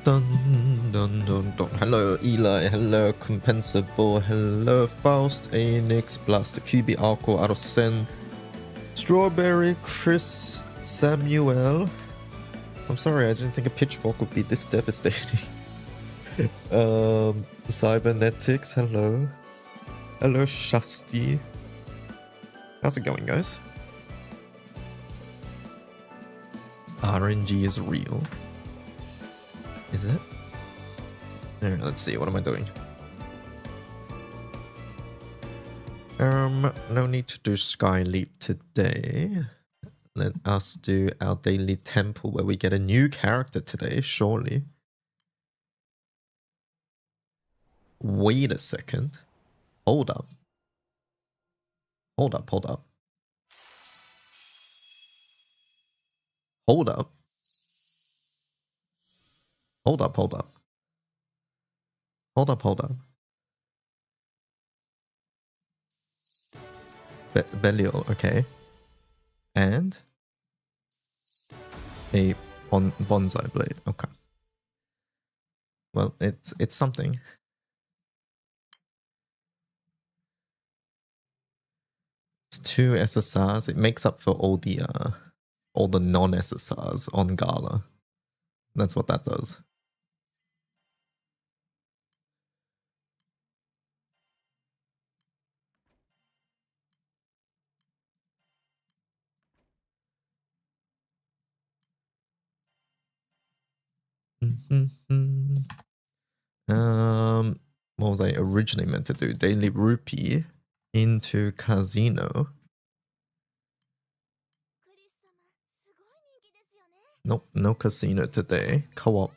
Dun, dun, dun, dun. Hello Eli, hello Compensable, hello Faust, Anix, Blaster, QB, Arco, Arosen, Strawberry, Chris, Samuel. I'm sorry, I didn't think a pitchfork would be this devastating. Cybernetics, hello. Hello Shasti. How's it going, guys? RNG is real. Is it? Alright, let's see, what am I doing? No need to do Sky Leap today. Let us do our daily temple where we get a new character today, surely. Wait a second. Hold up. Hold up, hold up. Hold up. Hold up, hold up. Hold up, hold up. Belial, okay. And a bonsai blade, okay. Well, it's something. It's 2 SSRs. It makes up for all the non-SSRs on Gala. That's what that does. What was I originally meant to do? Daily Rupee into Casino. Nope, no casino today. Co-op.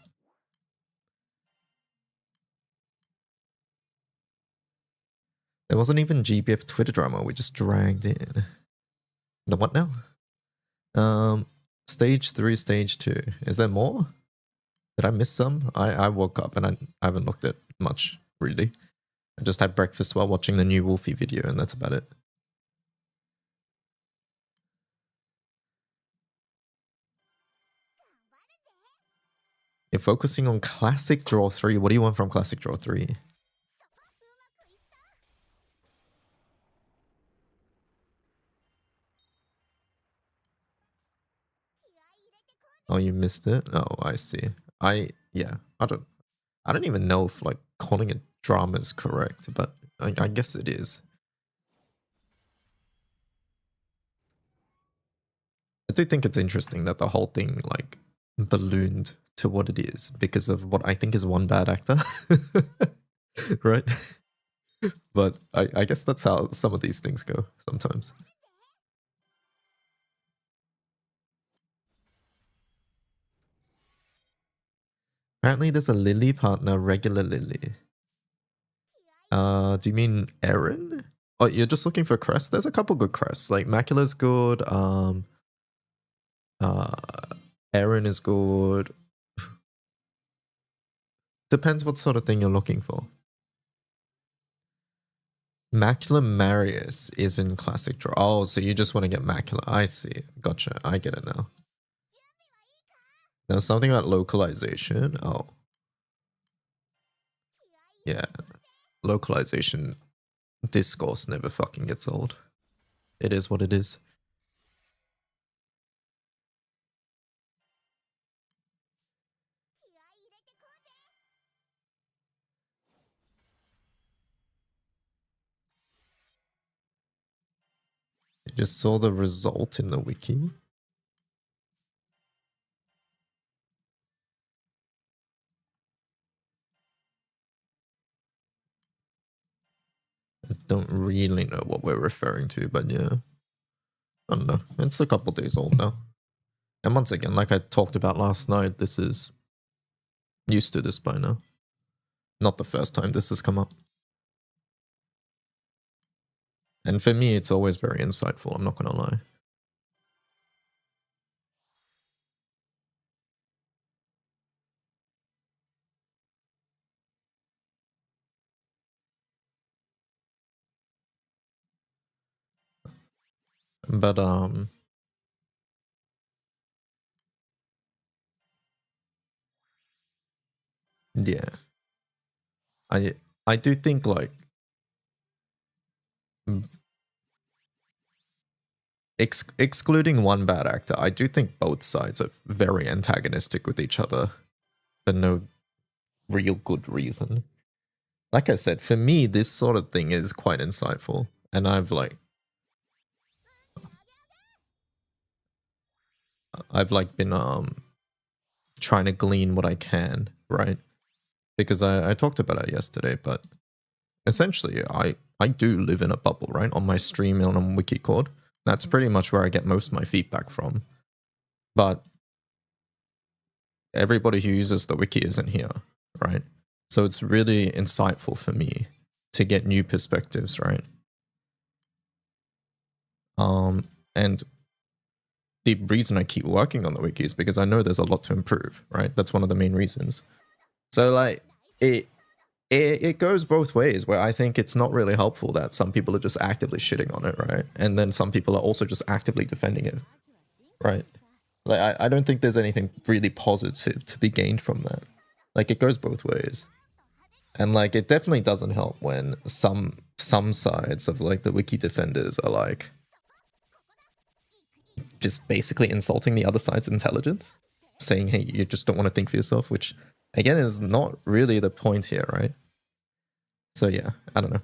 There wasn't even GBF Twitter drama, we just dragged in. The what now? Stage 3, stage 2. Is there more? Did I miss some? I woke up and I haven't looked at much, really. I just had breakfast while watching the new Wolfie video and that's about it. You're focusing on Classic Draw 3. What do you want from Classic Draw 3? Oh, you missed it? Oh, I see. Yeah, I don't even know if like calling it drama is correct, but I guess it is. I do think it's interesting that the whole thing like ballooned to what it is because of what I think is one bad actor. Right? But I guess that's how some of these things go sometimes. Apparently there's a Lily partner, regular Lily. Do you mean Eren? Oh, you're just looking for crests? There's a couple good crests. Like Macula's good, Eren is good. Depends what sort of thing you're looking for. Macula Marius is in Classic Draw. Oh, so you just want to get Macula. I see. Gotcha. I get it now. There's something about localization. Oh. Yeah. Localization discourse never fucking gets old. It is what it is. You just saw the result in the wiki. I don't really know what we're referring to, but yeah. I don't know. It's a couple days old now. And once again, like I talked about last night, this is used to this by now. Not the first time this has come up. And for me, it's always very insightful, I'm not gonna lie. But yeah. I do think like excluding one bad actor, I do think both sides are very antagonistic with each other for no real good reason. Like I said, for me, this sort of thing is quite insightful, and I've been trying to glean what I can, right? Because I talked about it yesterday, but essentially I do live in a bubble, right? On my stream and on Wikicord. That's pretty much where I get most of my feedback from. But everybody who uses the wiki isn't here, right? So it's really insightful for me to get new perspectives, right? And the reason I keep working on the wiki is because I know there's a lot to improve, right? That's one of the main reasons. So like it goes both ways, where I think it's not really helpful that some people are just actively shitting on it, right? And then some people are also just actively defending it, right? Like I don't think there's anything really positive to be gained from that. Like it goes both ways. And like it definitely doesn't help when some sides of like the wiki defenders are like just basically insulting the other side's intelligence, saying, hey, you just don't want to think for yourself, which again is not really the point here, right? So yeah, I don't know.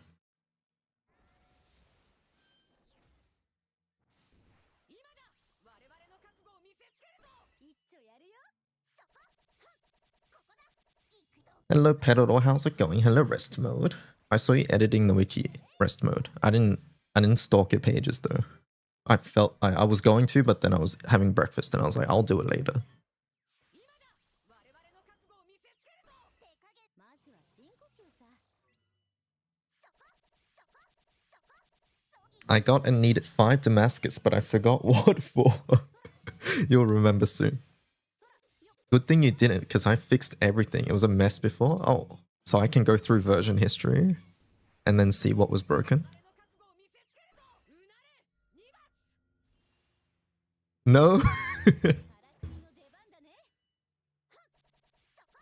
Hello Pedal, how's it going? Hello Rest Mode. I saw you editing the wiki, Rest Mode. I didn't stalk your pages though. I felt I was going to, but then I was having breakfast and I was like, I'll do it later. I got and needed 5 Damascus, but I forgot what for. You'll remember soon. Good thing you didn't, because I fixed everything. It was a mess before. Oh, so I can go through version history and then see what was broken. No.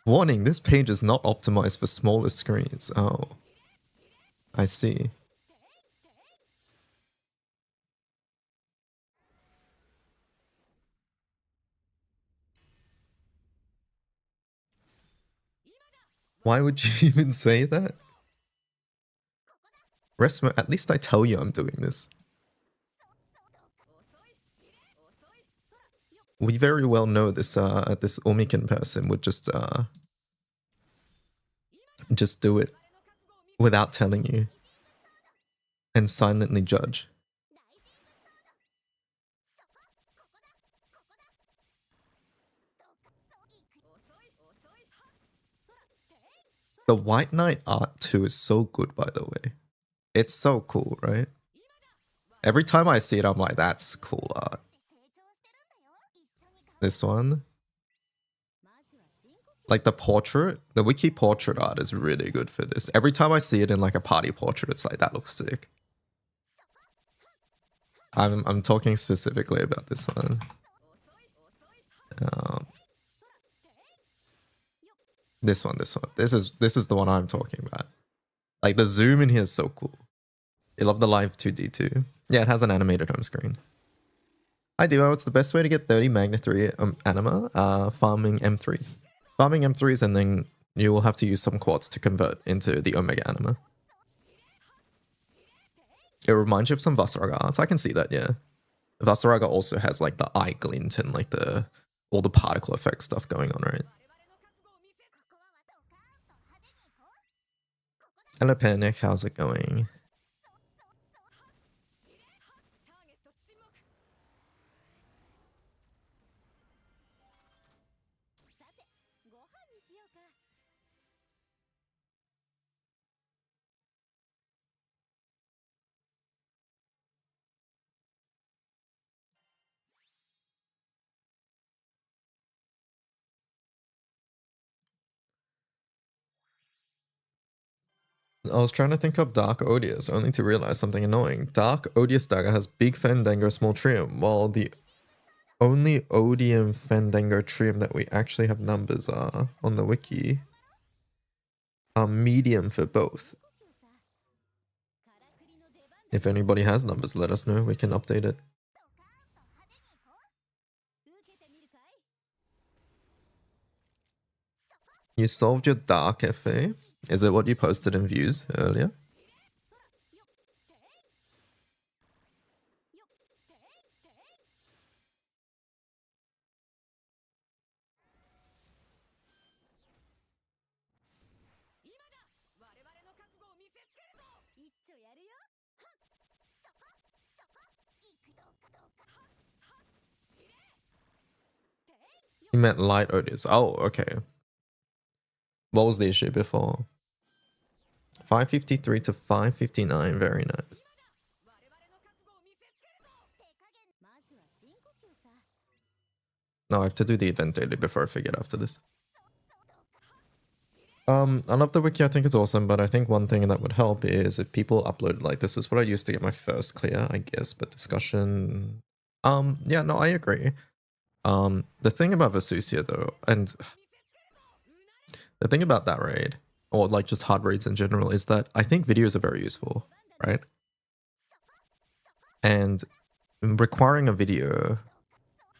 Warning, this page is not optimized for smaller screens. Oh, I see. Why would you even say that? Resmo, at least I tell you I'm doing this. We very well know this this Omikin person would just do it without telling you and silently judge. The White Knight art too is so good, by the way. It's so cool, right? Every time I see it, I'm like, that's cool art. This one. Like the portrait, the Wiki portrait art is really good for this. Every time I see it in like a party portrait, it's like, that looks sick. I'm talking specifically about this one. This one. This is the one I'm talking about. Like the zoom in here is so cool. You love the live 2D too. Yeah, it has an animated home screen. Hi Duo, what's the best way to get 30 Magna 3 anima? Farming M3s. Farming M3s, and then you will have to use some quartz to convert into the Omega anima. It reminds you of some Vasaraga arts. I can see that, yeah. Vasaraga also has like the eye glint and like all the particle effect stuff going on, right? Hello Panic, how's it going? I was trying to think up Dark Odious, only to realize something annoying. Dark Odious Dagger has Big Fandango Small Trium, while the only Odium Fandango Trium that we actually have numbers are on the wiki are medium for both. If anybody has numbers, let us know. We can update it. You solved your Dark FA? Is it what you posted in views earlier? You meant light Odious. Oh, okay. What was the issue before? 553 to 559, very nice. No, I have to do the event daily before I forget after this. I love the wiki, I think it's awesome, but I think one thing that would help is if people upload, like, this is what I used to get my first clear, I guess, but discussion... yeah, no, I agree. The thing about Vesusia, though, and the thing about that raid, or like just hard raids in general, is that I think videos are very useful, right? And requiring a video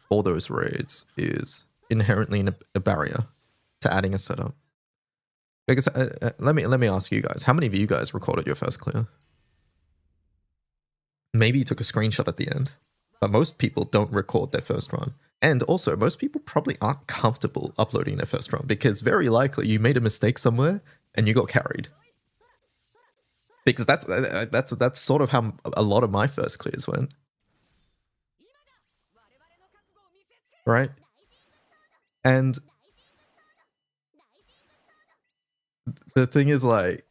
for those raids is inherently a barrier to adding a setup. Because let me ask you guys, how many of you guys recorded your first clear? Maybe you took a screenshot at the end, but most people don't record their first run. And also, most people probably aren't comfortable uploading their first run because very likely you made a mistake somewhere and you got carried. Because that's sort of how a lot of my first clears went. Right? And the thing is, like,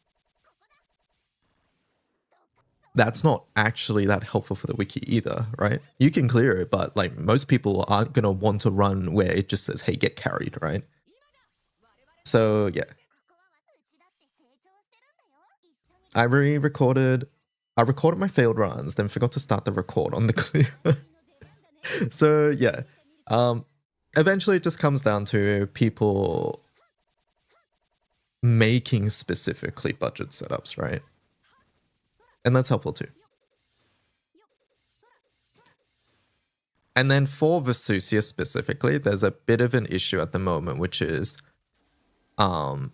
that's not actually that helpful for the wiki either, right? You can clear it, but like most people aren't gonna want to run where it just says, hey, get carried, right? So yeah. I recorded my failed runs, then forgot to start the record on the clear. So yeah. Eventually it just comes down to people making specifically budget setups, right? And that's helpful too. And then for Vesusia specifically, there's a bit of an issue at the moment, which is the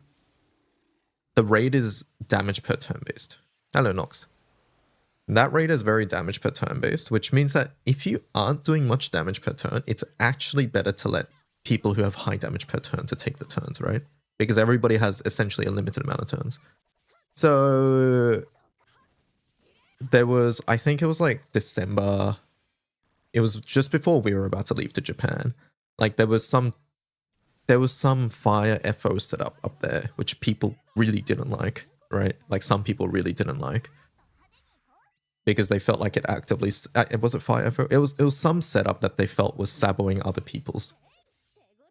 raid is damage per turn based. Hello, Nox. That rate is very damage per turn based, which means that if you aren't doing much damage per turn, it's actually better to let people who have high damage per turn to take the turns, right? Because everybody has essentially a limited amount of turns. So there was, I think it was like December. It was just before we were about to leave to Japan. Like there was some fire FO setup up there, which people really didn't like, right? Like some people really didn't like. Because they felt like it actively, it wasn't fire FO, it was some setup that they felt was saboing other people's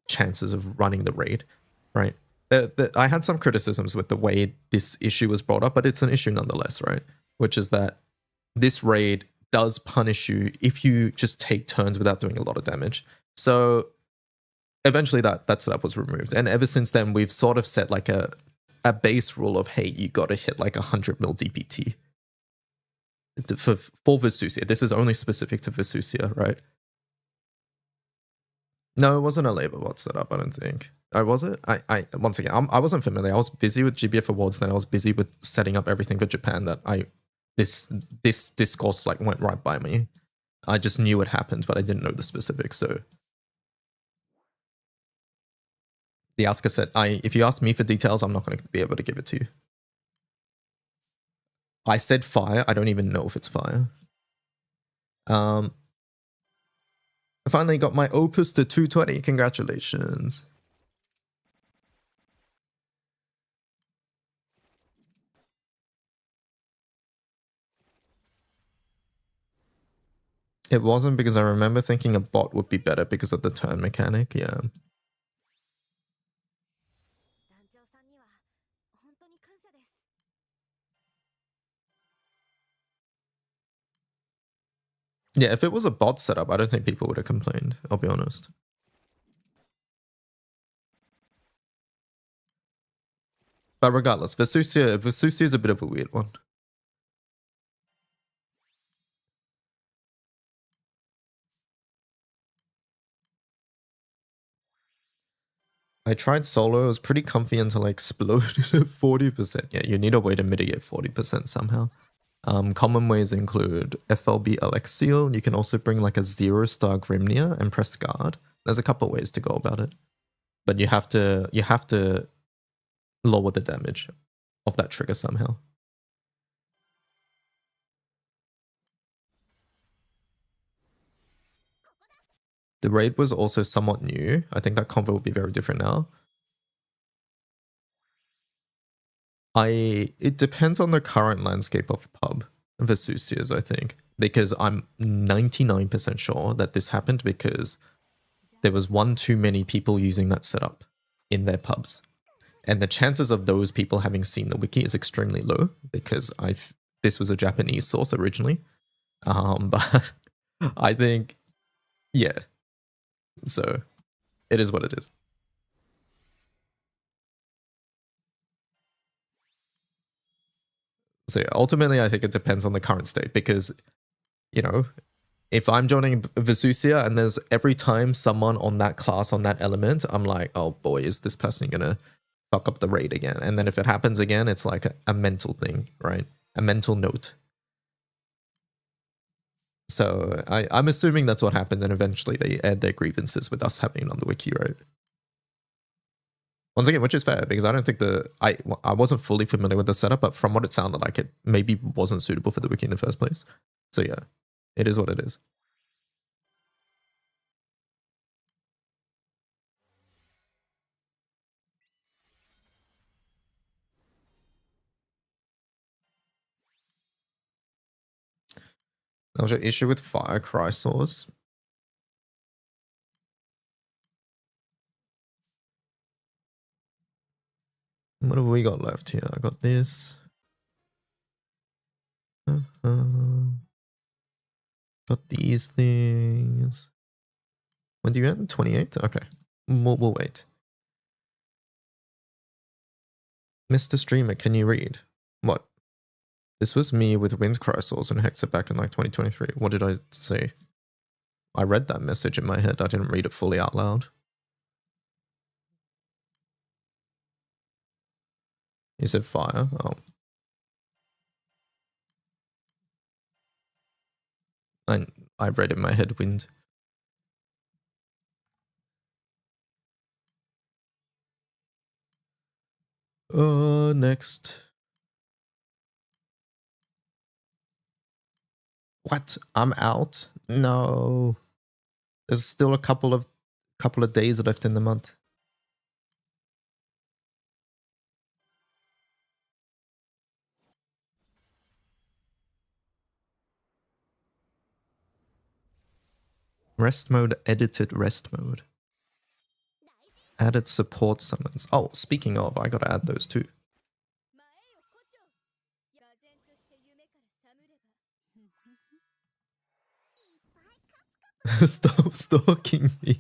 chances of running the raid, right? I had some criticisms with the way this issue was brought up, but it's an issue nonetheless, right? Which is that this raid does punish you if you just take turns without doing a lot of damage. So eventually that setup was removed, and ever since then we've sort of set like a base rule of, hey, you got to hit like 100 mil DPT. For Vesusia. This is only specific to Vesusia, right? No, it wasn't a labor bot setup, I don't think. Oh, was it? I once again, I wasn't familiar. I was busy with GBF awards, then I was busy with setting up everything for Japan that this discourse like went right by me. I just knew it happened, but I didn't know the specifics, so. The asker said, if you ask me for details, I'm not going to be able to give it to you. I said fire. I don't even know if it's fire. I finally got my Opus to 220. Congratulations. It wasn't, because I remember thinking a bot would be better because of the turn mechanic, yeah. Yeah, if it was a bot setup, I don't think people would have complained, I'll be honest. But regardless, Vesusia is a bit of a weird one. I tried solo, it was pretty comfy until I exploded at 40%. Yeah, you need a way to mitigate 40% somehow. Common ways include FLB LX Seal. You can also bring like a 0-star Grimnir and press guard. There's a couple ways to go about it. But you have to lower the damage of that trigger somehow. The raid was also somewhat new. I think that convo will be very different now. It depends on the current landscape of pub Vesusias, I think. Because I'm 99% sure that this happened because there was one too many people using that setup in their pubs. And the chances of those people having seen the wiki is extremely low because this was a Japanese source originally. But I think, yeah. So it is what it is. So yeah, ultimately, I think it depends on the current state because, you know, if I'm joining Vesusia and there's every time someone on that class, on that element, I'm like, oh boy, is this person going to fuck up the raid again? And then if it happens again, it's like a mental thing, right? A mental note. So I'm assuming that's what happened, and eventually they aired their grievances with us having it on the wiki, right? Once again, which is fair, because I don't think I wasn't fully familiar with the setup, but from what it sounded like, it maybe wasn't suitable for the wiki in the first place. So yeah, it is what it is. That was your issue with Fire Cry Source. What have we got left here? I got this. Got these things. When do you end? 28th? Okay. We'll wait. Mr. Streamer, can you read? What? This was me with Wind Cry Source and Hexa back in like 2023. What did I say? I read that message in my head. I didn't read it fully out loud. You said fire? Oh. I read in my head wind. Next. What? I'm out? No. There's still a couple of days left in the month. Rest mode, edited rest mode. Added support summons. Oh, speaking of, I gotta add those too. Stop stalking me.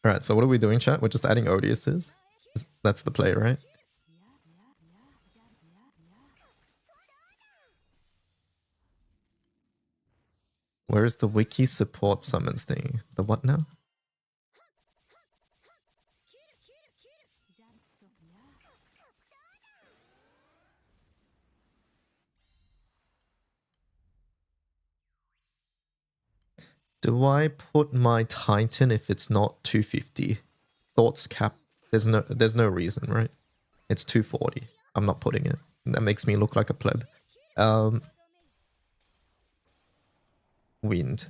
Alright, so what are we doing, chat? We're just adding Odiouses? That's the play, right? Where is the wiki support summons thing? The what now? Do I put my Titan if it's not 250? Thoughts cap. There's no reason, right? It's 240. I'm not putting it. That makes me look like a pleb. Wind.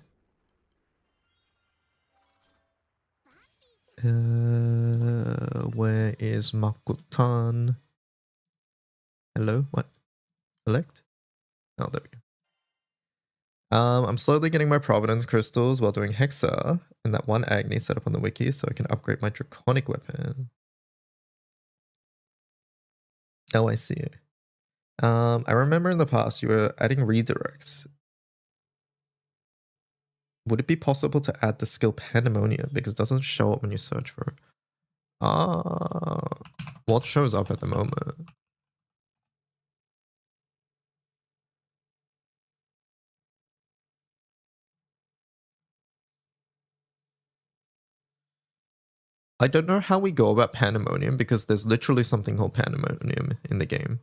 Where is Makutan? Hello? What? Select? Oh, there we go. I'm slowly getting my Providence crystals while doing Hexa and that one Agni set up on the wiki so I can upgrade my Draconic weapon. Oh, I see. I remember in the past you were adding redirects. Would it be possible to add the skill Pandemonium because it doesn't show up when you search for it? What shows up at the moment? I don't know how we go about Pandemonium because there's literally something called Pandemonium in the game.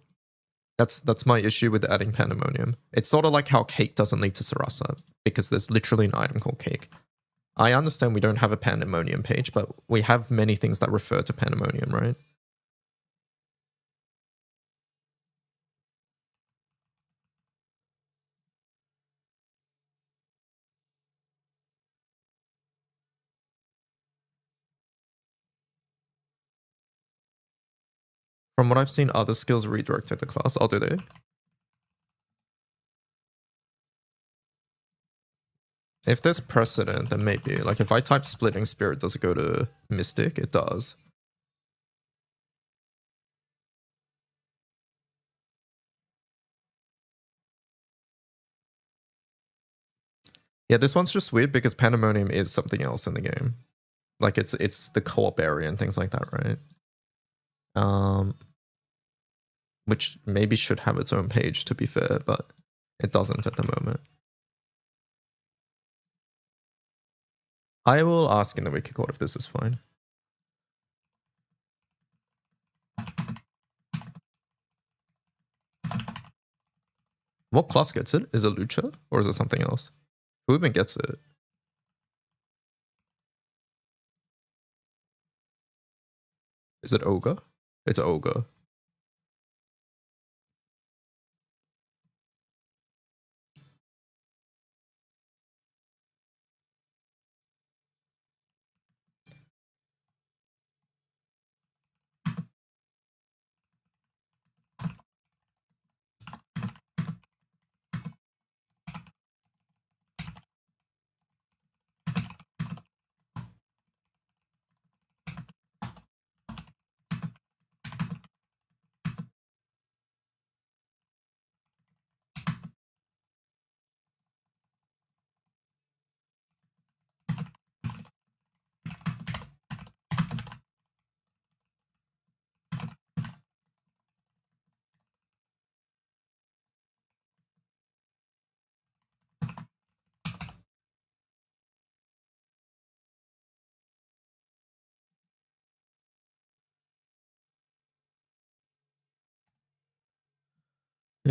That's my issue with adding Pandemonium. It's sort of like how Cake doesn't lead to Sarasa because there's literally an item called Cake. I understand we don't have a Pandemonium page, but we have many things that refer to Pandemonium, right? From what I've seen, other skills redirected the class. Oh, do they? If there's precedent, then maybe. Like if I type Splitting Spirit, does it go to Mystic? It does. Yeah, this one's just weird because Pandemonium is something else in the game. Like it's the co-op area and things like that, right? Which maybe should have its own page to be fair, but it doesn't at the moment. I will ask in the wiki code if this is fine. What class gets it? Is it Lucha or is it something else? Who even gets it? Is it Ogre? It's Ogre.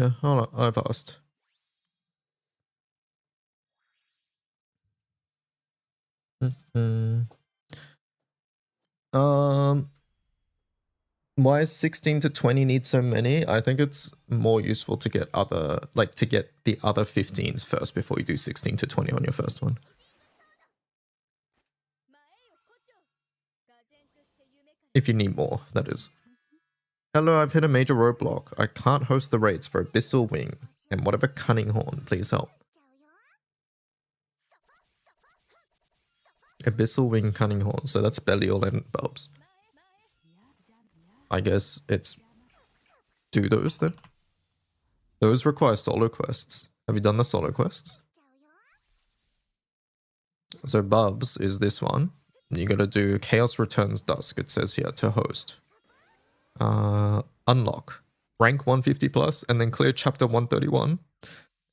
Yeah, I've asked. Why 16 to 20 need so many? I think it's more useful to get to get the other 15s first before you do 16 to 20 on your first one. If you need more, that is. Hello, I've hit a major roadblock. I can't host the raids for Abyssal Wing and whatever Cunning Horn. Please help. Abyssal Wing, Cunning Horn. So that's Belial and Bulbs. I guess it's do those then. Those require solo quests. Have you done the solo quests? So Bubs is this one. You gotta do Chaos Returns Dusk, it says here, to host. Unlock. Rank 150 plus, and then clear chapter 131.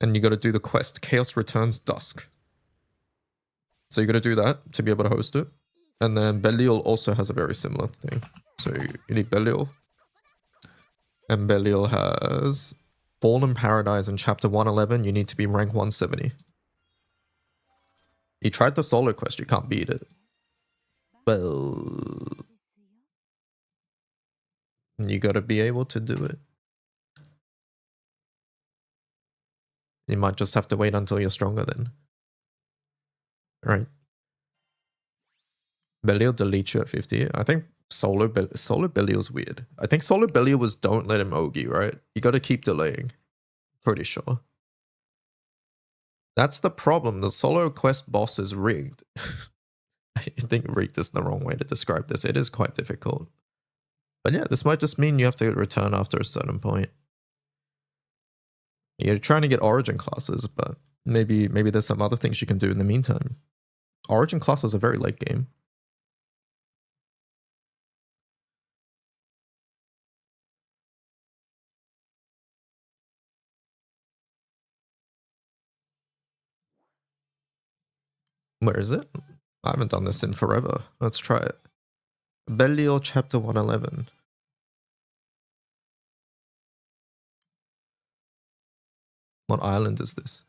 And you gotta do the quest, Chaos Returns Dusk. So you gotta do that to be able to host it. And then Belial also has a very similar thing. So you need Belial. And Belial has Fallen Paradise in chapter 111. You need to be rank 170. You tried the solo quest, you can't beat it. Well, you gotta be able to do it. You might just have to wait until you're stronger then. Right. Belial deletes you at 50. I think solo Belial's weird. I think solo Belial was don't let him Ogi, right? You gotta keep delaying. Pretty sure. That's the problem. The solo quest boss is rigged. I think rigged is the wrong way to describe this. It is quite difficult. But yeah, this might just mean you have to return after a certain point. You're trying to get origin classes, but maybe there's some other things you can do in the meantime. Origin classes are very late game. Where is it? I haven't done this in forever. Let's try it. Belial chapter 111. What island is this?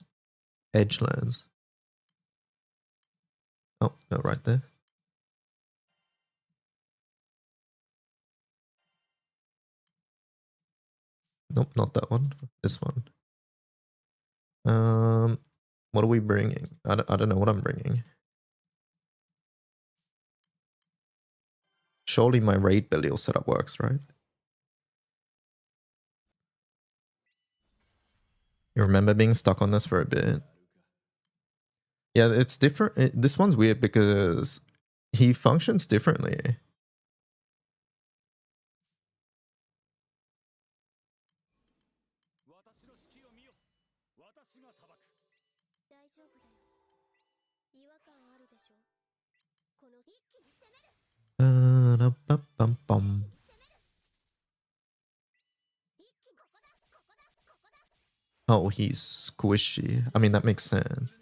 Edgelands. Oh, no, right there. Nope, not that one. This one. What are we bringing? I don't know what I'm bringing. Surely my raid Belial setup works, right? You remember being stuck on this for a bit? Yeah, it's different. This one's weird because he functions differently. Oh, he's squishy. I mean, that makes sense.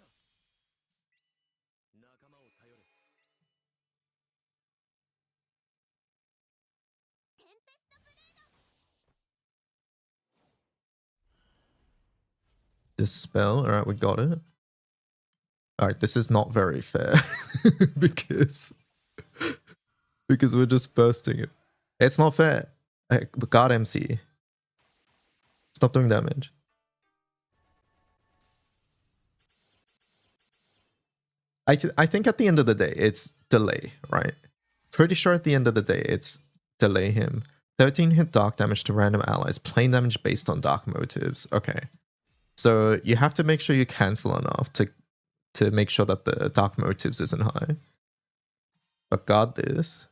Dispel. All right, we got it. All right, this is not very fair because we're just bursting it. It's not fair. God MC. Stop doing damage. I think at the end of the day, it's delay, right? Pretty sure at the end of the day, it's delay him. 13 hit dark damage to random allies. Plain damage based on dark motives. Okay. So you have to make sure you cancel enough to make sure that the dark motives isn't high. But guard this.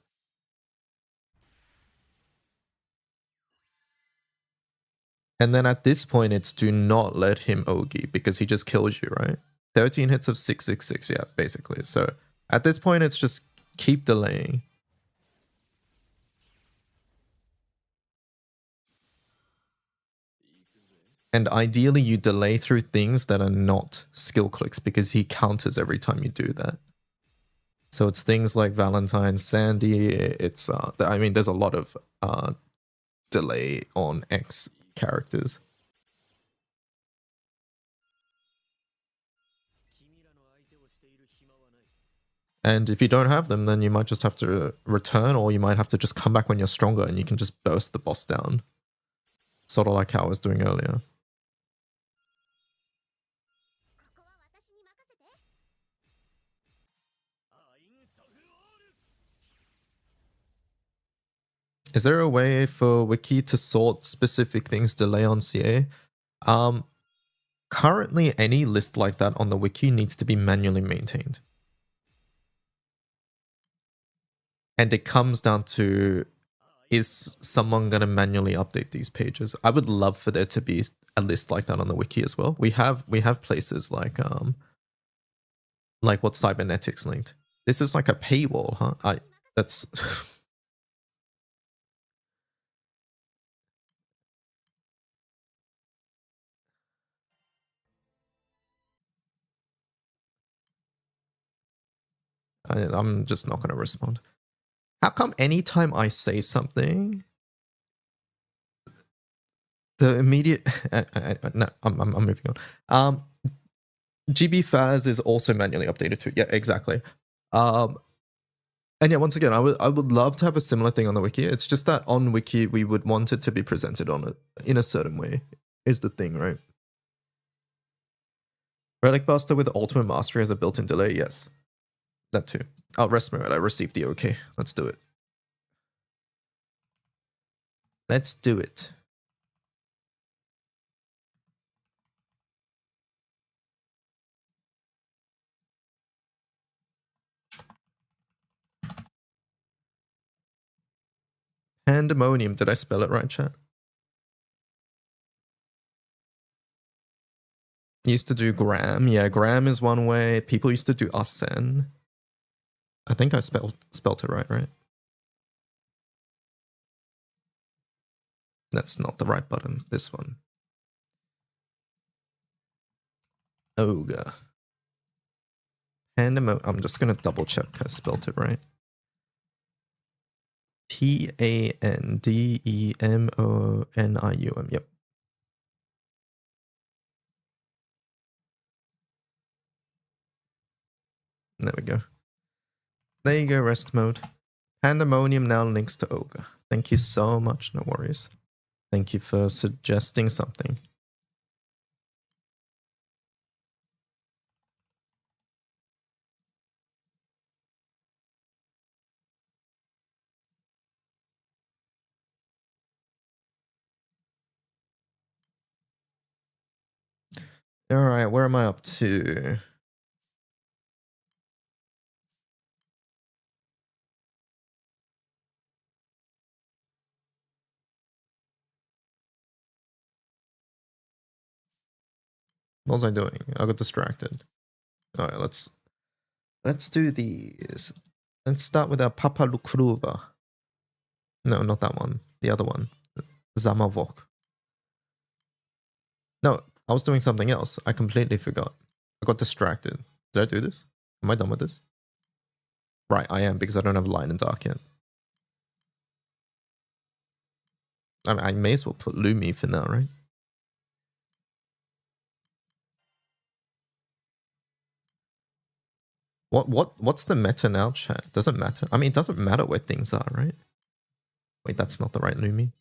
And then at this point, it's do not let him Ogi because he just kills you, right? 13 hits of 666, yeah, basically. So at this point, it's just keep delaying. And ideally, you delay through things that are not skill clicks because he counters every time you do that. So it's things like Valentine, Sandy. It's I mean, there's a lot of delay on X characters. And if you don't have them, then you might just have to return, or you might have to just come back when you're stronger and you can just burst the boss down. Sort of like how I was doing earlier. Is there a way for Wiki to sort specific things delay on CA? Currently, any list like that on the Wiki needs to be manually maintained. And it comes down to, is someone going to manually update these pages? I would love for there to be a list like that on the Wiki as well. We have places like what Cybernetics linked. This is like a paywall, huh? That's I'm just not going to respond. How come anytime I say something, the immediate no, I'm moving on. GB Faz is also manually updated too. Yeah, exactly. And yeah, once again, I would love to have a similar thing on the Wiki. It's just that on Wiki we would want it to be presented on it in a certain way. Is the thing, right? Relic Buster with Ultimate Mastery has a built-in delay. Yes, that too. Oh, rest mode. I received the OK. Let's do it. Let's do it. Pandemonium. Did I spell it right, chat? Used to do gram. Yeah, gram is one way. People used to do asen. I think I spelt it right? That's not the right button. This one. Ogre. Pandemonium. I'm just going to double check I spelt it right. Pandemonium. Yep. There we go. There you go, rest mode. Pandemonium now links to Ogre. Thank you so much. No worries. Thank you for suggesting something. All right, where am I up to? What was I doing? I got distracted. All right, let's do these. Let's start with our Papa Lukruva. No, not that one. The other one. Zamavok. No, I was doing something else. I completely forgot. I got distracted. Did I do this? Am I done with this? Right, I am, because I don't have light and dark yet. I mean, I may as well put Lumi for now, right? What's the meta now, chat? Doesn't matter. I mean, it doesn't matter where things are, right? Wait, that's not the right Lumi.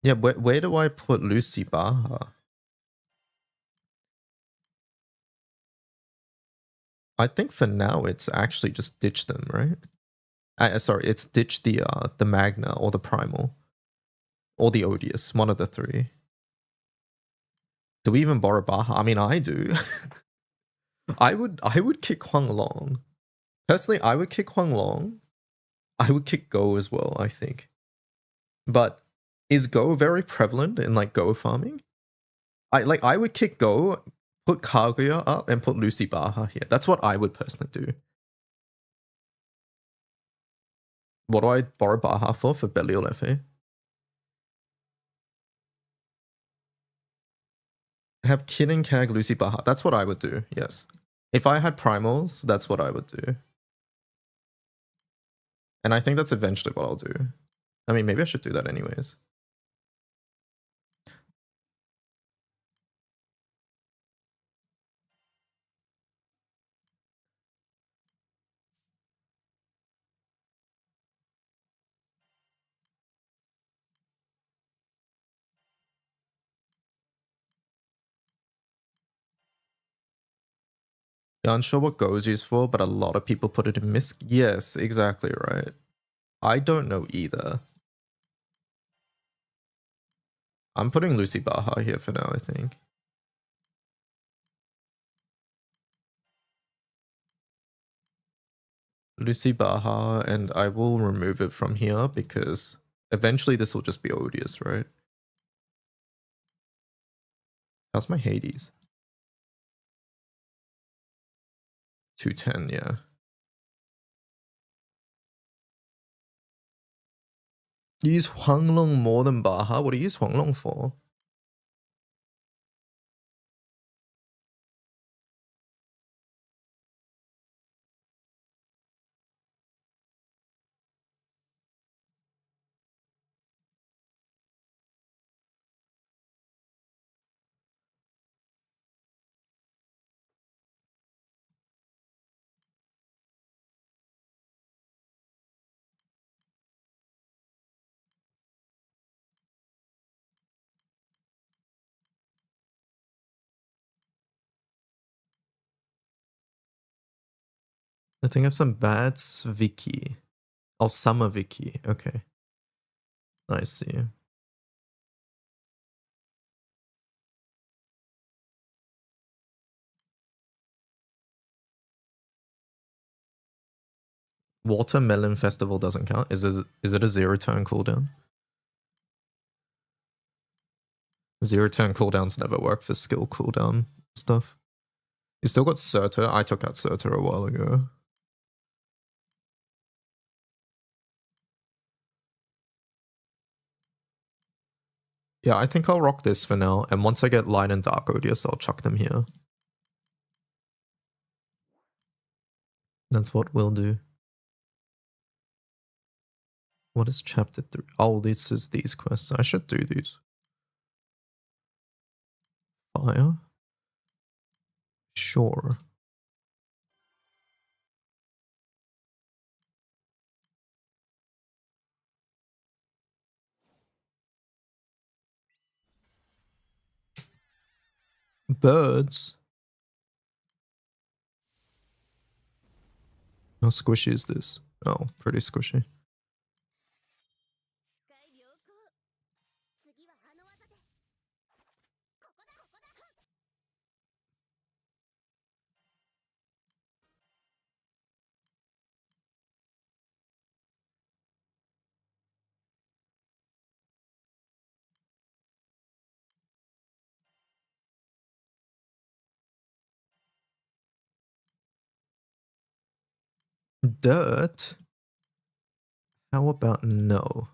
Yeah, where do I put Lucy Baha? I think for now it's actually just ditch them, right? Sorry, it's ditch the Magna or the Primal. Or the Odious, one of the three. Do we even borrow Baha? I mean, I do. I would kick Huang Long. Personally, I would kick Huang Long. I would kick Go as well, I think. But is Go very prevalent in like Go farming? I would kick Go, put Kaguya up, and put Lucy Baha here. That's what I would personally do. What do I borrow Baha for Belial FA? Have Kin and Kag, Lucy Baha. That's what I would do, yes. If I had primals, that's what I would do. And I think that's eventually what I'll do. I mean, maybe I should do that anyways. Yeah, unsure what Go is used for, but a lot of people put it in Misc. Yes, exactly right. I don't know either. I'm putting Lucy Baha here for now, I think. Lucy Baha, and I will remove it from here because eventually this will just be odious, right? How's my Hades? 210, yeah. You use Huanglong more than Baha? What do you use Huanglong for? I think I have some bad Wiki. Oh, summer Wiki. Okay. I see. Watermelon Festival doesn't count. Is it a zero turn cooldown? Zero turn cooldowns never work for skill cooldown stuff. You still got Surtur. I took out Surtur a while ago. Yeah, I think I'll rock this for now. And once I get Light and Dark Odious, I'll chuck them here. That's what we'll do. What is chapter 3? Oh, this is these quests. I should do these. Fire? Sure. Birds? How squishy is this? Oh, pretty squishy. Dirt? How about no?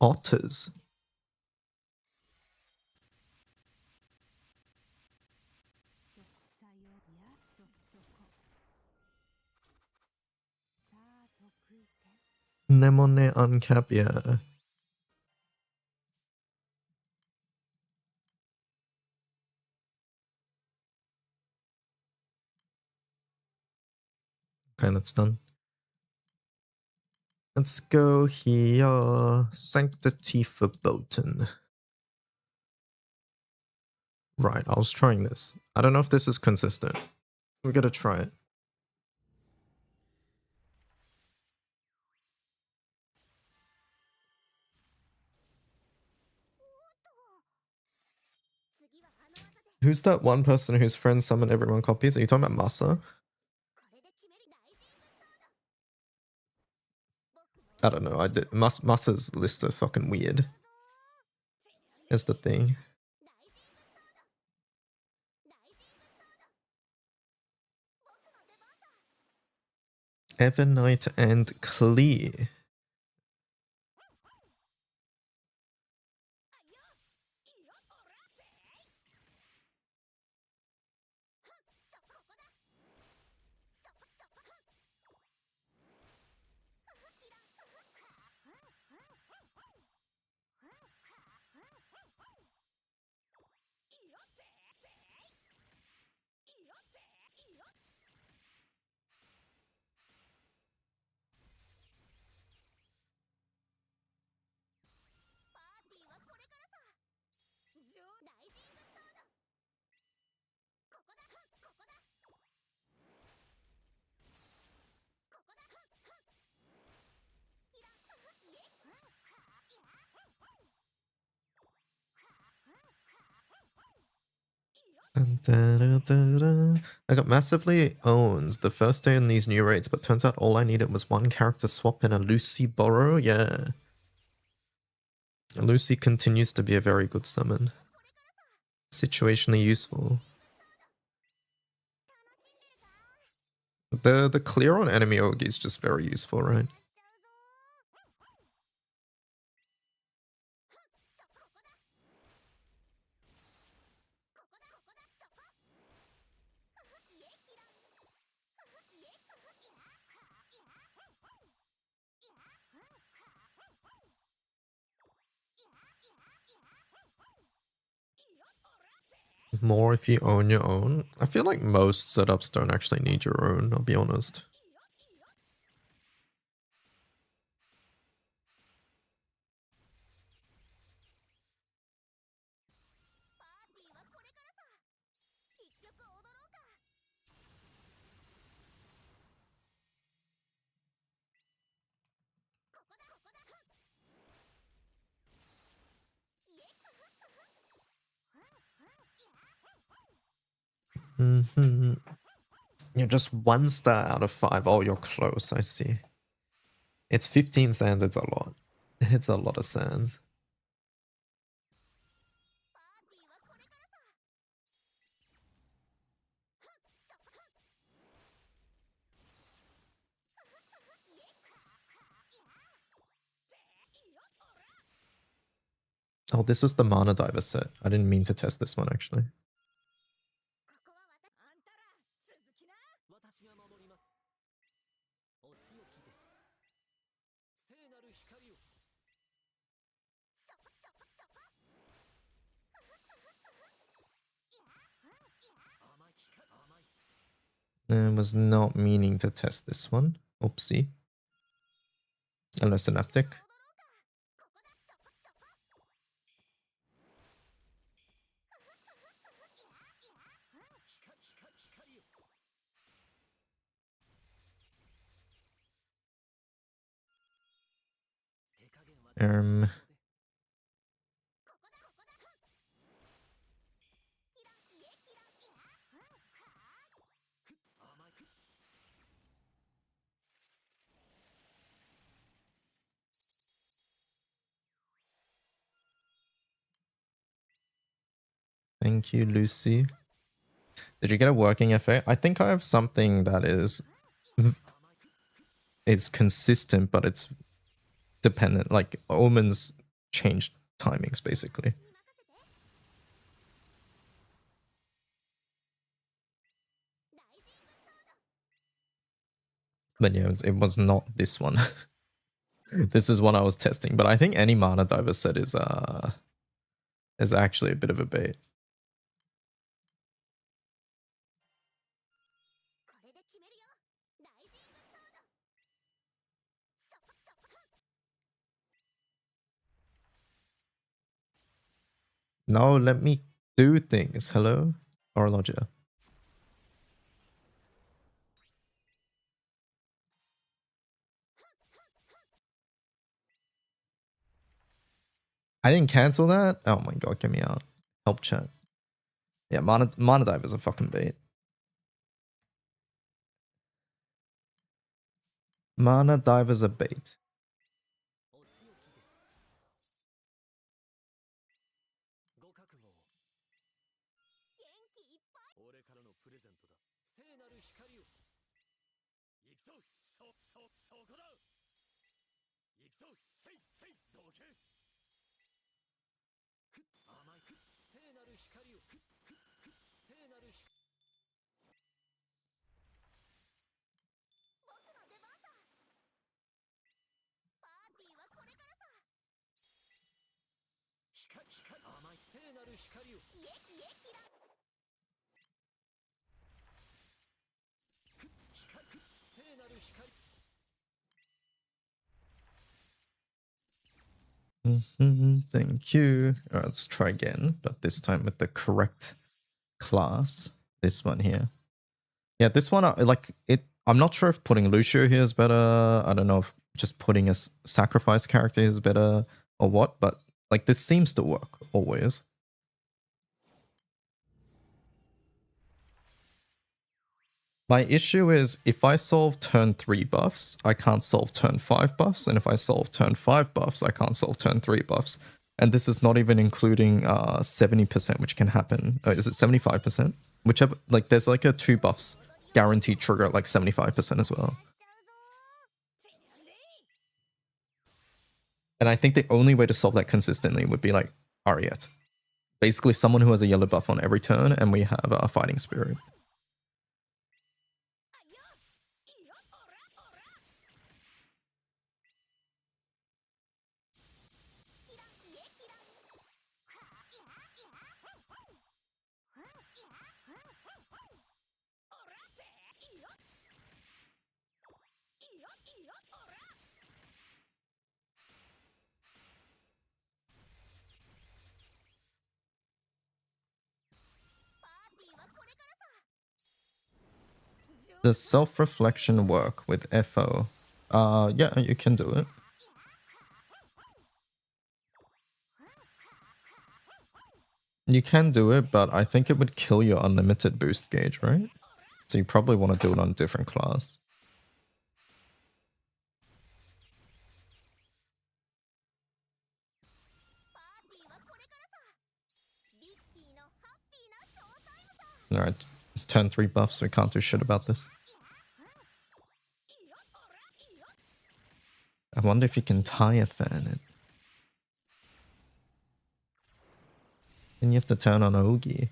Otters? Nemone uncap, yeah. Okay, that's done. Let's go here. Sanctity Verboten. Right, I was trying this. I don't know if this is consistent. We gotta try it. Who's that one person whose friends summon everyone copies? Are you talking about Masa? I don't know. Masa's lists are fucking weird. Is the thing. Evernight and Clear. I got massively owned the first day in these new raids, but turns out all I needed was one character swap and a Lucy borrow. Yeah. Lucy continues to be a very good summon. Situationally useful. The clear on enemy Ogi is just very useful, right? More if you own your own. I feel like most setups don't actually need your own, I'll be honest. You're just 1 star out of 5. Oh, you're close, I see. It's 15 sands, it's a lot. It's a lot of sands. Oh, this was the Mana Diver set. I didn't mean to test this one, actually. I was not meaning to test this one. Oopsie. Hello, Synaptic. Thank you, Lucy. Did you get a working FA? I think I have something that is consistent, but it's dependent. Like, Omens changed timings, basically. But yeah, it was not this one. This is one I was testing, but I think any Mana Diver set is actually a bit of a bait. No, let me do things. Hello? Orologia. I didn't cancel that? Oh my god, get me out. Help chat. Yeah, Mana Dive is a fucking bait. Mana Dive is a bait. Thank you. Alright, let's try again, but this time with the correct class. This one here. Yeah, this one, I'm not sure if putting Lucio here is better. I don't know if just putting a sacrifice character is better or what, but like this seems to work always. My issue is if I solve turn 3 buffs, I can't solve turn 5 buffs, and if I solve turn 5 buffs, I can't solve turn 3 buffs. And this is not even including 70%, which can happen. Is it 75%? Whichever, like there's like a 2 buffs guaranteed trigger at like 75% as well. And I think the only way to solve that consistently would be like Ariete. Basically someone who has a yellow buff on every turn, and we have a fighting spirit. Does self-reflection work with FO? Yeah, you can do it. You can do it, but I think it would kill your unlimited boost gauge, right? So you probably want to do it on a different class. Alright, turn 3 buffs, we can't do shit about this. I wonder if you can tire fan it. Then you have to turn on Ogi.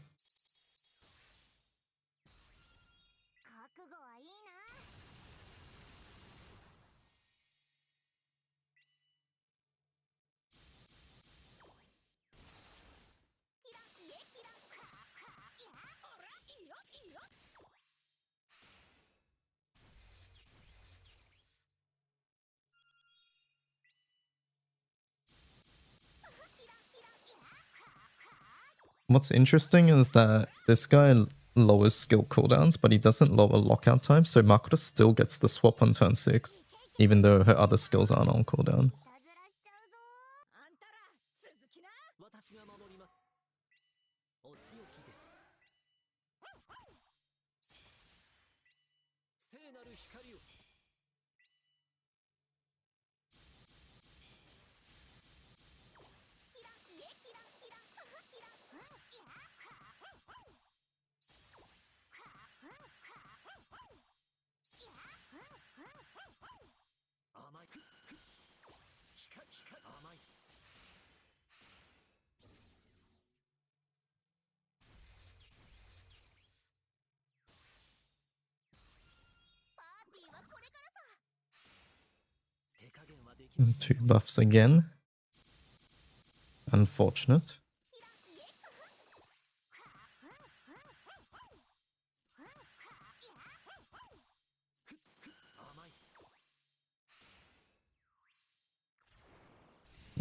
What's interesting is that this guy lowers skill cooldowns, but he doesn't lower lockout time, so Makoto still gets the swap on turn 6, even though her other skills aren't on cooldown. And 2 buffs again. Unfortunate.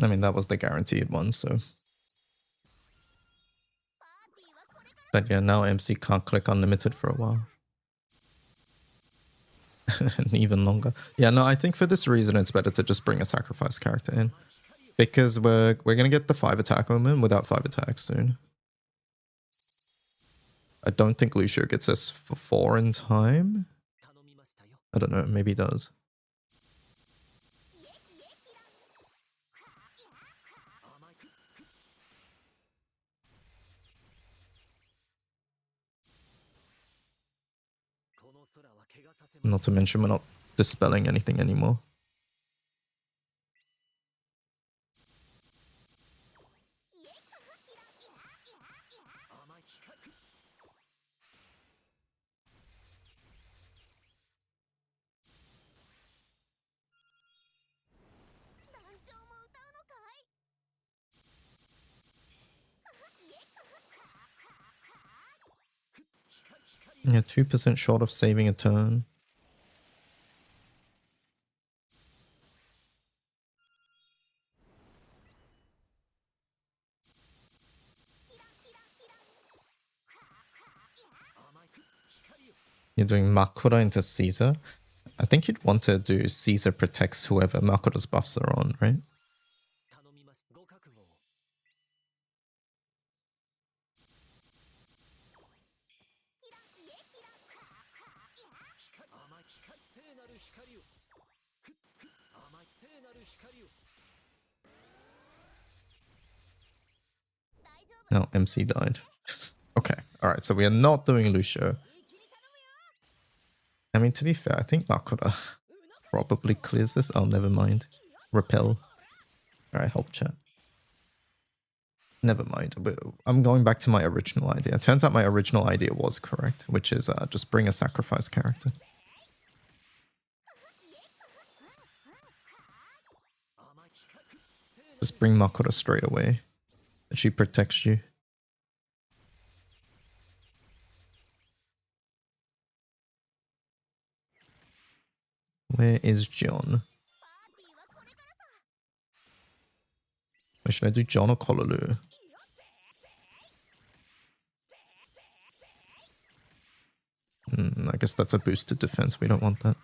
I mean, that was the guaranteed one, so. But yeah, now MC can't click unlimited for a while. And even longer. Yeah, no, I think for this reason it's better to just bring a sacrifice character in. Because we're gonna get the 5 attack omen without 5 attacks soon. I don't think Lucio gets us for 4 in time. I don't know, maybe he does. Not to mention we're not dispelling anything anymore. Yeah, 2% short of saving a turn. You're doing Makura into Caesar. I think you'd want to do Caesar protects whoever Makura's buffs are on, right? No, MC died. Okay, alright, so we are not doing Lucio. I mean, to be fair, I think Makura probably clears this. Oh, never mind. Repel. Alright, help chat. Never mind. I'm going back to my original idea. It turns out my original idea was correct, which is just bring a sacrifice character. Just bring Makura straight away. And she protects you. Where is John? Or should I do John or Kololu? I guess that's a boosted defense. We don't want that.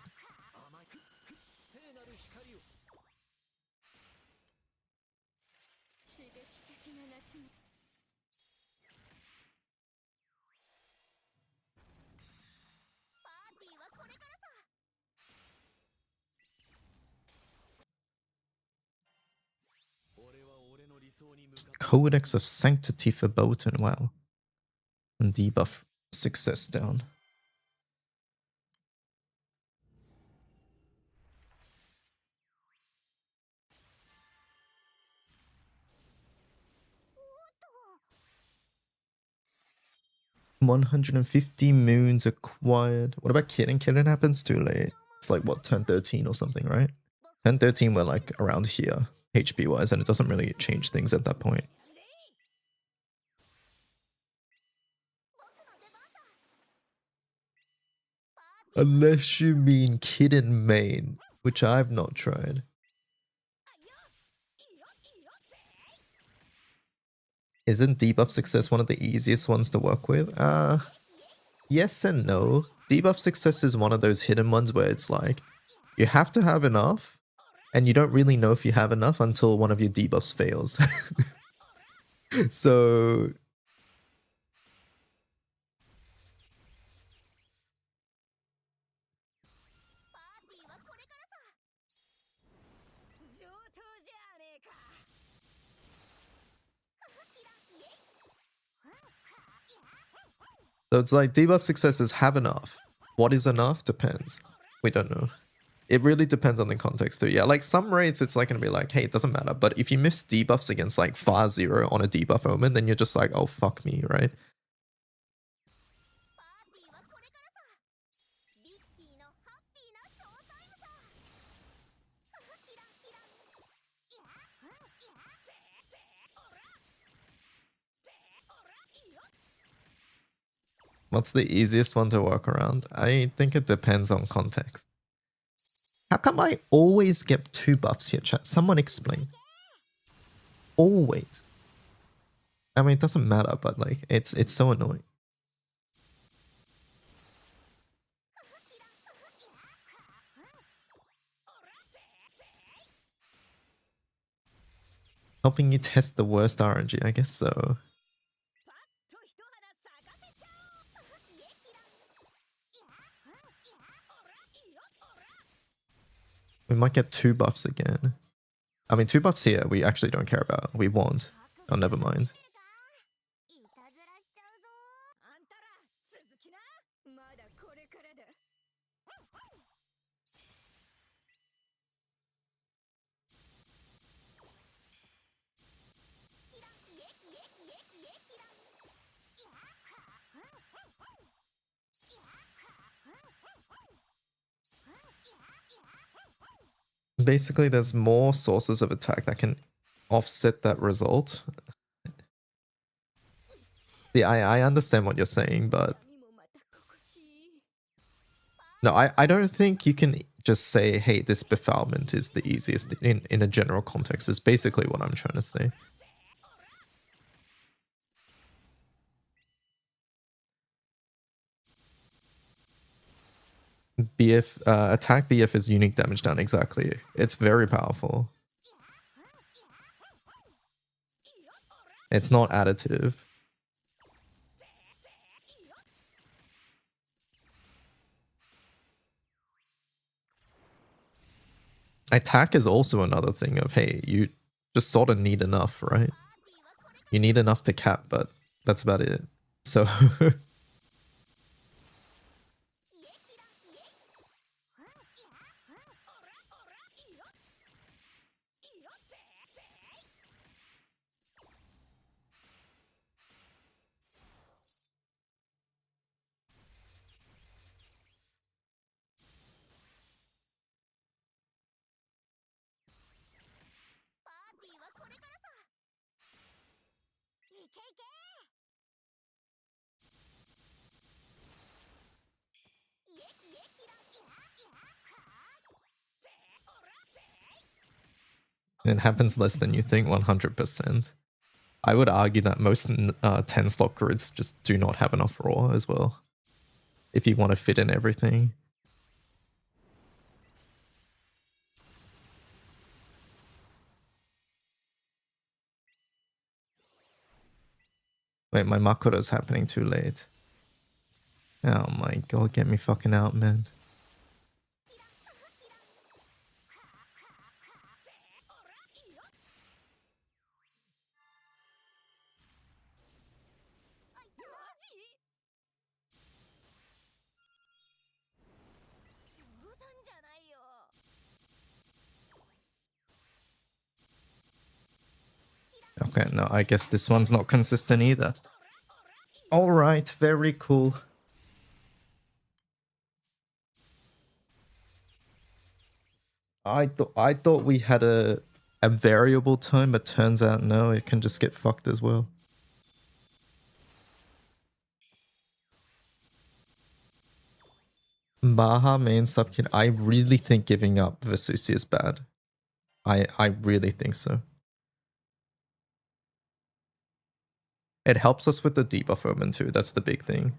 Codex of Sanctity for Botan, wow. And debuff success down. $150 moons acquired. What about Kirin? Kirin happens too late. It's like, what, turn 13 or something, right? Turn 13, we're like around here, HP wise, and it doesn't really change things at that point. Unless you mean Kirin main, which I've not tried. Isn't debuff success one of the easiest ones to work with? Yes and no. Debuff success is one of those hidden ones where it's like, you have to have enough, and you don't really know if you have enough until one of your debuffs fails. So... So it's like debuff successes have enough. What is enough? Depends. We don't know. It really depends on the context too. Yeah, like some raids it's like gonna be like, hey, it doesn't matter. But if you miss debuffs against like Far Zero on a debuff omen, then you're just like, oh fuck me, right? What's the easiest one to work around? I think it depends on context. How come I always get 2 buffs here, chat? Someone explain. Always. I mean, it doesn't matter, but like, it's so annoying. Helping you test the worst RNG, I guess so. We might get 2 buffs again. I mean, 2 buffs here we actually don't care about. We want. Oh, never mind. Basically, there's more sources of attack that can offset that result. Yeah, I understand what you're saying, but... No, I don't think you can just say, hey, this befoulment is the easiest in a general context, is basically what I'm trying to say. BF, attack BF is unique damage down, exactly. It's very powerful. It's not additive. Attack is also another thing of, hey, you just sort of need enough, right? You need enough to cap, but that's about it. So it happens less than you think, 100%. I would argue that most 10 slot grids just do not have enough raw as well, if you want to fit in everything. Wait, my Makoto's happening too late. Oh my god, get me fucking out, man. Okay, no, I guess this one's not consistent either. Alright, very cool. I thought we had a variable tone, but turns out no, it can just get fucked as well. Baha main subkit. I really think giving up Vesusi is bad. I really think so. It helps us with the debuff omen too. That's the big thing.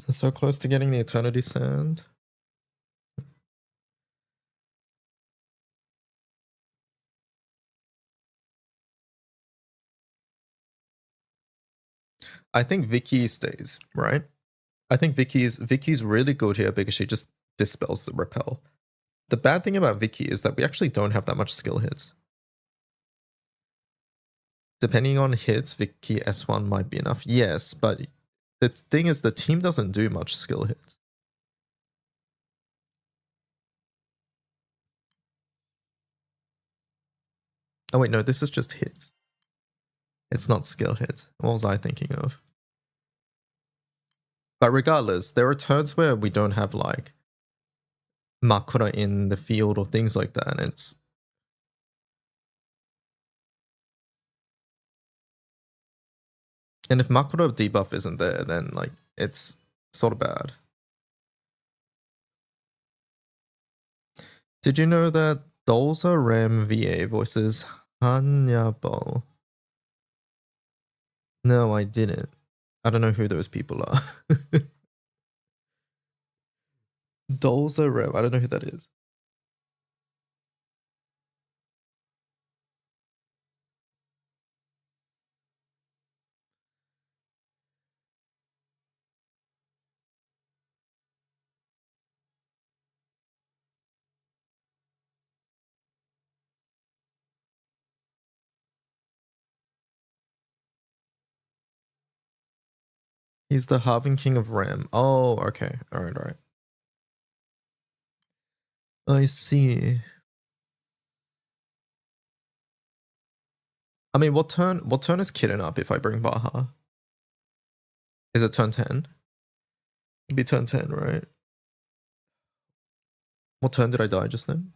So close to getting the Eternity Sand. I think Wiki stays, right? I think Wiki's really good here because she just dispels the repel. The bad thing about Wiki is that we actually don't have that much skill hits. Depending on hits, Wiki S1 might be enough. Yes, but the thing is the team doesn't do much skill hits. Oh wait, no, this is just hits. It's not skill hits. What was I thinking of? But regardless, there are turns where we don't have like Makura in the field or things like that, and it's and if Makura debuff isn't there, then like it's sort of bad. Did you know that Dolza Ram VA voices Hanyabo? No, I didn't. I don't know who those people are. Dolza Ram, I don't know who that is. He's the Halving King of Ram. Oh, okay. Alright, alright. I see. I mean, what turn is Kitten up if I bring Baha? Is it turn 10? It'd be turn 10, right? What turn did I die just then?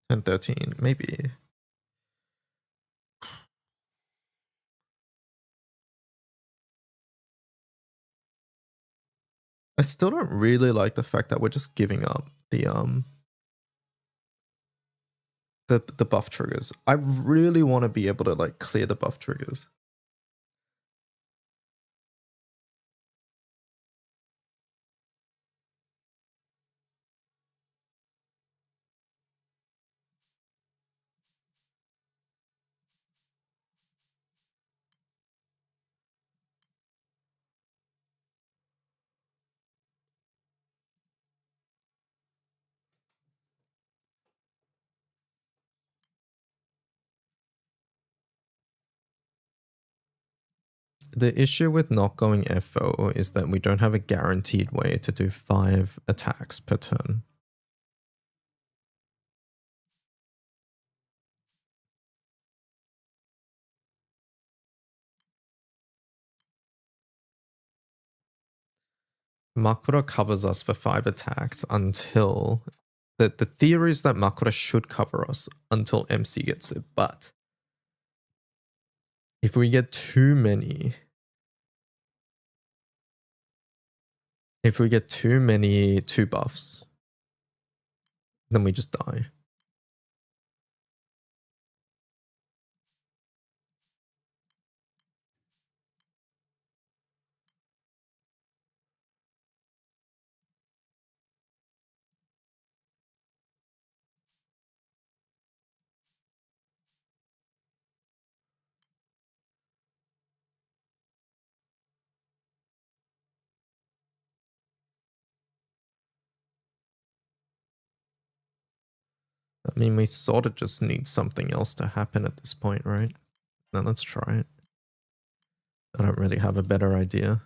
Turn 13, maybe. I still don't really like the fact that we're just giving up the buff triggers. I really want to be able to like clear the buff triggers. The issue with not going FO is that we don't have a guaranteed way to do 5 attacks per turn. Makura covers us for 5 attacks until... The theory is that Makura should cover us until MC gets it, but if we get too many... If we get too many 2 buffs, then we just die. I mean, we sort of just need something else to happen at this point, right? Now let's try it. I don't really have a better idea.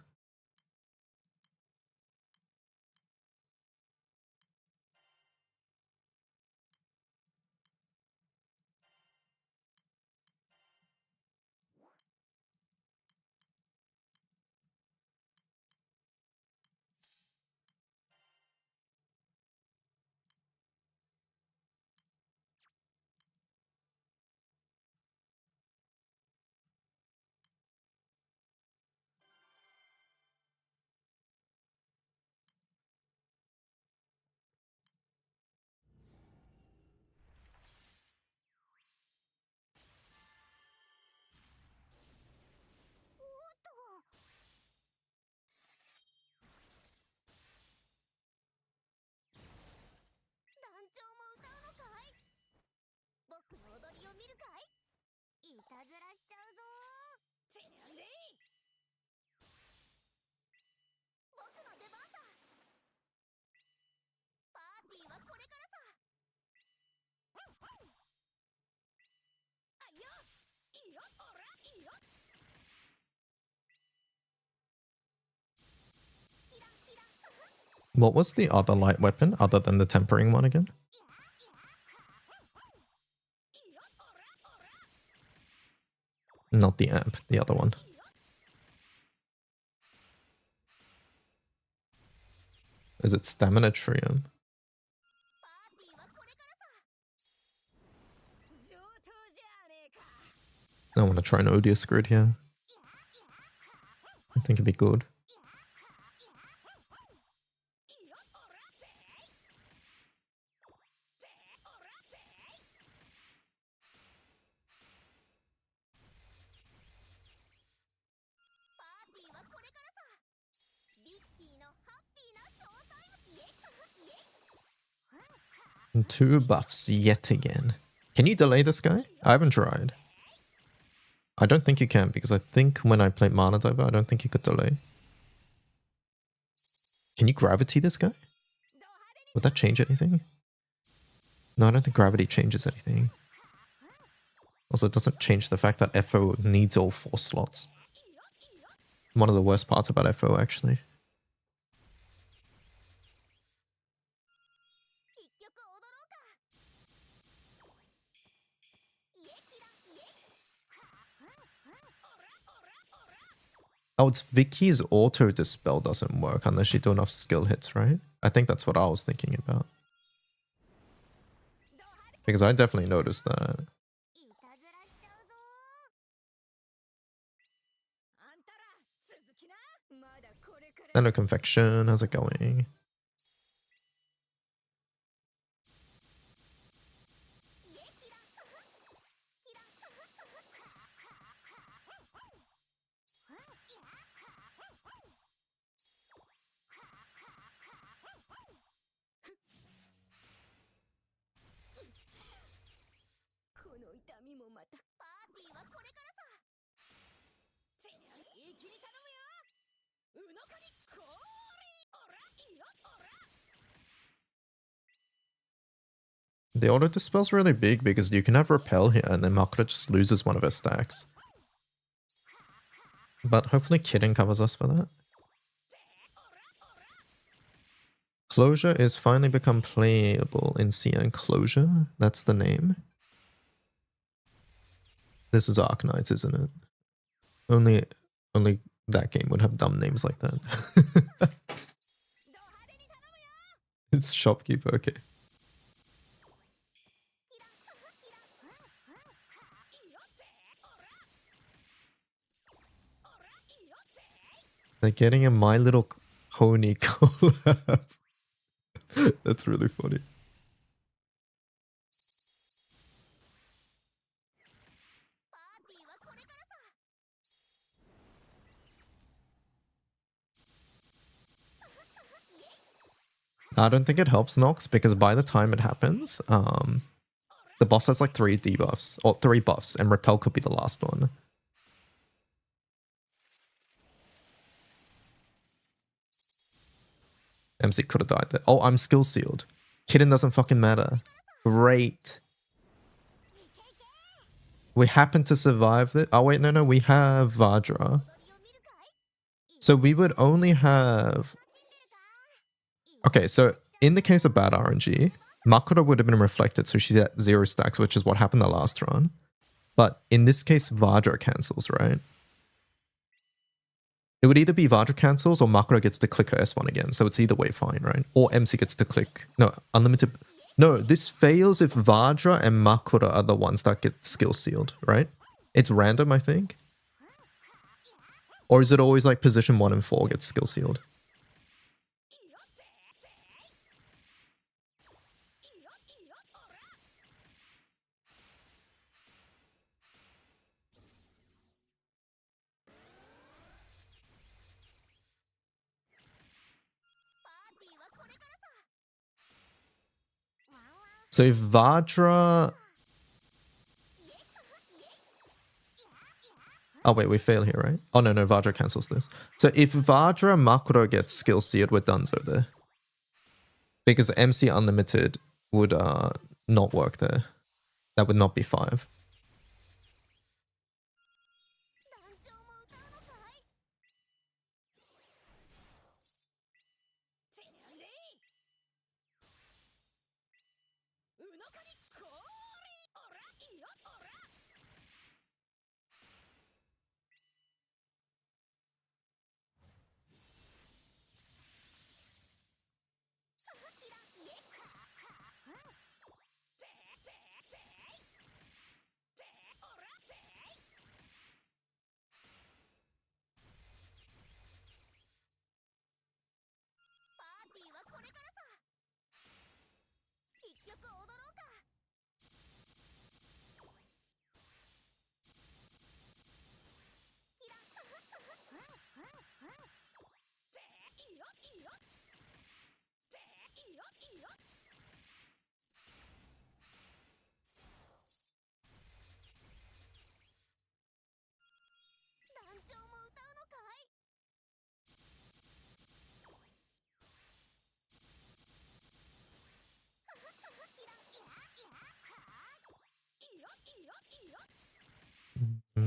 What was the other light weapon other than the tempering one again? Not the amp, the other one. Is it Stamina Trium? I want to try an Odious Grid here. I think it'd be good. And 2 buffs yet again. Can you delay this guy? I haven't tried. I don't think you can, because I think when I played Mana Diver, I don't think you could delay. Can you gravity this guy? Would that change anything? No, I don't think gravity changes anything. Also, it doesn't change the fact that FO needs all 4 slots. One of the worst parts about FO, actually. Oh, it's Vicky's auto dispel doesn't work unless you do enough skill hits, right? I think that's what I was thinking about. Because I definitely noticed that. Hello, Confection. How's it going? The auto dispel's really big because you can have repel here and then Makura just loses one of her stacks. But hopefully Kitten covers us for that. Closure is finally become playable in CN Closure. That's the name. This is Arknights, isn't it? Only that game would have dumb names like that. It's Shopkeeper, okay. They're getting a My Little Pony collab. That's really funny. I don't think it helps Nox because by the time it happens, the boss has like 3 debuffs or 3 buffs, and repel could be the last one. MC could have died there. Oh, I'm skill sealed. Kitten doesn't fucking matter. Great. We happen to survive it. Oh wait, no, we have Vajra. So we would only have... Okay, so in the case of bad RNG, Makura would have been reflected, so she's at 0 stacks, which is what happened the last run. But in this case, Vajra cancels, right? It would either be Vajra cancels or Makura gets to click her S1 again, so it's either way fine, right? Or MC gets to click... No, unlimited... No, this fails if Vajra and Makura are the ones that get skill sealed, right? It's random, I think. Or is it always like position 1 and 4 gets skill sealed? So if Vajra... Oh wait, we fail here, right? Oh no, Vajra cancels this. So if Vajra Makura gets skill sealed, we're donezo there. Because MC Unlimited would not work there. That would not be 5.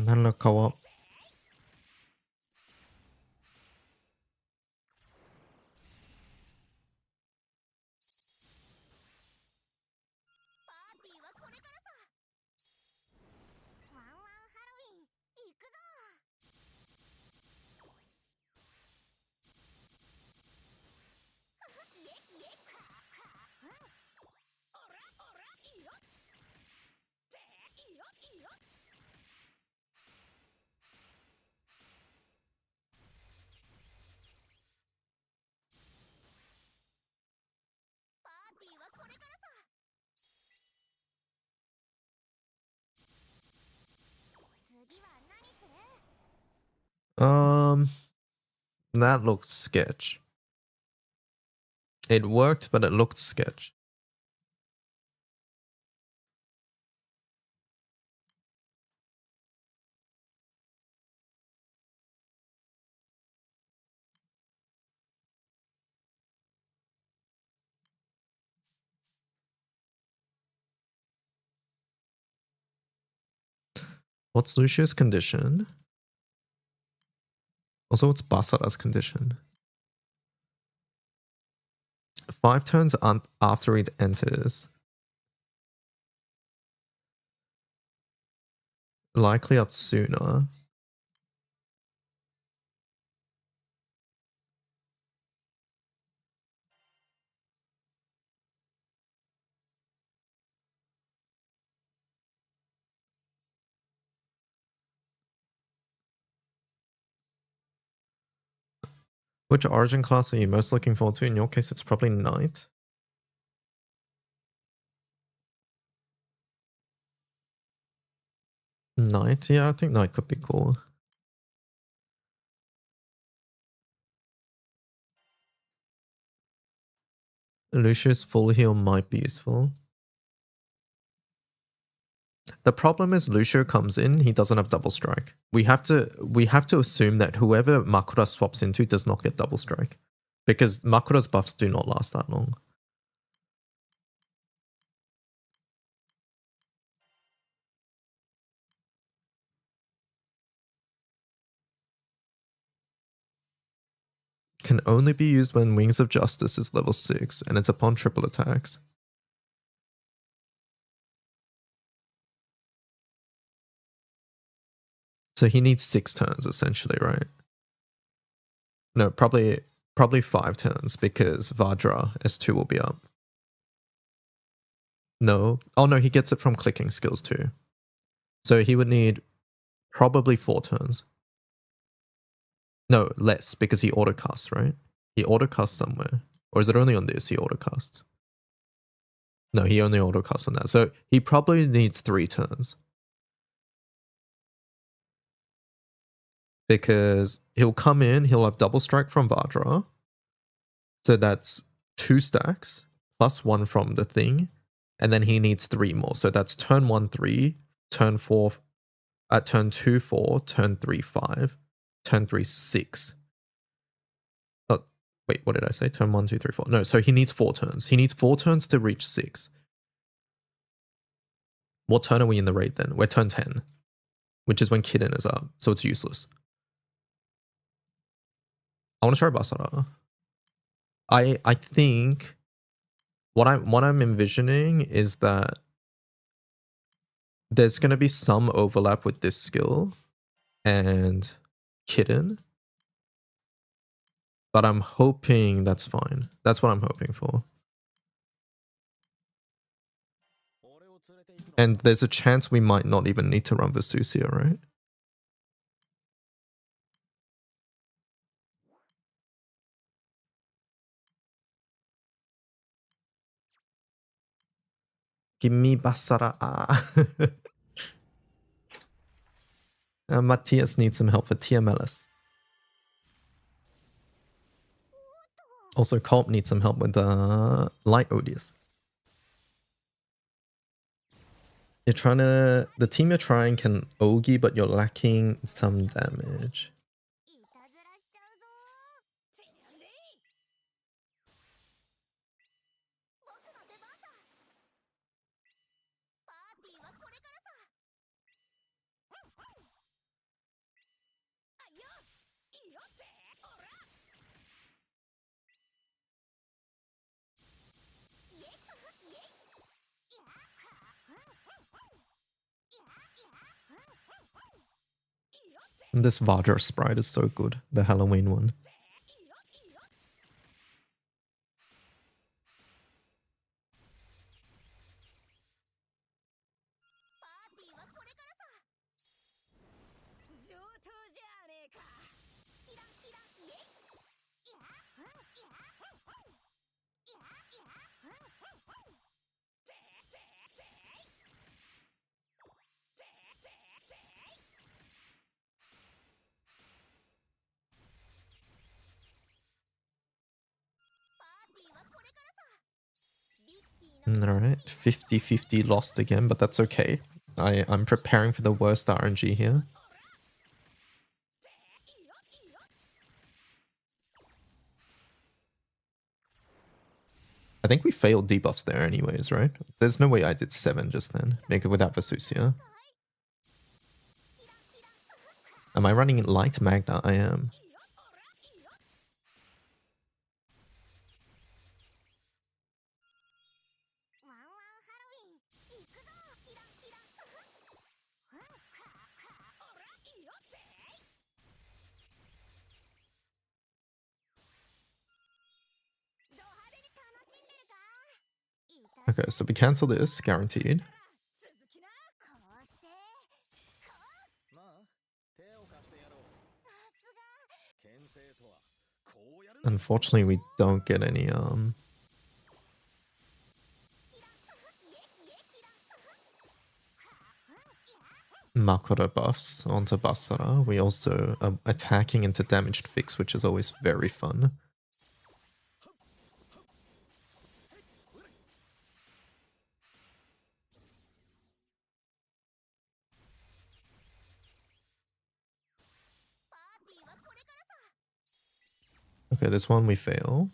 Hello, co-op. That looked sketch. It worked, but it looked sketch. What's Lucio's condition? Also, what's Basara's condition? 5 turns after it enters. Likely up sooner. Which origin class are you most looking forward to? In your case, it's probably Knight. Knight? Yeah, I think Knight could be cool. Lucius full heal might be useful. The problem is Lucio comes in, he doesn't have double strike. We have to assume that whoever Makura swaps into does not get double strike. Because Makura's buffs do not last that long. Can only be used when Wings of Justice is level 6, and it's upon triple attacks. So he needs 6 turns, essentially, right? No, probably 5 turns, because Vajra S2 will be up. No. Oh no, he gets it from clicking skills too. So he would need probably 4 turns. No, less, because he autocasts, right? He autocasts somewhere. Or is it only on this he autocasts? No, he only autocasts on that. So he probably needs 3 turns. Because he'll come in, he'll have double strike from Vajra. So that's 2 stacks, plus 1 from the thing. And then he needs 3 more. So that's turn 1, 3, turn 4, turn 2, 4, turn 3, 5, turn 3, 6. Oh, wait, what did I say? Turn 1, 2, 3, 4. No, so he needs 4 turns. He needs 4 turns to reach 6. What turn are we in the raid then? We're turn 10, which is when Kitten is up, so it's useless. I want to try Basara. I think what I'm envisioning is that there's going to be some overlap with this skill and Kitten, but I'm hoping that's fine. That's what I'm hoping for. And there's a chance we might not even need to run Vesusia, right? Give me Basara. Matthias needs some help for TMLS. Also, Culp needs some help with Light Odious. You're trying to... The team you're trying can Ogi, but you're lacking some damage. This Vajra sprite is so good, the Halloween one. Alright, 50-50 lost again, but that's okay. I'm preparing for the worst RNG here. I think we failed debuffs there anyways, right? There's no way I did 7 just then. Make it without Vesusia. Am I running light Magna? I am. Okay, so we cancel this, guaranteed. Unfortunately, we don't get any Makura buffs onto Basara. We also are attacking into damaged fix, which is always very fun. Okay, this one we fail.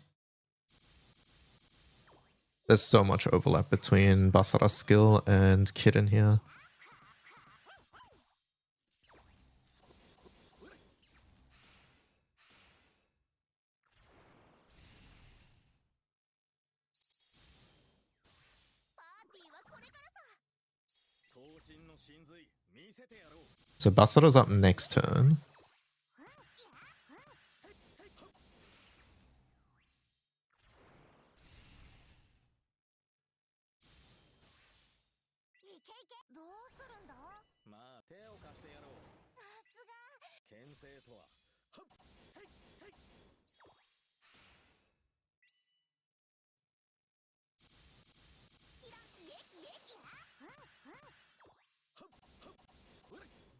There's so much overlap between Basara's skill and Kirin here. So Basara's up next turn.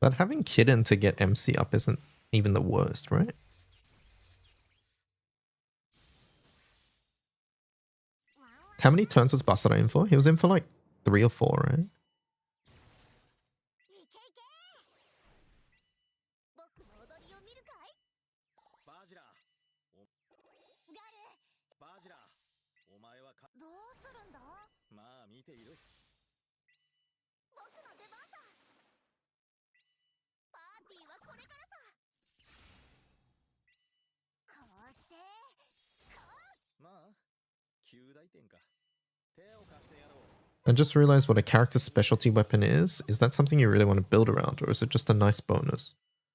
But having Kirin to get MC up isn't even the worst, right? How many turns was Basara in for? He was in for like 3 or 4, right? I just realized what a character's specialty weapon is. Is that something you really want to build around, or is it just a nice bonus?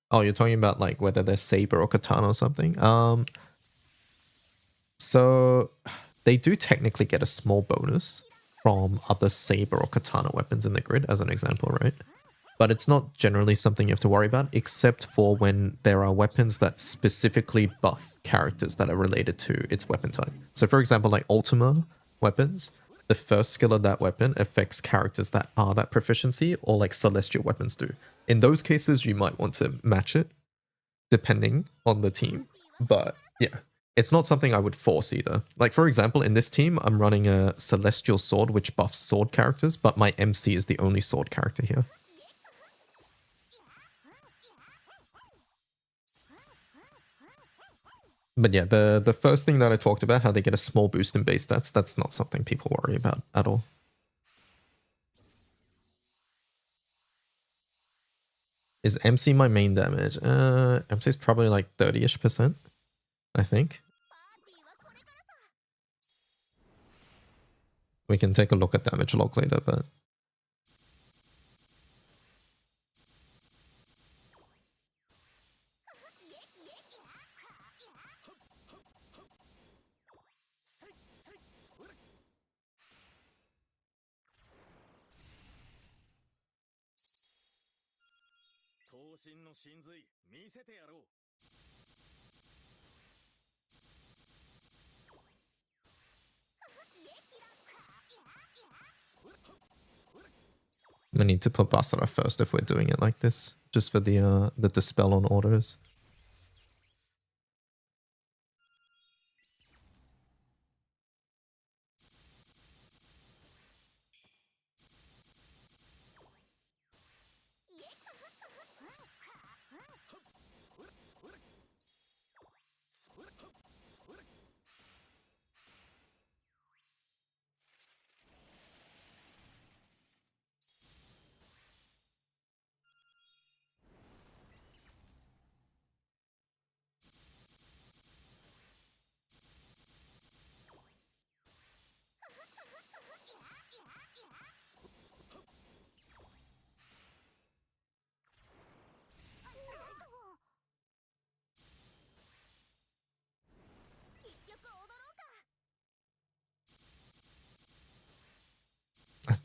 Oh, you're talking about like whether they're saber or katana or something? So they do technically get a small bonus from other saber or katana weapons in the grid, as an example, right? But it's not generally something you have to worry about, except for when there are weapons that specifically buff characters that are related to its weapon type. So for example, like Ultima weapons, the first skill of that weapon affects characters that are that proficiency, or like celestial weapons do. In those cases, you might want to match it, depending on the team. But yeah, it's not something I would force either. Like for example, in this team, I'm running a celestial sword which buffs sword characters, but my MC is the only sword character here. But yeah, the first thing that I talked about, how they get a small boost in base stats, that's not something people worry about at all. Is MC my main damage? MC is probably like 30-ish%, I think. We can take a look at damage log later, but... we need to put Basara first if we're doing it like this, just for the dispel on autos.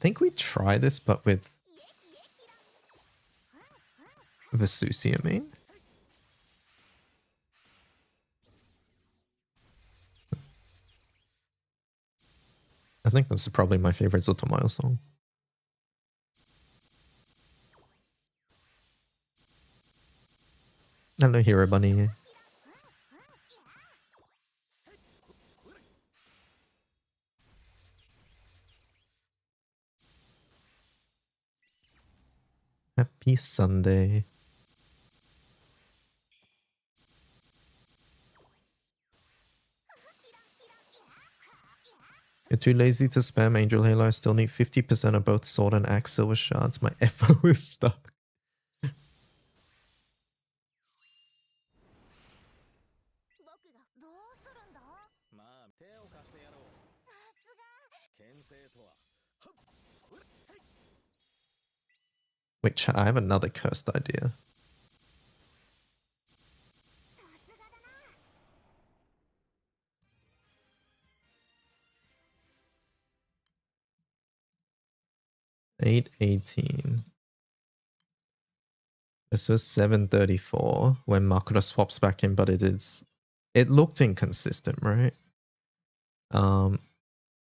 think we try this, but with Vesusia main. I think this is probably my favorite Zotomayo song. Hello, Hero Bunny. Happy Sunday. You're too lazy to spam Angel Halo. I still need 50% of both Sword and Axe Silver Shards. My FO is stuck. Wait, chat, I have another cursed idea. $8.18. This was 734 when Makura swaps back in, but it looked inconsistent, right?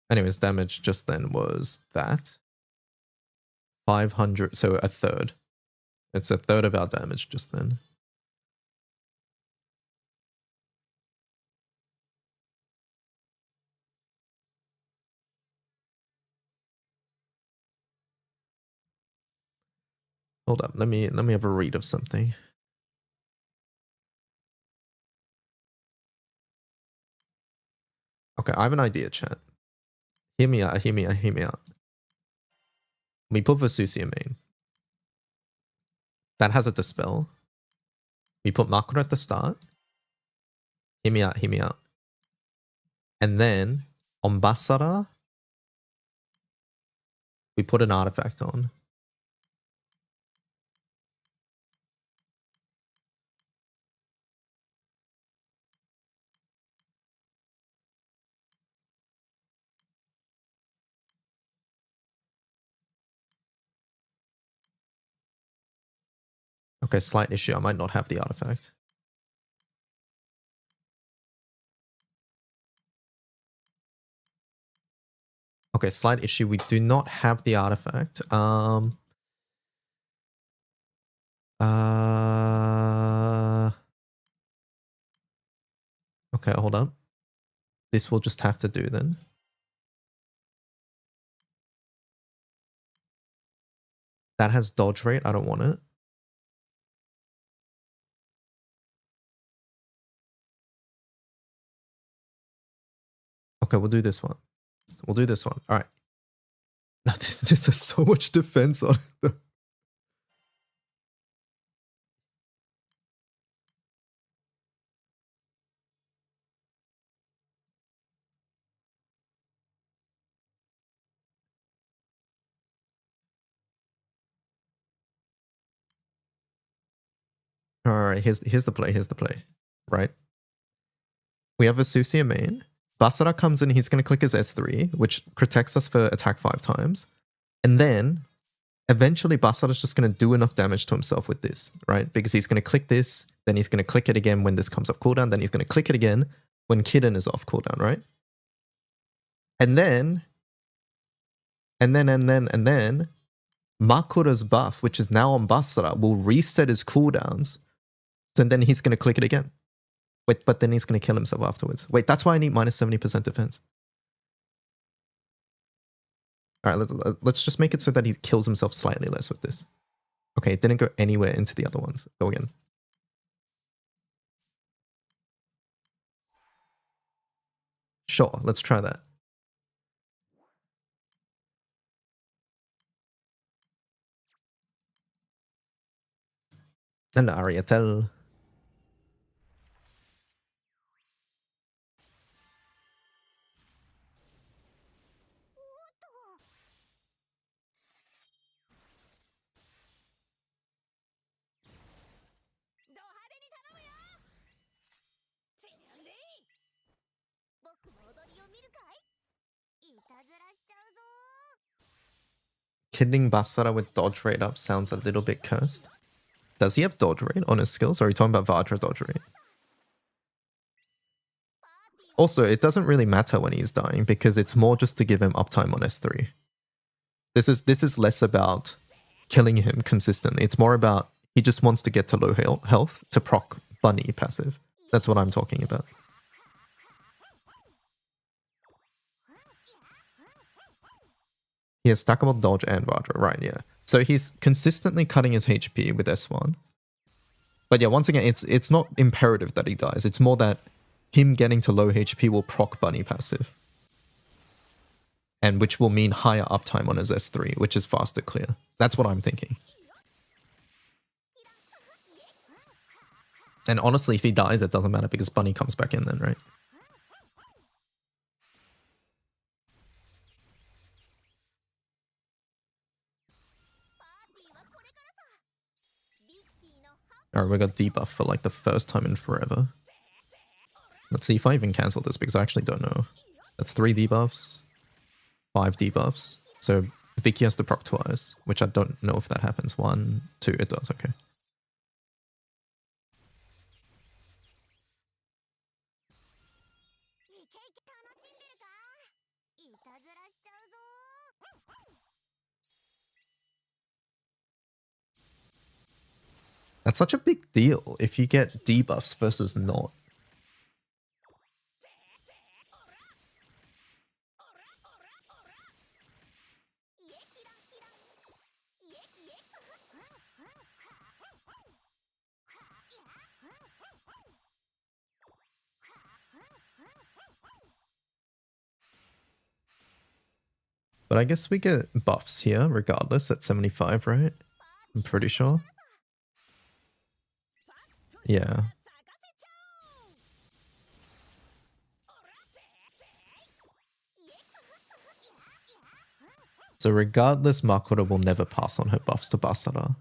Anyways, damage just then was that. 500, so a third. It's a third of our damage just then. Hold up, let me have a read of something. Okay, I have an idea, chat. Hear me out, hear me out, hear me out. We put Vesusia main. That has a dispel. We put Makura at the start. Hear me out, hear me out. And then on Basara, we put an artifact on. Okay, slight issue. I might not have the artifact. Okay, slight issue. We do not have the artifact. Okay, hold up. This will just have to do then. That has dodge rate. I don't want it. Okay, we'll do this one. We'll do this one. All right. Now, this has so much defense on it. All right, here's the play. Here's the play. Right? We have a Vesusia main. Basara comes in. He's going to click his S3, which protects us for attack 5 times. And then eventually Basara's just going to do enough damage to himself with this, right? Because he's going to click this, then he's going to click it again when this comes off cooldown, then he's going to click it again when Kitten is off cooldown, right? And then Makura's buff, which is now on Basara, will reset his cooldowns. So then he's going to click it again. Wait, but then he's going to kill himself afterwards. Wait, that's why I need minus 70% defense. All right, let's just make it so that he kills himself slightly less with this. Okay, it didn't go anywhere into the other ones. Go again. Sure, let's try that. And Ariatel. Killing Basara with dodge rate up sounds a little bit cursed. Does he have dodge rate on his skills? Or are you talking about Vajra dodge rate? Also, it doesn't really matter when he's dying because it's more just to give him uptime on S3. This is less about killing him consistently. It's more about he just wants to get to low health to proc bunny passive. That's what I'm talking about. He has stackable dodge and Vajra, right, yeah. So he's consistently cutting his HP with S1. But yeah, once again, it's not imperative that he dies. It's more that him getting to low HP will proc bunny passive. And which will mean higher uptime on his S3, which is faster clear. That's what I'm thinking. And honestly, if he dies, it doesn't matter because bunny comes back in then, right? Alright, we got debuff for like the first time in forever. Let's see if I even cancel this because I actually don't know. That's 3 debuffs, 5 debuffs. So Wiki has to proc twice, which I don't know if that happens. 1, 2, it does, okay. That's such a big deal if you get debuffs versus not. But I guess we get buffs here regardless at 75, right? I'm pretty sure. Yeah. So regardless, Makura will never pass on her buffs to Basara.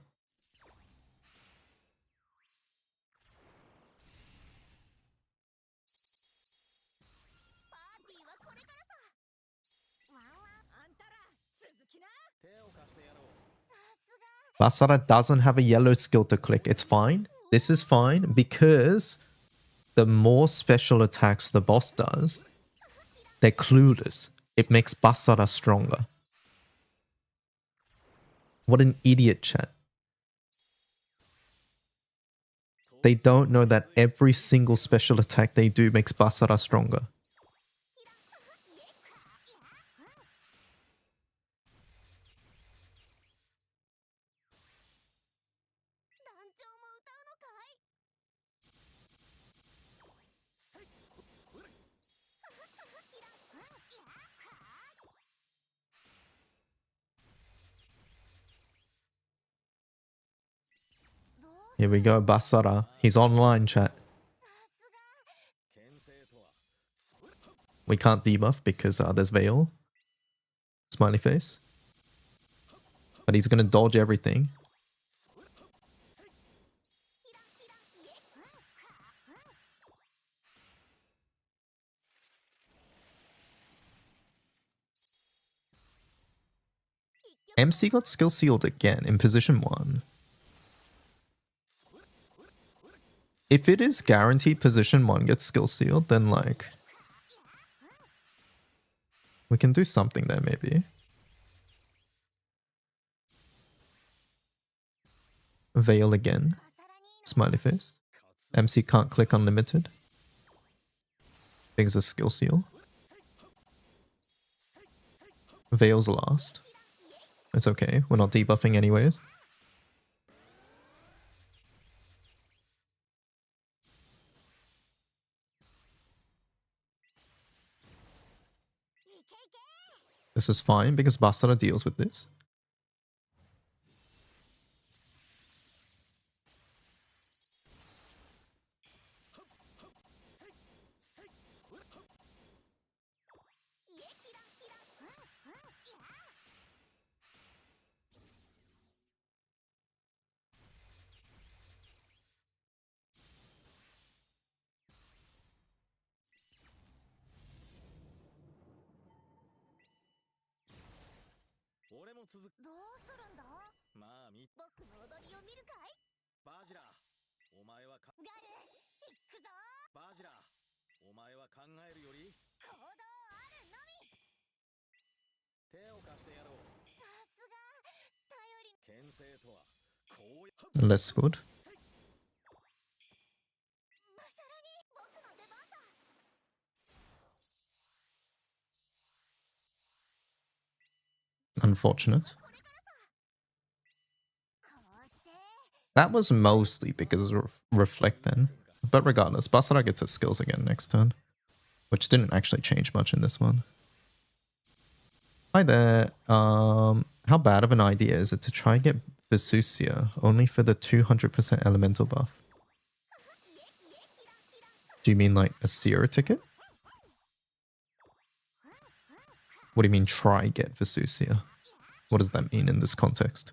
Basara doesn't have a yellow skill to click. It's fine. This is fine because the more special attacks the boss does, they're clueless. It makes Basara stronger. What an idiot, chat. They don't know that every single special attack they do makes Basara stronger. Here we go, Basara. He's online, chat. We can't debuff because there's Veil. Smiley face. But he's going to dodge everything. MC got skill sealed again in position 1. If it is guaranteed position 1 gets skill sealed, then like... we can do something there maybe. Veil again. Smiley face. MC can't click unlimited. Things a skill seal. Veil's last. It's okay, we're not debuffing anyways. This is fine because Basara deals with this. Less good. Unfortunate. That was mostly because of Reflect then. But regardless, Basara gets his skills again next turn. Which didn't actually change much in this one. Hi there. How bad of an idea is it to try and get Vesusia only for the 200% elemental buff? Do you mean like a Sierra ticket? What do you mean try get Vesusia? What does that mean in this context?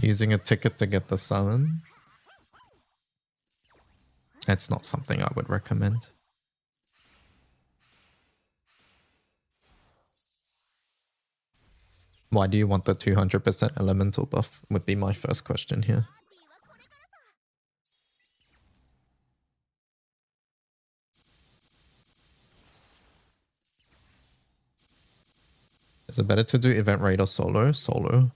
Using a ticket to get the summon? That's not something I would recommend. Why do you want the 200% elemental buff? Would be my first question here. Is it better to do event raid or solo? Solo.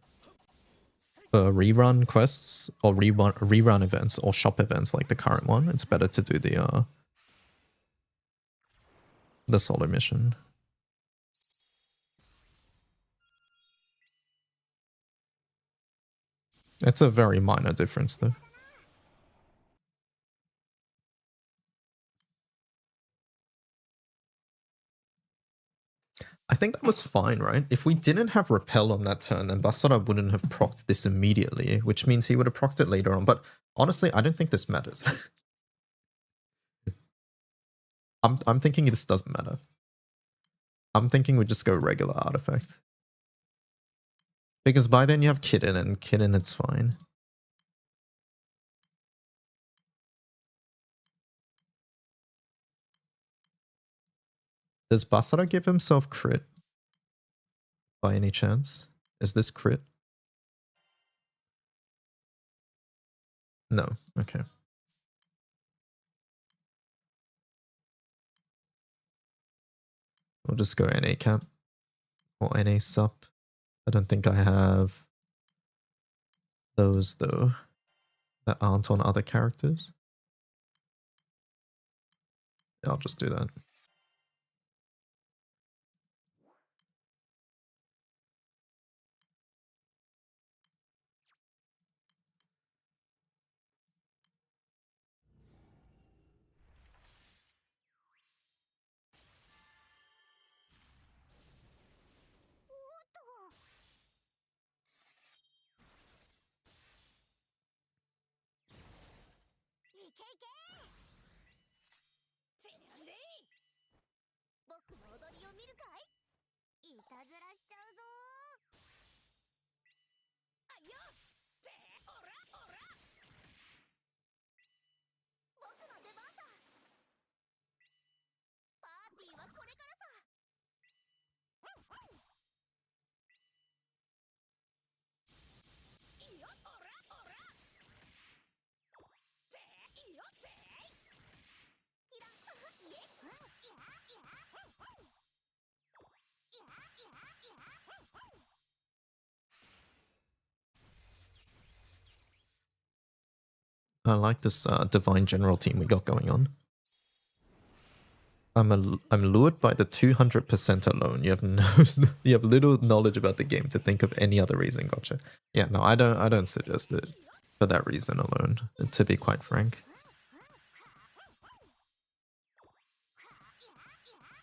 Rerun quests or rerun events or shop events like the current one, it's better to do the solo mission. It's a very minor difference though. I think that was fine, right? If we didn't have Repel on that turn, then Basara wouldn't have procced this immediately, which means he would have procced it later on. But honestly, I don't think this matters. I'm thinking this doesn't matter. I'm thinking we just go regular artifact. Because by then you have Kitten, and Kitten it's fine. Does Basara give himself crit? By any chance? Is this crit? No. Okay. We'll just go NA camp. Or NA sup. I don't think I have those though. That aren't on other characters. Yeah, I'll just do that. I like this Divine General team we got going on. I'm lured by the 200% alone. You have you have little knowledge about the game to think of any other reason. Gotcha. Yeah, no, I don't suggest it for that reason alone, to be quite frank.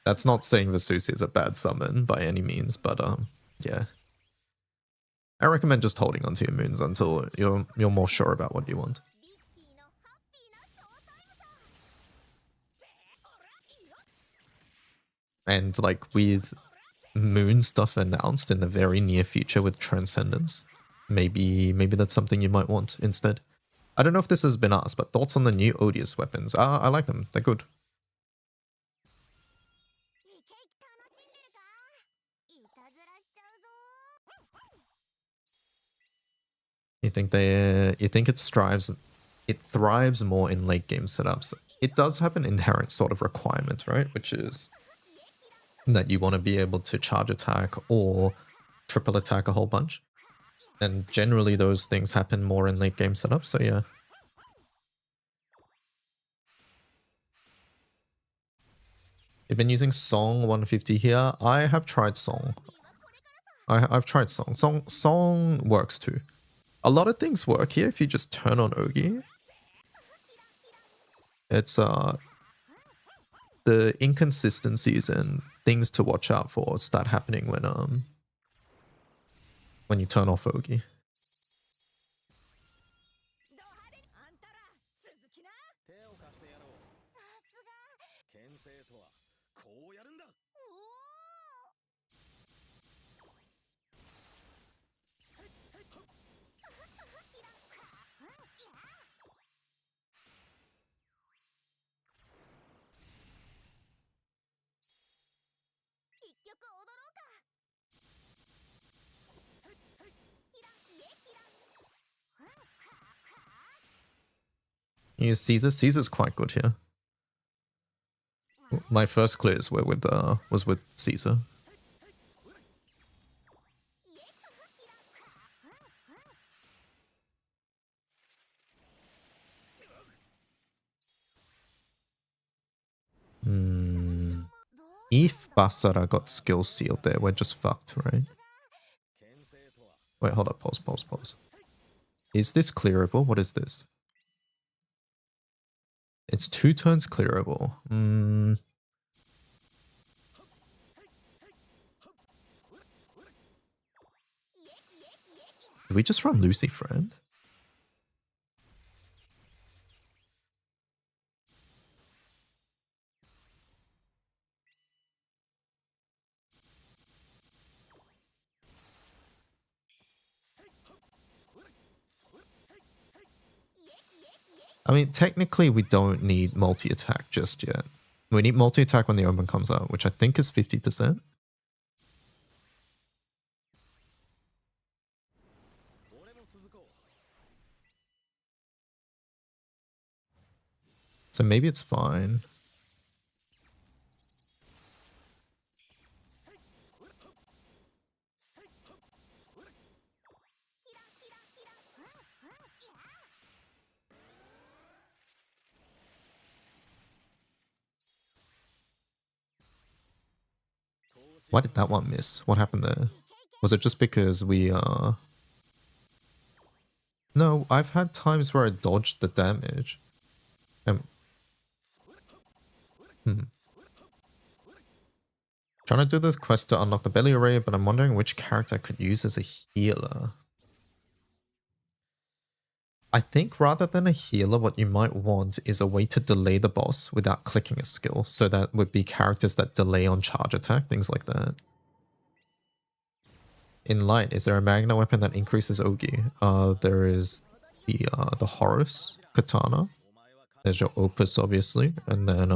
That's not saying Vesusi is a bad summon by any means, but yeah. I recommend just holding onto your moons until you're more sure about what you want. And like with moon stuff announced in the very near future with Transcendence, maybe that's something you might want instead. I don't know if this has been asked, but thoughts on the new Odious weapons? I like them. They're good. You think it thrives more in late game setups. It does have an inherent sort of requirement, right? Which is that you want to be able to charge attack or triple attack a whole bunch. And generally those things happen more in late game setups, so yeah. You've been using Song 150 here. I have tried Song. I've tried Song. Song works too. A lot of things work here if you just turn on Ogi. It's the inconsistencies and things to watch out for start happening when you turn off Ogi. You use Caesar. Caesar's quite good here. My first clears were with was with Caesar. If Basara got skill sealed there, we're just fucked, right? Wait, hold up, pause. Is this clearable? What is this? It's 2 turns clearable. Did we just run Lucy Friend? I mean, technically we don't need multi-attack just yet. We need multi-attack when the omen comes out, which I think is 50%. So maybe it's fine. Why did that one miss? What happened there? Was it just because we No, I've had times where I dodged the damage. Trying to do this quest to unlock the belly array, but I'm wondering which character I could use as a healer. I think rather than a healer, what you might want is a way to delay the boss without clicking a skill. So that would be characters that delay on charge attack, things like that. In light, is there a Magna weapon that increases Ogi? There is the Horus Katana. There's your Opus, obviously, and then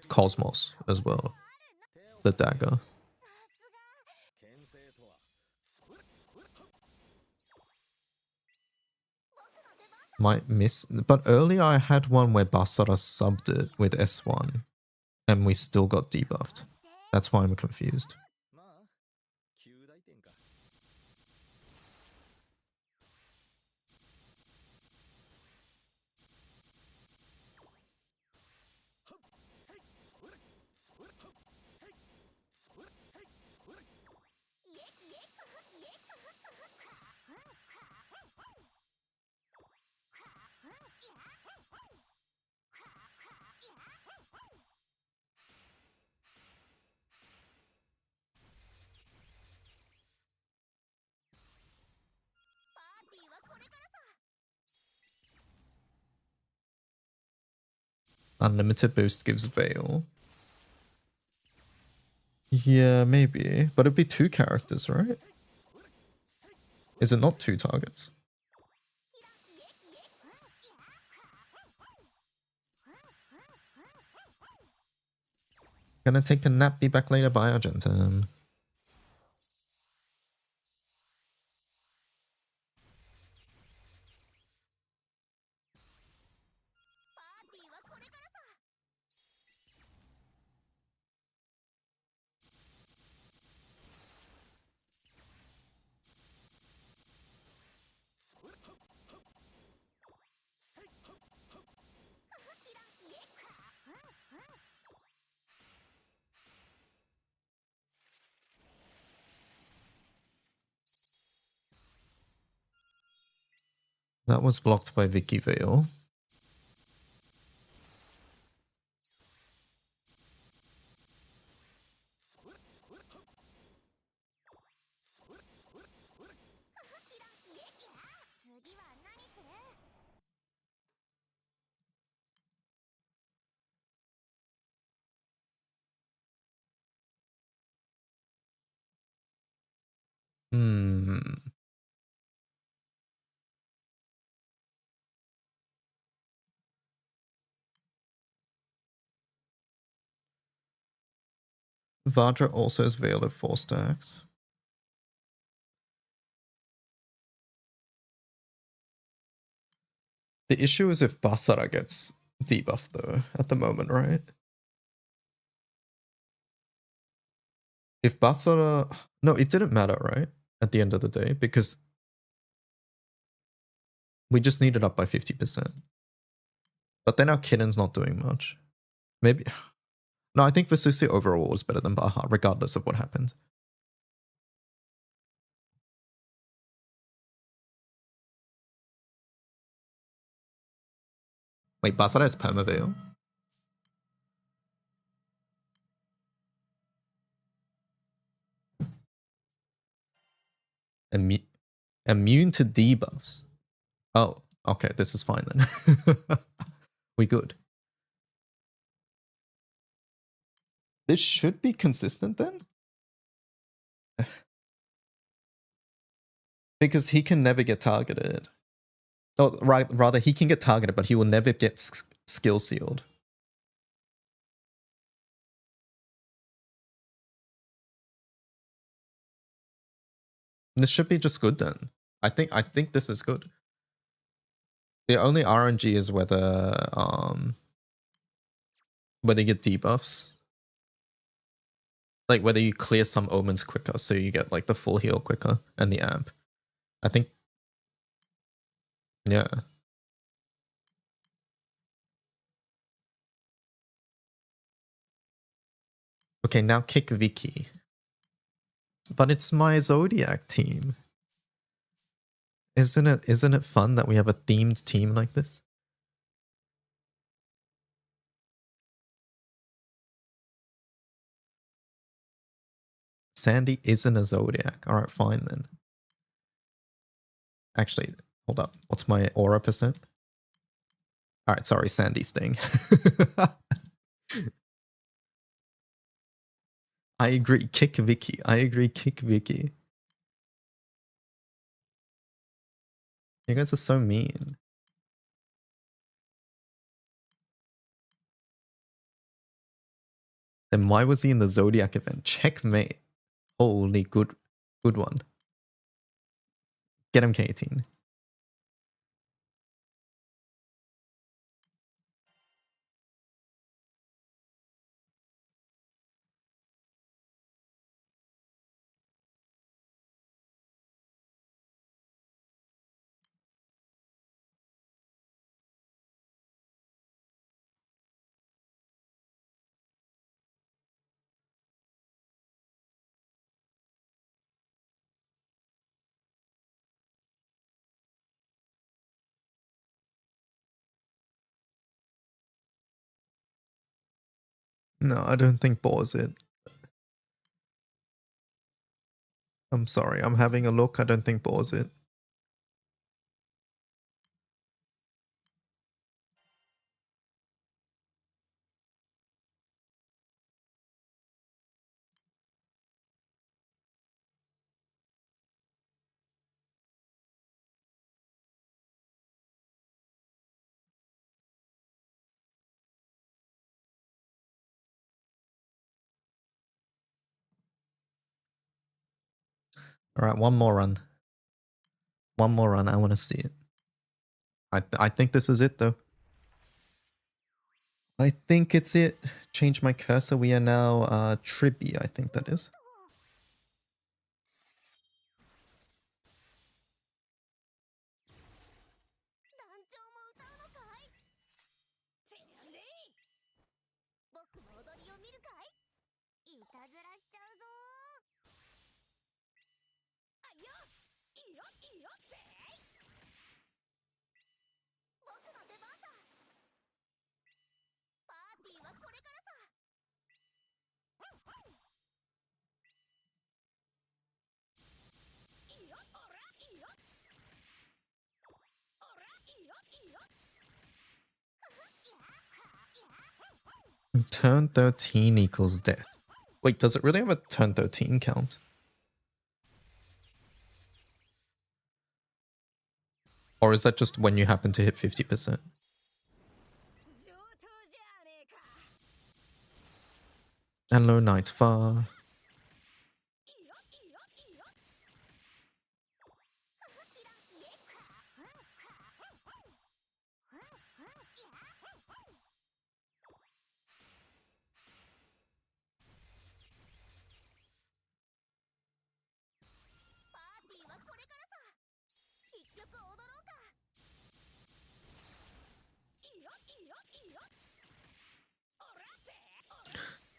Cosmos as well. The dagger. Might miss, but earlier I had one where Basara subbed it with S1 and we still got debuffed. That's why I'm confused. Unlimited boost gives Veil. Yeah, maybe. But it'd be 2 characters, right? Is it not 2 targets? Gonna take a nap, be back later. Bye, Argentum. That was blocked by Wiki Veil. Vajra also has Veil at 4 stacks. The issue is if Basara gets debuffed though at the moment, right? If Basara... No, it didn't matter, right? At the end of the day, because we just need it up by 50%. But then our Kitten's not doing much. Maybe... No, I think Vasusi overall was better than Baha, regardless of what happened. Wait, Basara has Permaveil? Immune to debuffs. Oh, okay, this is fine then. We good. This should be consistent then? Because he can never get targeted. Oh, right, rather he can get targeted, but he will never get skill sealed. This should be just good then. I think this is good. The only RNG is whether you get debuffs. Like whether you clear some omens quicker, so you get like the full heal quicker and the amp. I think, yeah. Okay, now kick Wiki. But it's my Zodiac team. Isn't it fun that we have a themed team like this? Sandy isn't a Zodiac. Alright, fine then. Actually, hold up. What's my aura percent? Alright, sorry, Sandy's staying. I agree, kick Wiki. I agree, kick Wiki. You guys are so mean. Then why was he in the Zodiac event? Checkmate. Holy good one. Get him K18. No, I don't think Boar's it. I'm sorry, I'm having a look. I don't think Boar's it. Alright, one more run. One more run, I want to see it. I think this is it though. I think it's it. Change my cursor, we are now Tribby, I think that is. Turn 13 equals death. Wait, does it really have a turn 13 count? Or is that just when you happen to hit 50%? Hello, Nightfar.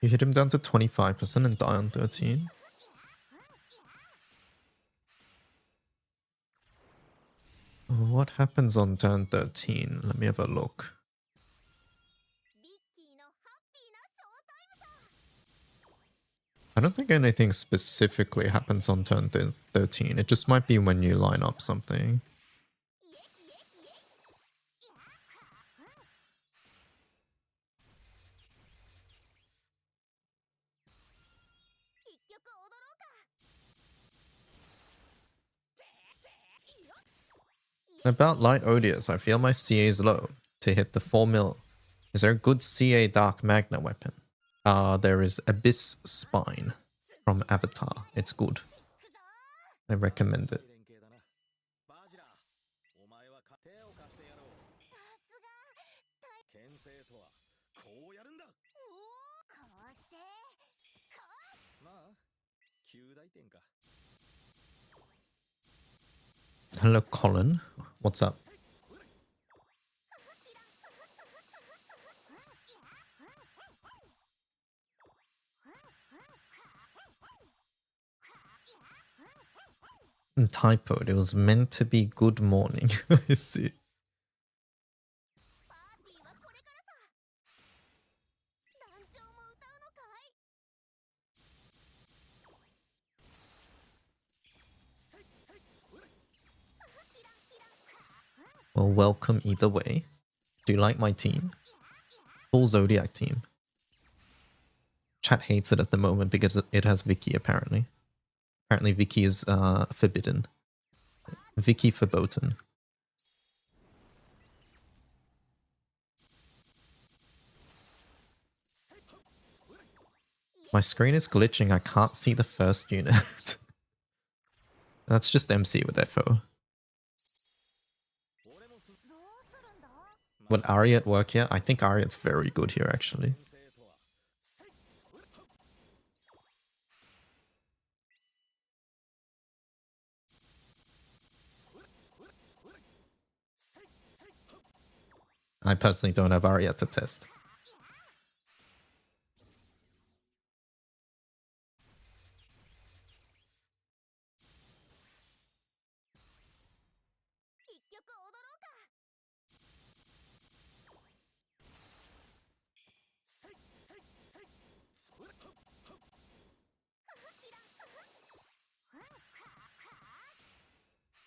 You hit him down to 25% and die on 13. What happens on turn 13? Let me have a look. I don't think anything specifically happens on turn 13. It just might be when you line up something. About Light Odious, I feel my CA is low to hit the 4 mil. Is there a good CA Dark Magna weapon? There is Abyss Spine from Avatar. It's good. I recommend it. Hello, Colin. What's up? Typoed. It was meant to be good morning. I see. Well, welcome either way. Do you like my team? Full Zodiac team. Chat hates it at the moment because it has Wiki, apparently. Apparently Wiki is forbidden. Wiki verboten. My screen is glitching. I can't see the first unit. That's just MC with FO. Would Ariat work here? I think Ariat's very good here, actually. I personally don't have Ariat to test.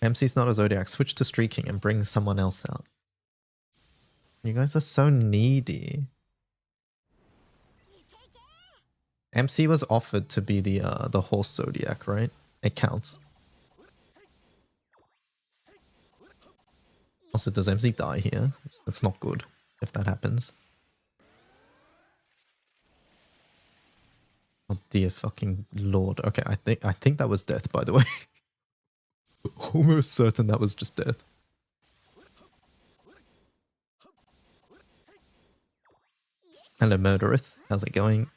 MC's not a Zodiac. Switch to streaking and bring someone else out. You guys are so needy. MC was offered to be the horse Zodiac, right? It counts. Also, does MC die here? That's not good if that happens. Oh dear fucking lord. Okay, I think that was death, by the way. Almost certain that was just death. Hello, Murdereth. How's it going?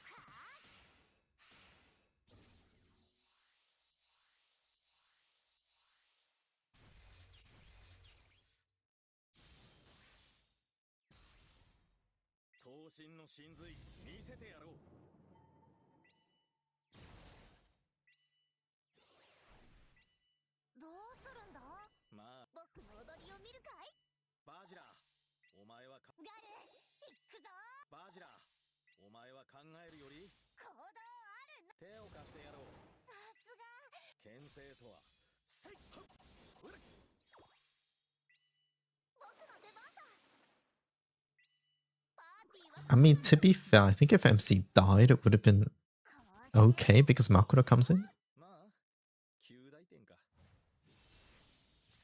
I mean, to be fair, I think if MC died, it would have been okay because Makura comes in. Have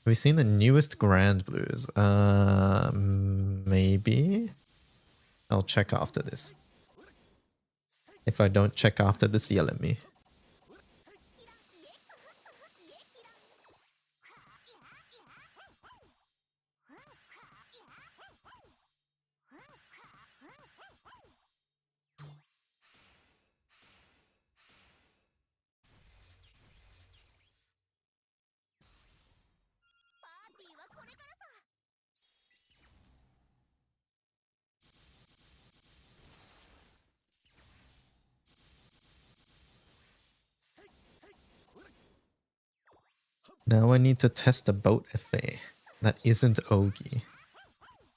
we seen the newest Grand Blues? Maybe. I'll check after this. If I don't check after this, yell at me. Now I need to test a boat FA that isn't Ogi.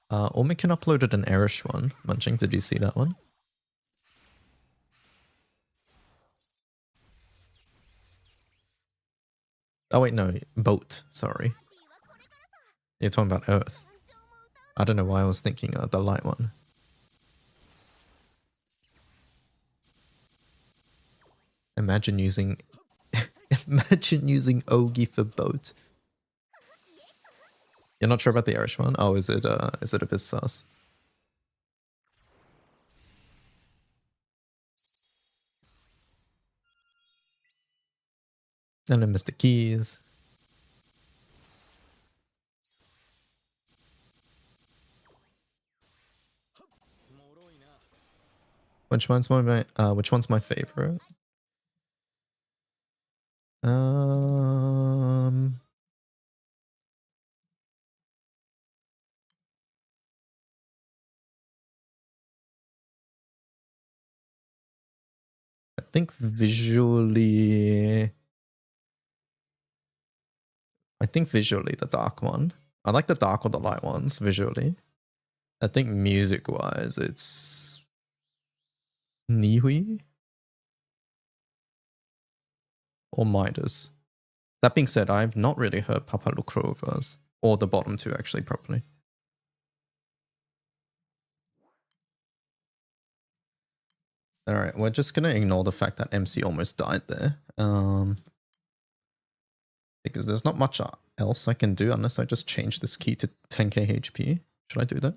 Omikin uploaded an Erish one. Munching, did you see that one? Oh wait, no, boat, sorry. You're talking about Earth. I don't know why I was thinking the light one. Imagine using imagine using Ogi for boat. You're not sure about the Irish one? Oh, is it a bit sus? And then Mr. Keys. Which one's my favorite? I think visually the dark one. I like the dark or the light ones visually. I think music wise it's Nihui or Midas. That being said, I've not really heard Papa Lukrova's or the bottom two actually properly. Alright, we're just gonna ignore the fact that MC almost died there. Because there's not much else I can do unless I just change this key to 10k HP. Should I do that?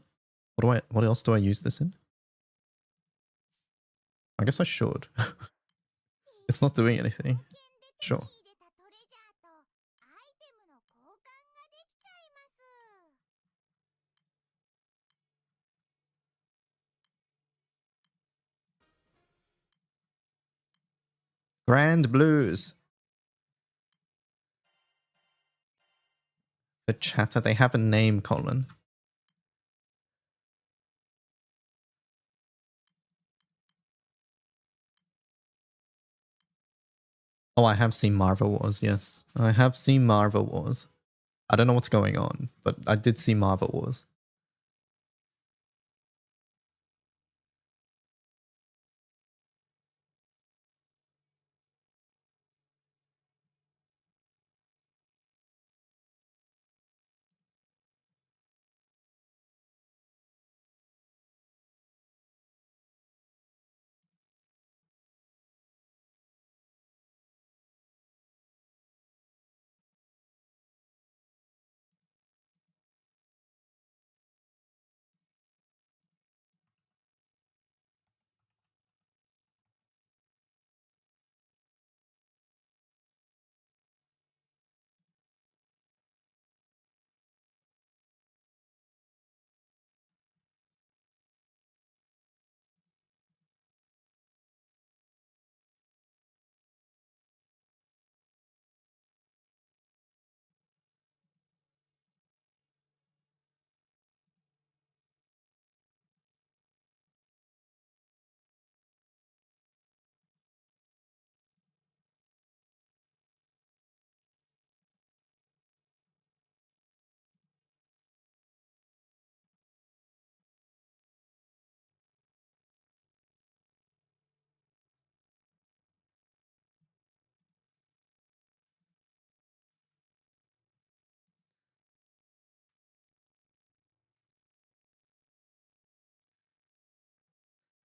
What else do I use this in? I guess I should. It's not doing anything. Sure. Grand Blues. The chatter, they have a name, Colin. Oh, I have seen Marvel Wars, yes. I have seen Marvel Wars. I don't know what's going on, but I did see Marvel Wars.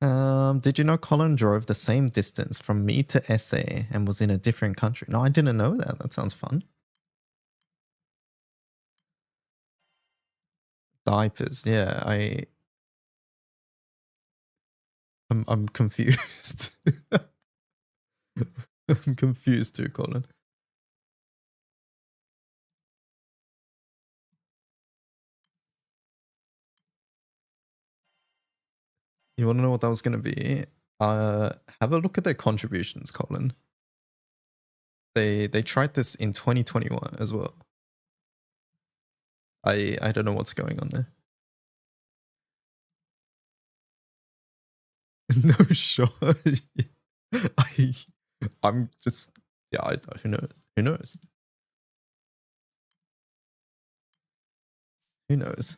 Did you know Colin drove the same distance from me to SA and was in a different country? No, I didn't know that. That sounds fun. Diapers, yeah. I'm confused. I'm confused too, Colin. You want to know what that was going to be? Have a look at their contributions, Colin. They tried this in 2021 as well. I don't know what's going on there. No shot. I'm just, yeah, who knows? Who knows? Who knows?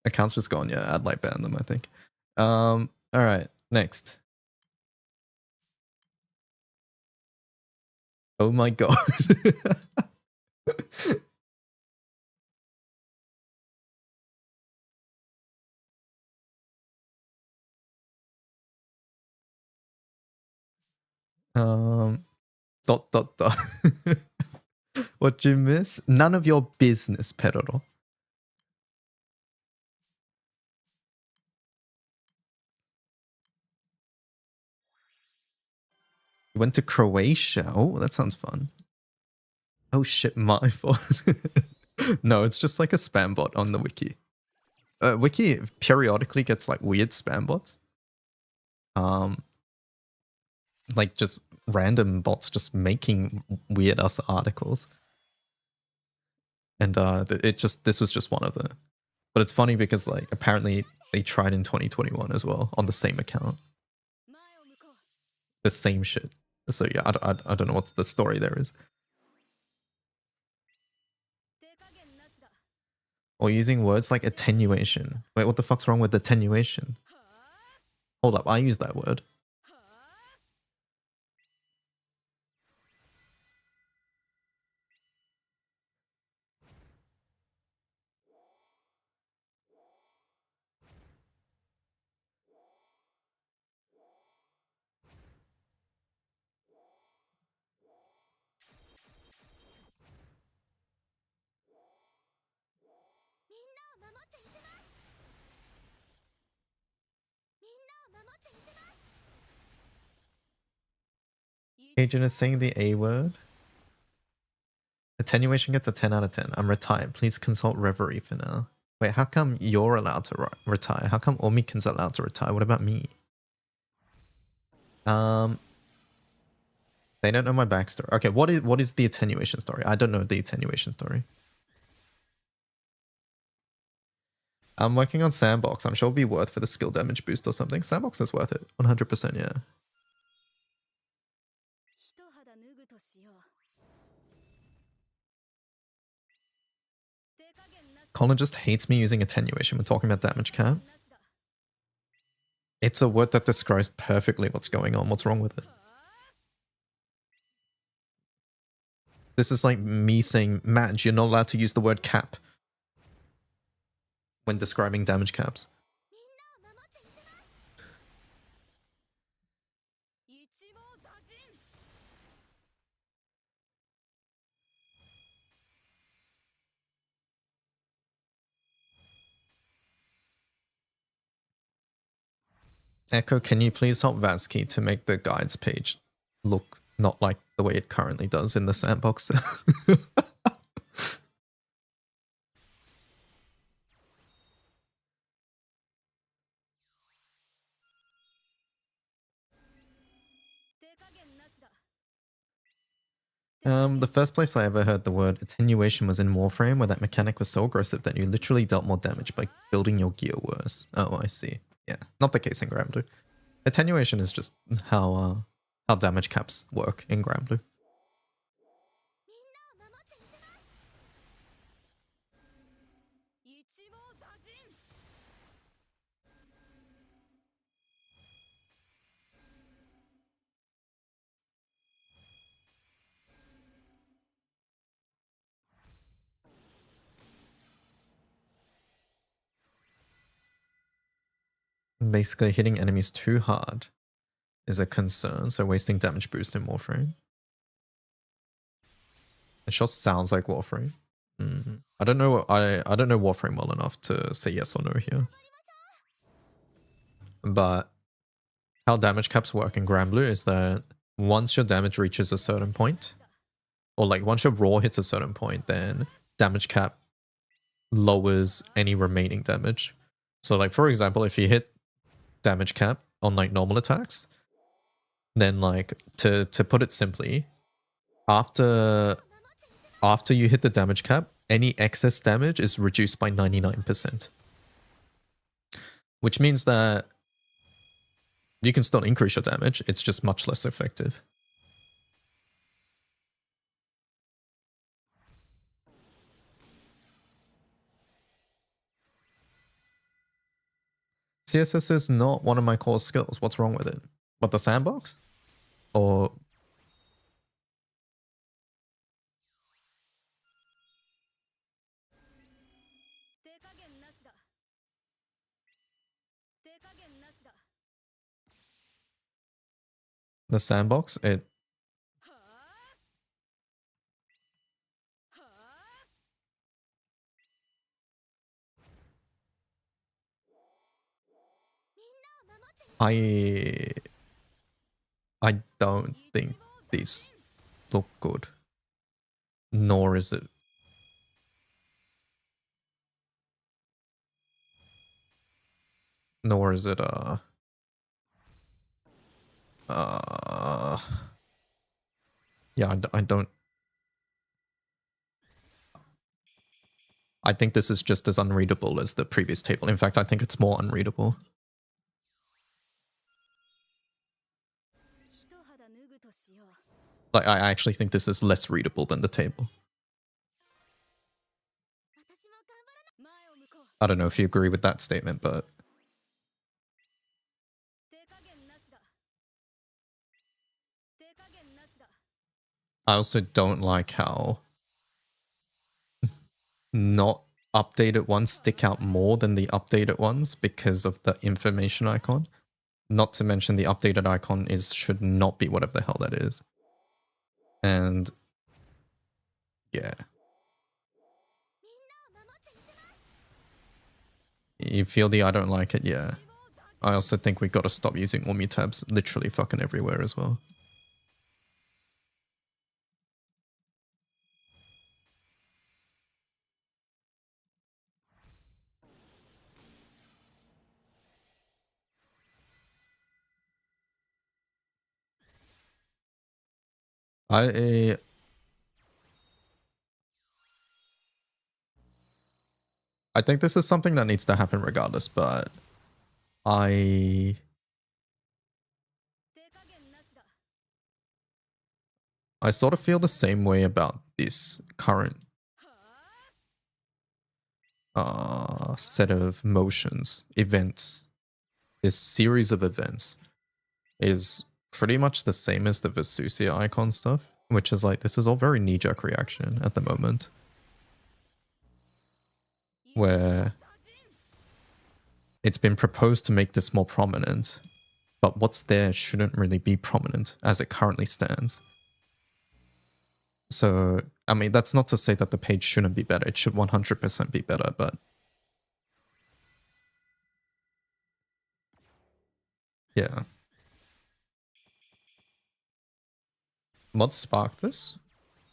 Account's just gone. Yeah, I'd like ban them, I think. All right, next. Oh my god. Dot dot dot. What'd you miss? None of your business, Pedro. You went to Croatia. Oh, that sounds fun. Oh shit, my fault. No, it's just like a spam bot on the wiki. Wiki periodically gets like weird spam bots. Like just random bots just making weird ass articles. And this was just one of them. But it's funny because like apparently they tried in 2021 as well on the same account. The same shit. So yeah, I don't know what the story there is. Or using words like attenuation. Wait, what the fuck's wrong with attenuation? Hold up, I use that word. Agent is saying the A word. Attenuation gets a 10 out of 10. I'm retired. Please consult Reverie for now. Wait, how come you're allowed to retire? How come Omikin's allowed to retire? What about me? They don't know my backstory. Okay, what is the attenuation story? I don't know the attenuation story. I'm working on Sandbox. I'm sure it'll be worth for the skill damage boost or something. Sandbox is worth it. 100%, yeah. Colin just hates me using attenuation when talking about damage cap. It's a word that describes perfectly what's going on. What's wrong with it? This is like me saying, Madge, you're not allowed to use the word cap when describing damage caps. Echo, can you please help Vasky to make the guides page look not like the way it currently does in the sandbox? The first place I ever heard the word attenuation was in Warframe, where that mechanic was so aggressive that you literally dealt more damage by building your gear worse. Oh, I see. Yeah, not the case in Granblue. Attenuation is just how damage caps work in Granblue. Basically, hitting enemies too hard is a concern, so wasting damage boost in Warframe. It sure sounds like Warframe. I don't know. I don't know Warframe well enough to say yes or no here. But how damage caps work in Granblue is that once your damage reaches a certain point, or like once your raw hits a certain point, then damage cap lowers any remaining damage. So like for example, if you hit damage cap on like normal attacks, then like to put it simply, after you hit the damage cap, any excess damage is reduced by 99%. Which means that you can still increase your damage, it's just much less effective. CSS is not one of my core skills. What's wrong with it? What, the sandbox? Or... the sandbox, it... I don't think these look good. Nor is it. Nor is it, yeah, I don't... I think this is just as unreadable as the previous table. In fact, I think it's more unreadable. Like, I actually think this is less readable than the table. I don't know if you agree with that statement, but... I also don't like how not updated ones stick out more than the updated ones because of the information icon. Not to mention the updated icon should not be whatever the hell that is. And yeah. You feel the I don't like it? Yeah. I also think we gotta stop using Ormu tabs literally fucking everywhere as well. I think this is something that needs to happen regardless, but I sort of feel the same way about this current set of motions, events. This series of events is pretty much the same as the Vesusia icon stuff, which is like, this is all very knee-jerk reaction at the moment. Where it's been proposed to make this more prominent, but what's there shouldn't really be prominent as it currently stands. So, I mean, that's not to say that the page shouldn't be better. It should 100% be better, but... yeah. What sparked this?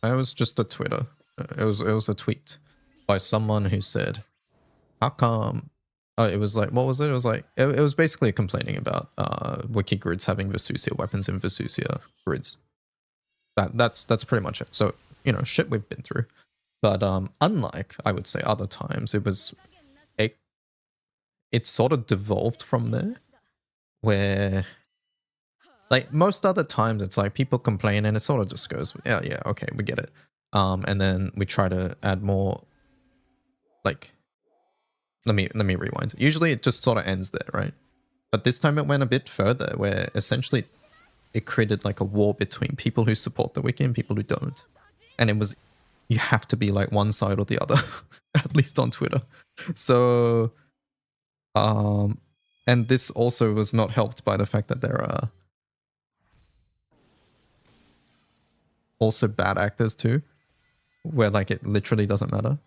It was just a Twitter. It was a tweet by someone who said, how come... oh, it was like, what was it? It was like, it was basically complaining about Wiki grids having Vesusia weapons in Vesusia grids. That's pretty much it. So, you know, shit we've been through. But unlike, I would say, other times, it sort of devolved from there, where, like, most other times it's like people complain and it sort of just goes, yeah, okay, we get it. And then we try to add more, like, let me rewind. Usually it just sort of ends there, right? But this time it went a bit further, where essentially it created like a war between people who support the wiki and people who don't. And it was, you have to be like one side or the other, at least on Twitter. So, and this also was not helped by the fact that there are also bad actors too, where like it literally doesn't matter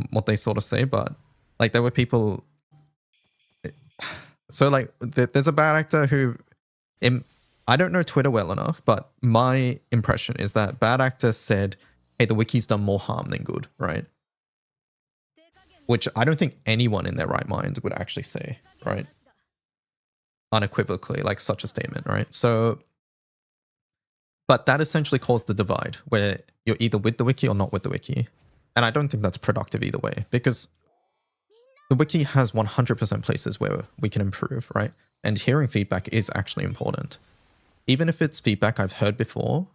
what they sort of say, but like there were people. So like there's a bad actor who, I don't know Twitter well enough, but my impression is that bad actor said, "Hey, the wiki's done more harm than good," right? Which I don't think anyone in their right mind would actually say, right? Unequivocally, like such a statement, right? So, but that essentially caused the divide where you're either with the wiki or not with the wiki. And I don't think that's productive either way, because the wiki has 100% places where we can improve, right? And hearing feedback is actually important. Even if it's feedback I've heard before,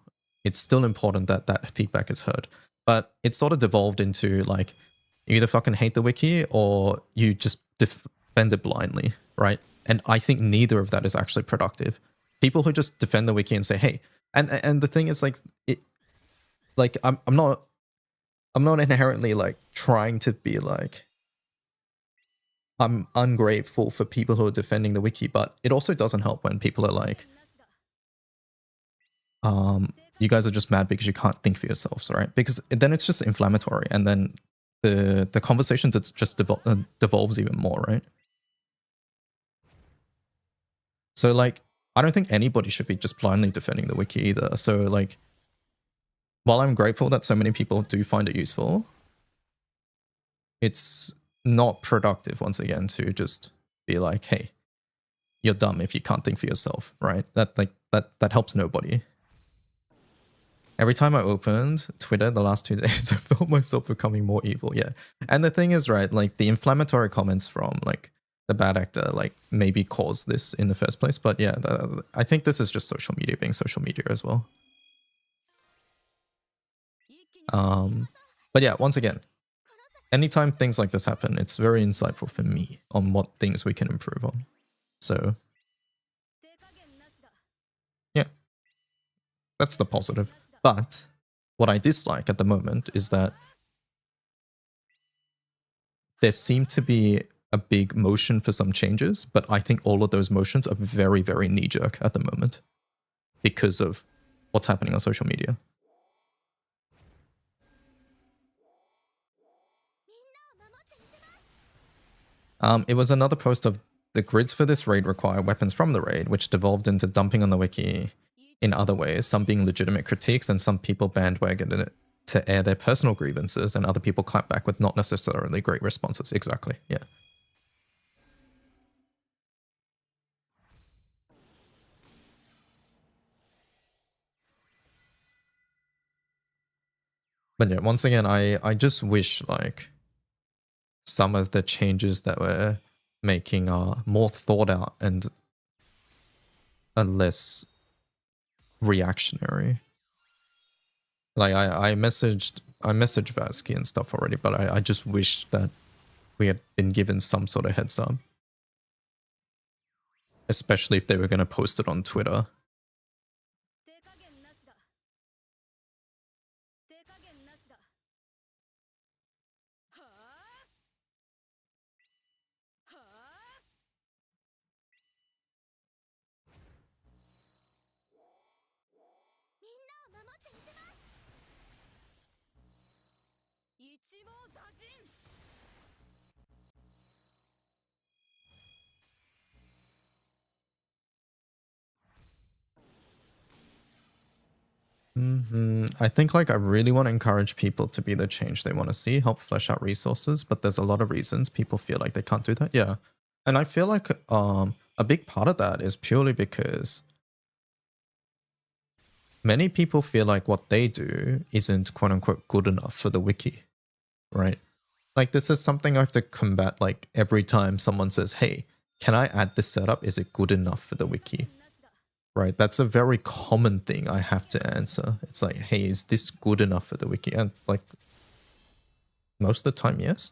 it's still important that that feedback is heard. But it's sort of devolved into like, you either fucking hate the wiki or you just defend it blindly, right? And I think neither of that is actually productive. People who just defend the wiki and say, "Hey," and the thing is like, I'm not inherently like trying to be like, I'm ungrateful for people who are defending the wiki, but it also doesn't help when people are like, you guys are just mad because you can't think for yourselves, right? Because then it's just inflammatory, and then the conversation just devolves even more, right? So like, I don't think anybody should be just blindly defending the wiki either. So like, while I'm grateful that so many people do find it useful, it's not productive once again to just be like, "Hey, you're dumb if you can't think for yourself," right? That helps nobody. Every time I opened Twitter the last 2 days, I felt myself becoming more evil. Yeah. And the thing is, right, like the inflammatory comments from like the bad actor, like maybe caused this in the first place. But yeah, I think this is just social media being social media as well. But yeah, once again, anytime things like this happen, it's very insightful for me on what things we can improve on. So yeah, that's the positive. But what I dislike at the moment is that there seemed to be a big motion for some changes, but I think all of those motions are very, very knee-jerk at the moment because of what's happening on social media. It was another post of the grids for this raid require weapons from the raid, which devolved into dumping on the wiki in other ways, some being legitimate critiques and some people bandwagoned it to air their personal grievances, and other people clap back with not necessarily great responses. Exactly, yeah. But yeah, once again, I just wish like some of the changes that we're making are more thought out and are less reactionary. Like I messaged Vasky and stuff already, but I just wish that we had been given some sort of heads up. Especially if they were gonna post it on Twitter. I think like I really want to encourage people to be the change they want to see, help flesh out resources, but there's a lot of reasons people feel like they can't do that. Yeah. And I feel like a big part of that is purely because many people feel like what they do isn't quote unquote good enough for the wiki, right? Like this is something I have to combat like every time someone says, "Hey, can I add this setup? Is it good enough for the wiki?" Right? That's a very common thing I have to answer. It's like, "Hey, is this good enough for the wiki?" And like most of the time, yes.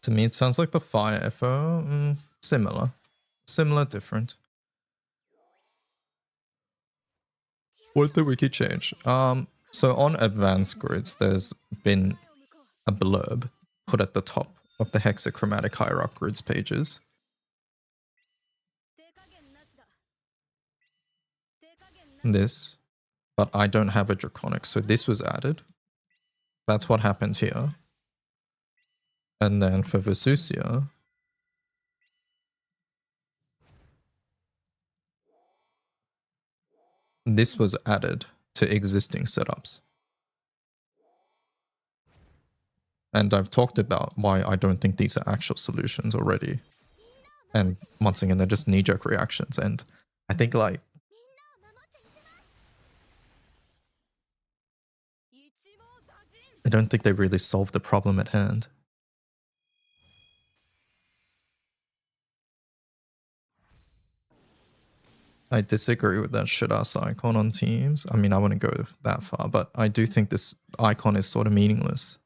To me, it sounds like the Fire FO. Similar. Similar, different. What did Wiki change? So on advanced grids, there's been a blurb put at the top of the hexachromatic hierarch grids pages. This, but I don't have a draconic, so this was added. That's what happened here. And then for Vesusia, this was added to existing setups. And I've talked about why I don't think these are actual solutions already. And once again, they're just knee-jerk reactions. And I think, like, I don't think they really solved the problem at hand. I disagree with that shit-ass icon on Teams. I mean, I wouldn't go that far, but I do think this icon is sort of meaningless.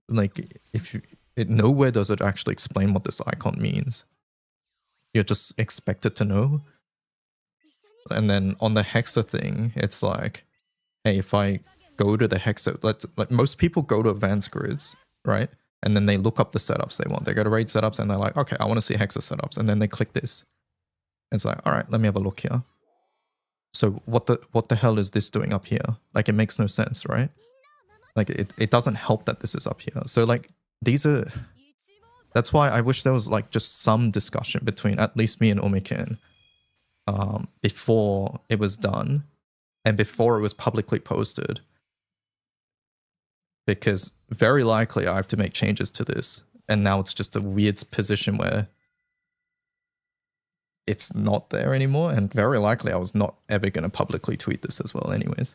Like, if you... nowhere does it actually explain what this icon means. You're just expected to know. And then on the Hexa thing, it's like, hey, if I go to the Hexa... like most people go to advanced grids, right? And then they look up the setups they want. They go to raid setups and they're like, okay, I want to see Hexa setups. And then they click this. It's like, all right, let me have a look here. So what the hell is this doing up here? Like, it makes no sense, right? Like, it doesn't help that this is up here. So, like, these are... That's why I wish there was, like, just some discussion between at least me and Omiken before it was done and before it was publicly posted. Because very likely I have to make changes to this. And now it's just a weird position where it's not there anymore, and very likely I was not ever going to publicly tweet this as well anyways.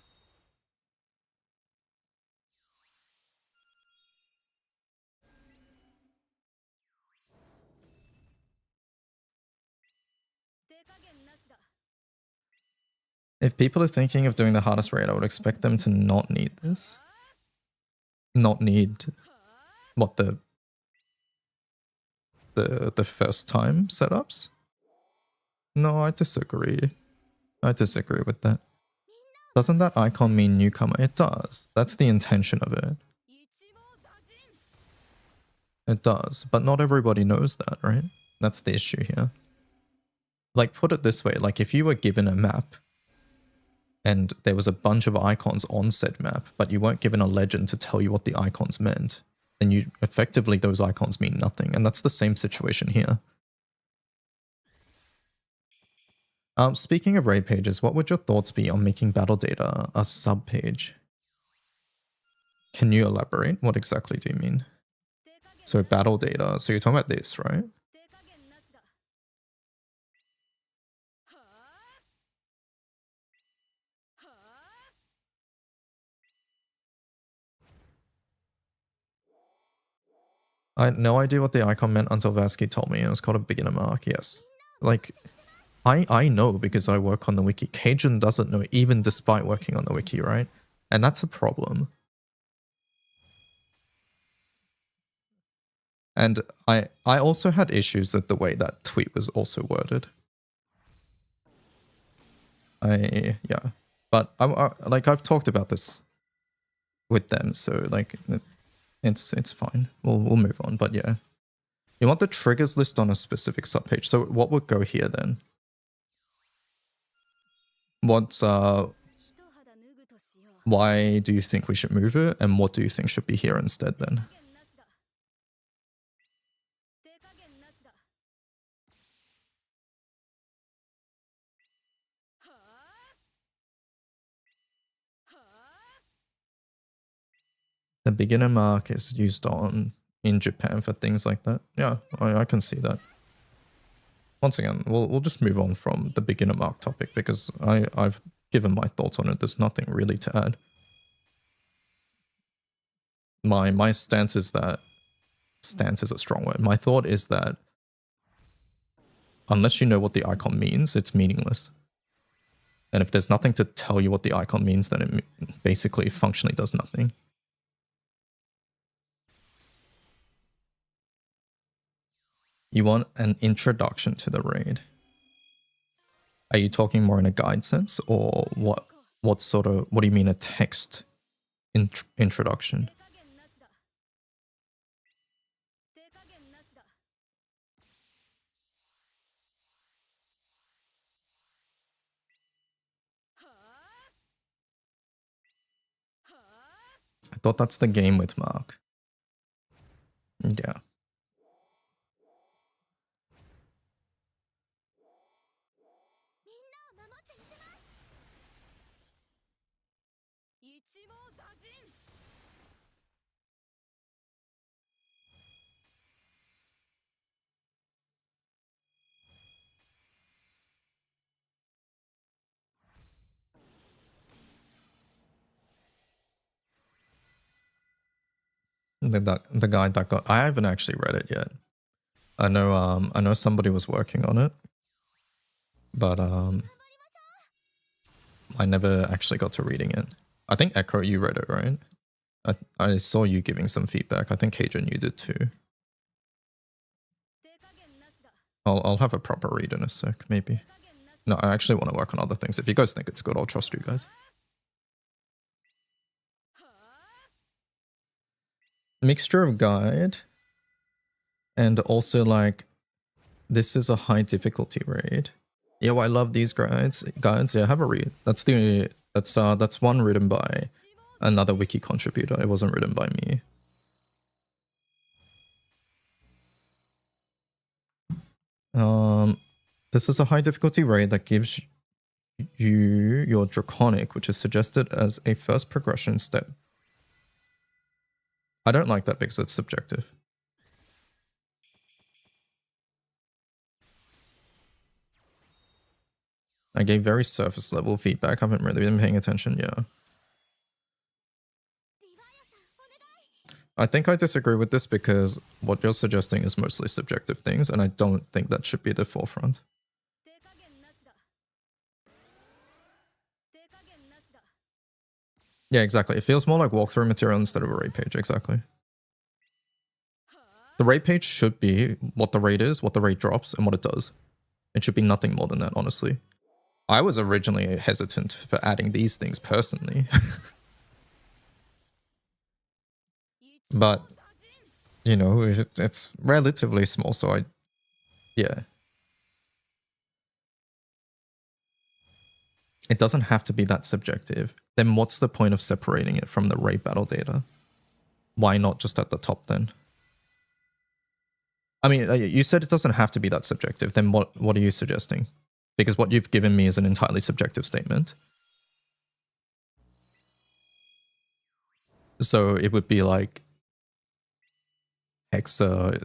If people are thinking of doing the hardest raid, I would expect them to not need this. Not need what the first time setups? No, I disagree. I disagree with that. Doesn't that icon mean newcomer? It does. That's the intention of it. It does, but not everybody knows that, right? That's the issue here. Like, put it this way, like if you were given a map and there was a bunch of icons on said map, but you weren't given a legend to tell you what the icons meant, then you effectively, those icons mean nothing. And that's the same situation here. Speaking of raid pages, what would your thoughts be on making battle data a sub page? Can you elaborate? What exactly do you mean? So battle data, so you're talking about this, right? I had no idea what the icon meant until Vasky told me. It was called a beginner mark, yes. Like, I know because I work on the wiki. Cajun doesn't know, even despite working on the wiki, right? And that's a problem. And I also had issues with the way that tweet was also worded. Yeah. But like, I've talked about this with them, so like, it's fine. We'll move on, but yeah. You want the triggers list on a specific subpage. So what would go here then? What's why do you think we should move it, and what do you think should be here instead then? The beginner mark is used in Japan for things like that. Yeah, I can see that. Once again, we'll just move on from the beginner mark topic because I've given my thoughts on it. There's nothing really to add. My stance is that... Stance is a strong word. My thought is that unless you know what the icon means, it's meaningless. And if there's nothing to tell you what the icon means, then it basically functionally does nothing. You want an introduction to the raid. Are you talking more in a guide sense, or what do you mean a text introduction? I thought that's the game with Mark. Yeah. The guide that got, I haven't actually read it yet. I know somebody was working on it, but I never actually got to reading it. I think Echo, you read it, right? I saw you giving some feedback. I think Cajun, you did too. I'll have a proper read in a sec, maybe. No, I actually want to work on other things. If you guys think it's good, I'll trust you guys. Mixture of guide and also like, this is a high difficulty raid. Yo, I love these guides. Yeah, have a read. That's one written by another wiki contributor. It wasn't written by me. This is a high difficulty raid that gives you your draconic, which is suggested as a first progression step. I don't like that because it's subjective. I gave very surface level feedback. I haven't really been paying attention. Yeah. I think I disagree with this because what you're suggesting is mostly subjective things, and I don't think that should be the forefront. Yeah, exactly. It feels more like walkthrough material instead of a raid page, exactly. The raid page should be what the raid is, what the raid drops, and what it does. It should be nothing more than that, honestly. I was originally hesitant for adding these things personally. But, you know, it's relatively small, so yeah. It doesn't have to be that subjective. Then what's the point of separating it from the raid battle data? Why not just at the top then? I mean, you said it doesn't have to be that subjective. Then what are you suggesting? Because what you've given me is an entirely subjective statement. So it would be like Hexa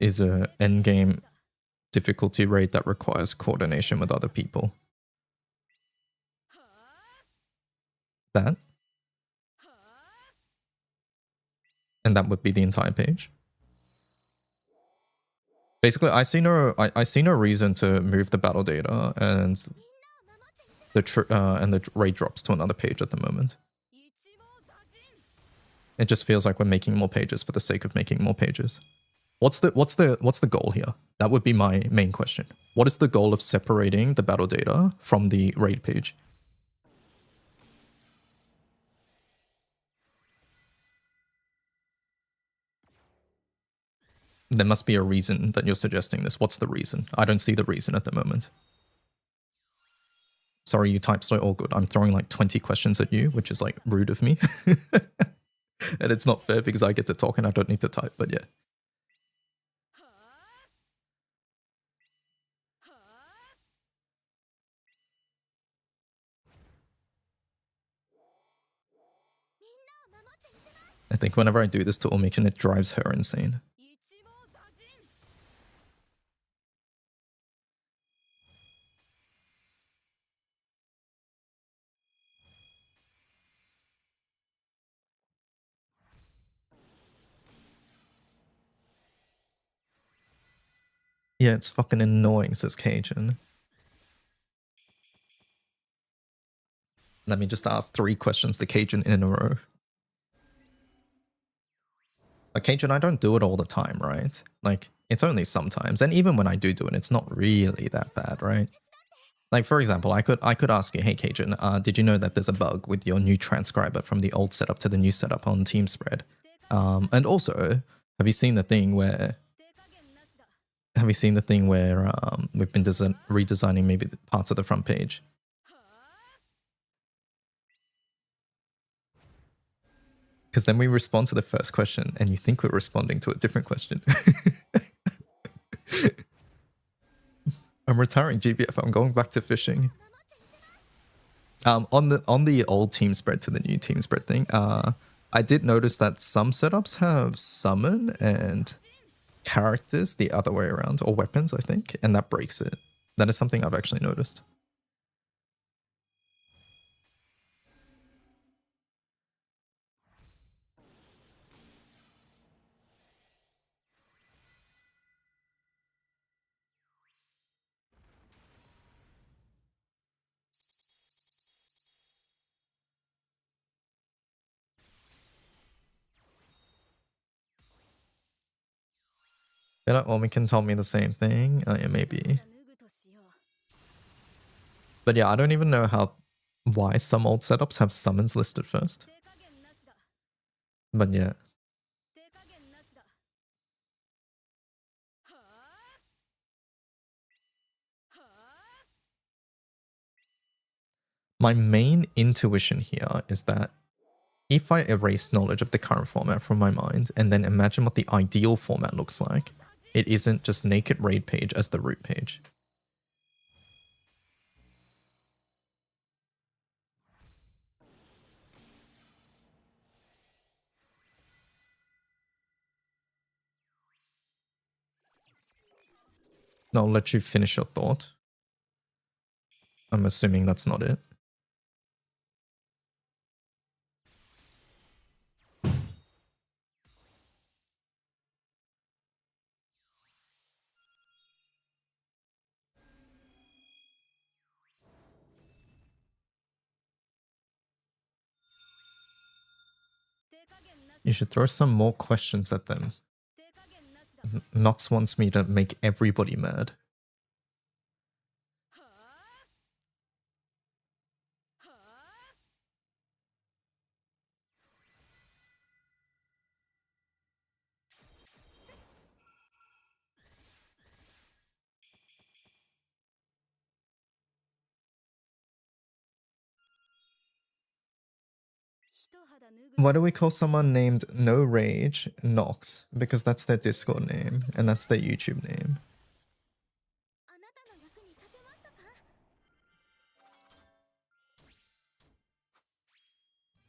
is a endgame difficulty raid that requires coordination with other people. That. And that would be the entire page. Basically, I see no reason to move the battle data and the raid drops to another page at the moment. It just feels like we're making more pages for the sake of making more pages. What's the goal here? That would be my main question. What is the goal of separating the battle data from the raid page? There must be a reason that you're suggesting this. What's the reason? I don't see the reason at the moment. Sorry, you typed slow, all good. I'm throwing like 20 questions at you, which is like rude of me. And it's not fair because I get to talk and I don't need to type, but yeah. I think whenever I do this to Omikin, it drives her insane. Yeah, it's fucking annoying, says Cajun. Let me just ask 3 questions to Cajun in a row. Like, Cajun, I don't do it all the time, right? Like, It's only sometimes, and even when I do it, it's not really that bad, right? Like, for example, I could ask you, hey, Cajun, did you know that there's a bug with your new transcriber from the old setup to the new setup on TeamSpread? And also, have you seen the thing where we've been redesigning maybe parts of the front page? Because then we respond to the first question, and you think we're responding to a different question. I'm retiring GBF. I'm going back to fishing. On the old team spread to the new team spread thing, I did notice that some setups have summon and characters the other way around, or weapons, I think, and that breaks it. That is something I've actually noticed. Can tell me the same thing. Yeah, maybe. But yeah, I don't even know why some old setups have summons listed first. But yeah. My main intuition here is that if I erase knowledge of the current format from my mind and then imagine what the ideal format looks like, it isn't just naked raid page as the root page. I'll let you finish your thought. I'm assuming that's not it. You should throw some more questions at them. Nox wants me to make everybody mad. Why do we call someone named No Rage Nox? Because that's their Discord name, and that's their YouTube name.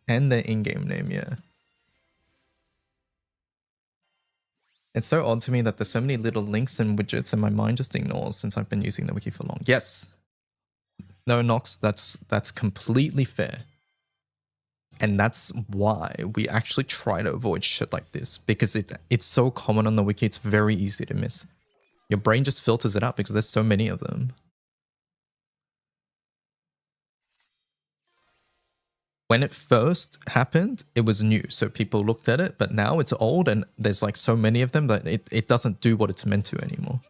And their in-game name, yeah. It's so odd to me that there's so many little links and widgets and my mind just ignores since I've been using the wiki for long. Yes. No, Nox, that's completely fair. And that's why we actually try to avoid shit like this, because it's so common on the wiki, it's very easy to miss. Your brain just filters it out because there's so many of them. When it first happened, it was new, so people looked at it, but now it's old and there's like so many of them that it doesn't do what it's meant to anymore.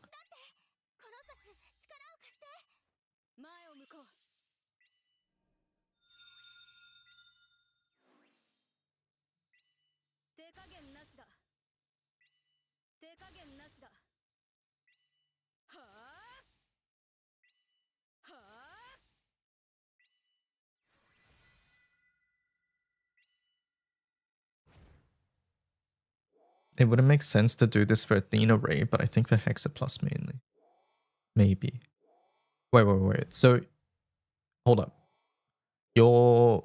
It wouldn't make sense to do this for Athena Ray, but I think for Hexa Plus mainly. Maybe. Wait. So, hold up. You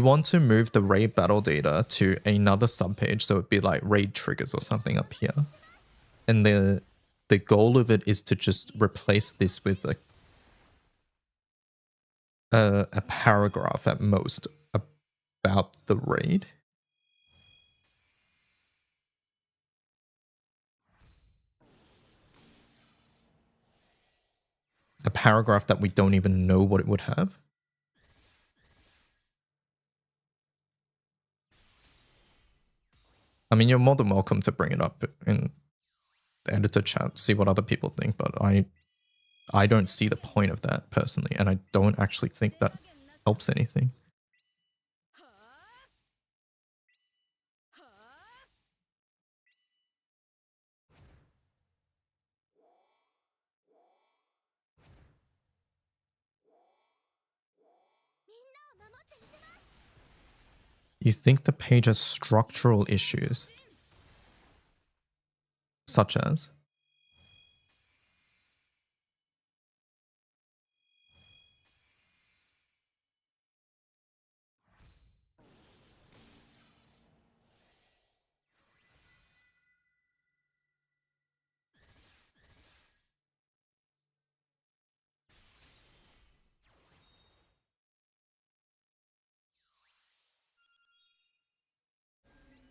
want to move the raid battle data to another subpage, so it'd be like raid triggers or something up here. And the goal of it is to just replace this with a paragraph at most about the raid. A paragraph that we don't even know what it would have. I mean, you're more than welcome to bring it up in editor chat, see what other people think, but I don't see the point of that personally, and I don't actually think that helps anything. You think the page has structural issues, such as?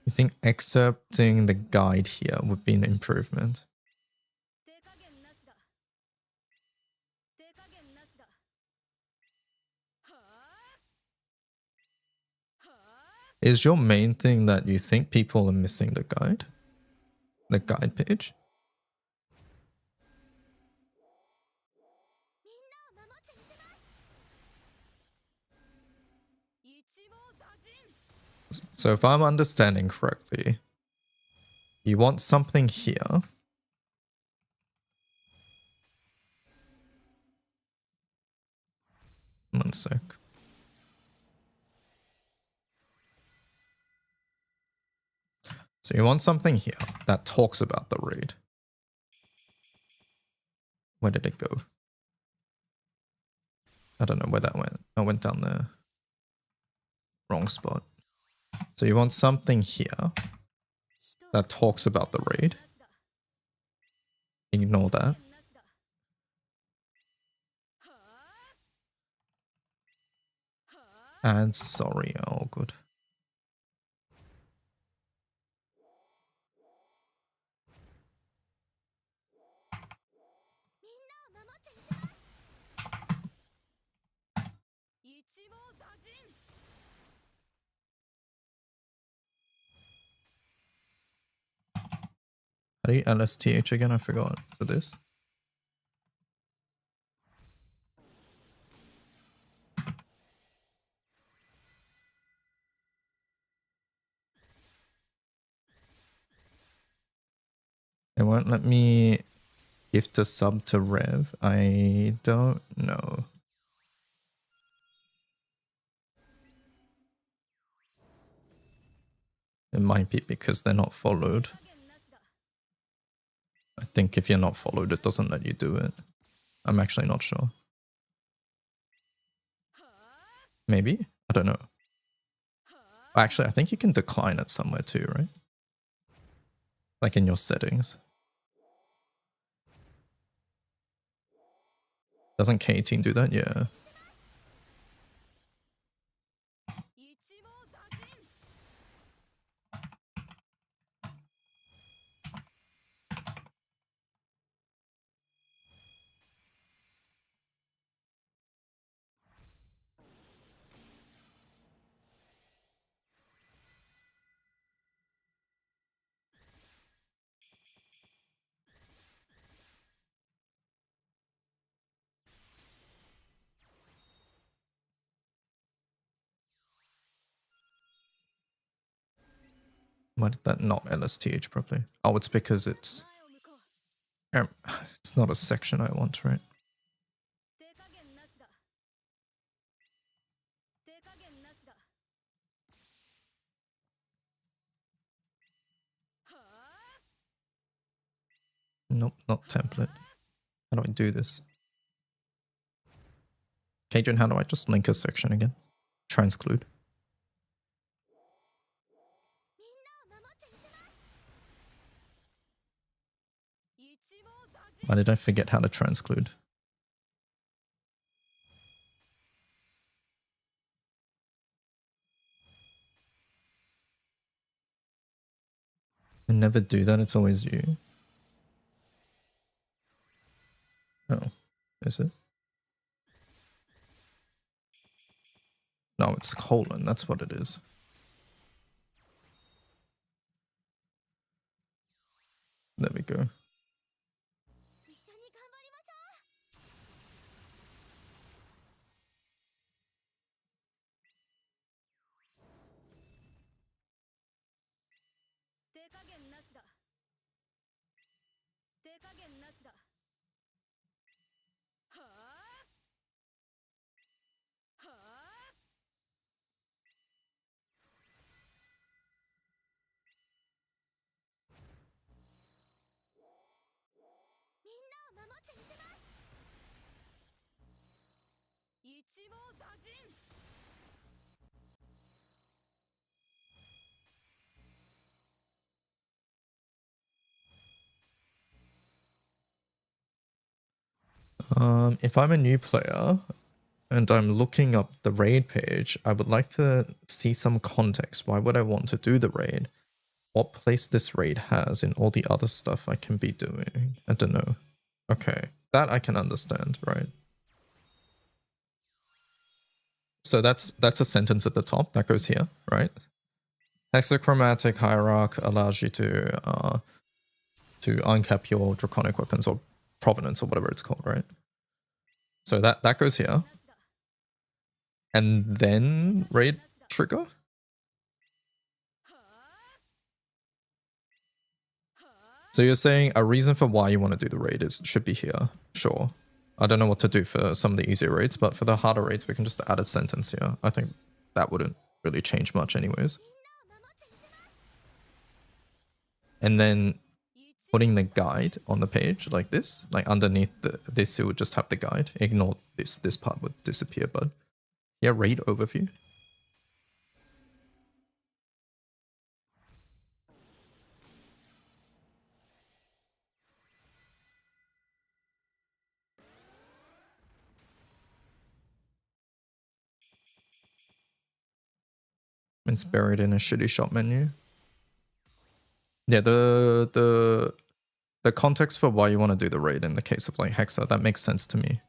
You think excerpting the guide here would be an improvement? Is your main thing that you think people are missing the guide? The guide page? So if I'm understanding correctly, you want something here. One sec. So you want something here that talks about the raid. Where did it go? I don't know where that went. I went down there. Wrong spot. So you want something here that talks about the raid. Ignore that. And sorry, all good. How do you LSTH again? I forgot. So this? It won't let me gift a sub to Rev. I don't know. It might be because they're not followed. I think if you're not followed, it doesn't let you do it. I'm actually not sure. Maybe? I don't know. Actually, I think you can decline it somewhere too, right? Like in your settings. Doesn't K18 do that? Yeah. Why did that not LSTH properly? Oh, it's because it's not a section I want, right? Nope, not template. How do I do this? Cajun, how do I just link a section again? Transclude. Why did I forget how to transclude? I never do that, it's always you. Oh, is it? No, it's colon, that's what it is. There we go. If I'm a new player and I'm looking up the raid page, I would like to see some context. Why would I want to do the raid? What place this raid has in all the other stuff I can be doing? I don't know. Okay, that I can understand, right? So that's a sentence at the top that goes here, right? Hexachromatic hierarch allows you to uncap your draconic weapons or provenance or whatever it's called, right? So that goes here. And then raid trigger? So you're saying a reason for why you want to do the raid should be here. Sure. I don't know what to do for some of the easier raids, but for the harder raids, we can just add a sentence here. I think that wouldn't really change much anyways. And then putting the guide on the page like this, like underneath this, it would just have the guide. Ignore this. This part would disappear, but yeah, raid overview. It's buried in a shitty shop menu. Yeah, the context for why you want to do the raid in the case of like Hexa, that makes sense to me.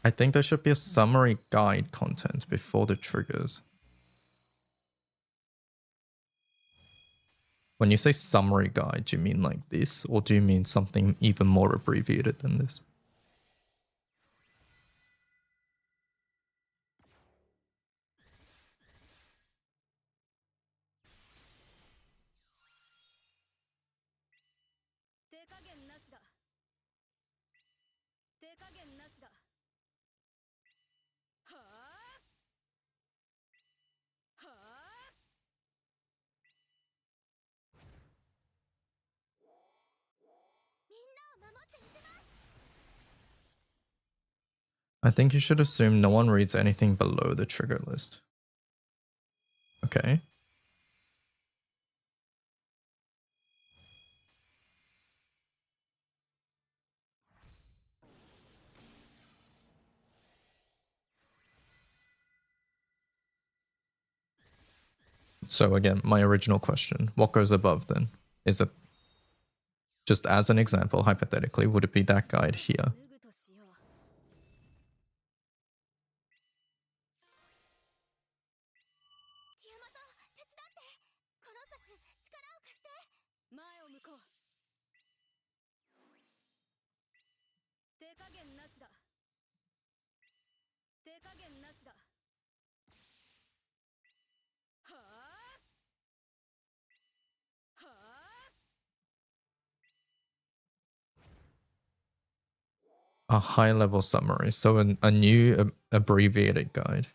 I think there should be a summary guide content before the triggers. When you say summary guide, do you mean like this, or do you mean something even more abbreviated than this? I think you should assume no one reads anything below the trigger list. Okay. So again, my original question, what goes above then? Is it just as an example, hypothetically, would it be that guide here? A high-level summary, so a new abbreviated guide.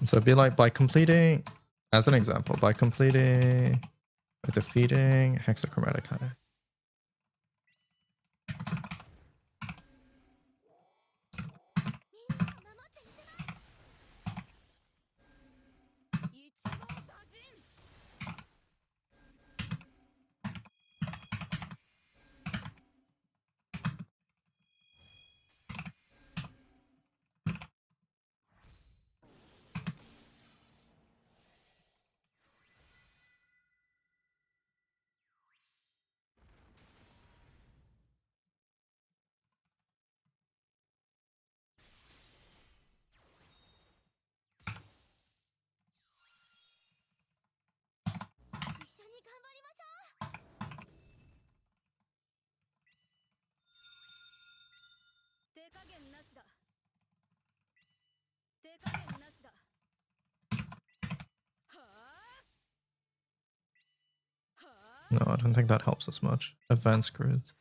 So it'd be like by completing, as an example, by completing, by defeating hexachromatic high. No, I don't think that helps us much. Advanced grids.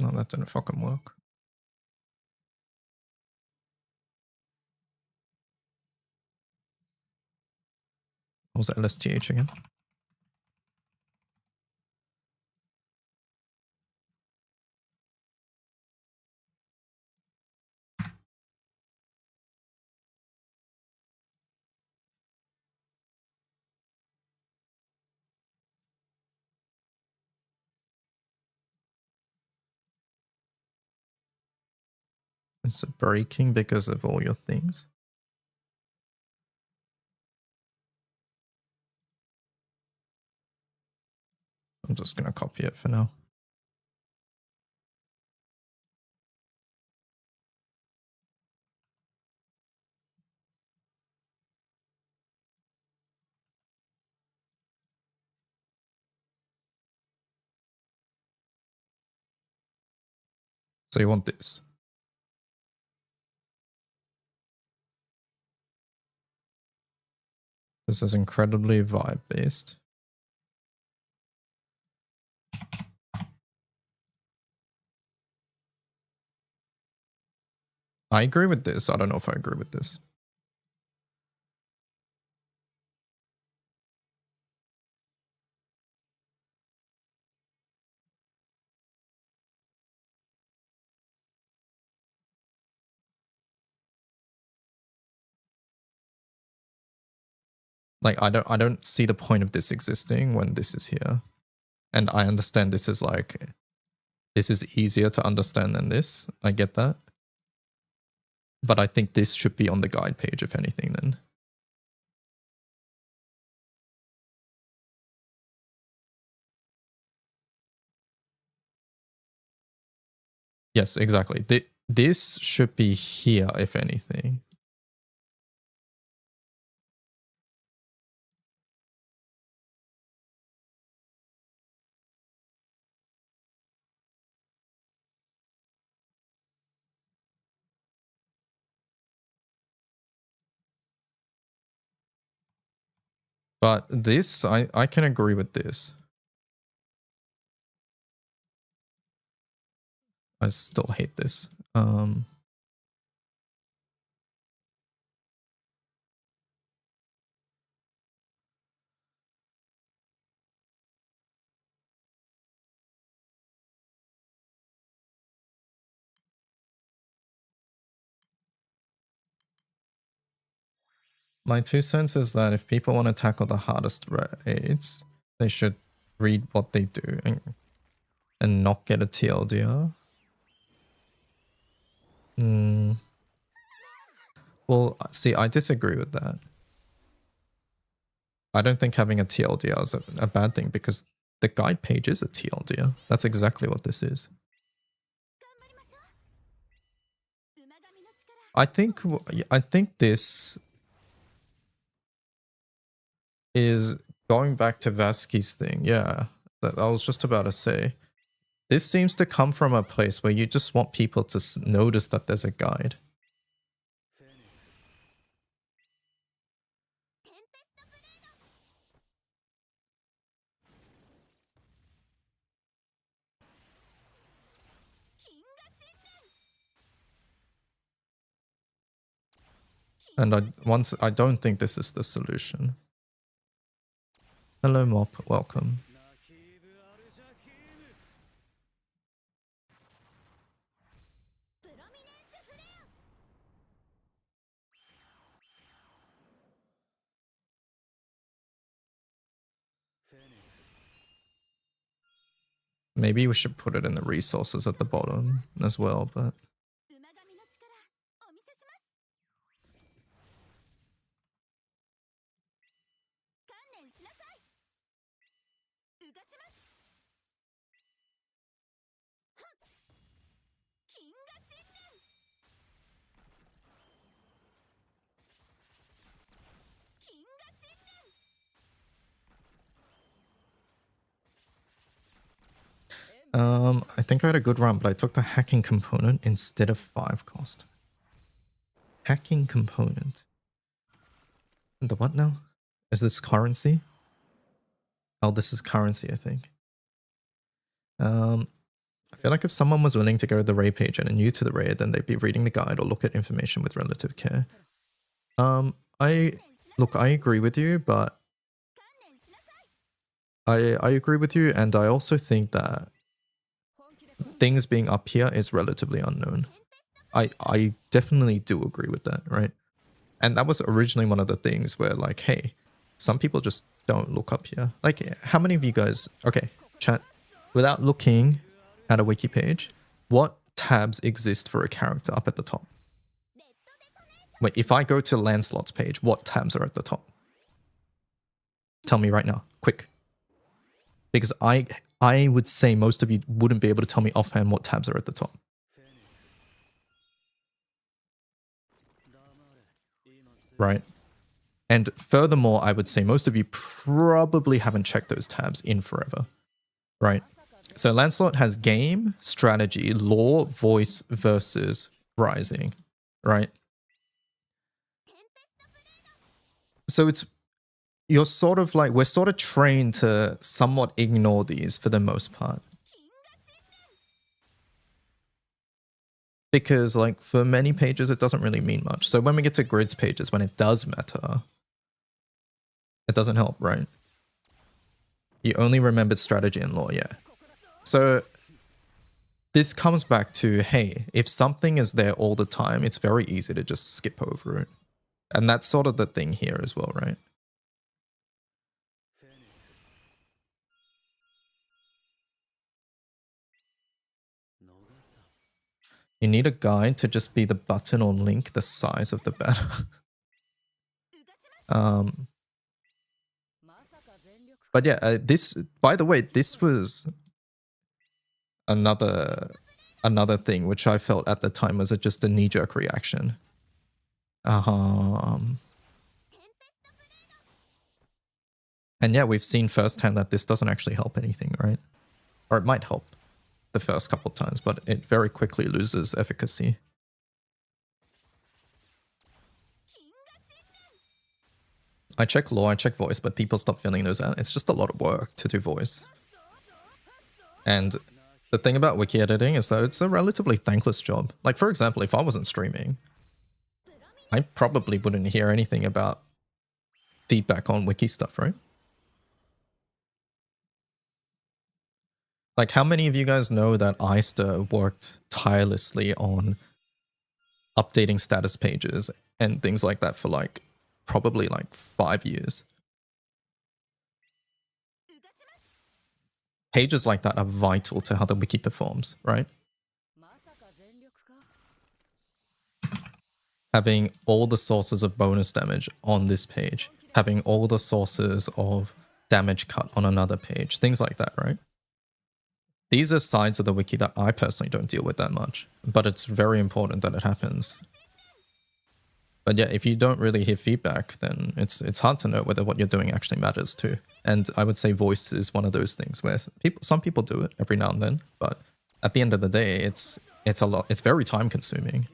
No, that didn't fucking work. What was LSTH again? It's breaking because of all your things. I'm just gonna copy it for now. So you want this. This is incredibly vibe based. I agree with this. I don't know if I agree with this. Like I don't see the point of this existing when this is here. And I understand this is like this is easier to understand than this. I get that. But I think this should be on the guide page, if anything, then. Yes, exactly. This should be here, if anything. But this, I can agree with this. I still hate this. My 2 cents is that if people want to tackle the hardest raids, they should read what they do and not get a TLDR. Well, see, I disagree with that. I don't think having a TLDR is a bad thing because the guide page is a TLDR. That's exactly what this is. I think this is going back to Vasky's thing. Yeah, that I was just about to say. This seems to come from a place where you just want people to notice that there's a guide. And I don't think this is the solution. Hello, Mop. Welcome. Maybe we should put it in the resources at the bottom as well, but... I think I had a good run, but I took the hacking component instead of 5 cost. Hacking component. The what now? Is this currency? Oh, this is currency, I think. I feel like if someone was willing to go to the raid page and are new to the raid, then they'd be reading the guide or look at information with relative care. I agree with you, but I agree with you, and I also think that things being up here is relatively unknown. I definitely do agree with that, right? And that was originally one of the things where, like, hey, some people just don't look up here. Like, how many of you guys, okay, chat, without looking at a wiki page, what tabs exist for a character up at the top? Wait, if I go to Lancelot's page, what tabs are at the top? Tell me right now, quick. Because I would say most of you wouldn't be able to tell me offhand what tabs are at the top. Right? And furthermore, I would say most of you probably haven't checked those tabs in forever. Right? So Lancelot has game, strategy, lore, voice, versus, rising. Right? So it's... You're sort of like... We're sort of trained to somewhat ignore these for the most part. Because, like, for many pages, it doesn't really mean much. So when we get to grids pages, when it does matter, it doesn't help, right? You only remembered strategy and lore, yeah. So this comes back to, hey, if something is there all the time, it's very easy to just skip over it. And that's sort of the thing here as well, right? You need a guide to just be the button or link the size of the banner. But yeah, this, by the way, this was another thing which I felt at the time was just a knee-jerk reaction. And yeah, we've seen firsthand that this doesn't actually help anything, right? Or it might help the first couple times, but it very quickly loses efficacy. I check lore, I check voice, but people stop filling those out. It's just a lot of work to do voice. And the thing about wiki editing is that it's a relatively thankless job. Like, for example, if I wasn't streaming, I probably wouldn't hear anything about feedback on wiki stuff, right? Like, how many of you guys know that Eyster worked tirelessly on updating status pages and things like that for, like, probably, like, 5 years? Pages like that are vital to how the wiki performs, right? Having all the sources of bonus damage on this page, having all the sources of damage cut on another page, things like that, right? These are sides of the wiki that I personally don't deal with that much, but it's very important that it happens. But yeah, if you don't really hear feedback, then it's hard to know whether what you're doing actually matters too. And I would say voice is one of those things where some people do it every now and then, but at the end of the day, it's a lot. It's very time consuming.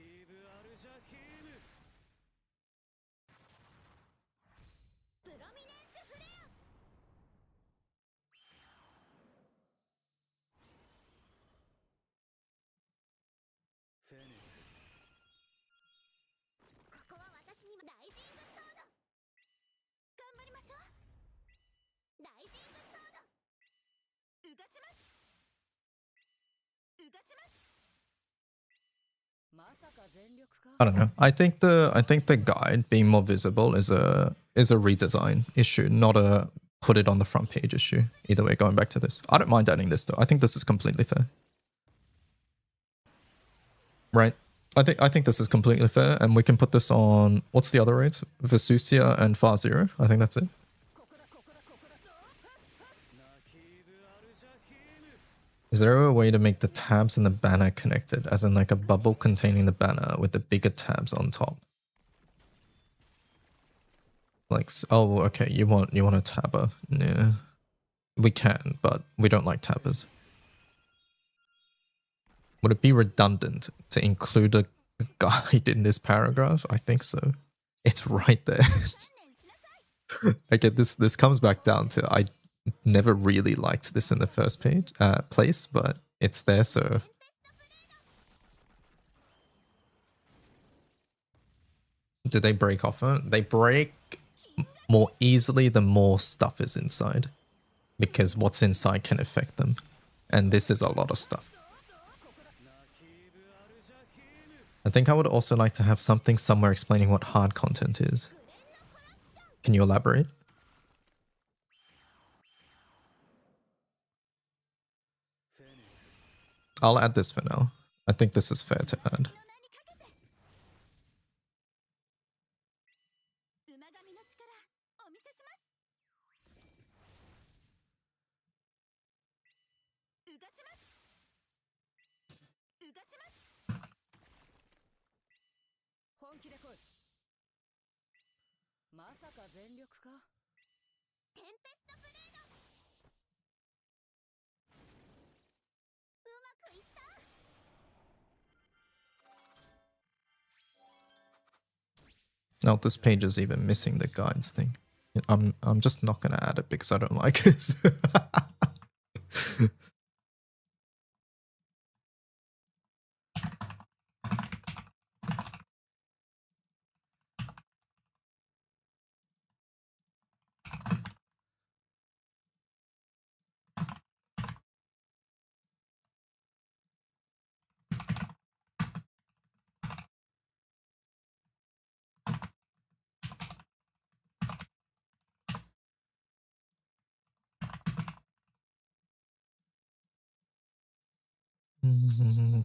I don't know. I think the guide being more visible is a redesign issue, not a put it on the front page issue. Either way, going back to this, I don't mind adding this though. I think this is completely fair. Right. I think this is completely fair, and we can put this on, what's the other rates? Vesusia and Far Zero. I think that's it. Is there a way to make the tabs and the banner connected, as in like a bubble containing the banner with the bigger tabs on top? Like, oh, okay, you want a tabber. Yeah. We can, but we don't like tabbers. Would it be redundant to include a guide in this paragraph? I think so. It's right there. Okay, this comes back down to I never really liked this in the first place, but it's there, so do they break often? They break more easily the more stuff is inside, because what's inside can affect them, and this is a lot of stuff. I think I would also like to have something somewhere explaining what hard content is. Can you elaborate? I'll add this for now. I think this is fair to add. Now this page is even missing the guides thing. I'm just not gonna add it because I don't like it.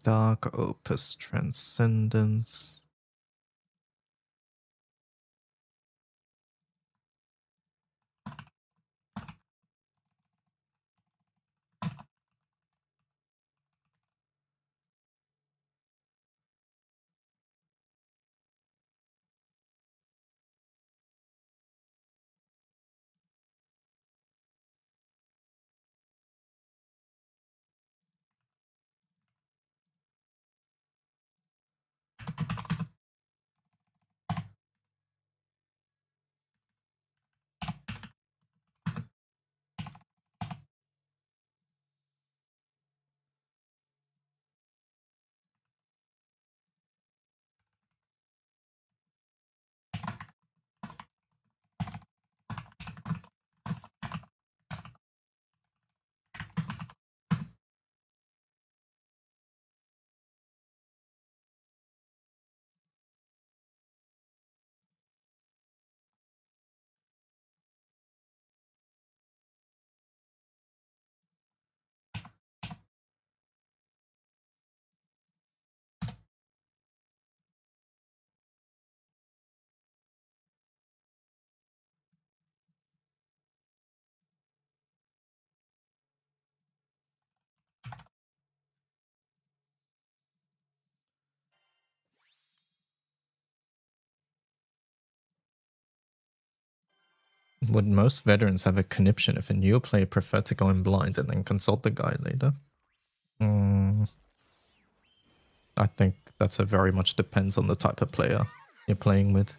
Dark Opus Transcendence. Would most veterans have a conniption if a new player preferred to go in blind and then consult the guide later? I think that's a very much depends on the type of player you're playing with.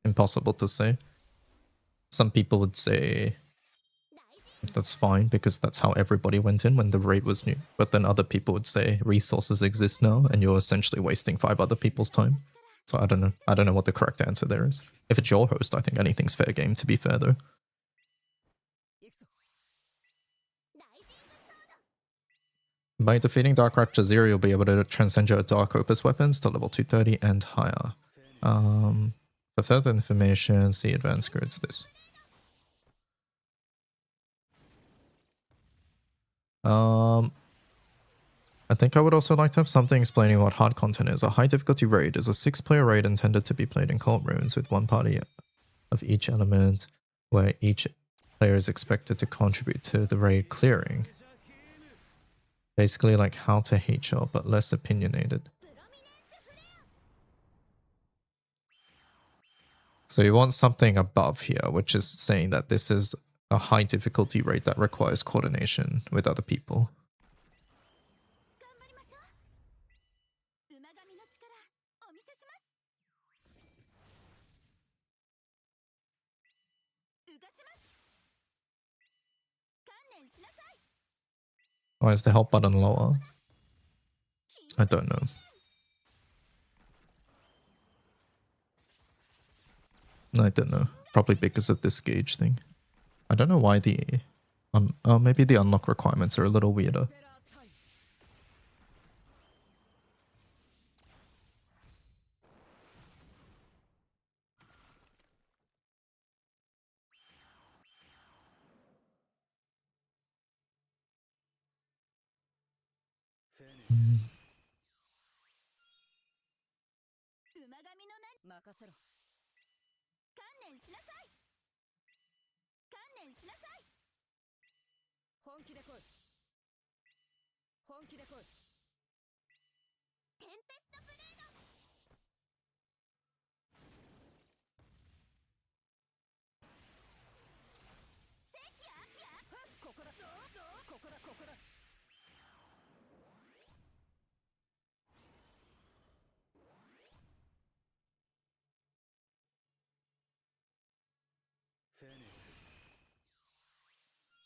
Impossible to say. Some people would say that's fine because that's how everybody went in when the raid was new. But then other people would say resources exist now and you're essentially wasting 5 other people's time. So I don't know. I don't know what the correct answer there is. If it's your host, I think anything's fair game, to be fair, though. By defeating Dark Raptor Zero, you'll be able to transcend your Dark Opus weapons to level 230 and higher. For further information, see advanced grids this. I think I would also like to have something explaining what hard content is. A high difficulty raid is a 6-player raid intended to be played in co-op rooms with one party of each element, where each player is expected to contribute to the raid clearing. Basically like how to HR, but less opinionated. So you want something above here, which is saying that this is a high difficulty raid that requires coordination with other people. Why is the help button lower? I don't know. I don't know. Probably because of this gauge thing. I don't know why the... maybe the unlock requirements are a little weirder.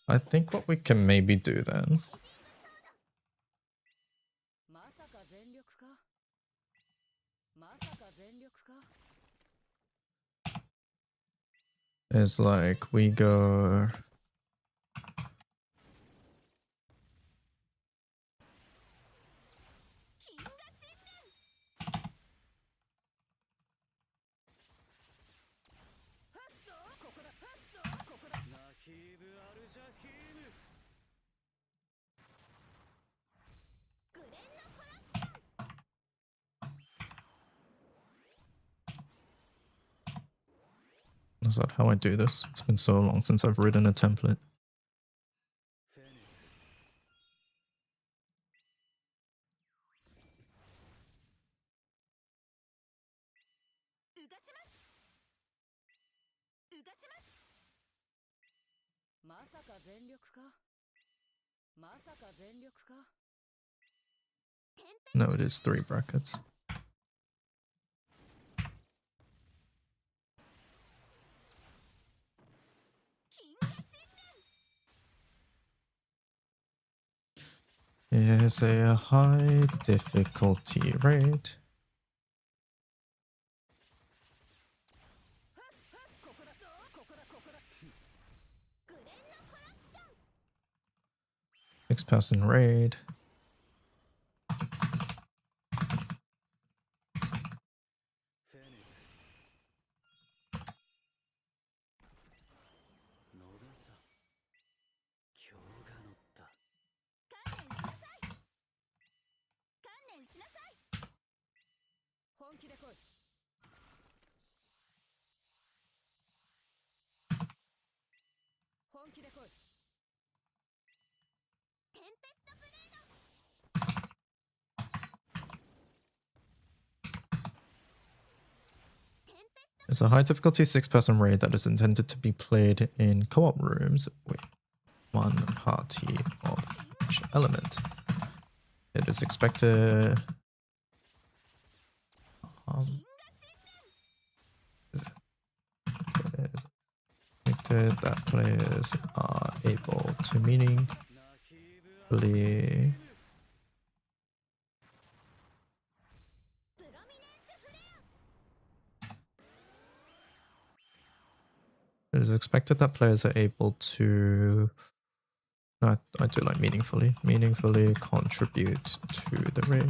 I think what we can maybe do then is like we go... Is that how I do this? It's been so long since I've written a template. No, it is 3 brackets. Here's a high difficulty raid. Six-person raid. It's a high difficulty 6-person raid that is intended to be played in co-op rooms with one party of each element. It is expected that players are able to meaningfully It is expected that players are able to... I do like meaningfully contribute to the raid.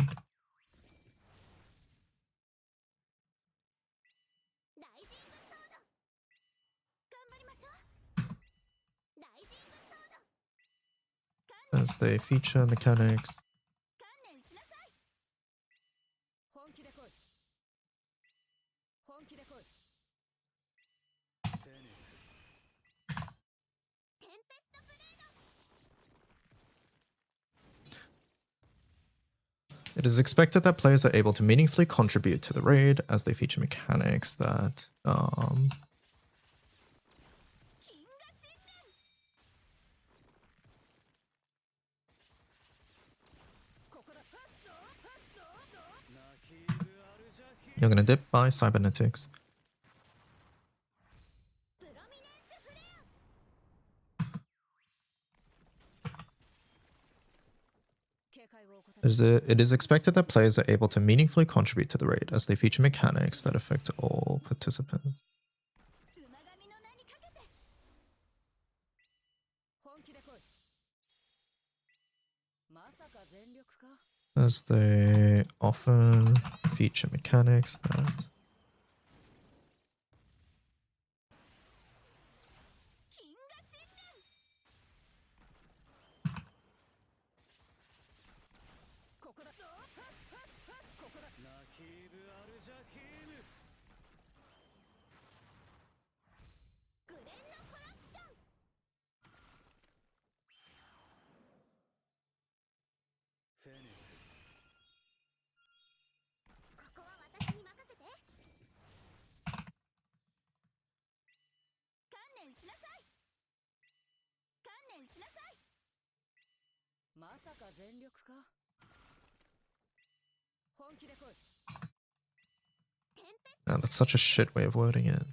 As they feature mechanics. It is expected that players are able to meaningfully contribute to the raid as they feature mechanics that you're gonna dip by cybernetics. It is expected that players are able to meaningfully contribute to the raid as they feature mechanics that affect all participants. As they often feature mechanics that that's such a shit way of wording it.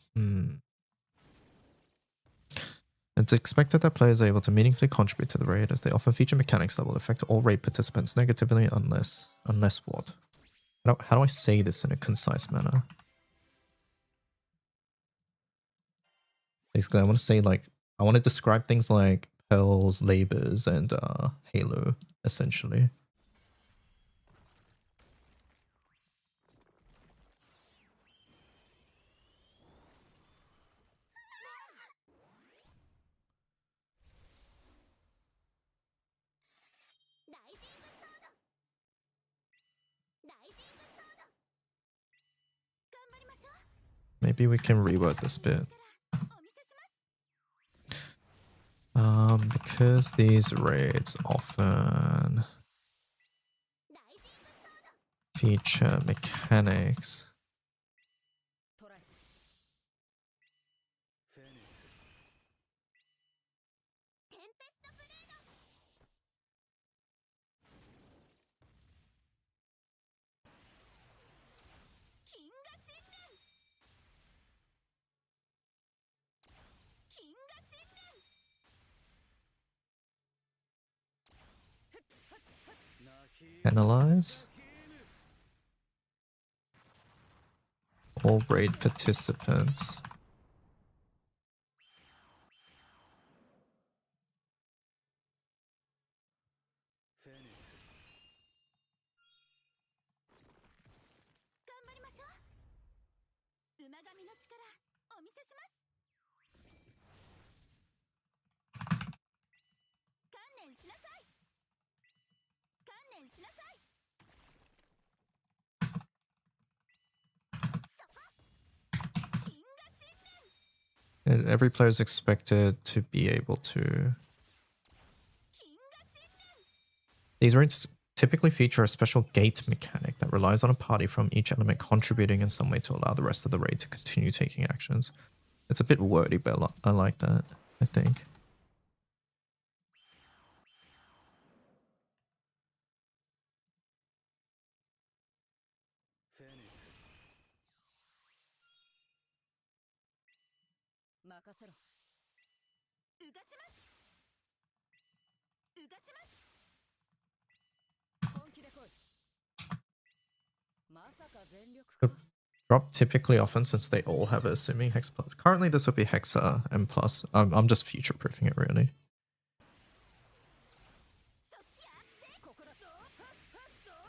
It's expected that players are able to meaningfully contribute to the raid as they often feature mechanics that will affect all raid participants negatively unless what? How do I say this in a concise manner? Basically, I want to say I want to describe things like Pearls, Labors, and Halo, essentially. Maybe we can reword this bit. Because these raids often feature mechanics penalize all raid participants. And every player is expected to be able to... These raids typically feature a special gate mechanic that relies on a party from each element contributing in some way to allow the rest of the raid to continue taking actions. It's a bit wordy, but I like that, I think. Drop typically often since they all have it, assuming Hexa plus. Currently this would be Hexa and plus. I'm just future-proofing it really.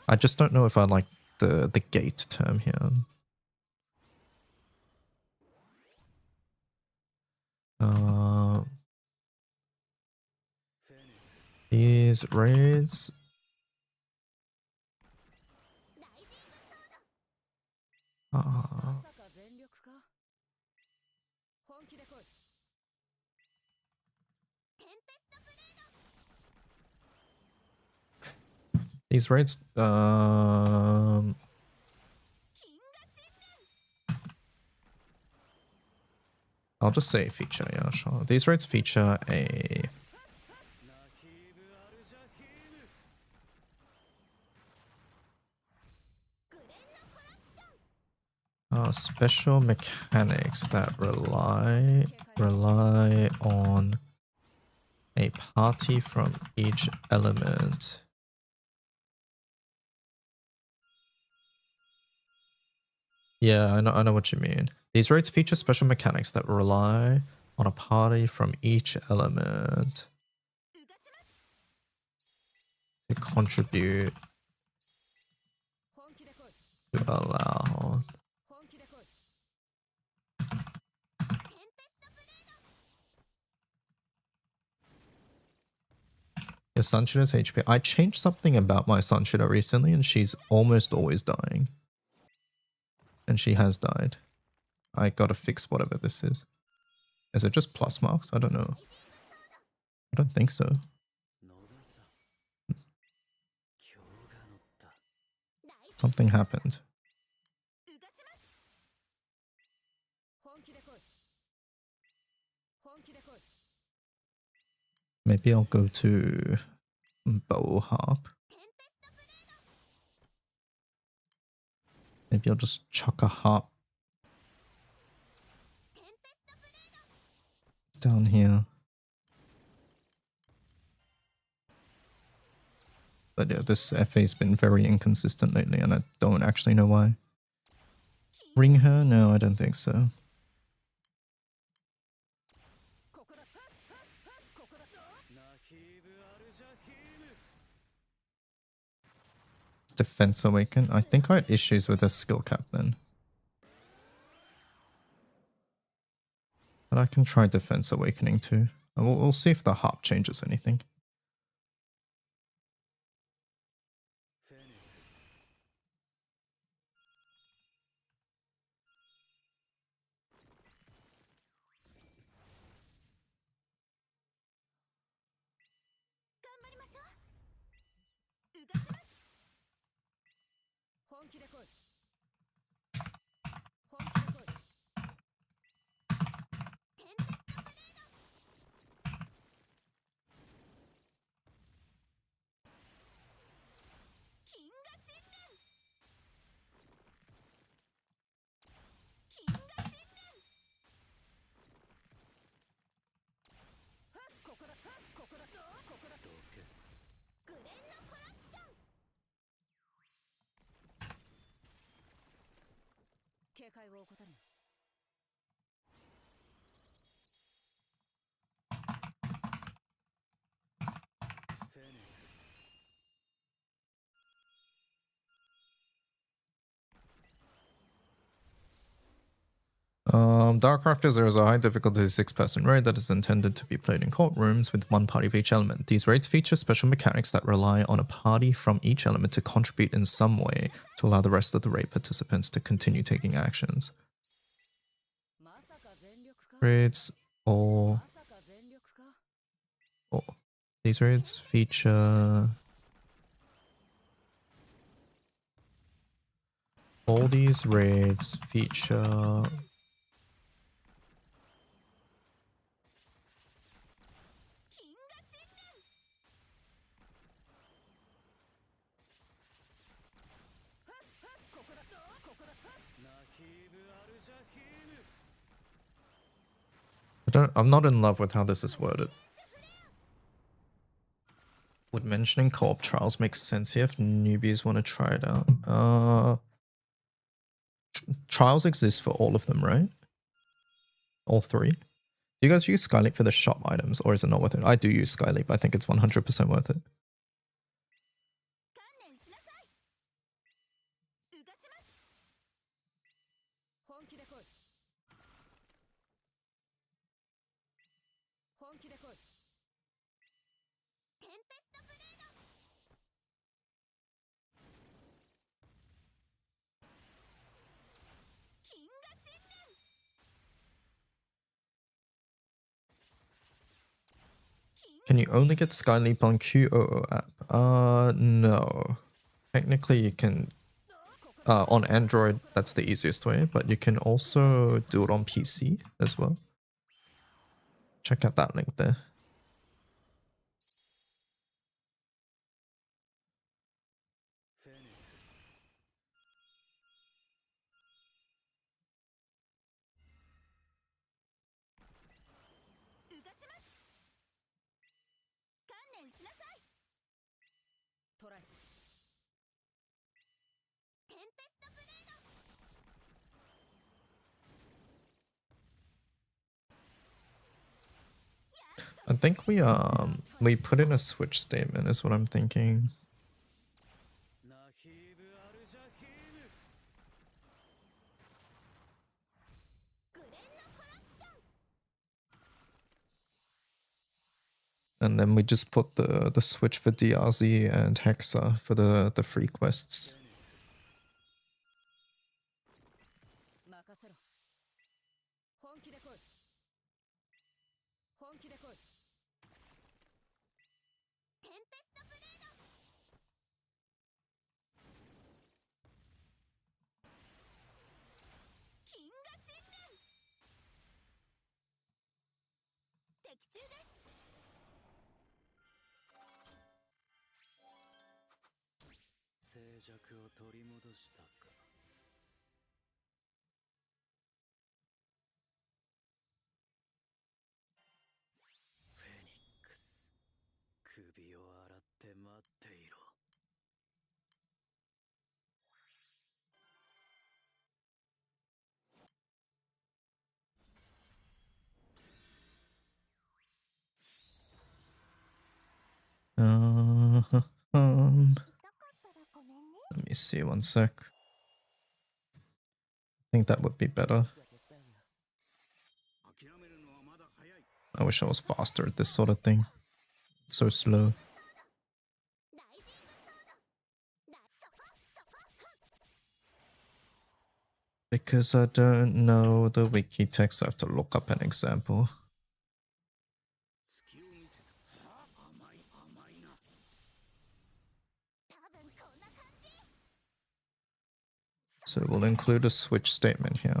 I just don't know if I like the gate term here. These raids. These raids, I'll just say feature, yeah, sure. These raids feature special mechanics that rely on a party from each element. Yeah, I know what you mean. These raids feature special mechanics that rely on a party from each element to contribute to allow. Your Sunshooter's HP. I changed something about my Sunshooter recently and she's almost always dying. And she has died. I gotta fix whatever this is. Is it just plus marks? I don't know. I don't think so. Something happened. Maybe I'll go to bow harp. Maybe I'll just chuck a harp down here. But yeah, this FA's been very inconsistent lately and I don't actually know why. Ring her? No, I don't think so. Defense Awaken? I think I had issues with a skill cap then. But I can try Defense Awakening too. We'll see if the harp changes anything. Dark Rafters is a high difficulty 6-person raid that is intended to be played in courtrooms with one party of each element. These raids feature special mechanics that rely on a party from each element to contribute in some way to allow the rest of the raid participants to continue taking actions. Raids or these raids feature all these raids feature I'm not in love with how this is worded. Would mentioning co-op trials make sense here if newbies want to try it out? Trials exist for all of them, right? All three? Do you guys use Skyleap for the shop items, or is it not worth it? I do use Skyleap. I think it's 100% worth it. Can you only get Skyleap on QOO app? No. Technically you can, on Android, that's the easiest way, but you can also do it on PC as well. Check out that link there. I think we put in a switch statement is what I'm thinking. And then we just put the switch for DRZ and Hexa for the free quests. Let me see, one sec. I think that would be better. I wish I was faster at this sort of thing. It's so slow. Because I don't know the wiki text, I have to look up an example. So we'll include a switch statement here.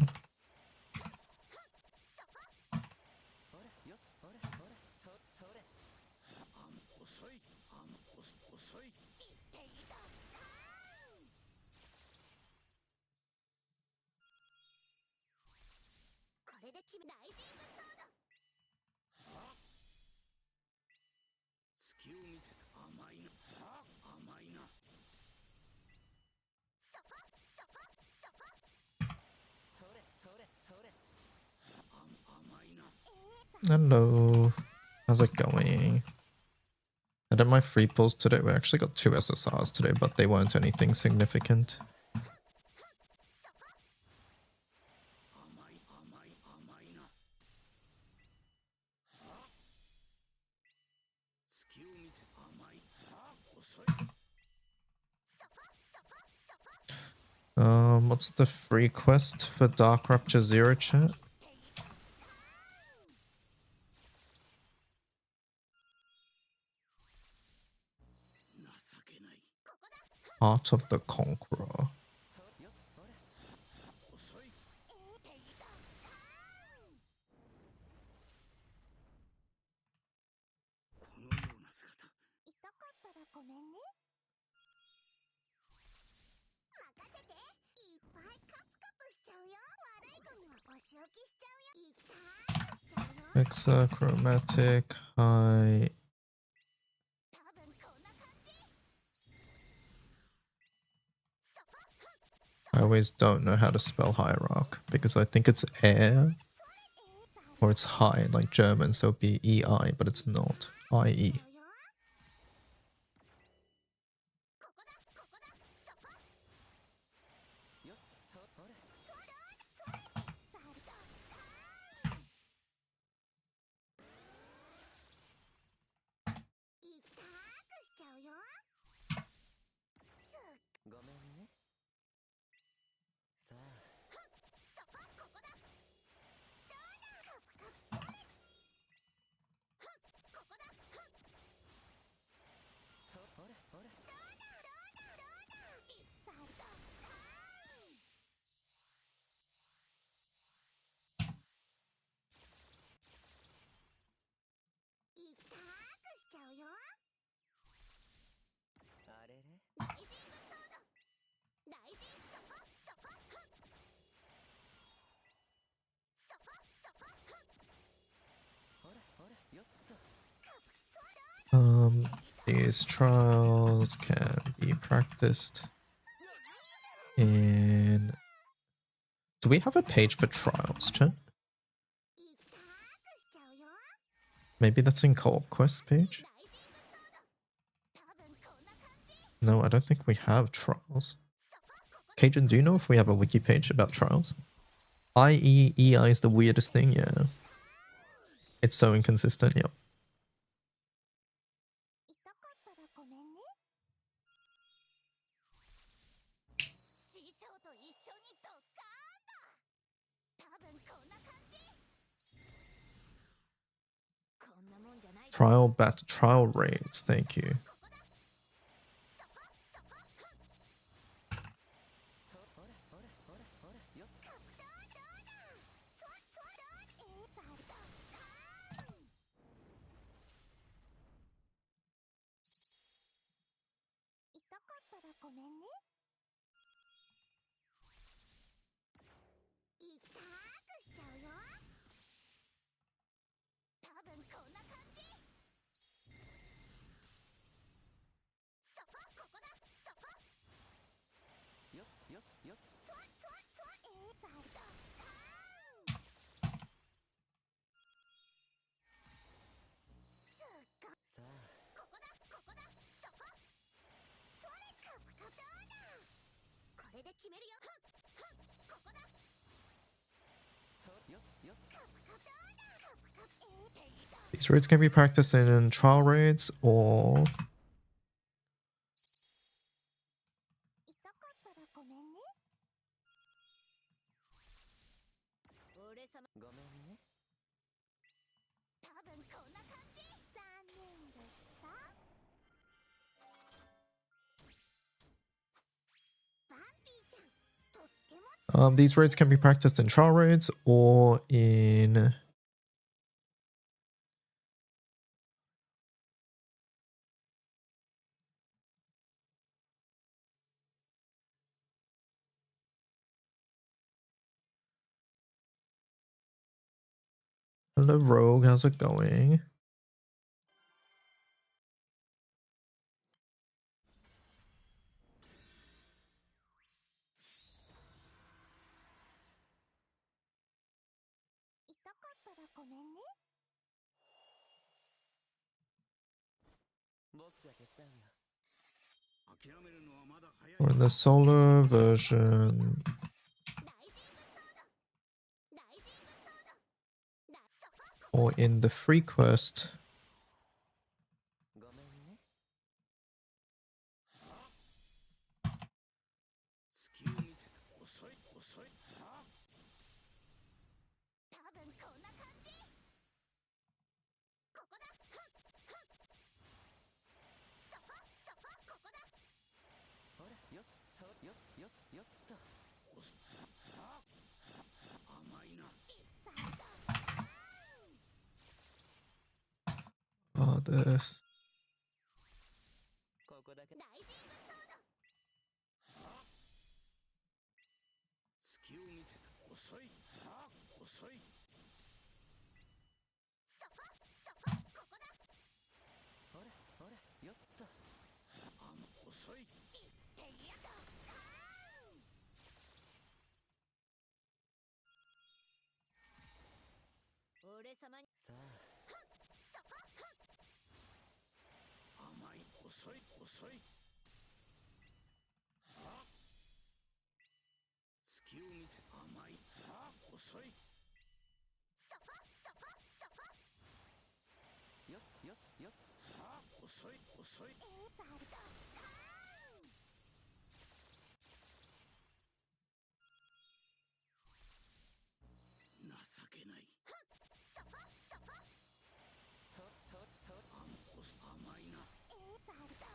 Hello, how's it going? I did my free pulls today. We actually got 2 SSRs today, but they weren't anything significant. What's the free quest for Dark Rapture 0 chat? Heart of the Conqueror. Hexachromatic high. I always don't know how to spell hierarch because I think it's air or it's high like German, so it'd be EI, but it's not. IE. These trials can be practiced in... Do we have a page for trials, chat? Maybe that's in co-op quest page? No, I don't think we have trials. Cajun, do you know if we have a wiki page about trials? IE, EI is the weirdest thing, yeah. It's so inconsistent, yeah. Trial raids, thank you. These raids can be practiced in trial raids or... these raids can be practiced in trial raids or in... Hello Rogue, how's it going? Or in the solar version. Or in the free quest. Oh, this. 俺様にさあ甘い遅い遅いは隙を見て甘いは遅いよっよっよっは遅い遅いザルだ情けない甘いなザルだ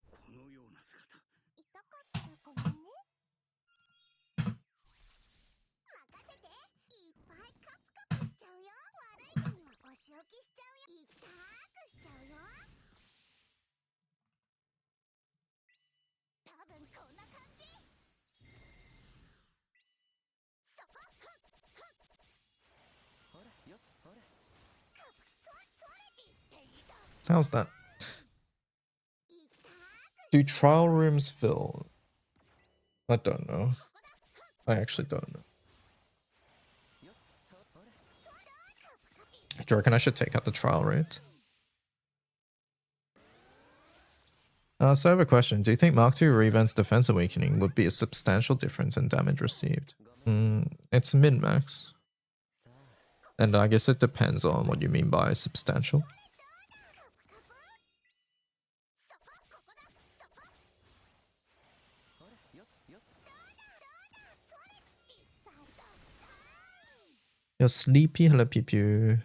このような姿痛かったらごめんね任せていっぱいカプカプしちゃうよ悪い子にはお仕置きしちゃうよ痛くしちゃうよ多分こんな感じほらよほらHow's that? Do trial rooms fill? I don't know. I actually don't know. Do you reckon I should take out the trial rate? So I have a question. Do you think Mark II Revent's Defense Awakening would be a substantial difference in damage received? It's min-max. And I guess it depends on what you mean by substantial. You're sleepy, hello pew.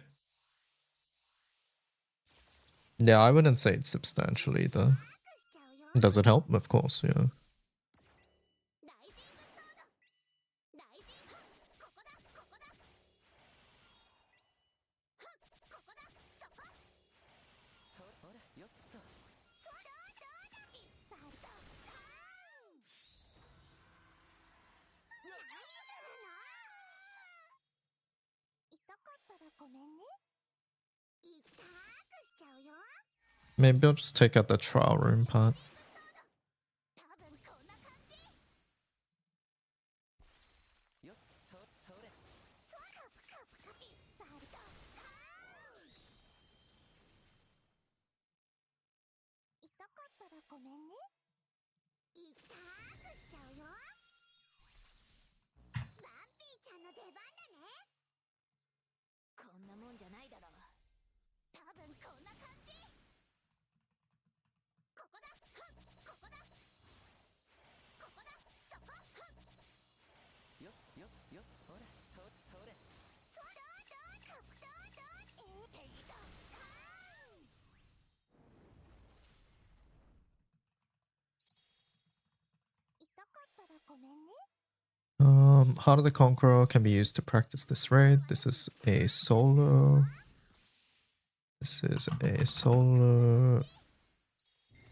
Yeah, I wouldn't say it's substantial either. Does it help? Of course, yeah. Maybe I'll just take out the trial room part. Heart of the Conqueror can be used to practice this raid. This is a solo. This is a solo.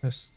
Yes.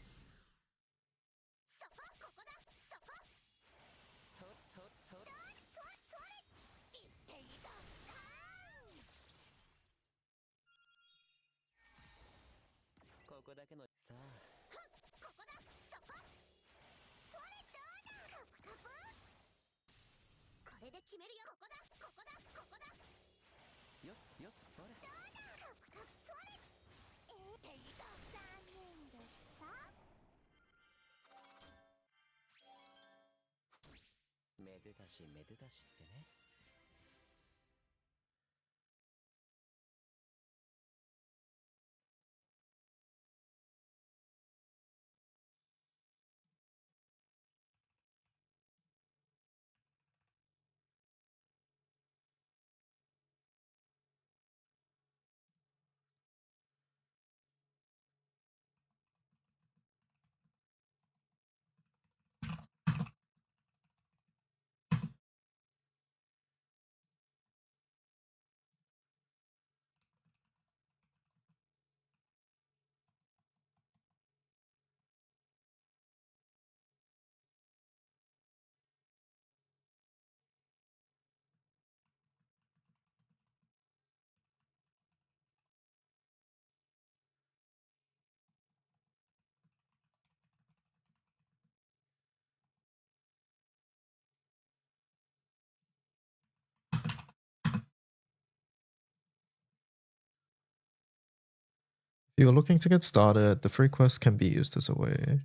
If you're looking to get started, the free quest can be used as a way.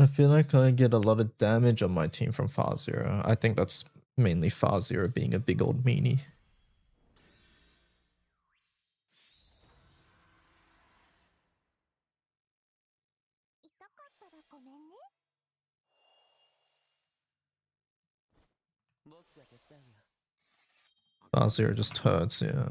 I feel like I get a lot of damage on my team from Far-Zero. I think that's mainly Far-Zero being a big old meanie. Far-Zero just hurts, yeah.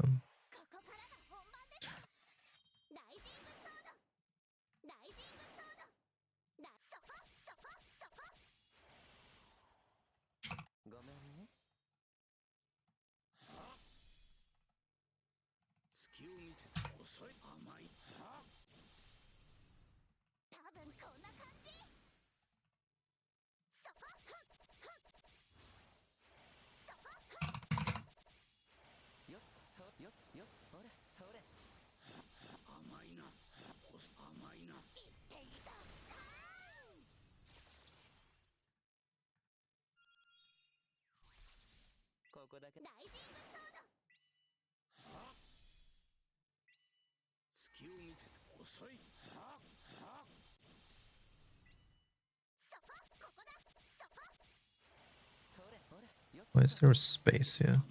Why is there a space here?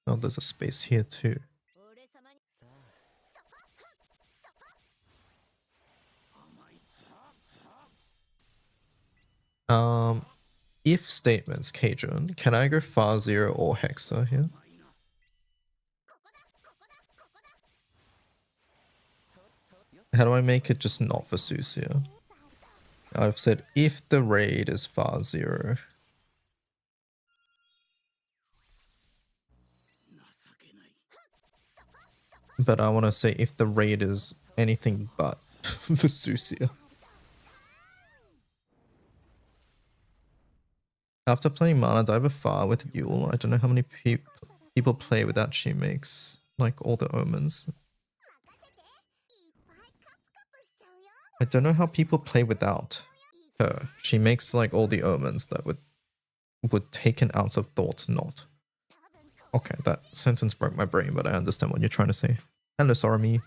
Oh, there's a space here too. If statements, Kajun, can I go Far-Zero or Hexa here? How do I make it just not for Susia? I've said if the raid is Far-Zero. But I want to say if the raid is anything but the Susia. After playing Mana Diver Far with Yule, I don't know how many people play without she makes like all the omens. I don't know how people play without her. She makes like all the omens that would taken out of thought not. Okay, that sentence broke my brain, but I understand what you're trying to say. Hello, Sorami.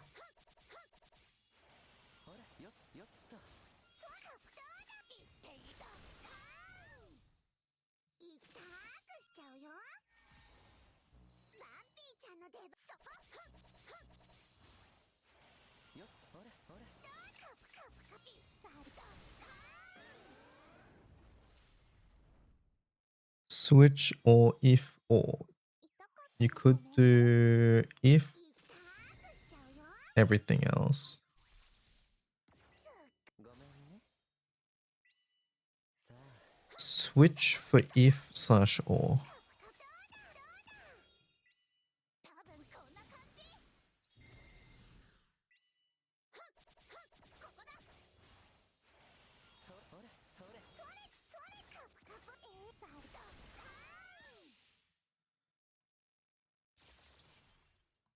Switch or if or. You could do if everything else. Switch for if slash or.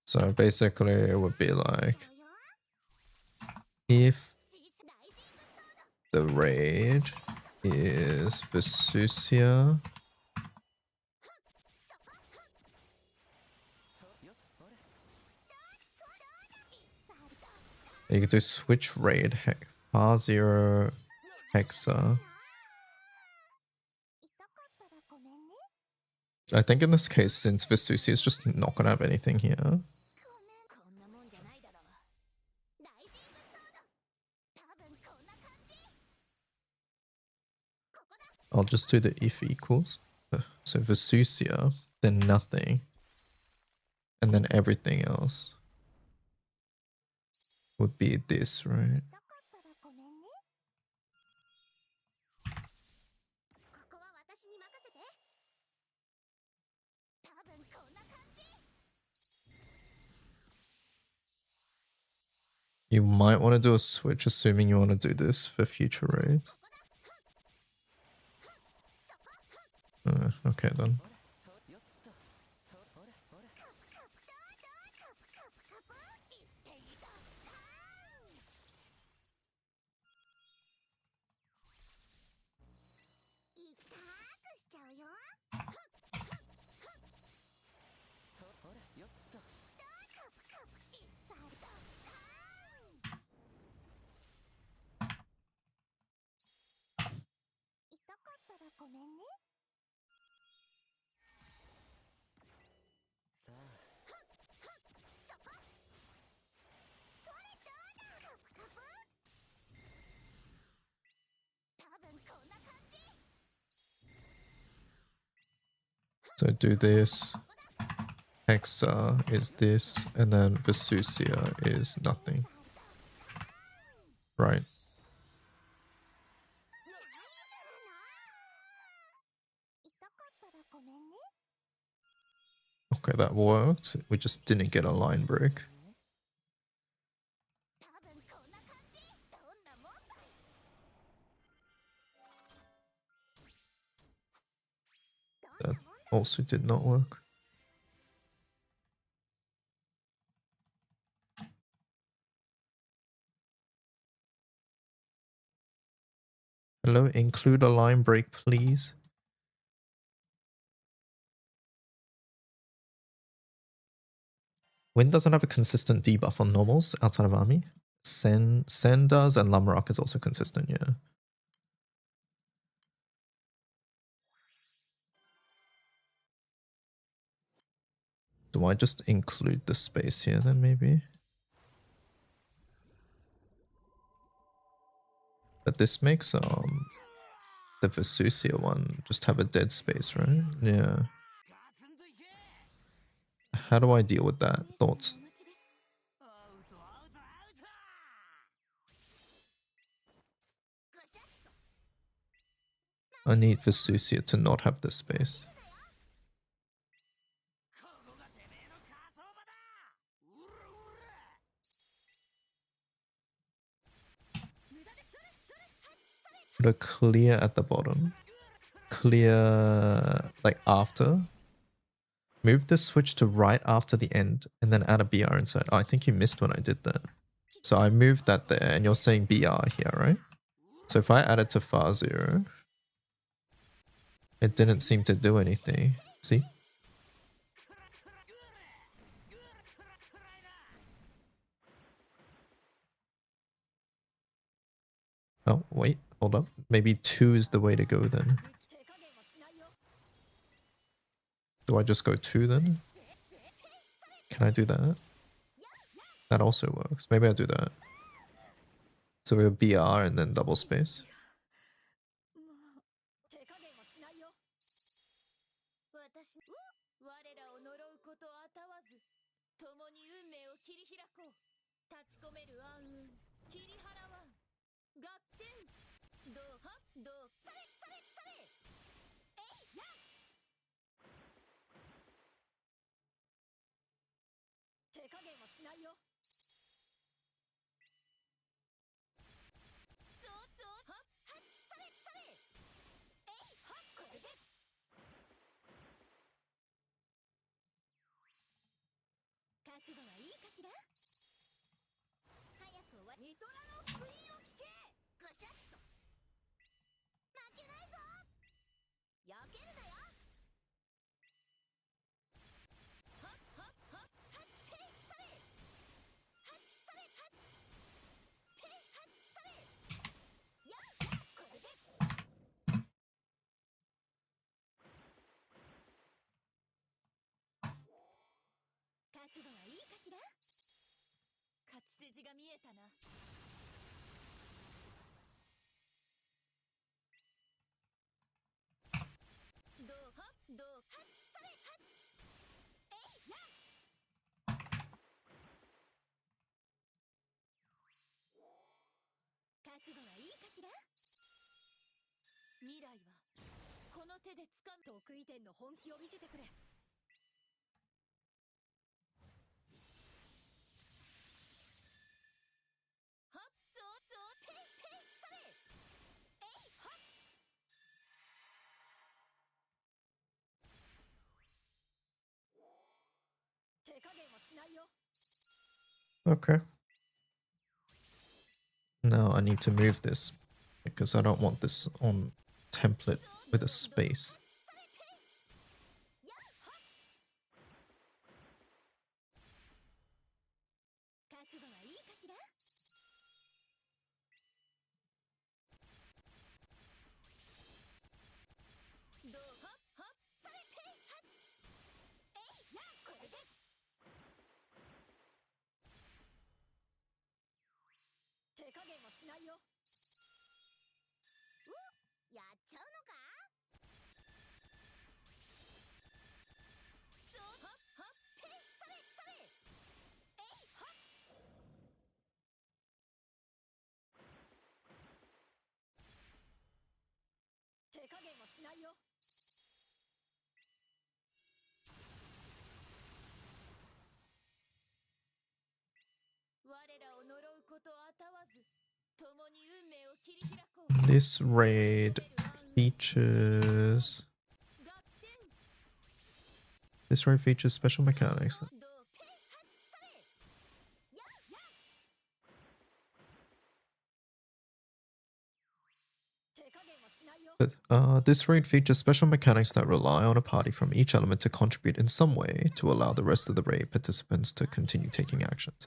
So basically it would be like if the raid is Vesusia, you could do switch raid Far-Zero Hexa. I think in this case, since Vesusia is just not gonna have anything here, I'll just do the if equals. So Vesusia, then nothing, and then everything else would be this, right? You might want to do a switch, assuming you want to do this for future raids. Okay then. So do this. Hexa is this, and then Vesusia is nothing. Right. Okay, that worked. We just didn't get a line break. That also did not work. Hello, include a line break, please. Wind doesn't have a consistent debuff on normals outside of army. Sen does, and Lamrock is also consistent, yeah. Do I just include the space here then maybe? But this makes the Vesusia one just have a dead space, right? Yeah. How do I deal with that? Thoughts? I need Vesusia to not have this space. Put a clear at the bottom. Clear like after. Move the switch to right after the end and then add a BR inside. Oh, I think you missed when I did that. So I moved that there and you're saying BR here, right? So if I add it to far 0, it didn't seem to do anything. See? Oh, wait, hold up. Maybe 2 is the way to go then. Do I just go 2 then? Can I do that? That also works. Maybe I'll do that. So we have BR and then double space. Okay. Now I need to move this because I don't want this on template with a space. This raid features special mechanics. This raid features special mechanics that rely on a party from each element to contribute in some way to allow the rest of the raid participants to continue taking actions.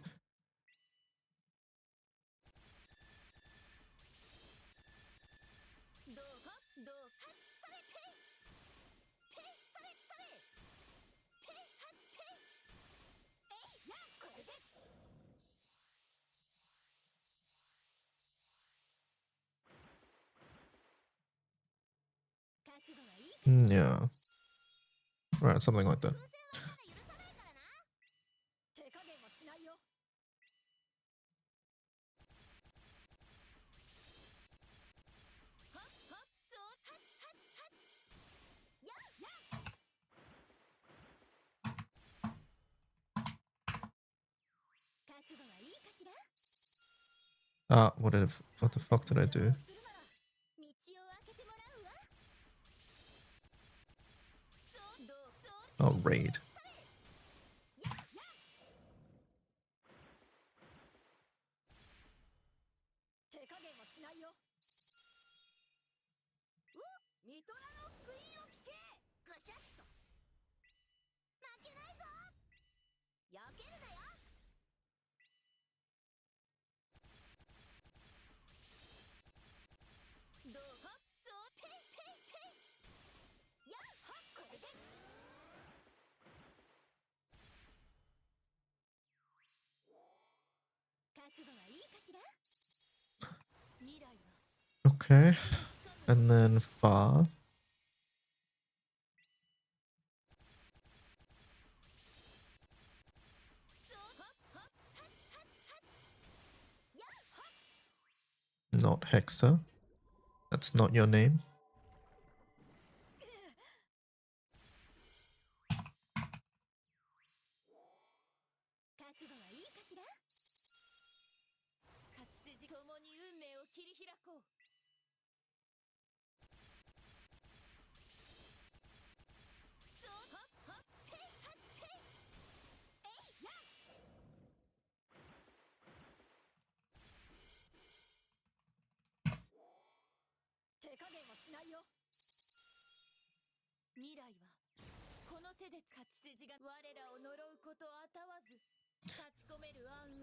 Yeah. Right, something like that. What the fuck did I do? Oh, raid. Okay, and then far. Not Hexa. That's not your name.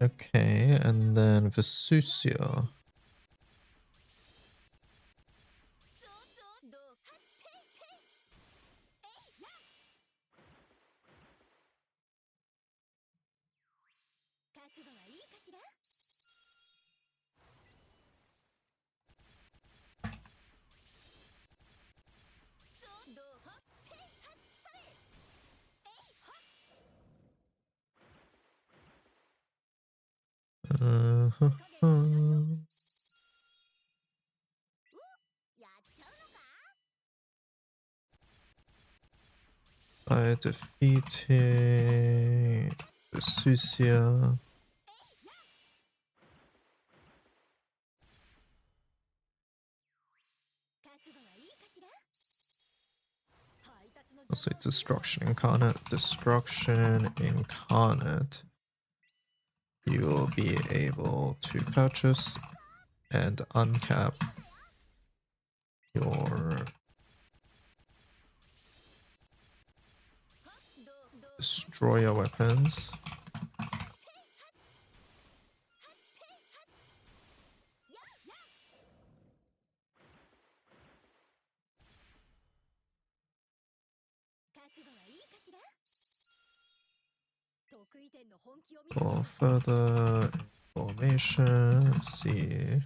Okay, and then Vesusia. I defeated Vesusia. I'll say Destruction Incarnate. Destruction Incarnate. you'll be able to purchase and uncap your destroyer weapons. For further information, see.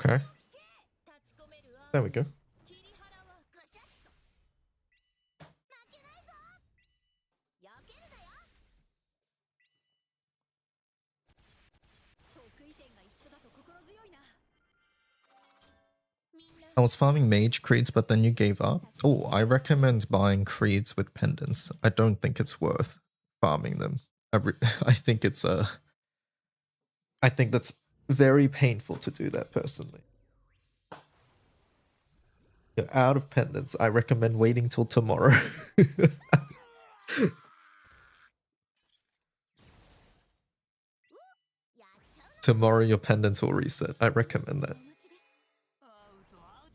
Okay. There we go. I was farming mage creeds, but then you gave up. Oh, I recommend buying creeds with pendants. I don't think it's worth farming them. I think it's I think that's very painful to do that personally. You're out of pendants. I recommend waiting till tomorrow. Tomorrow your pendants will reset. I recommend that.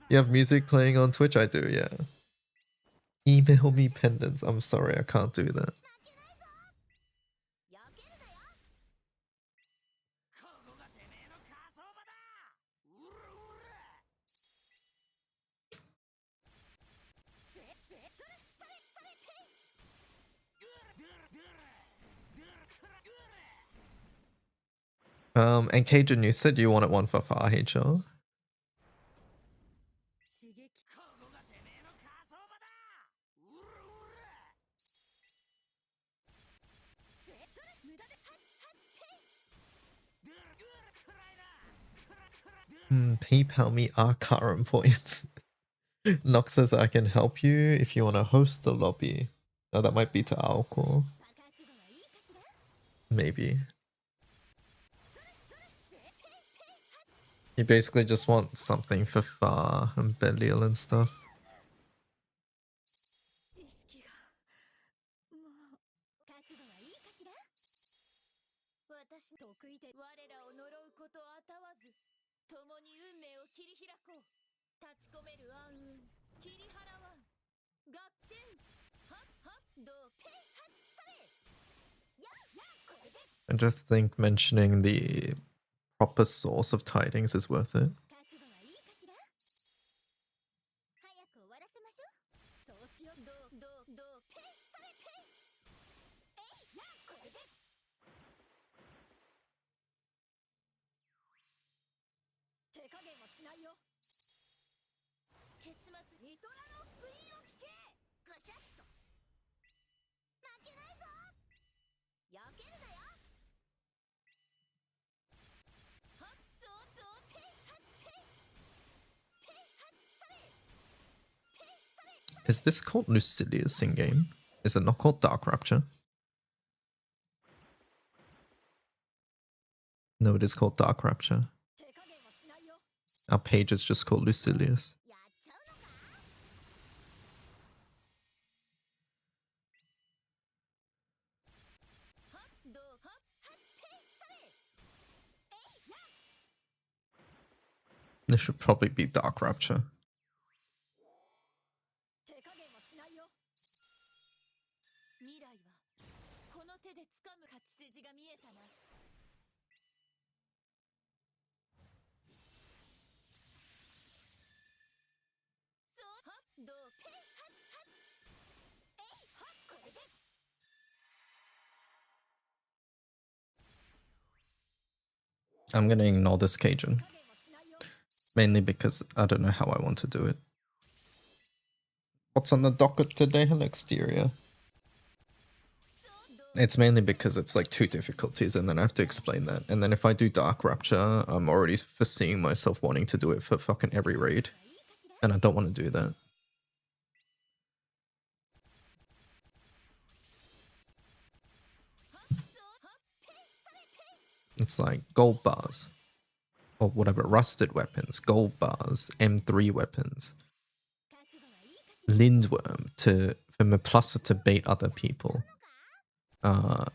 You have music playing on Twitch? I do, yeah. Email me pendants. I'm sorry, I can't do that. And Cajun, you said you wanted one for Far HR. PayPal me our current points. Nox says I can help you if you want to host the lobby. Oh, that might be to Alcor. Maybe. You basically just want something for Far and Belial and stuff. I just think mentioning the proper source of tidings is worth it. Is this called Lucilius in game? Is it not called Dark Rapture? No, it is called Dark Rapture. Our page is just called Lucilius. This should probably be Dark Rapture. I'm gonna ignore this Cajun. Mainly because I don't know how I want to do it. What's on the docket today? Hello, exterior. It's mainly because it's like 2 difficulties and then I have to explain that. And then if I do Dark Rapture, I'm already foreseeing myself wanting to do it for fucking every raid. And I don't want to do that. It's like gold bars. Or whatever, rusted weapons, gold bars, M3 weapons. Lindworm for Maplasa to bait other people. Oh,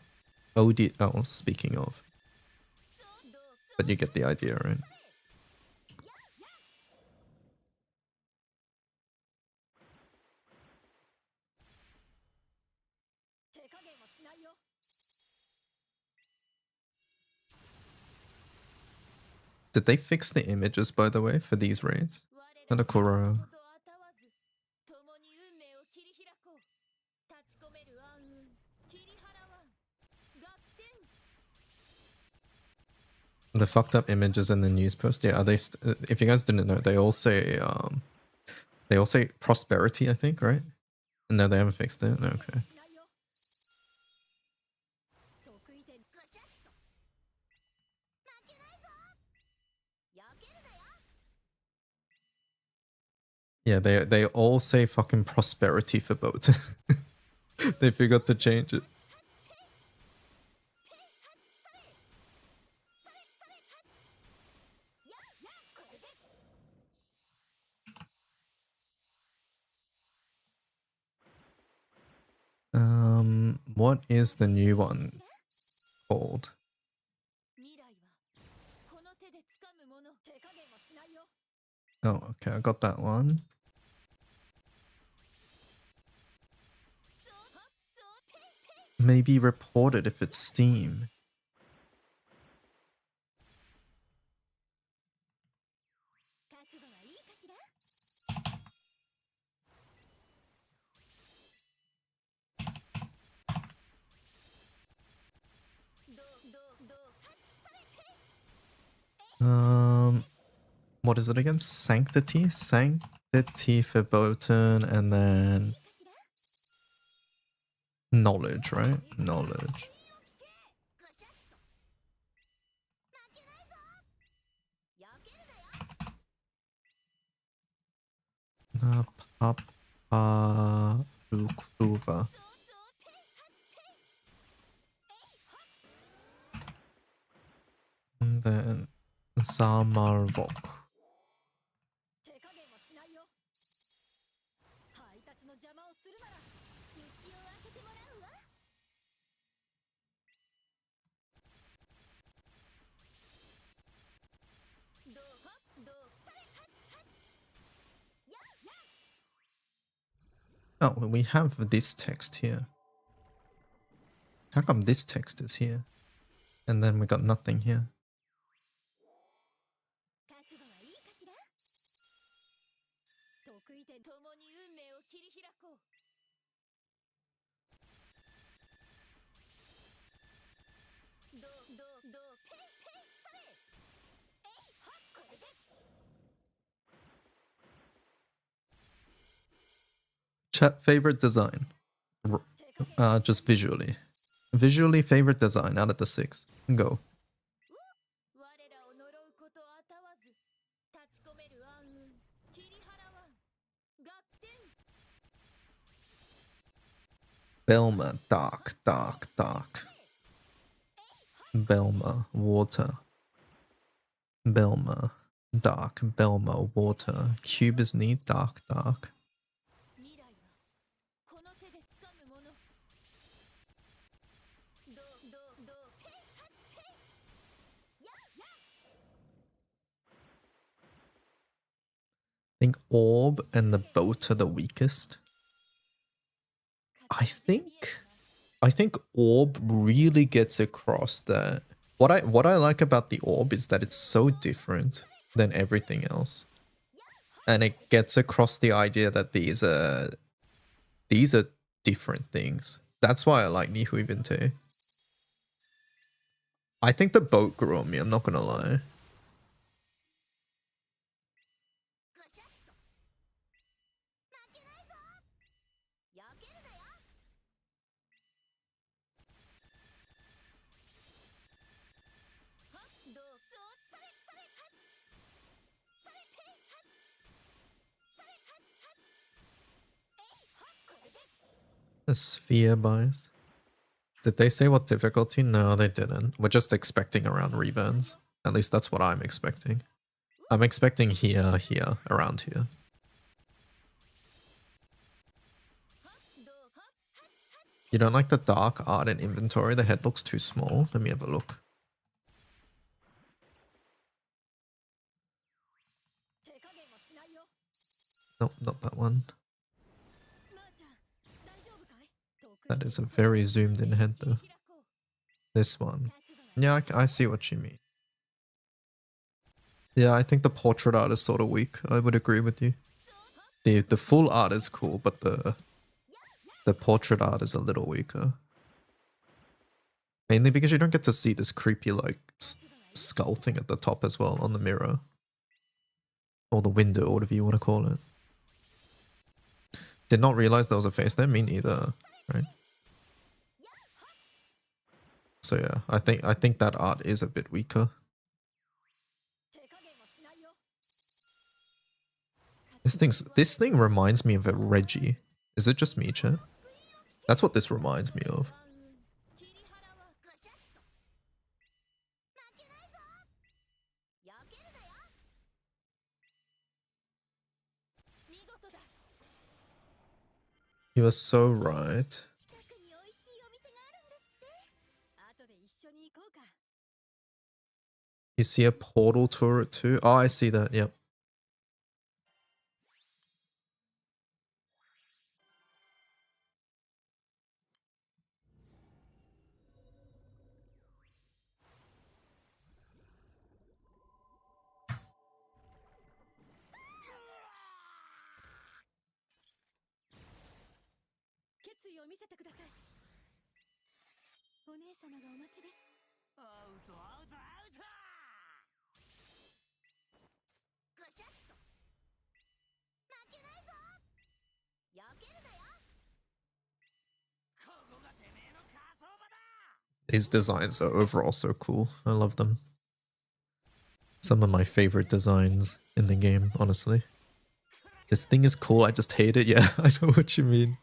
speaking of. But you get the idea, right? Did they fix the images, by the way, for these raids? And a Kuro. The fucked up images in the news post. Yeah, are they? If you guys didn't know, they all say prosperity. I think, right? No, they haven't fixed it. Okay. Yeah, they all say fucking prosperity for boat. They forgot to change it. What is the new one called? Oh, okay, I got that one. Maybe report it if it's Steam. What is it again? Sanctity? Sanctity for Botan, and then knowledge, right? Knowledge. Papa Luktuva. And then Zamarvok. Oh, we have this text here. How come this text is here? And then we got nothing here. Chat favorite design. Just visually. Visually favorite design out of the 6. Go. Belma, dark, dark, dark. Belma, water. Belma, dark. Belma, water. Cube is neat, dark, dark. I think orb and the boat are the weakest. I think orb really gets across that what I like about the orb is that it's so different than everything else. And it gets across the idea that these are different things. That's why I like Nihuibin too. I think the boat grew on me, I'm not gonna lie. A sphere bias. Did they say what difficulty? No, they didn't. We're just expecting around reverns. At least that's what I'm expecting. I'm expecting here, here, around here. You don't like the dark art in inventory? The head looks too small. Let me have a look. Nope, not that one. That is a very zoomed in head though. This one. Yeah, I see what you mean. Yeah, I think the portrait art is sort of weak. I would agree with you. The full art is cool, but the portrait art is a little weaker. Mainly because you don't get to see this creepy like skull thing at the top as well on the mirror. Or the window, whatever you want to call it. Did not realize there was a face there, me neither, right? So yeah, I think that art is a bit weaker. This thing reminds me of a Reggie. Is it just me, chat? That's what this reminds me of. You are so right. You see a portal turret too? Oh, I see that, yep. These designs are overall so cool. I love them. Some of my favorite designs in the game, honestly. This thing is cool, I just hate it. Yeah, I know what you mean.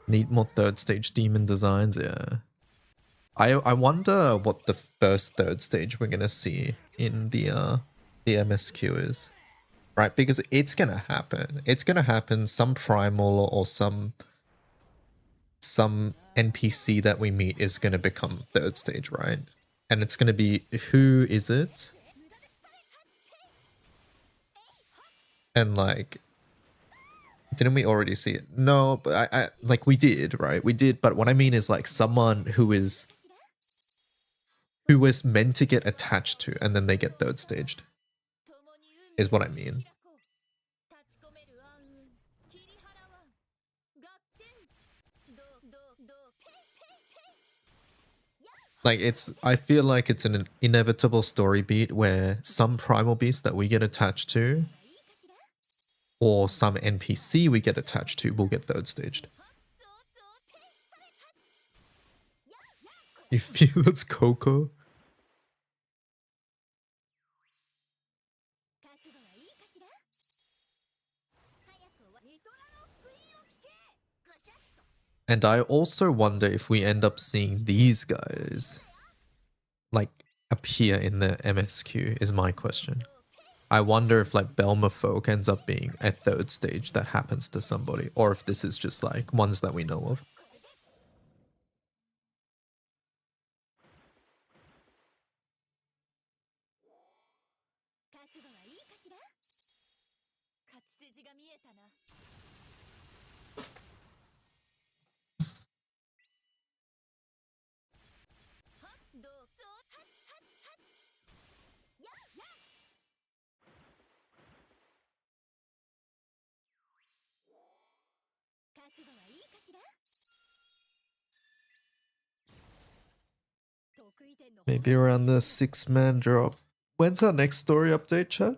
Need more third stage demon designs, yeah. I wonder what the first third stage we're gonna see in the MSQ is. Right, because it's gonna happen. It's gonna happen, some primal or some NPC that we meet is gonna become third stage, right? And it's gonna be, who is it? And like, didn't we already see it? No, but I like we did, right? We did, but what I mean is like someone who is meant to get attached to and then they get third staged. Is what I mean. Like I feel like it's an inevitable story beat where some primal beast that we get attached to or some NPC we get attached to will get third staged. You feel it's Coco? And I also wonder if we end up seeing these guys like appear in the MSQ is my question. I wonder if like Belma Folk ends up being a third stage that happens to somebody, or if this is just like ones that we know of. Maybe around the 6-man drop. When's our next story update, chat?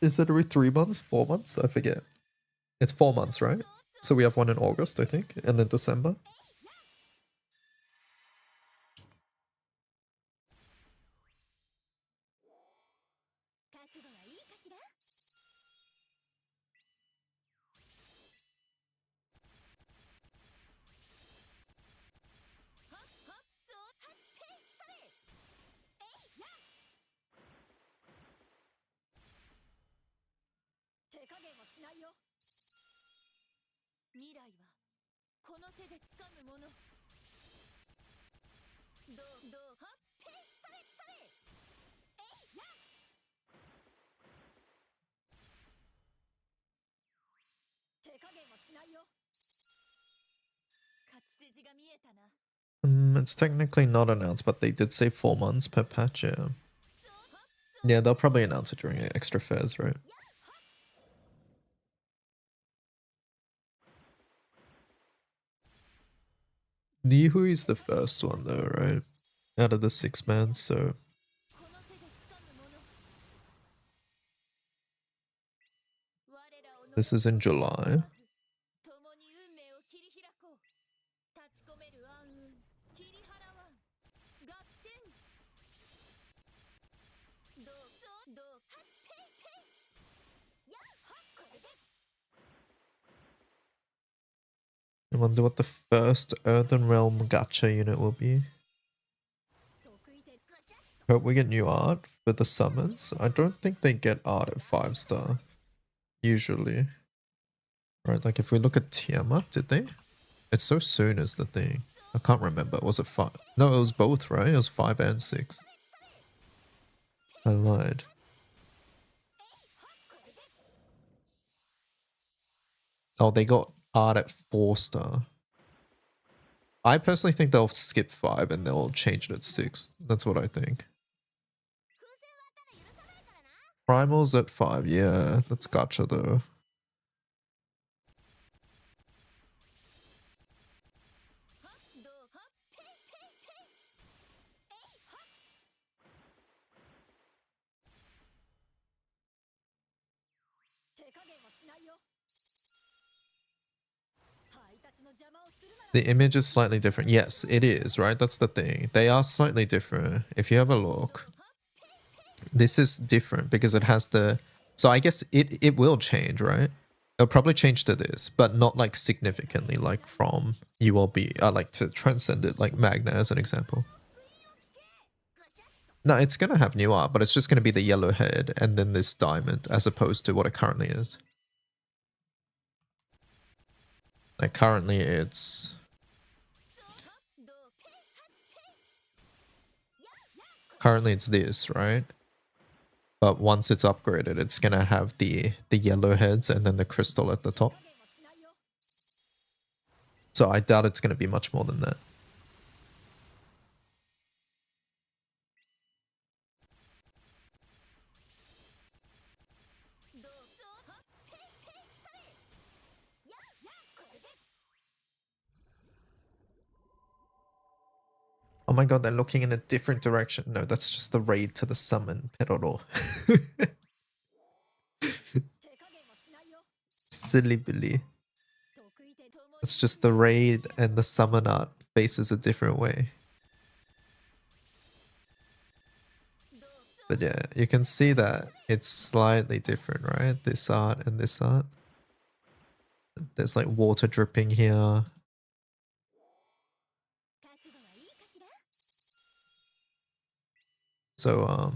Is it every 3 months? 4 months? I forget. It's 4 months, right? So we have one in August, I think, and then December. It's technically not announced, but they did say 4 months per patch, yeah. Yeah, they'll probably announce it during extra fairs, right? Nihui is the first one though, right? Out of the 6-man, so... This is in July. I wonder what the first Earthen Realm gacha unit will be. Hope we get new art for the summons. I don't think they get art at 5-star. Usually. Right, like if we look at Tiamat, did they? It's so soon is the thing. I can't remember. Was it 5? No, it was both, right? It was 5 and 6. I lied. Oh, they got art at 4-star. I personally think they'll skip 5 and they'll change it at 6. That's what I think. Primal's at 5, yeah. That's gacha though. The image is slightly different. Yes, it is, right? That's the thing. They are slightly different. If you have a look, this is different because it has the... So I guess it will change, right? It'll probably change to this, but not like significantly, like from ULB. I like to transcend it, like Magna as an example. No, it's going to have new art, but it's just going to be the yellow head and then this diamond as opposed to what it currently is. Like currently it's... Currently it's this, right? But once it's upgraded, it's gonna have the yellow heads and then the crystal at the top. So I doubt it's gonna be much more than that. Oh my god, they're looking in a different direction. No, that's just the raid to the summon, Peroro. Silly Billy. It's just the raid and the summon art faces a different way. But yeah, you can see that it's slightly different, right? This art and this art. There's like water dripping here. So,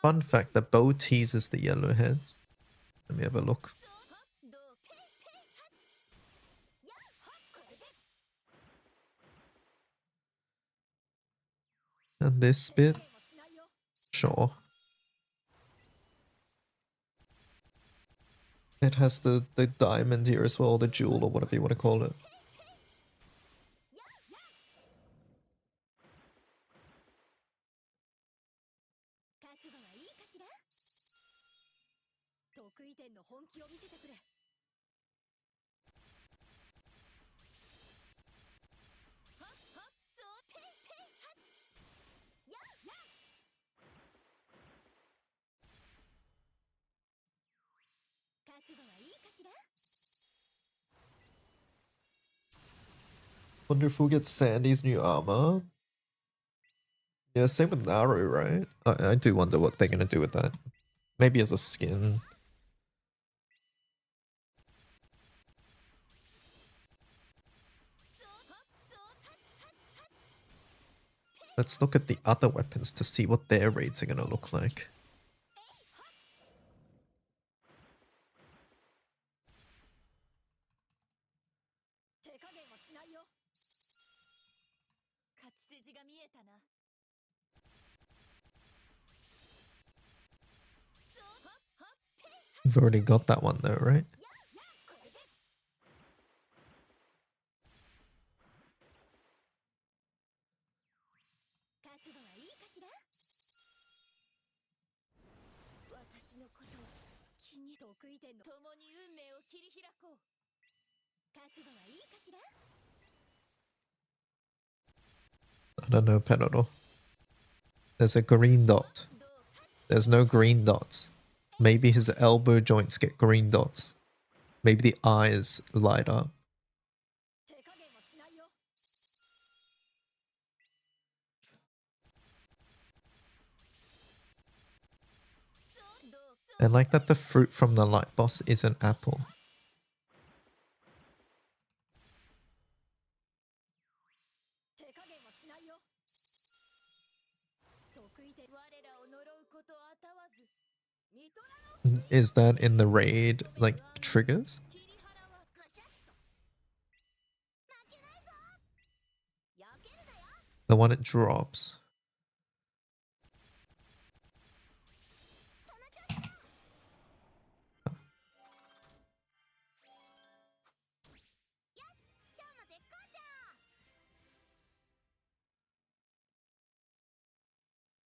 fun fact, the bow teases the yellow heads. Let me have a look. And this bit? Sure. It has the diamond here as well, the jewel or whatever you want to call it. Wonder if we'll get Sandy's new armor. Yeah, same with Naru, right? I do wonder what they're gonna do with that. Maybe as a skin. Let's look at the other weapons to see what their raids are gonna look like. We've already got that one though, right? I don't know, Pedro. There's a green dot. There's no green dots. Maybe his elbow joints get green dots. Maybe the eyes light up. I like that the fruit from the light boss is an apple. Is that in the raid, like, triggers? The one it drops.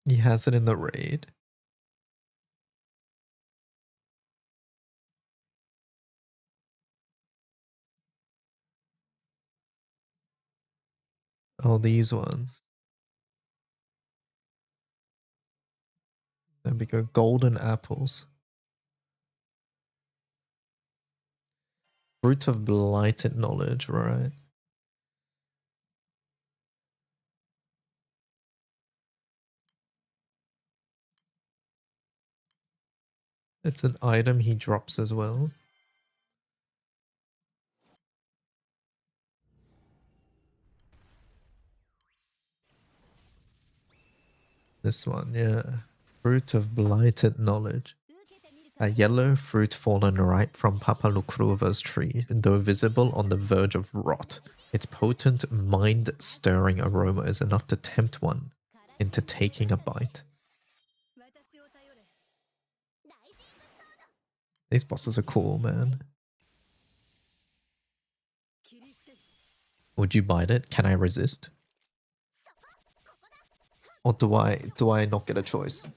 He has it in the raid. Oh, these ones. There we go. Golden apples. Fruit of blighted knowledge, right? It's an item he drops as well. This one, yeah. Fruit of blighted knowledge. A yellow fruit fallen ripe from Papa Lukruva's tree, though visible on the verge of rot. Its potent, mind-stirring aroma is enough to tempt one into taking a bite. These bosses are cool, man. Would you bite it? Can I resist? Or do I not get a choice?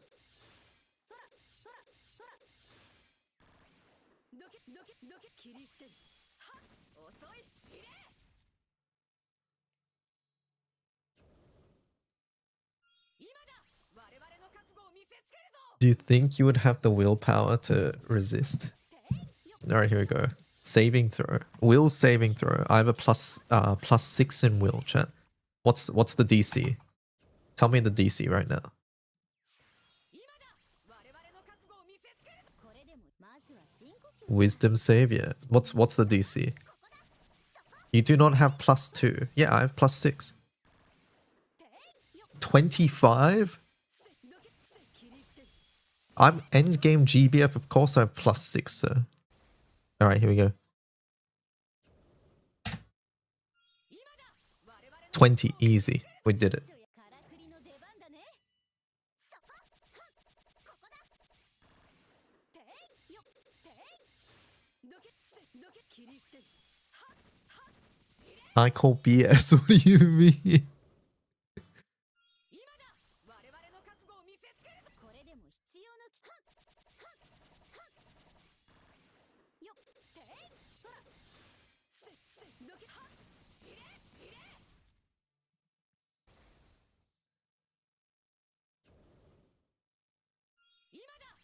Do you think you would have the willpower to resist? Alright, here we go. Saving throw. Will saving throw. I have a +6 in will, chat. What's the DC? Tell me the DC right now. Wisdom savior. What's the DC? You do not have +2. Yeah, I have +6. 25? I'm endgame GBF, of course I have +6, sir. Alright, here we go. 20, easy. We did it. I call BS, what do you mean?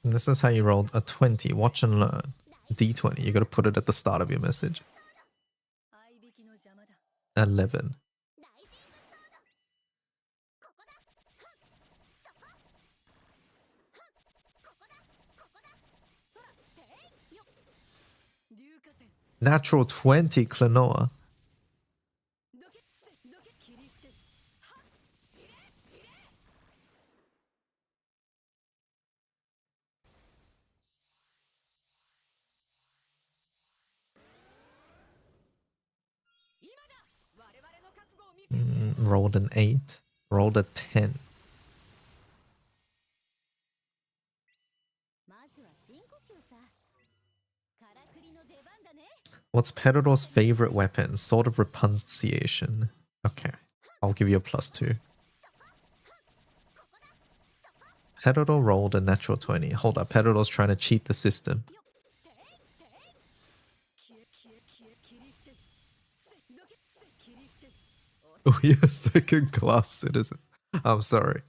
This is how you rolled a 20. Watch and learn. D20. You gotta put it at the start of your message. 11. Natural 20, Klonoa. Rolled an 8. Rolled a 10. What's Pedador's favorite weapon? Sword of Repunciation. Okay, I'll give you a +2. Pedador rolled a natural 20. Hold up, Pedador's trying to cheat the system. Oh, you're a second class citizen. I'm sorry.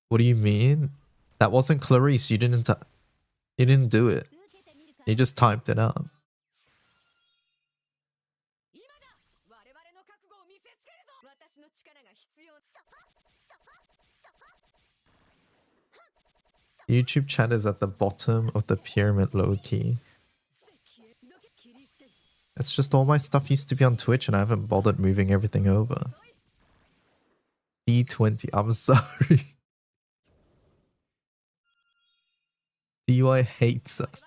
What do you mean? That wasn't Clarice. You didn't do it. You just typed it out. YouTube chat is at the bottom of the pyramid, low-key. It's just all my stuff used to be on Twitch and I haven't bothered moving everything over. D20, I'm sorry. DY hates us.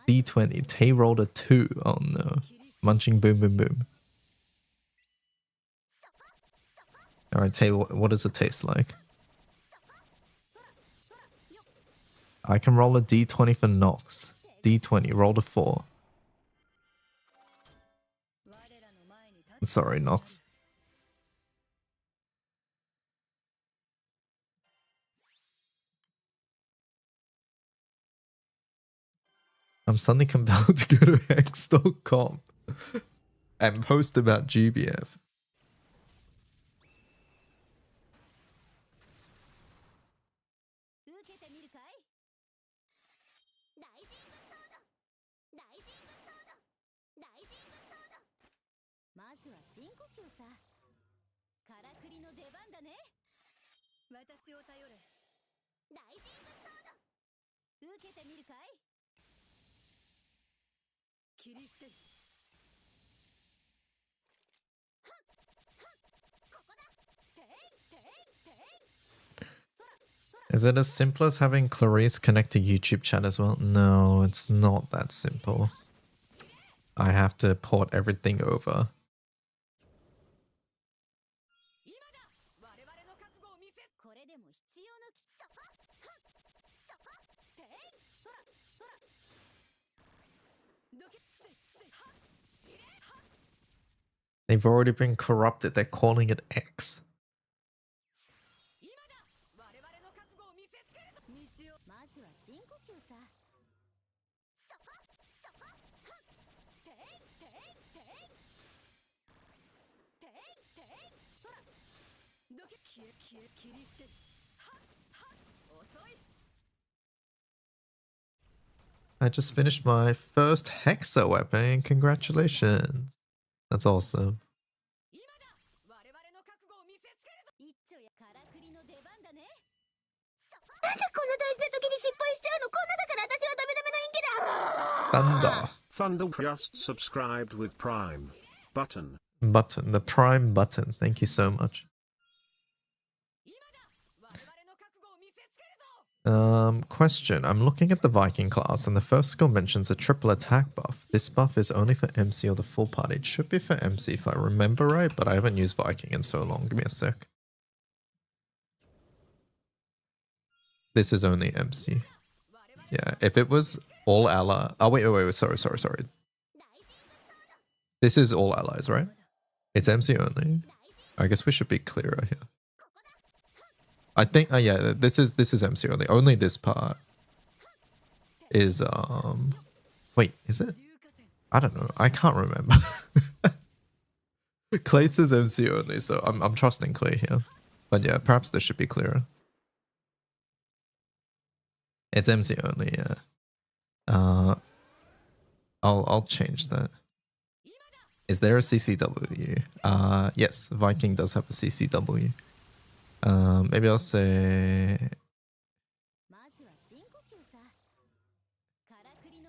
D20, Tay rolled a 2. Oh no. Munching boom boom boom. Alright, Tay, what does it taste like? I can roll a D20 for Nox. D20, rolled a 4. I'm sorry, Nox. I'm suddenly compelled to go to hex.com and post about GBF. Is it as simple as having Clarice connect to YouTube chat as well? No, it's not that simple. I have to port everything over. They've already been corrupted. They're calling it X. I just finished my first Hexa weapon. Congratulations. That's awesome. Thunder. Thunder just subscribed with Prime. Button. Button. The Prime button. Thank you so much. Question. I'm looking at the Viking class and the first skill mentions a triple attack buff. This buff is only for MC or the full party. It should be for MC if I remember right, but I haven't used Viking in so long. Give me a sec. This is only MC. Yeah, if it was all ally... Oh, wait, sorry. This is all allies, right? It's MC only. I guess we should be clearer here. I think, yeah, this is MC only. Only this part is, wait, is it? I don't know. I can't remember. Clay says MC only, so I'm trusting Clay here. But yeah, perhaps this should be clearer. It's MC only, yeah. Uh, I'll change that. Is there a CCW? Yes, Viking does have a CCW. Maybe I'll say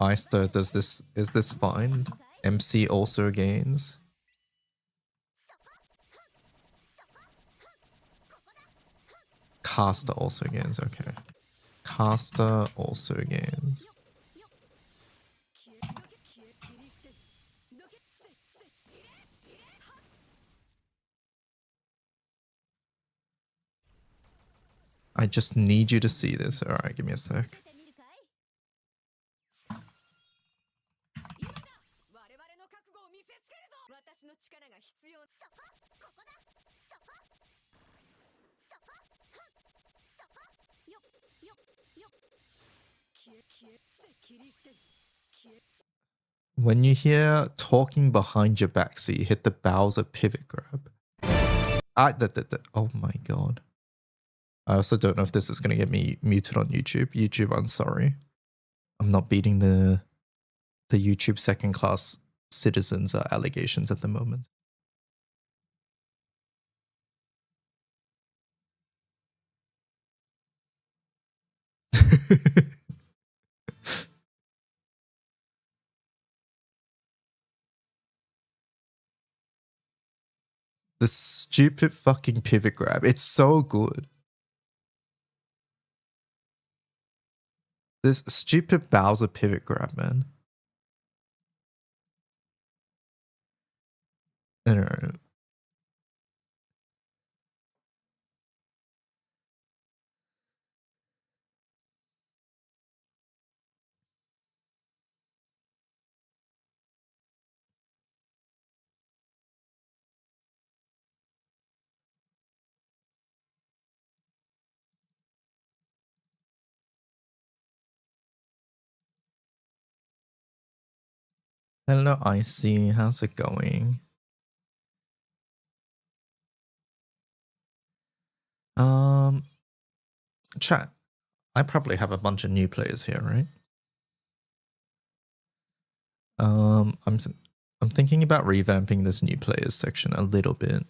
Eister. Is this fine? MC also gains. Caster also gains. Okay. Caster also gains. I just need you to see this. All right, give me a sec. When you hear talking behind your back, so you hit the Bowser pivot grab. Oh my god. I also don't know if this is going to get me muted on YouTube. YouTube, I'm sorry. I'm not beating the YouTube second class citizens allegations at the moment. The stupid fucking pivot grab. It's so good. This stupid Bowser pivot grab, man. I don't know. Hello, Icy. How's it going? Chat. I probably have a bunch of new players here, right? I'm thinking about revamping this new players section a little bit.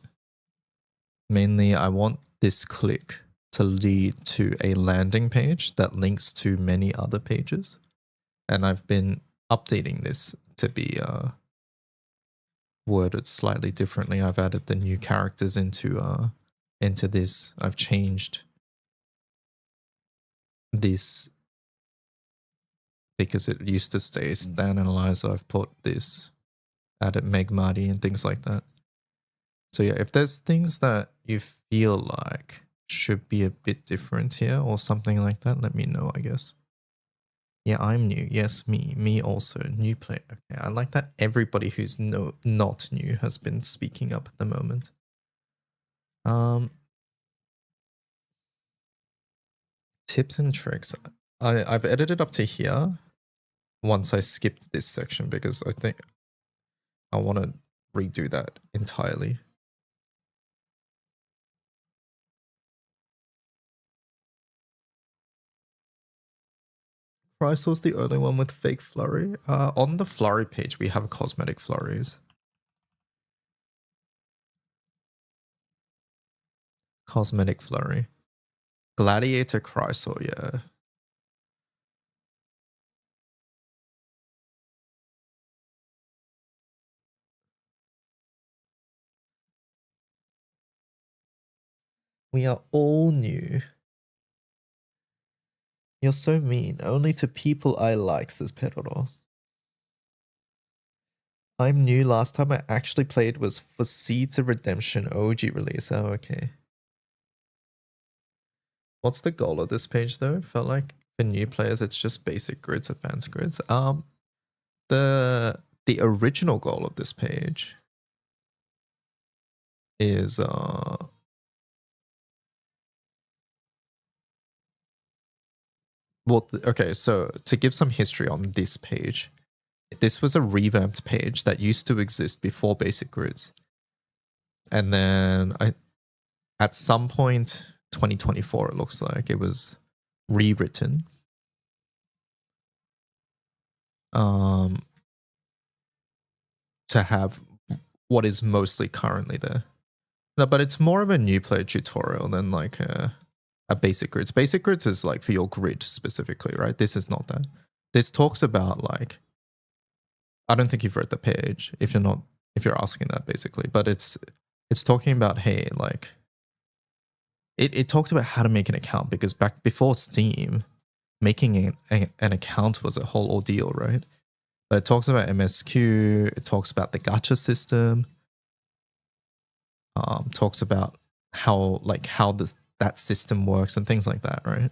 Mainly, I want this click to lead to a landing page that links to many other pages. And I've been updating this to be worded slightly differently. I've added the new characters into this. I've changed this because it used to stay Stan and Eliza. I've put this, added Meg Marty and things like that. So yeah, if there's things that you feel like should be a bit different here or something like that, let me know, I guess. Yeah, I'm new. Yes, me also. New player. Okay, I like that everybody who's not new has been speaking up at the moment. Tips and tricks. I've edited up to here once I skipped this section because I think I want to redo that entirely. Chrysal's the only one with fake flurry. On the flurry page, we have cosmetic flurries. Cosmetic flurry. Gladiator Chrysal, yeah. We are all new. You're so mean. Only to people I like, says Pedro. I'm new. Last time I actually played was for Seeds of Redemption OG release. Oh, okay. What's the goal of this page though? Felt like for new players, it's just basic grids, advanced grids. The original goal of this page is well, okay, so to give some history on this page, this was a revamped page that used to exist before basic grids. And then at some point, 2024, it looks like, it was rewritten. to have what is mostly currently there. No, but it's more of a new player tutorial than like a basic grids. Basic grids is like for your grid specifically, right? This is not that. This talks about like, I don't think you've read the page if you're asking that basically, but it's talking about, hey, like it talks about how to make an account, because back before Steam, making an account was a whole ordeal, right? But it talks about MSQ, it talks about the gacha system, talks about how that system works and things like that, right?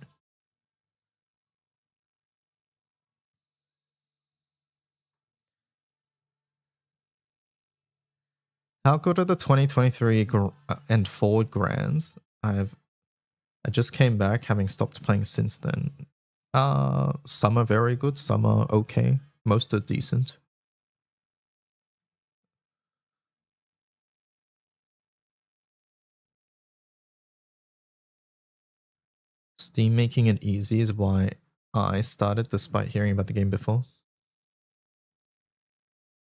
How good are the 2023 and forward grands? I just came back, having stopped playing since then. Some are very good, some are okay, most are decent. Steam making it easy is why I started despite hearing about the game before.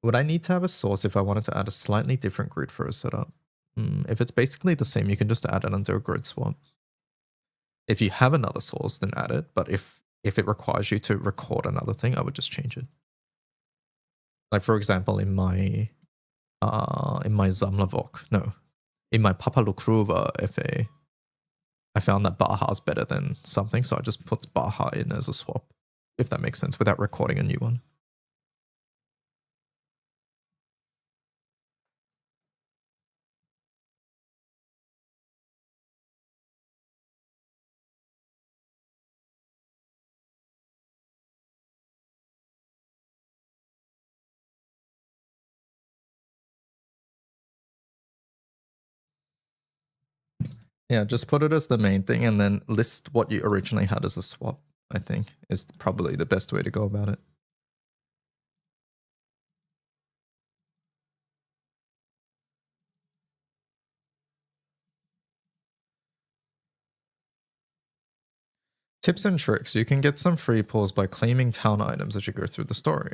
Would I need to have a source if I wanted to add a slightly different grid for a setup? If it's basically the same, you can just add it under a grid swap. If you have another source, then add it. But if it requires you to record another thing, I would just change it. Like for example, in my Zamlavok, no, in my Papalukruva FA, I found that Baha's better than something, so I just put Baha in as a swap, if that makes sense, without recording a new one. Yeah, just put it as the main thing and then list what you originally had as a swap, I think, is probably the best way to go about it. Tips and tricks. You can get some free pulls by claiming town items as you go through the story.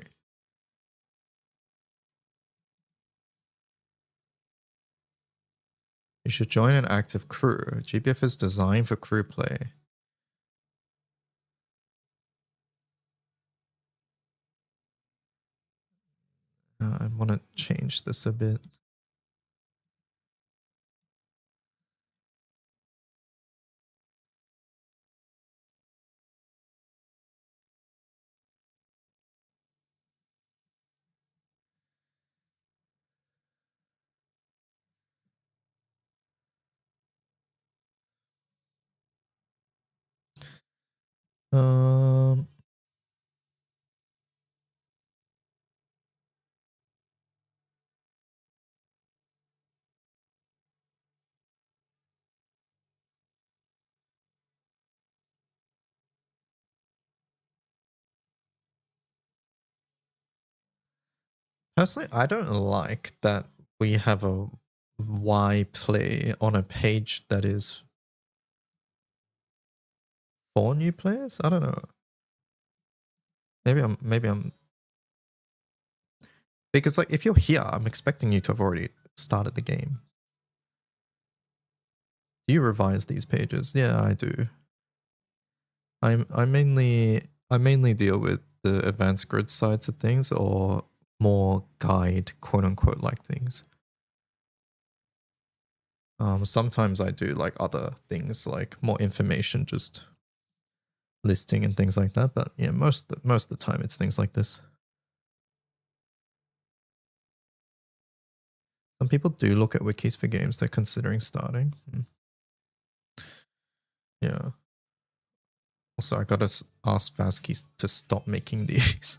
You should join an active crew. GBF is designed for crew play. I want to change this a bit. Personally, I don't like that we have a Y play on a page that is for new players. I don't know. Maybe I'm because like if you're here, I'm expecting you to have already started the game. Do you revise these pages? Yeah, I do. I mainly deal with the advanced grid sides of things, or more guide quote unquote like things. Sometimes I do like other things like more information, just listing and things like that. But yeah, most of the time it's things like this. Some people do look at wikis for games they're considering starting. Yeah. Also, I gotta ask Vasky to stop making these.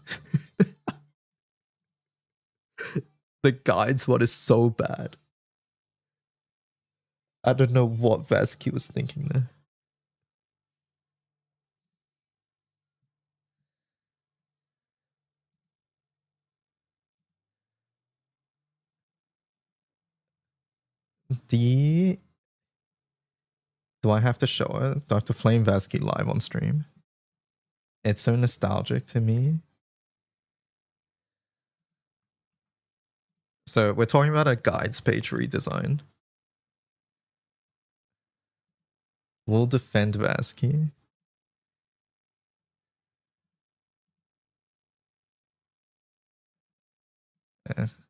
The guides one is so bad. I don't know what Vasky was thinking there. Do I have to show it? Do I have to flame Vasky live on stream? It's so nostalgic to me. So we're talking about a guides page redesign. We'll defend Vasky.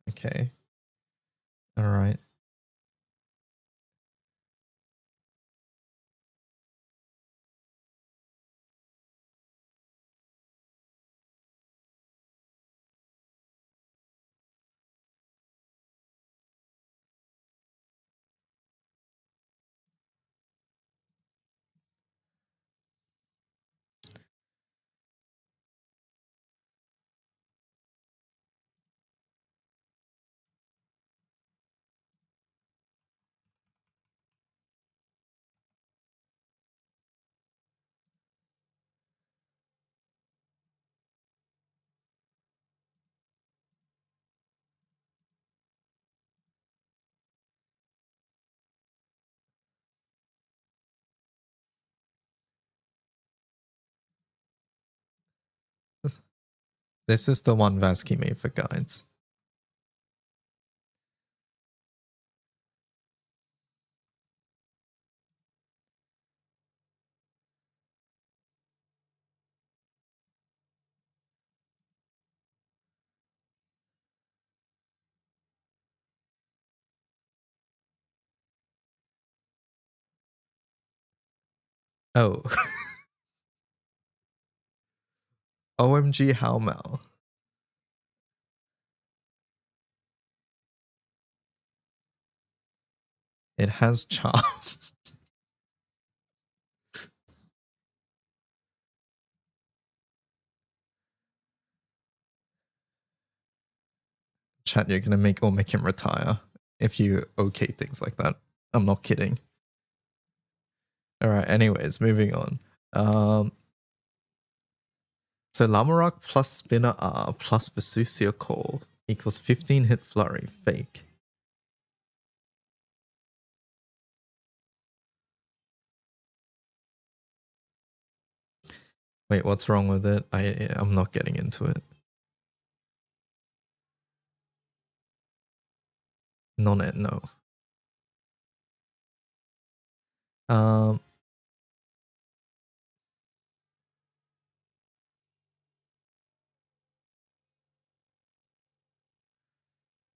Okay. All right. This is the one Vasky made for guides. Oh. OMG Howmal. It has charm. Chat, you're gonna make him retire if you okay things like that. I'm not kidding. Alright, anyways, moving on. So Lamorak plus Spinner R plus Vesusia Call equals 15 hit flurry, fake. Wait, what's wrong with it? I'm not getting into it. Non-it, no.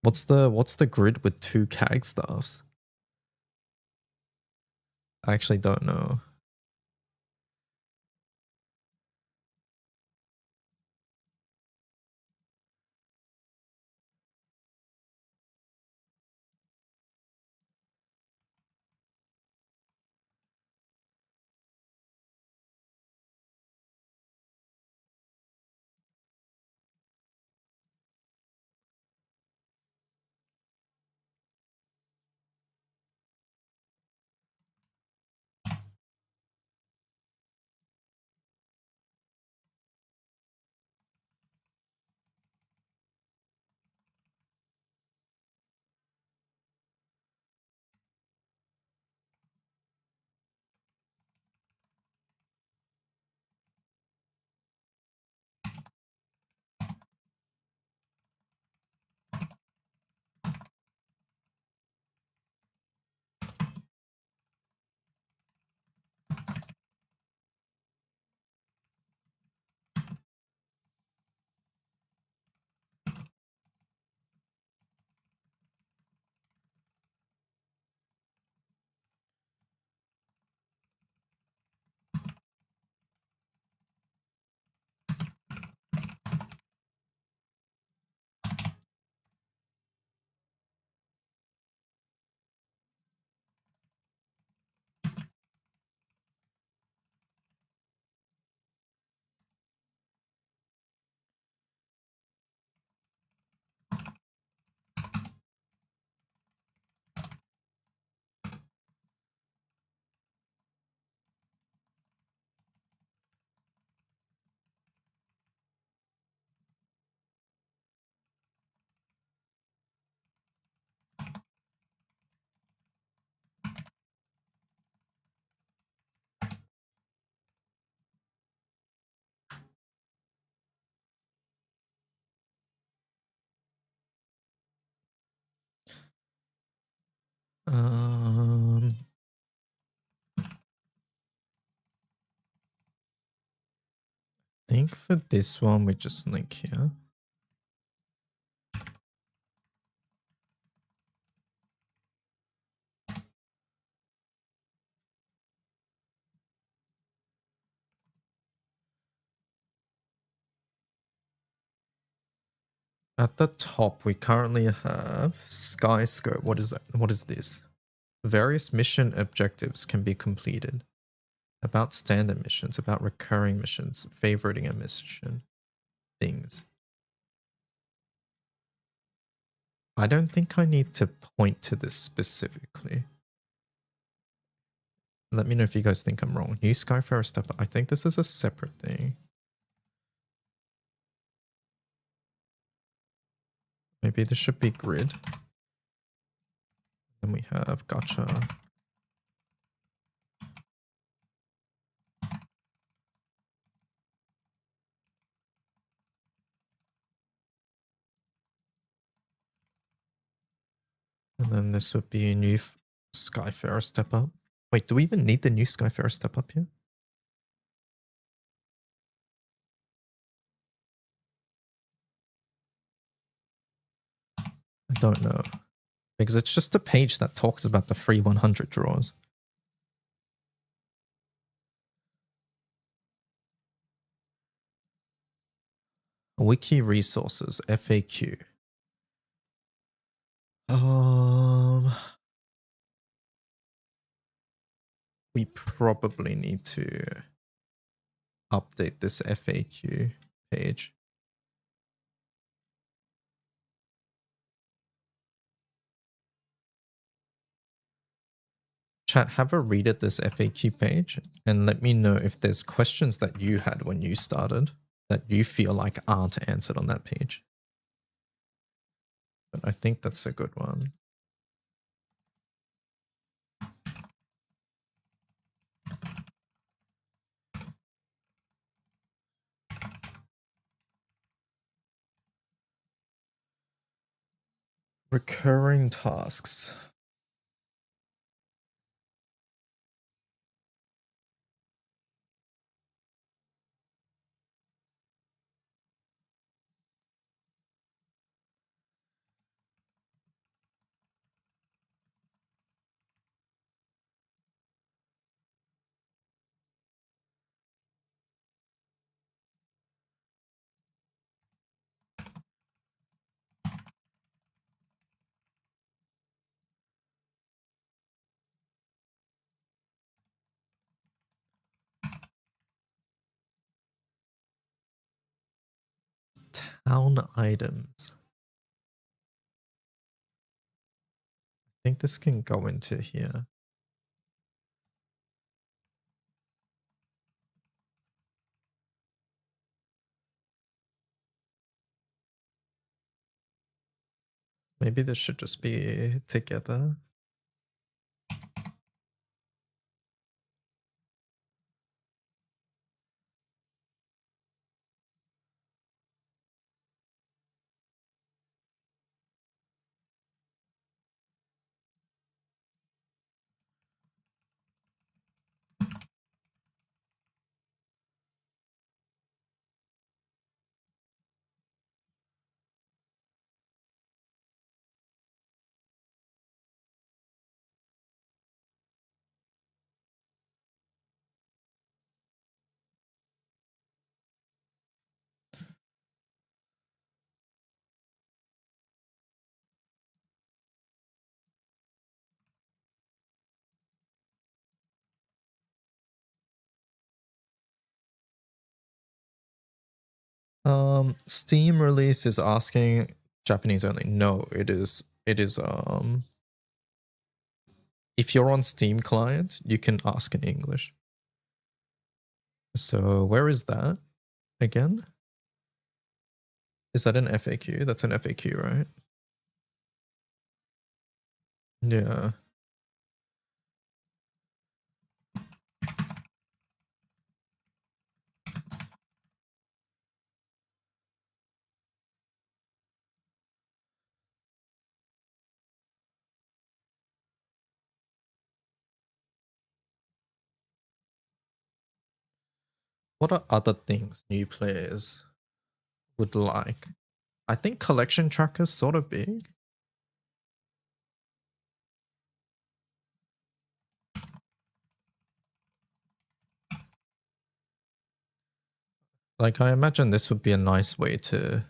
What's the grid with 2 CAG staffs? I actually don't know. Um, I think for this one, we just link here. At the top, we currently have Sky Scope. What is that? What is this? Various mission objectives can be completed. About standard missions, about recurring missions, favoriting a mission, things. I don't think I need to point to this specifically. Let me know if you guys think I'm wrong. New Skyfarer stuff. I think this is a separate thing. Maybe this should be grid. Then we have gotcha. And then this would be a new Skyfarer step up. Wait, do we even need the new Skyfarer step up here? I don't know. Because it's just a page that talks about the free 100 draws. Wiki resources, FAQ. We probably need to update this FAQ page. Chat, have a read at this FAQ page and let me know if there's questions that you had when you started that you feel like aren't answered on that page. But I think that's a good one. Recurring tasks. Town items. I think this can go into here. Maybe this should just be together. Steam release is asking Japanese only. No, it is if you're on Steam client, you can ask in English. So where is that again? Is that an FAQ? That's an FAQ, right? Yeah. What are other things new players would like? I think collection tracker's sort of big. Like I imagine this would be a nice way to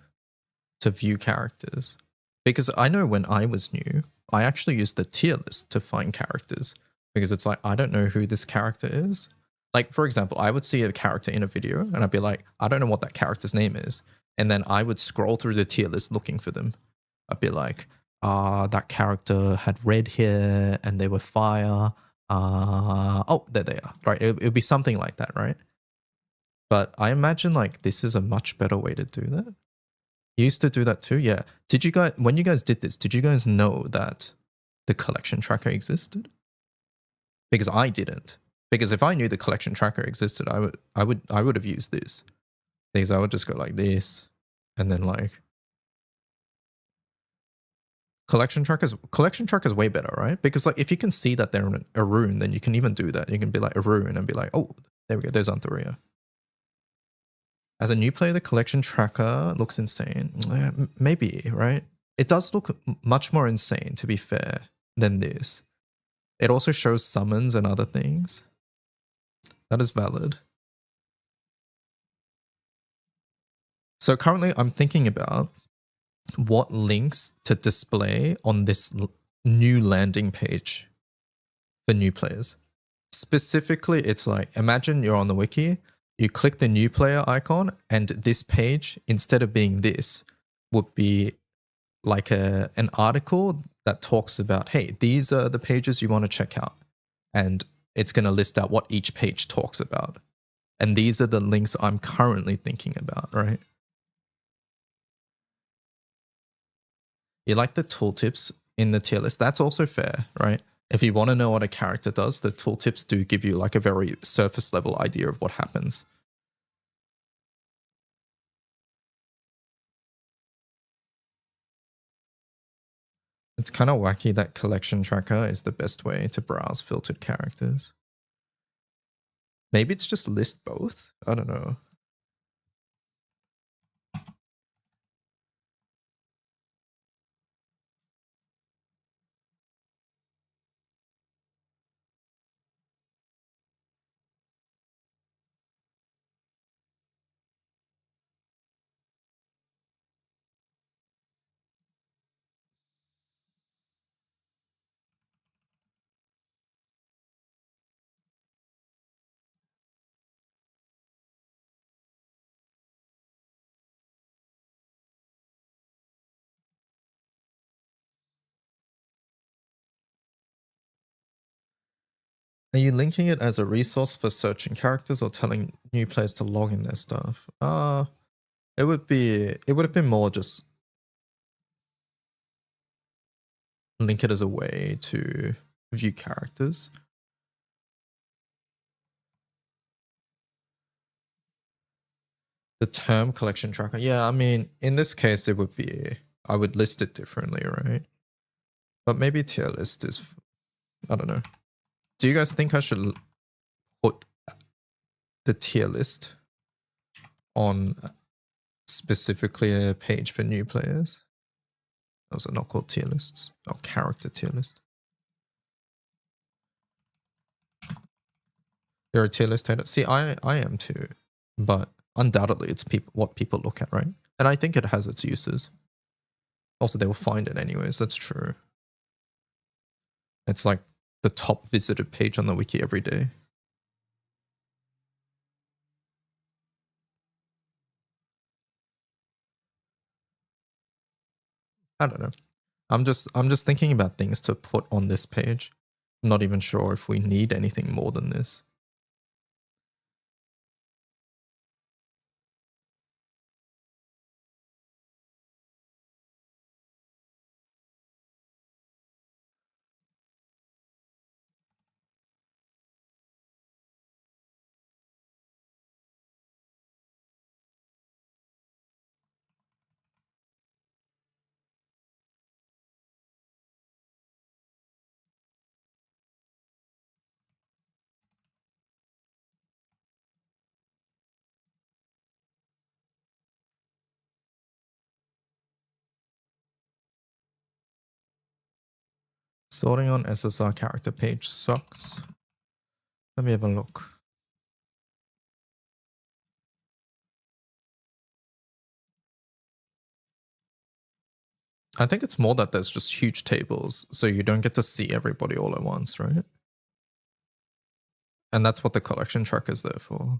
view characters. Because I know when I was new, I actually used the tier list to find characters. Because it's like, I don't know who this character is. Like, for example, I would see a character in a video and I'd be like, I don't know what that character's name is. And then I would scroll through the tier list looking for them. I'd be like, that character had red hair and they were fire. Oh, there they are. Right. It would be something like that, right? But I imagine like this is a much better way to do that. You used to do that too? Yeah. Did you guys, when you guys did this, did you guys know that the collection tracker existed? Because I didn't. Because if I knew the collection tracker existed, I would have used this. Because I would just go like this, and then like collection trackers way better, right? Because like if you can see that they're in a rune, then you can even do that. You can be like a rune and be like, oh, there we go, there's Antheria. As a new player, the collection tracker looks insane. Maybe, right? It does look much more insane, to be fair, than this. It also shows summons and other things. That is valid. So currently I'm thinking about what links to display on this new landing page for new players. Specifically, it's like, imagine you're on the wiki, you click the new player icon, and this page, instead of being this, would be like an article that talks about, hey, these are the pages you want to check out. And it's going to list out what each page talks about. And these are the links I'm currently thinking about, right? You like the tooltips in the tier list. That's also fair, right? If you want to know what a character does, the tooltips do give you like a very surface level idea of what happens. It's kind of wacky that collection tracker is the best way to browse filtered characters. Maybe it's just list both? I don't know. Are you linking it as a resource for searching characters or telling new players to log in their stuff? It would have been more just link it as a way to view characters. The term collection tracker. Yeah, I mean, in this case, it would be, I would list it differently, right? But maybe tier list is, I don't know. Do you guys think I should put the tier list on specifically a page for new players? Those are not called tier lists. Oh, character tier list. You're a tier list hater. See, I am too, but undoubtedly it's what people look at, right? And I think it has its uses. Also, they will find it anyways. That's true. It's like the top visited page on the wiki every day. I don't know. I'm just thinking about things to put on this page. I'm not even sure if we need anything more than this. Sorting on SSR character page sucks. Let me have a look. I think it's more that there's just huge tables, so you don't get to see everybody all at once, right? And that's what the collection tracker is there for.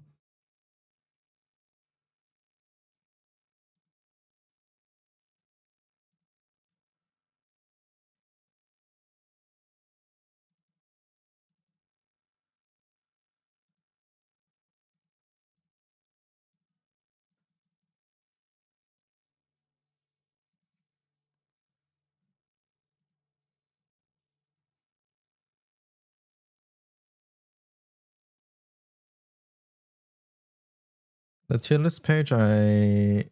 The tier list page I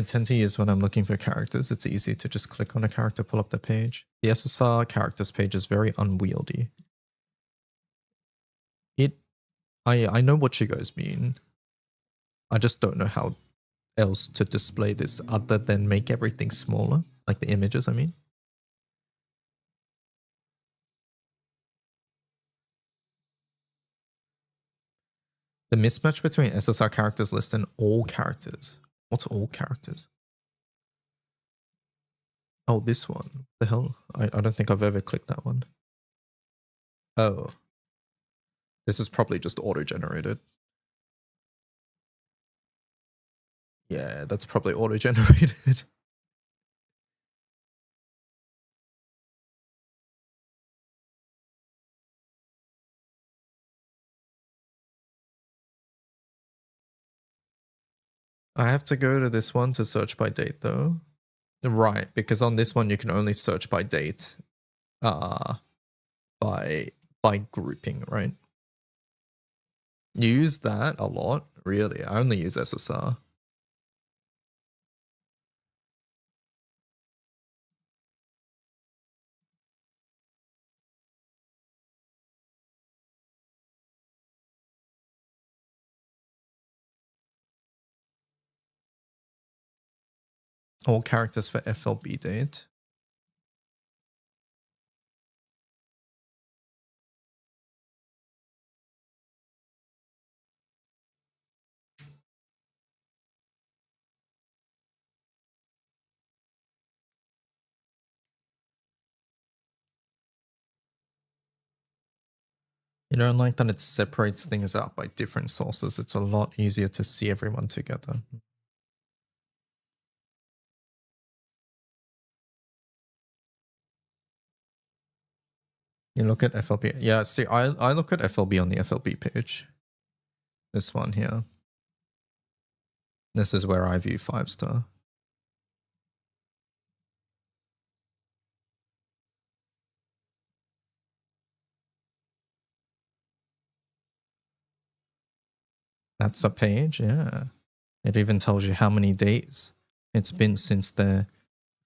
tend to use when I'm looking for characters. It's easy to just click on a character, pull up the page. The SSR characters page is very unwieldy. I know what you guys mean. I just don't know how else to display this other than make everything smaller, like the images, I mean. The mismatch between SSR characters list and all characters. What's all characters? Oh, this one. The hell? I don't think I've ever clicked that one. Oh. This is probably just auto-generated. Yeah, that's probably auto-generated. I have to go to this one to search by date though. Right, because on this one you can only search by date by grouping, right? You use that a lot, really. I only use SSR. All characters for FLB date. You don't like that it separates things out by different sources. It's a lot easier to see everyone together. You look at FLB. Yeah, see, I look at FLB on the FLB page. This one here. This is where I view 5-star. That's a page, yeah. It even tells you how many days it's been since the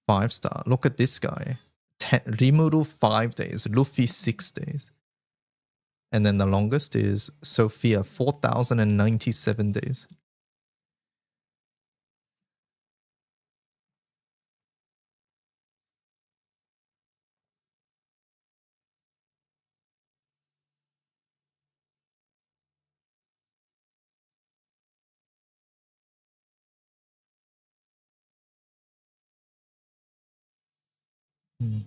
5-star. Look at this guy. Rimuru 5 days, Luffy 6 days. And then the longest is Sophia, 4,097 days. Hmm.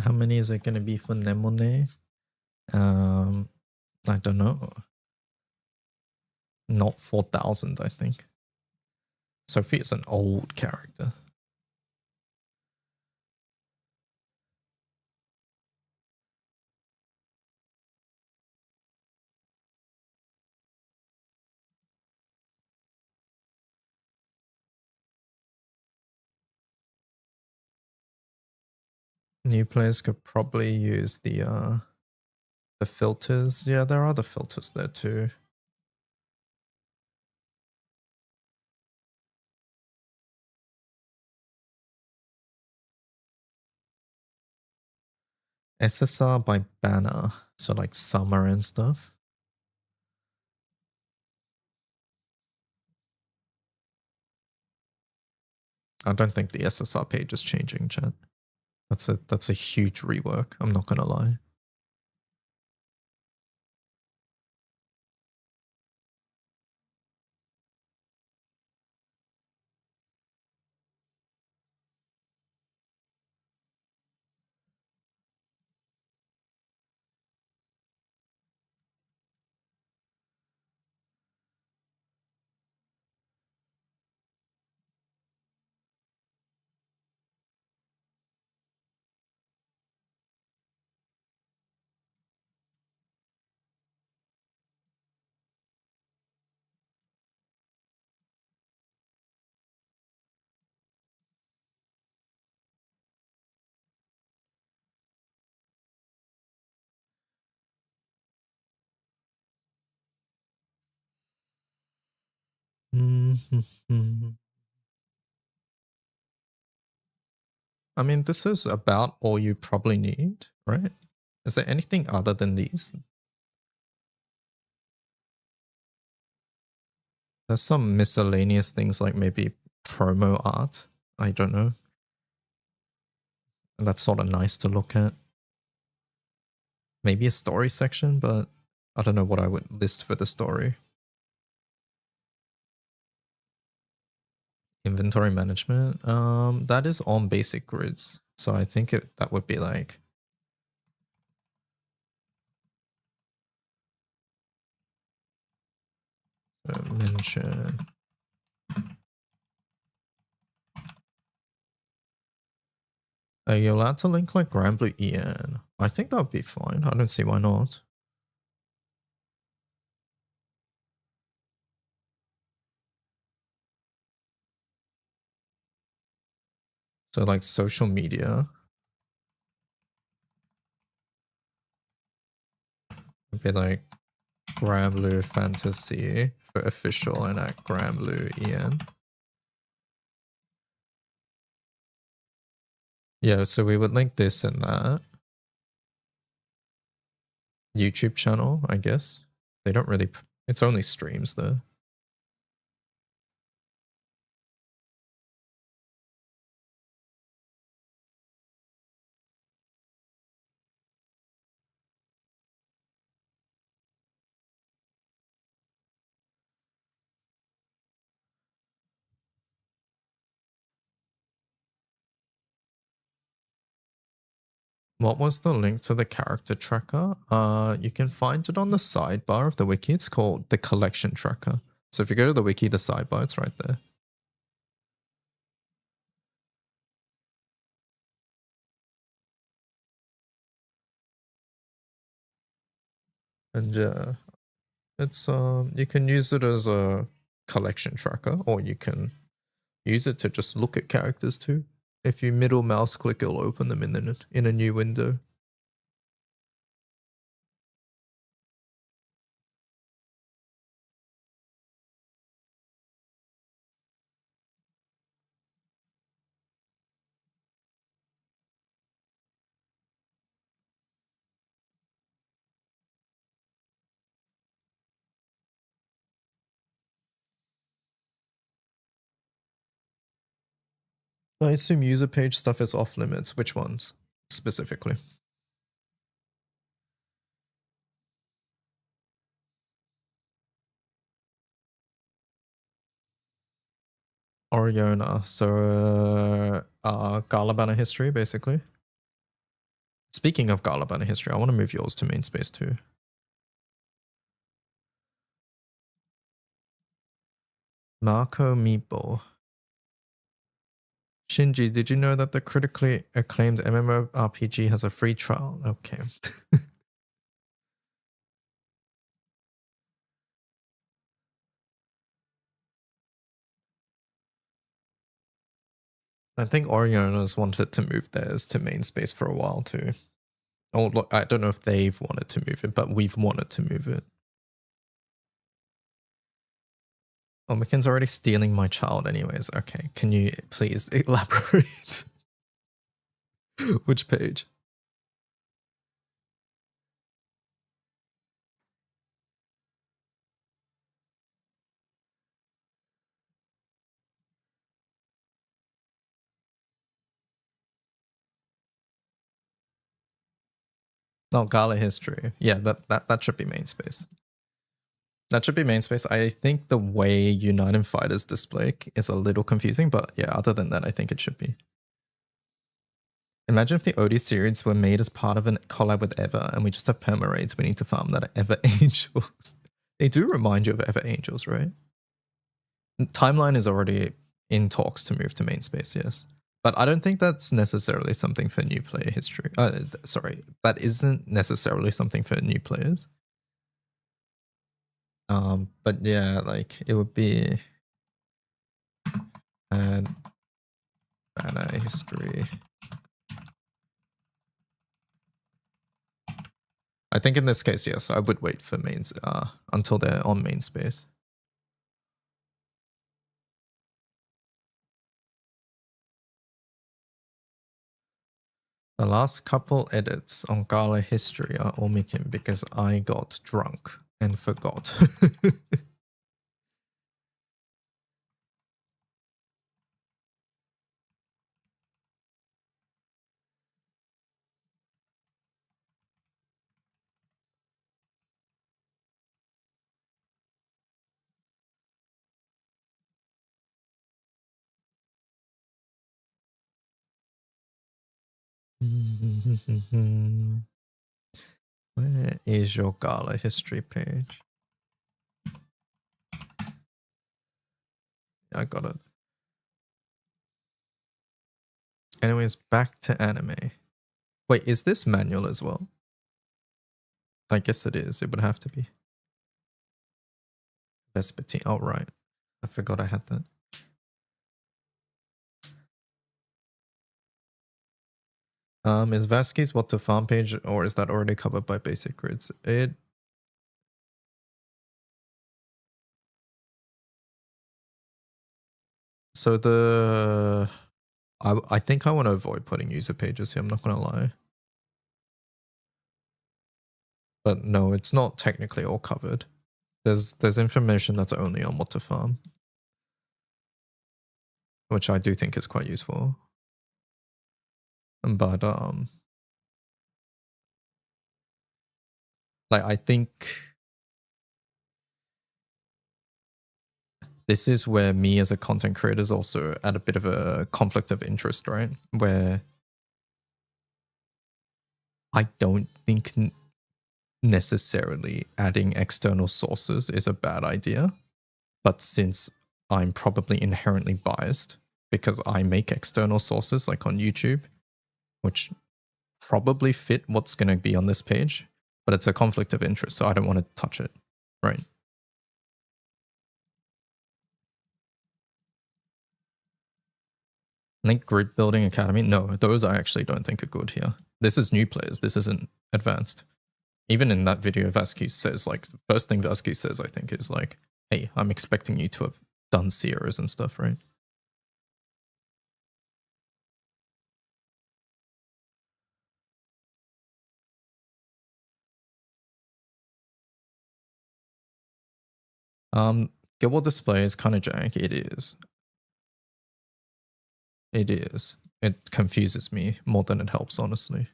How many is it going to be for Nemone? I don't know. Not 4,000, I think. Sophia's an old character. New players could probably use the filters. Yeah, there are other filters there too. SSR by banner, so like summer and stuff. I don't think the SSR page is changing, chat. That's a huge rework, I'm not gonna lie. I mean, this is about all you probably need, right? Is there anything other than these? There's some miscellaneous things like maybe promo art. I don't know. And that's sort of nice to look at. Maybe a story section, but I don't know what I would list for the story. Inventory management. That is on basic grids. So I think that would be like mention. Are you allowed to link like Grand Blue EN? I think that would be fine. I don't see why not. So like social media would be like Grand Blue Fantasy for official and at Grand Blue EN. Yeah, so we would link this and that. YouTube channel, I guess. They don't really, it's only streams though. What was the link to the character tracker? You can find it on the sidebar of the wiki. It's called the collection tracker. So if you go to the wiki, the sidebar, it's right there. And it's you can use it as a collection tracker, or you can use it to just look at characters too. If you middle mouse click, it'll open them in a new window. I assume user page stuff is off limits. Which ones specifically? Oriona. So Gala banner history, basically. Speaking of Gala banner history, I want to move yours to main space too. Marco Meepo. Shinji, did you know that the critically acclaimed MMORPG has a free trial? Okay. I think Oriona's wanted to move theirs to main space for a while too. Or look, I don't know if they've wanted to move it, but we've wanted to move it. Oh, Miken's already stealing my child anyways. Okay, can you please elaborate? Which page? Oh, Gala history. Yeah, that should be main space. That should be main space. I think the way Unite and Fighters display is a little confusing, but yeah, other than that, I think it should be. Imagine if the OD series were made as part of a collab with Ever, and we just have perma raids we need to farm that are Ever Angels. They do remind you of Ever Angels, right? Timeline is already in talks to move to main space, yes. But I don't think that's necessarily something for new player history. Sorry, that isn't necessarily something for new players. But yeah, like it would be banner history. I think in this case, yes, I would wait for mains until they're on main space. The last couple edits on Gala history are Omikin because I got drunk and forgot. Where is your Gala history page? I got it. Anyways, back to anime. Wait, is this manual as well? I guess it is. It would have to be. Vespertine. Oh, right. I forgot I had that. Is Vasky's what to farm page, or is that already covered by basic grids? So I think I want to avoid putting user pages here, I'm not gonna lie. But no, it's not technically all covered. There's information that's only on what to farm, which I do think is quite useful. But like I think this is where me as a content creator is also at a bit of a conflict of interest, right? Where I don't think necessarily adding external sources is a bad idea. But since I'm probably inherently biased because I make external sources like on YouTube, which probably fit what's going to be on this page, but it's a conflict of interest, so I don't want to touch it, right? Link Grid Building Academy, no, those I actually don't think are good here. This is new players, this isn't advanced. Even in that video, Vasky says, like, the first thing Vasky says, I think, is like, hey, I'm expecting you to have done Sierras and stuff, right? Guild Wars display is kind of jank. It is. It is. It confuses me more than it helps, honestly.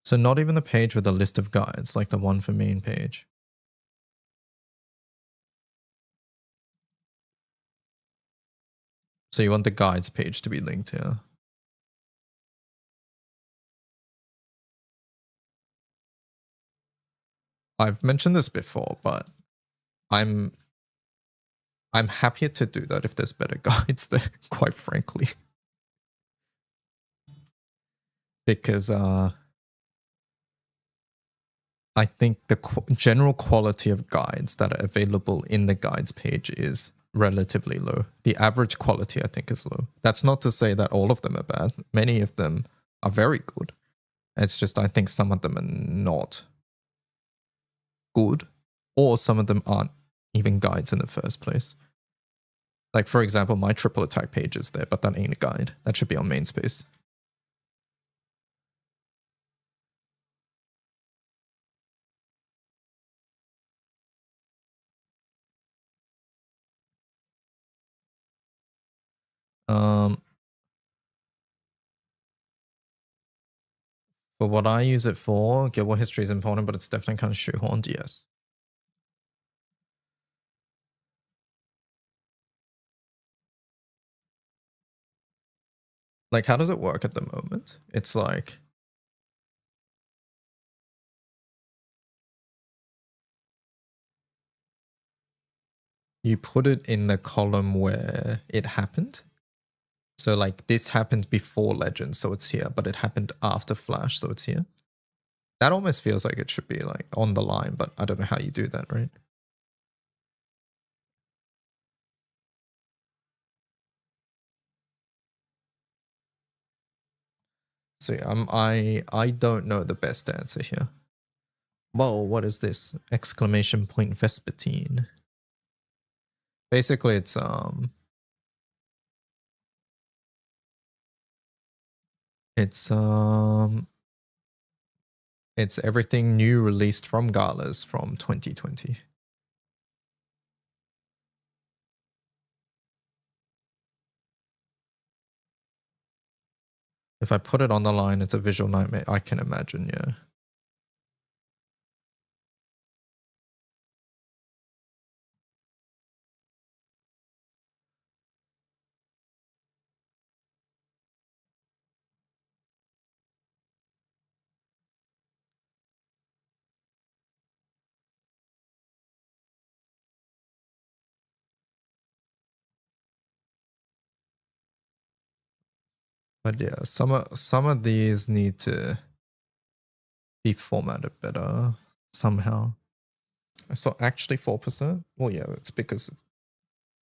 So not even the page with a list of guides, like the one for main page. So you want the guides page to be linked here. I've mentioned this before, but I'm happier to do that if there's better guides there, quite frankly. Because I think the general quality of guides that are available in the guides page is relatively low. The average quality, I think, is low. That's not to say that all of them are bad. Many of them are very good. It's just I think some of them are not good, or some of them aren't even guides in the first place. Like, for example, my triple attack page is there, but that ain't a guide. That should be on main space. But what I use it for, Guild War history is important, but it's definitely kind of shoehorned, yes. Like, how does it work at the moment? It's like, you put it in the column where it happened. So like this happened before Legend, so it's here, but it happened after Flash, so it's here. That almost feels like it should be like on the line, but I don't know how you do that, right? So yeah, I don't know the best answer here. Whoa, what is this? Exclamation point Vespertine. Basically it's everything new released from Galas from 2020. If I put it on the line, it's a visual nightmare. I can imagine, yeah. But yeah, some of these need to be formatted better somehow. I saw actually 4%. Well, yeah, it's because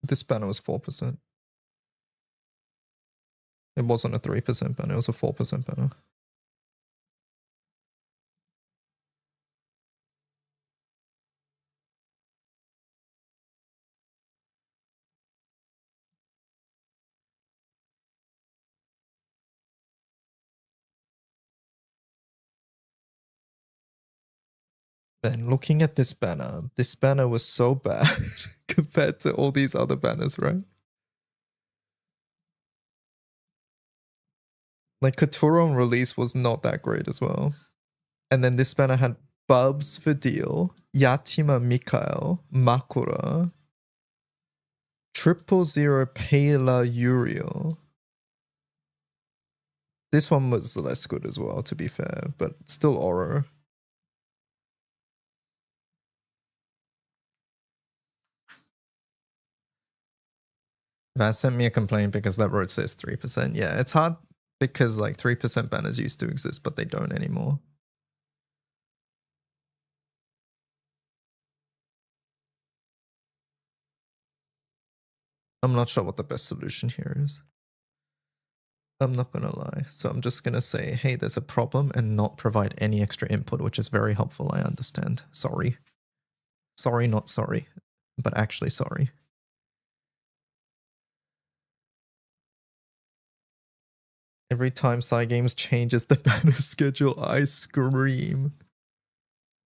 this banner was 4%. It wasn't a 3% banner, it was a 4% banner. And looking at this banner was so bad compared to all these other banners, right? Like Katuro on release was not that great as well. And then this banner had Bubs for deal, Yatima Mikael, Makura, 000 Pela Uriel. This one was less good as well, to be fair, but still Oro. Vaz sent me a complaint because that road says 3%. Yeah, it's hard because like 3% banners used to exist, but they don't anymore. I'm not sure what the best solution here is. I'm not gonna lie. So I'm just gonna say, hey, there's a problem and not provide any extra input, which is very helpful. I understand. Sorry. Sorry, not sorry, but actually sorry. Every time Cygames changes the banner schedule, I scream.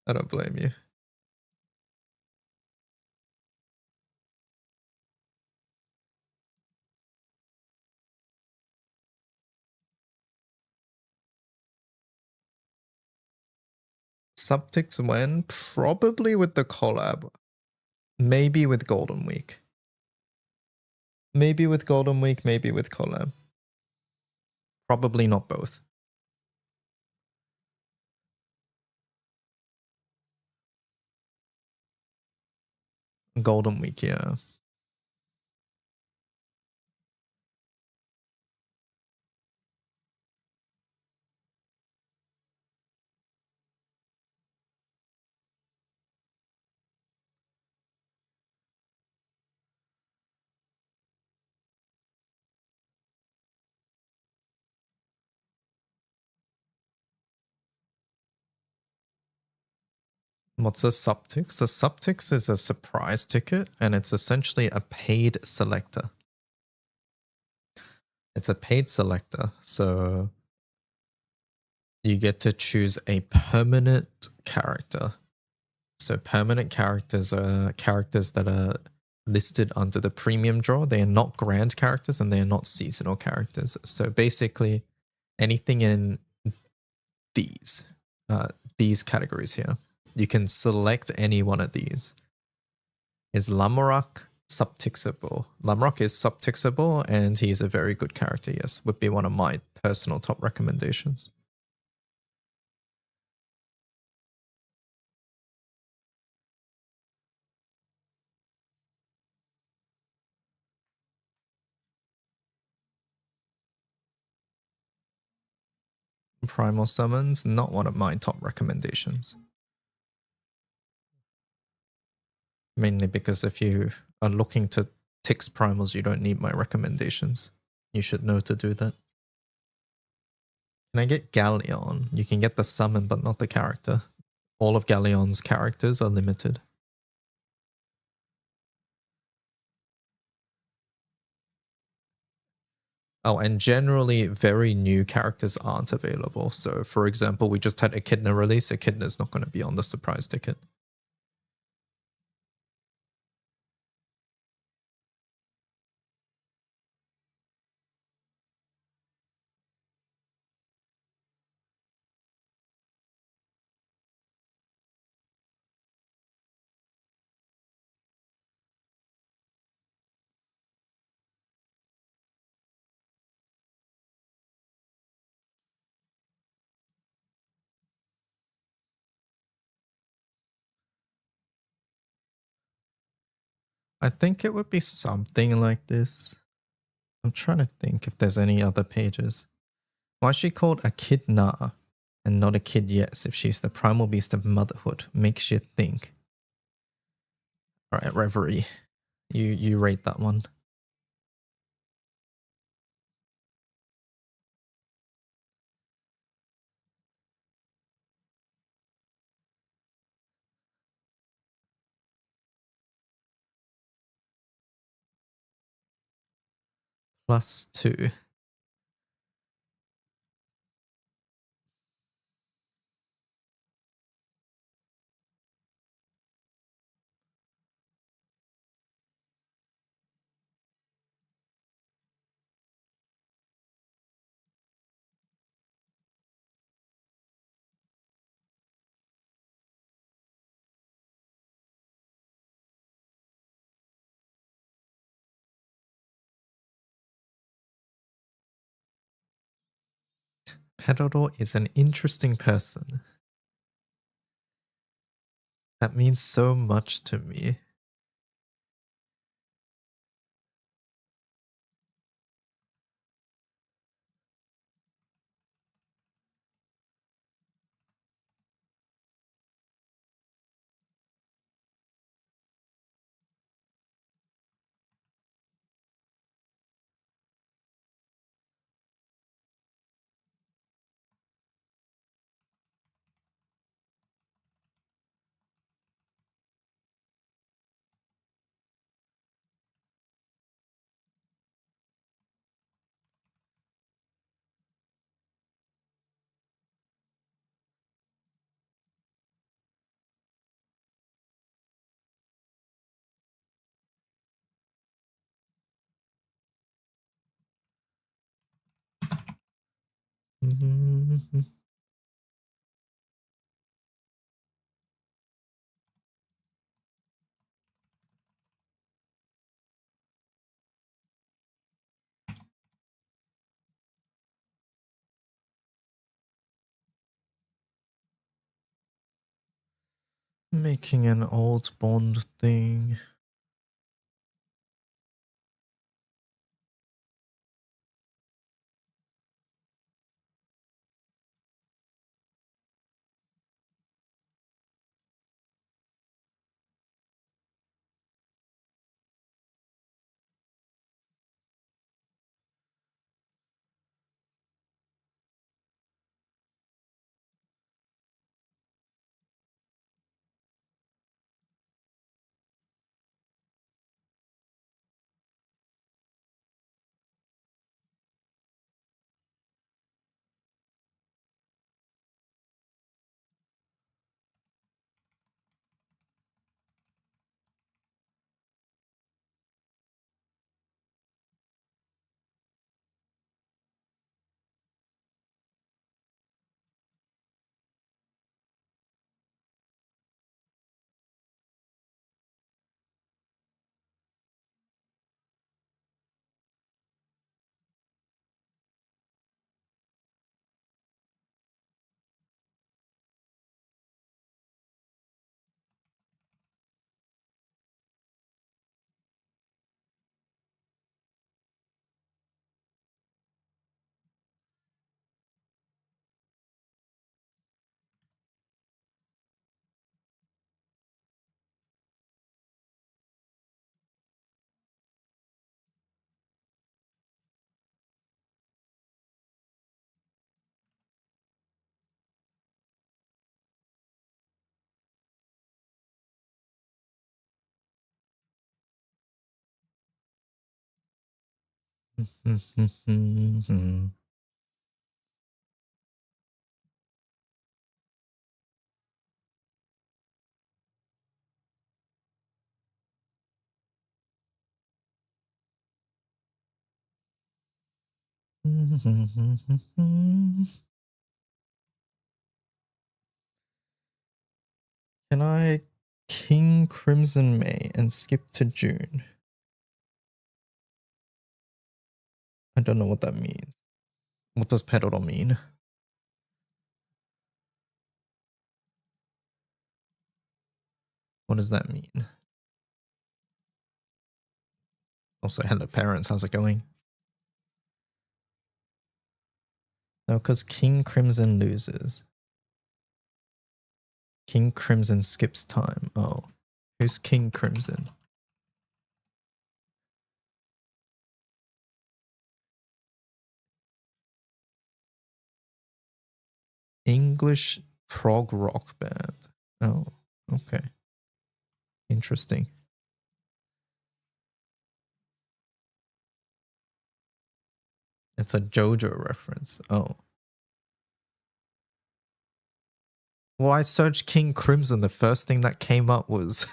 I don't blame you. Subtics when? Probably with the collab. Maybe with Golden Week. Maybe with Golden Week, maybe with collab. Probably not both. Golden Week, yeah. What's a subtext? A subtext is a surprise ticket, and it's essentially a paid selector. It's a paid selector, so you get to choose a permanent character. So permanent characters are characters that are listed under the premium draw. They are not grand characters and they are not seasonal characters. So basically anything in these categories here, you can select any one of these. Is Lamorak subtixable? Lamorak is subtixable and he's a very good character, yes. Would be one of my personal top recommendations. Primal Summons, not one of my top recommendations. Mainly because if you are looking to tix primals, you don't need my recommendations. You should know to do that. Can I get Galleon? You can get the summon, but not the character. All of Galleon's characters are limited. Oh, and generally, very new characters aren't available. So, for example, we just had Echidna release. Echidna's not going to be on the surprise ticket. I think it would be something like this. I'm trying to think if there's any other pages. Why is she called Echidna and not a kid yes if she's the primal beast of motherhood? Makes you think. All right, Reverie. You rate that one. +2. Pedodor is an interesting person. That means so much to me. Making an old Bond thing. Can I King Crimson May and skip to June? I don't know what that means. What does pedal mean? What does that mean? Also, hello parents, how's it going? No, because King Crimson loses. King Crimson skips time. Oh. Who's King Crimson? English prog rock band. Oh, okay. Interesting. It's a JoJo reference. Oh. Well, I searched King Crimson. The first thing that came up was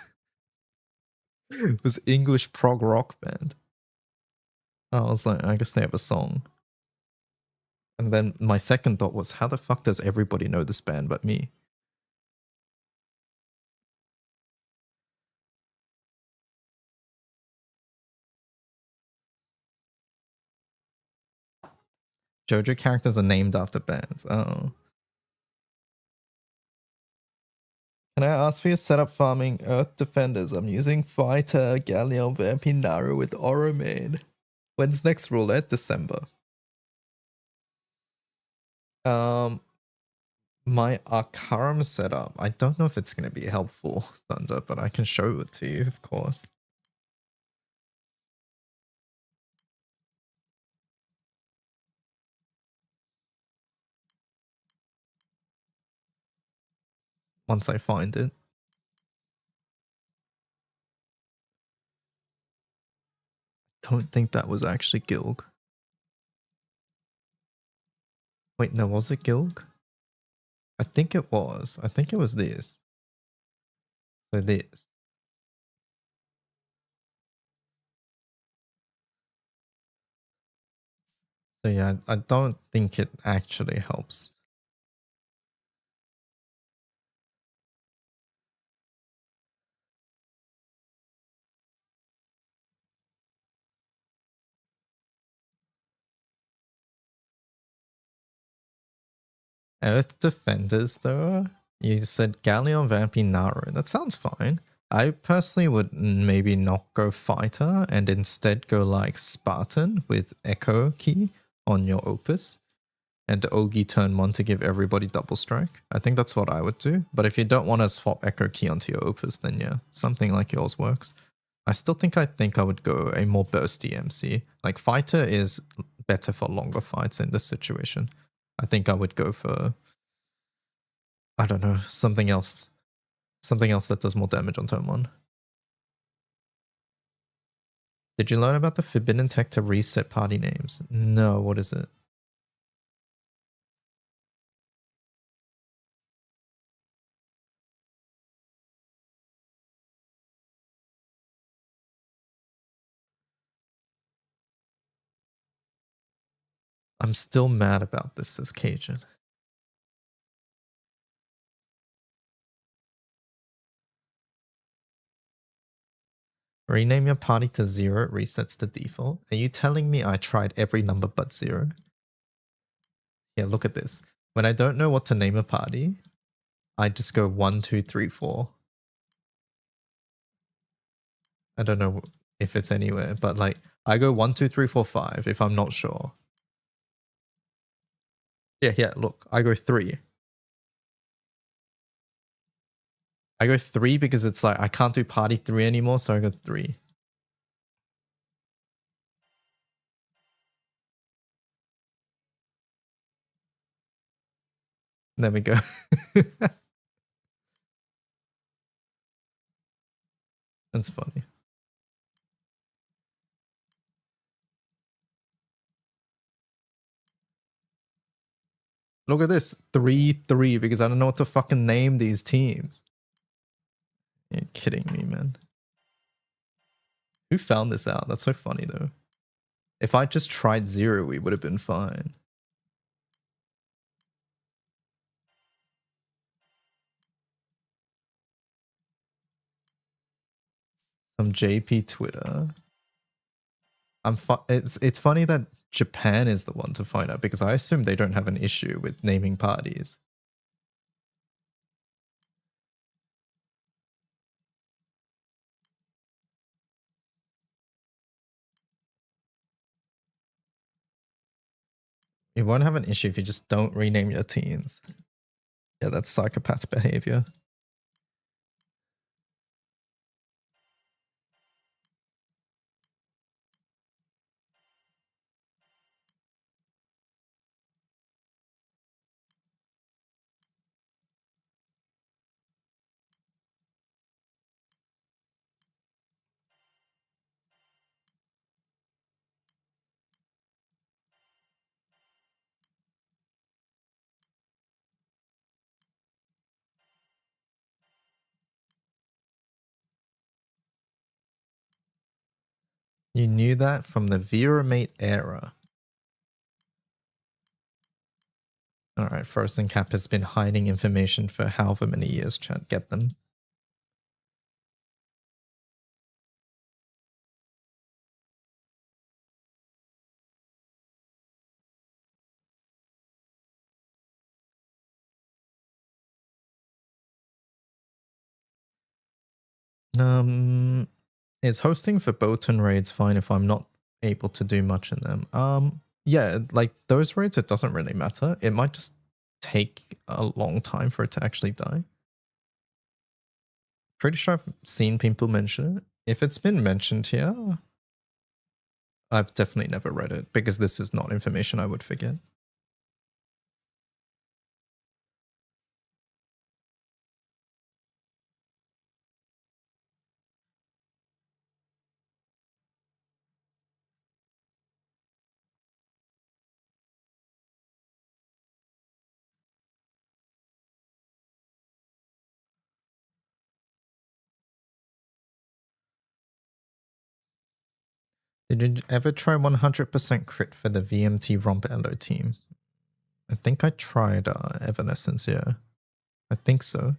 was English prog rock band. I was like, I guess they have a song. And then my second thought was, how the fuck does everybody know this band but me? JoJo characters are named after bands. Oh. Can I ask for your setup farming Earth Defenders? I'm using Fighter, Galleon, Vampinaru with Oromade. When's next roulette? December. My Arcarum setup. I don't know if it's going to be helpful, Thunder, but I can show it to you, of course. Once I find it. Don't think that was actually Gilg. Wait, no, was it Gilg? I think it was. I think it was this. So this. So yeah, I don't think it actually helps. Earth Defenders, though? You said Galleon, Vampinaru. That sounds fine. I personally would maybe not go Fighter and instead go like Spartan with Echo Key on your Opus and Ogi turn 1 to give everybody double strike. I think that's what I would do. But if you don't want to swap Echo Key onto your Opus, then yeah, something like yours works. I still think I would go a more bursty MC. Like Fighter is better for longer fights in this situation. I think I would go for, I don't know, something else. Something else that does more damage on turn 1. Did you learn about the forbidden tech to reset party names? No, what is it? I'm still mad about this, says Cajun. Rename your party to 0, it resets to default. Are you telling me I tried every number but 0? Yeah, look at this. When I don't know what to name a party, I just go 1, 2, 3, 4. I don't know if it's anywhere, but like I go 1, 2, 3, 4, 5 if I'm not sure. Yeah, look, I go 3. I go 3 because it's like I can't do party 3 anymore, so I go 3. There we go. That's funny. Look at this, 3-3 because I don't know what to fucking name these teams. You're kidding me, man. Who found this out? That's so funny though. If I just tried 0, we would have been fine. Some JP Twitter. It's funny that Japan is the one to find out because I assume they don't have an issue with naming parties. You won't have an issue if you just don't rename your teams. Yeah, that's psychopath behavior. You knew that from the Veramate era. Alright, Frozen Cap has been hiding information for however many years, chat. Get them. Is hosting for Botan raids fine if I'm not able to do much in them? Yeah, like those raids, it doesn't really matter. It might just take a long time for it to actually die. Pretty sure I've seen people mention it. If it's been mentioned here, I've definitely never read it because this is not information I would forget. Did you ever try 100% crit for the VMT Romp Elo team? I think I tried Evanescence, yeah. I think so.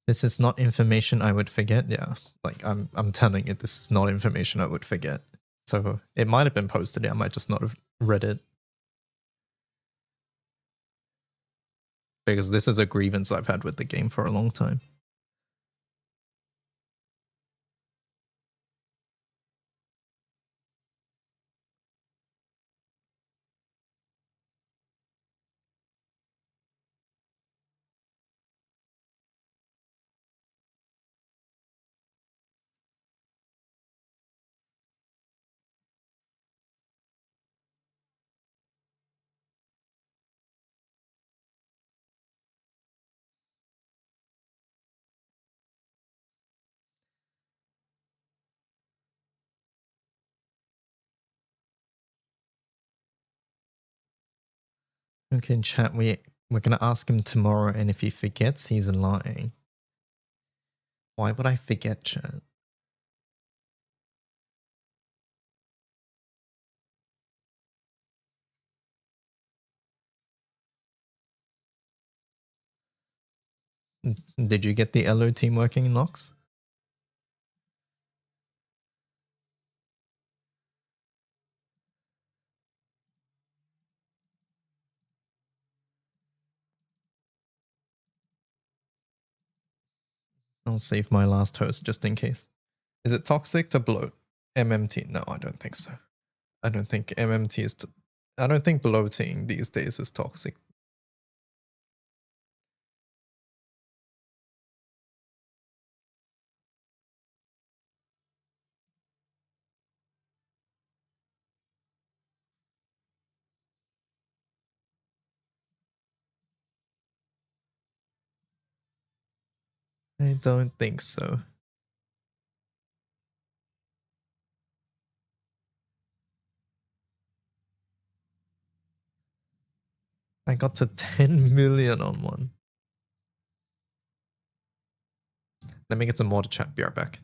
This is not information I would forget, yeah. Like, I'm telling you, this is not information I would forget. So, it might have been posted, I might just not have read it. Because this is a grievance I've had with the game for a long time. Okay, in chat, we're gonna ask him tomorrow, and if he forgets, he's lying. Why would I forget, chat? Did you get the LO team working in Nox? I'll save my last host just in case. Is it toxic to bloat? MMT? No, I don't think so. I don't think MMT is... I don't think bloating these days is toxic. I don't think so. I got to 10 million on one. Let me get some more to chat. Be right back.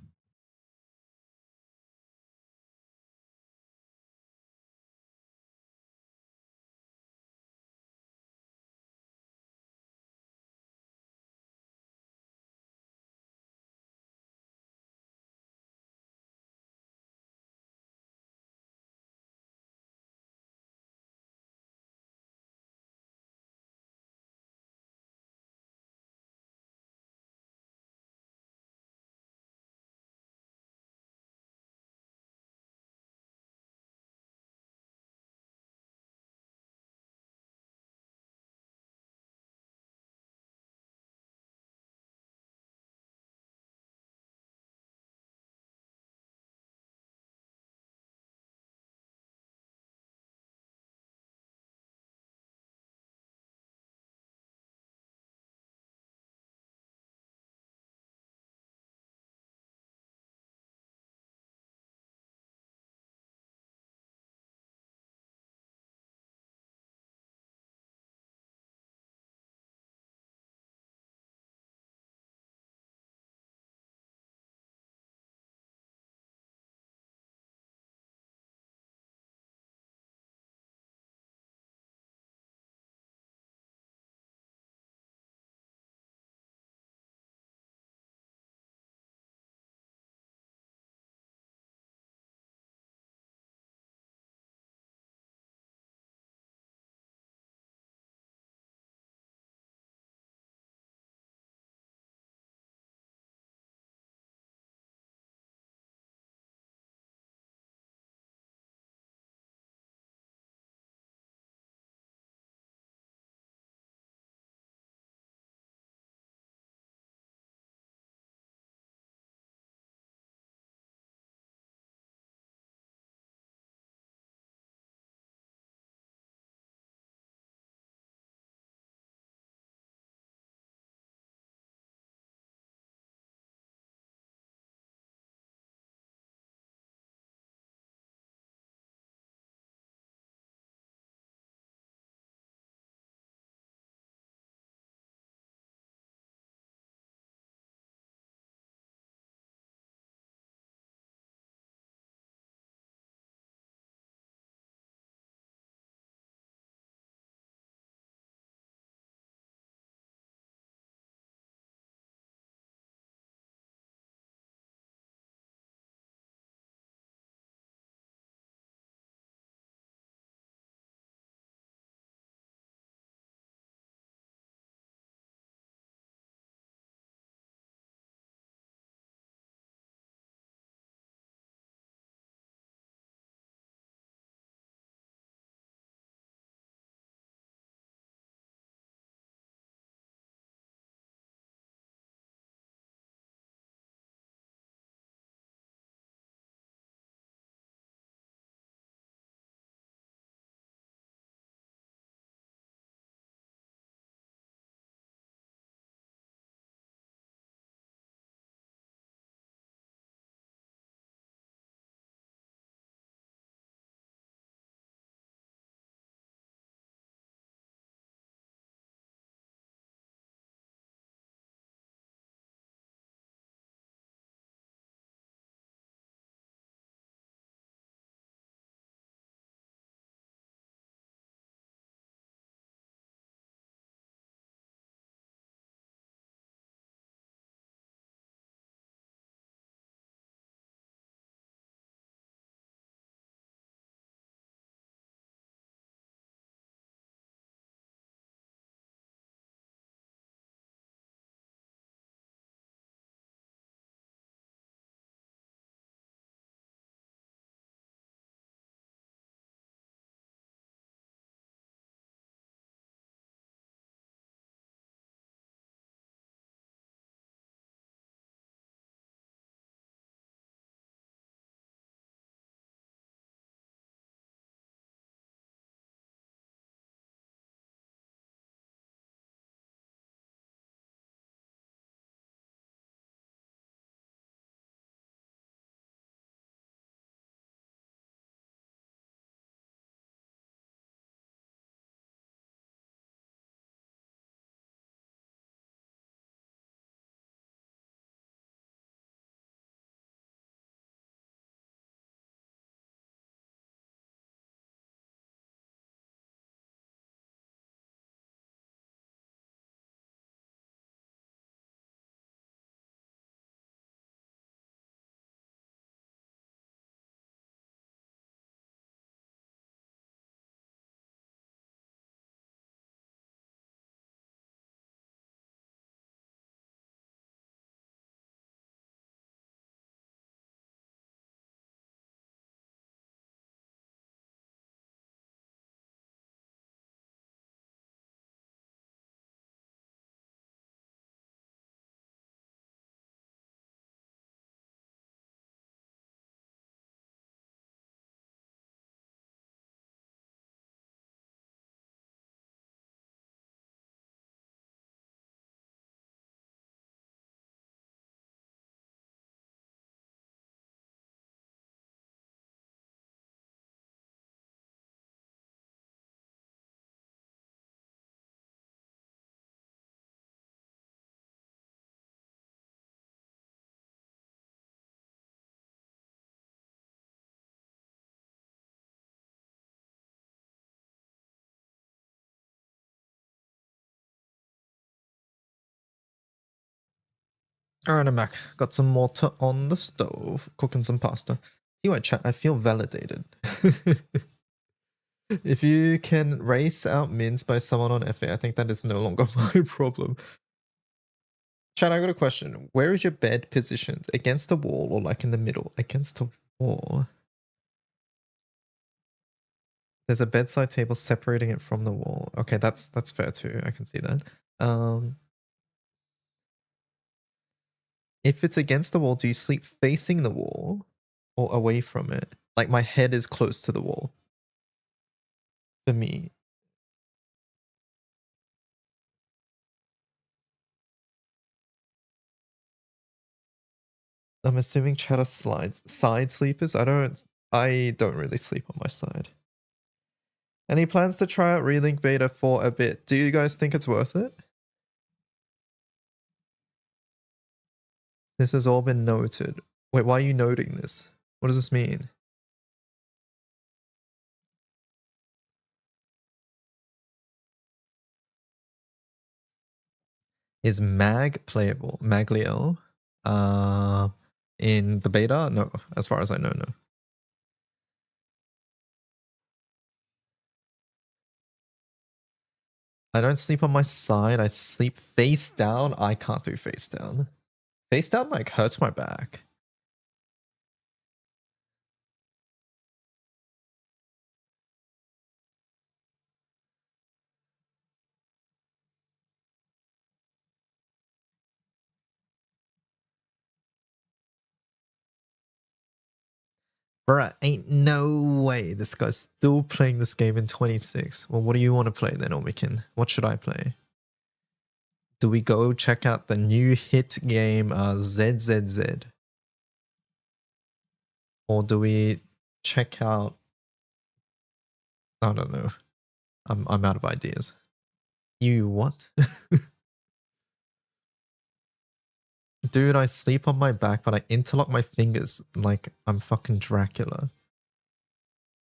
Alright, I'm back. Got some water on the stove, cooking some pasta. Anyway, chat, I feel validated. If you can race out mins by someone on FA, I think that is no longer my problem. Chat, I got a question. Where is your bed positioned? Against a wall or like in the middle? Against a wall. There's a bedside table separating it from the wall. Okay, that's fair too. I can see that. If it's against the wall, do you sleep facing the wall or away from it? Like my head is close to the wall. For me. I'm assuming chatter slides. Side sleepers? I don't really sleep on my side. Any plans to try out Relink Beta for a bit? Do you guys think it's worth it? This has all been noted. Wait, why are you noting this? What does this mean? Is Mag playable? Magliel? In the beta? No, as far as I know, no. I don't sleep on my side. I sleep face down. I can't do face down. Face down like hurts my back. Bruh, ain't no way this guy's still playing this game in 26. Well, what do you want to play then, Omikin? What should I play? Do we go check out the new hit game ZZZ? Or do we check out... I don't know. I'm out of ideas. You what? Dude, I sleep on my back, but I interlock my fingers like I'm fucking Dracula.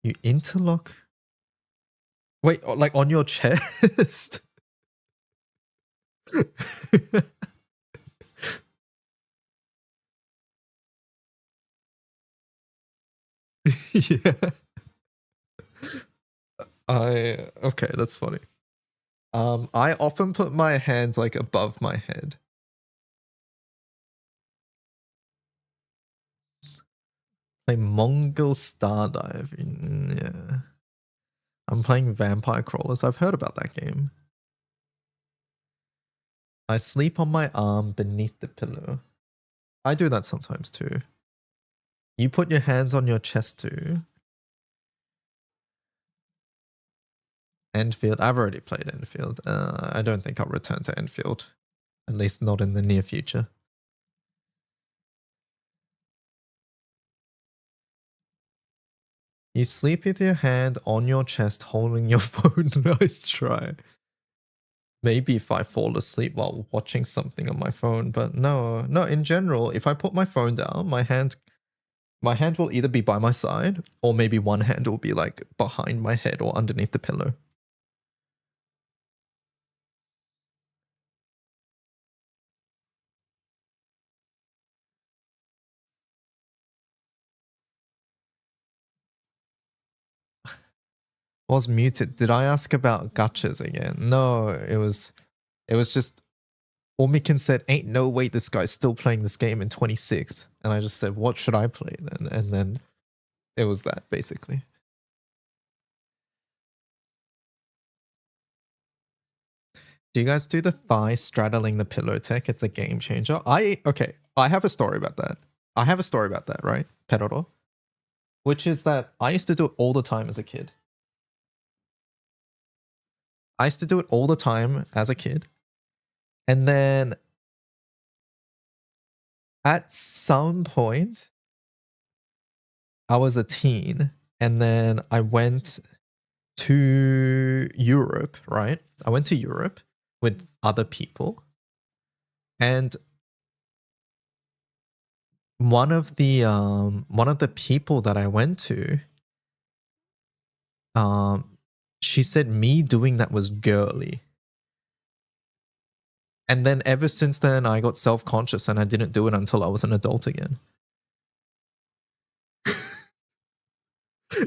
You interlock? Wait, like on your chest? Yeah. Okay, that's funny. I often put my hands like above my head. Play Mongol Stardive. Yeah. I'm playing Vampire Crawlers. I've heard about that game. I sleep on my arm beneath the pillow. I do that sometimes too. You put your hands on your chest too. Enfield. I've already played Enfield. I don't think I'll return to Enfield. At least not in the near future. You sleep with your hand on your chest holding your phone. Nice try. Maybe if I fall asleep while watching something on my phone, but no, in general, if I put my phone down, my hand will either be by my side or maybe one hand will be like behind my head or underneath the pillow. Was muted. Did I ask about gachas again? No, it was just Omikin said, ain't no way this guy's still playing this game in 26. And I just said, what should I play then? And then it was that, basically. Do you guys do the thigh straddling the pillow tech? It's a game changer. Okay, I have a story about that. Right? Peroro. Which is that I used to do it all the time as a kid. And then at some point, I was a teen and then I went to Europe, right? I went to Europe with other people. And one of the people that I went to, she said me doing that was girly. And then ever since then, I got self-conscious and I didn't do it until I was an adult again.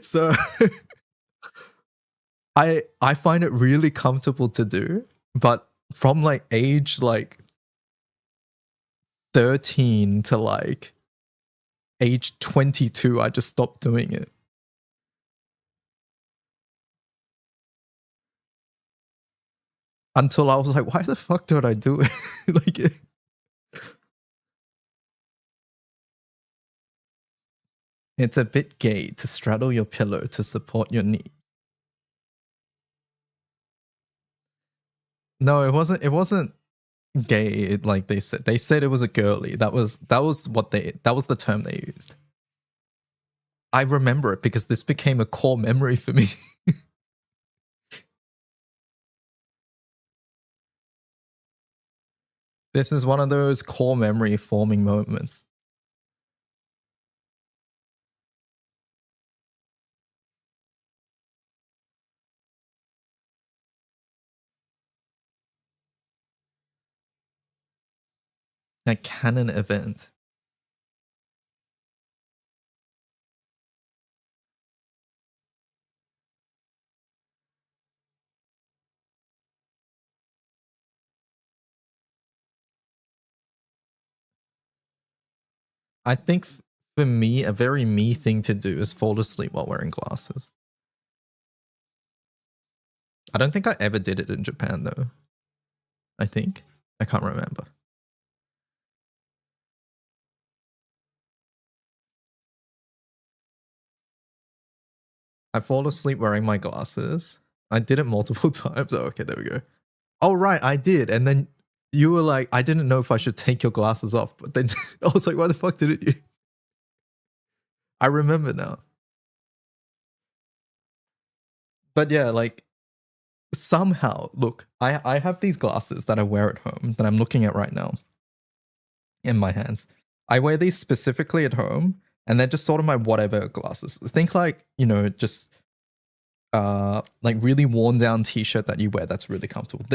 So I find it really comfortable to do, but from like age like 13 to like age 22, I just stopped doing it. Until I was like, why the fuck don't I do it? Like, it's a bit gay to straddle your pillow to support your knee. No, it wasn't gay like they said. They said it was a girly. That was the term they used. I remember it because this became a core memory for me. This is one of those core memory forming moments. A canon event. I think for me, a very me thing to do is fall asleep while wearing glasses. I don't think I ever did it in Japan though. I think. I can't remember. I fall asleep wearing my glasses. I did it multiple times. Oh, okay, there we go. Oh, right, I did. And then you were like, I didn't know if I should take your glasses off. But then I was like, why the fuck didn't you? I remember now. But yeah, like somehow, look, I have these glasses that I wear at home that I'm looking at right now in my hands. I wear these specifically at home and they're just sort of my whatever glasses. Think like, you know, just like really worn down t-shirt that you wear that's really comfortable.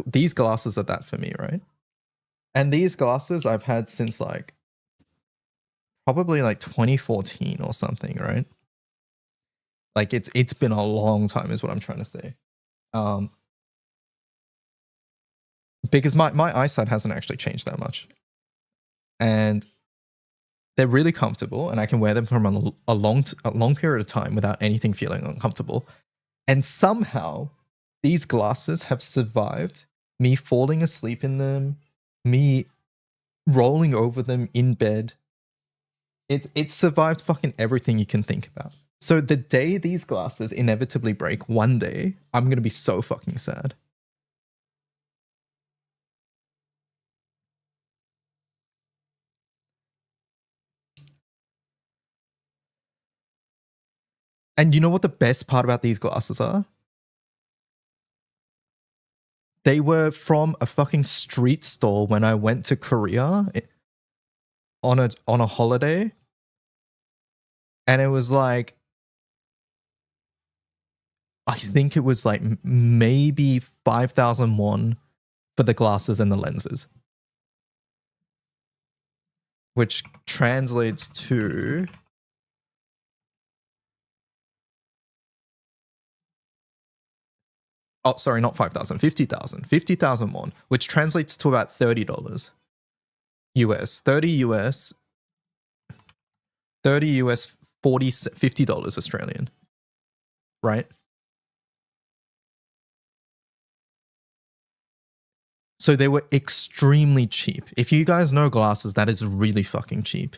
These glasses are that for me, right? And these glasses I've had since like probably like 2014 or something, right? Like it's been a long time is what I'm trying to say. Because my eyesight hasn't actually changed that much. And they're really comfortable and I can wear them from a long period of time without anything feeling uncomfortable. And somehow these glasses have survived me falling asleep in them, me rolling over them in bed. It's survived fucking everything you can think about. So the day these glasses inevitably break one day, I'm going to be so fucking sad. And you know what the best part about these glasses are? They were from a fucking street stall when I went to Korea on a holiday. And it was like, I think it was like maybe 5,000 won for the glasses and the lenses. Which translates to... Oh, sorry, not 5,000, 50,000. 50,000 won, which translates to about $30 US. 30 US, 30 US, $50 Australian. Right? So they were extremely cheap. If you guys know glasses, that is really fucking cheap.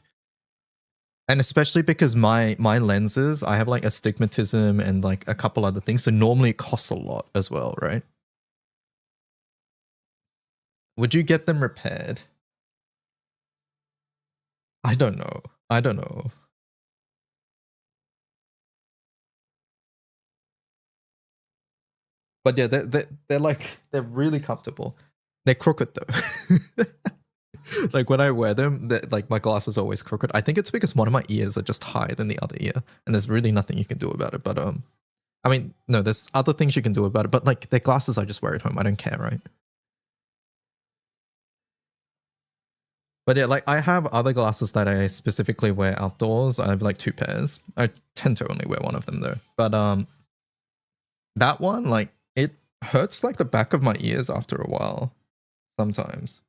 And especially because my lenses, I have like astigmatism and like a couple other things. So normally it costs a lot as well, right? Would you get them repaired? I don't know. But yeah, they're like, they're really comfortable. They're crooked though. Like when I wear them, like my glasses are always crooked. I think it's because one of my ears are just higher than the other ear, and there's really nothing you can do about it. But I mean, no, there's other things you can do about it. But like the glasses I just wear at home, I don't care, right? But yeah, like I have other glasses that I specifically wear outdoors. I have like 2 pairs. I tend to only wear one of them though. But that one, like it hurts like the back of my ears after a while sometimes.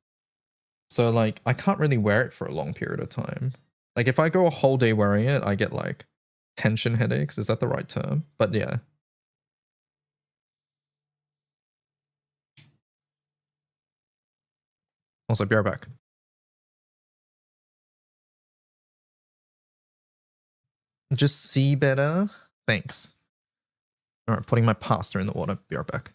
So like I can't really wear it for a long period of time. Like if I go a whole day wearing it, I get like tension headaches. Is that the right term? But yeah. Also, be right back. Just see better. Thanks. All right, putting my pasta in the water. Be right back.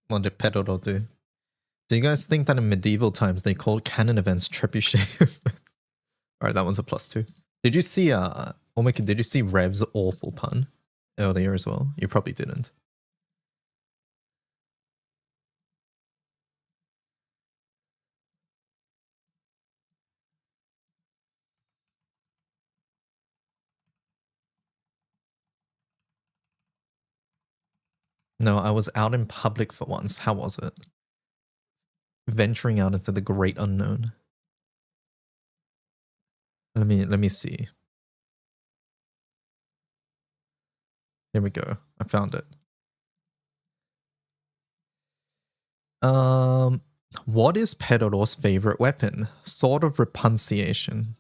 What did Pedodol do? Do you guys think that in medieval times they called canon events trebuchet events? Alright, that one's a +2. Did you see Omika, did you see Rev's awful pun earlier as well? You probably didn't. No, I was out in public for once. How was it? Venturing out into the great unknown. Let me see. Here we go. I found it. What is Pedor's favorite weapon? Sword of Repunciation.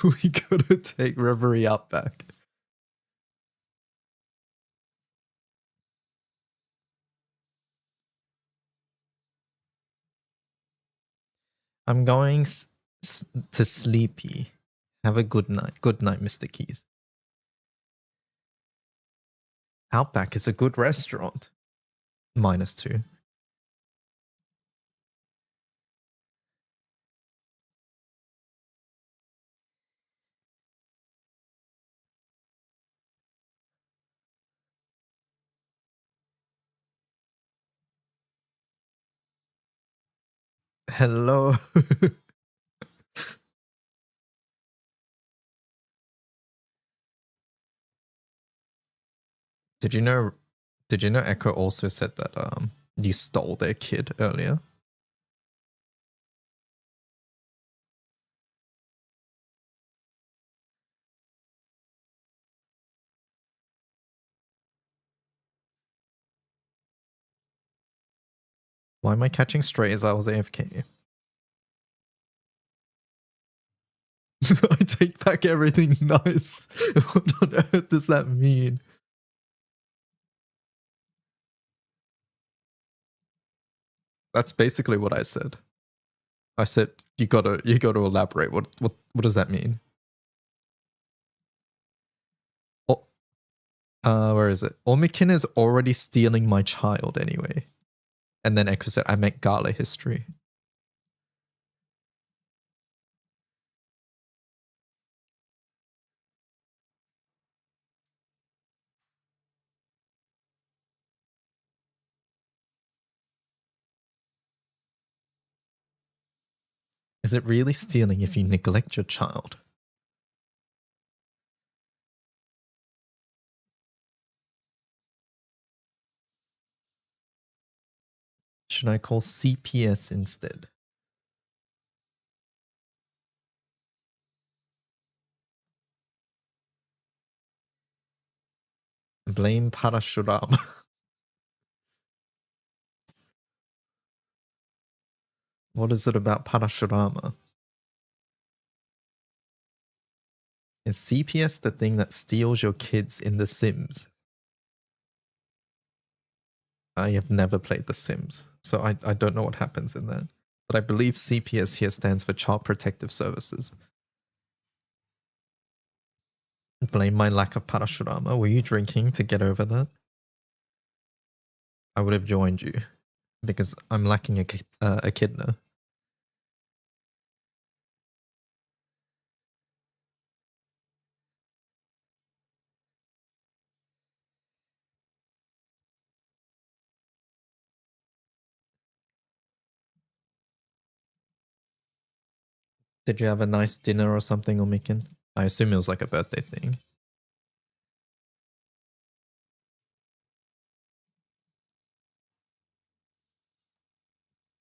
We gotta take Reverie out back. I'm going to sleepy. Have a good night. Good night, Mr. Keys. Outback is a good restaurant. -2. Hello. Did you know Echo also said that you stole their kid earlier? Why am I catching strays? I was AFK. I take back everything nice. What on earth does that mean? That's basically what I said. I said you gotta elaborate. What does that mean? Where is it? Omikin is already stealing my child anyway. And then Echo said, I meant Gala history. Is it really stealing if you neglect your child? Should I call CPS instead? Blame Parashurama. What is it about Parashurama? Is CPS the thing that steals your kids in The Sims? I have never played The Sims, so I don't know what happens in that. But I believe CPS here stands for Child Protective Services. Blame my lack of Parashurama. Were you drinking to get over that? I would have joined you, because I'm lacking a kidna. Did you have a nice dinner or something, Omikin? I assume it was like a birthday thing.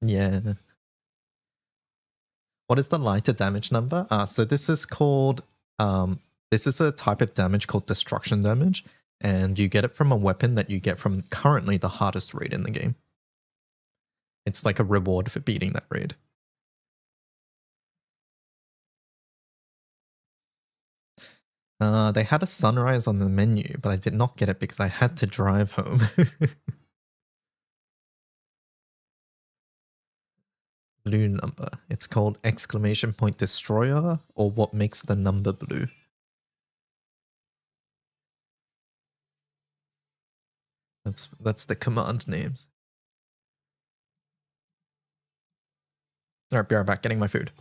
Yeah. What is the lighter damage number? So this is called, this is a type of damage called destruction damage, and you get it from a weapon that you get from currently the hardest raid in the game. It's like a reward for beating that raid. They had a sunrise on the menu, but I did not get it because I had to drive home. Blue number. It's called exclamation point destroyer, or what makes the number blue. That's the command names. Alright, be right back, getting my food.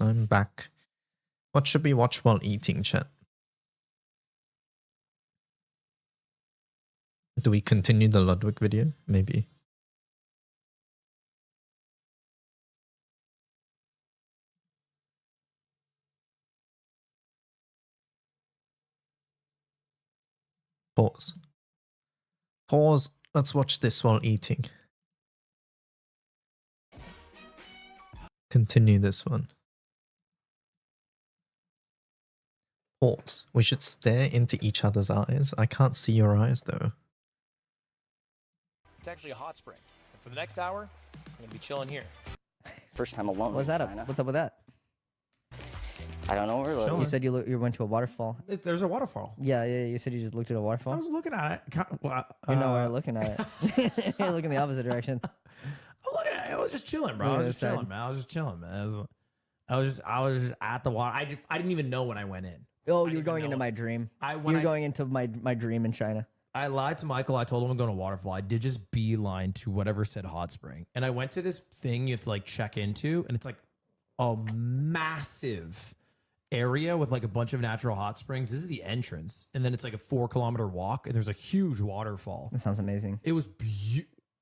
I'm back. What should we watch while eating, chat? Do we continue the Ludwig video? Maybe. Pause. Pause. Let's watch this while eating. Continue this one. Pause. We should stare into each other's eyes. I can't see your eyes though. It's actually a hot spring. And for the next hour, I'm gonna be chilling here. First time alone. What's that up? What's up with that? I don't know where to You said you went to a waterfall. There's a waterfall. Yeah. You said you just looked at a I waterfall. was looking at it. You're nowhere looking at it. You're looking the opposite direction. I'm looking at it. I was just chilling, bro. Yeah, I was just same. chilling, man. I was just chilling, man. I was just at the water. I didn't even know when I went in. Oh, I you were didn't going know into it. my dream. When You're I- going into my dream in China. I lied to Michael. I told him I'm going to waterfall. I did just beeline to whatever said hot spring. And I went to this thing you have to like check into, and it's like a massive area with like a bunch of natural hot springs. This is the entrance. And then it's like a 4-kilometer walk, and there's a huge waterfall. That sounds amazing. It was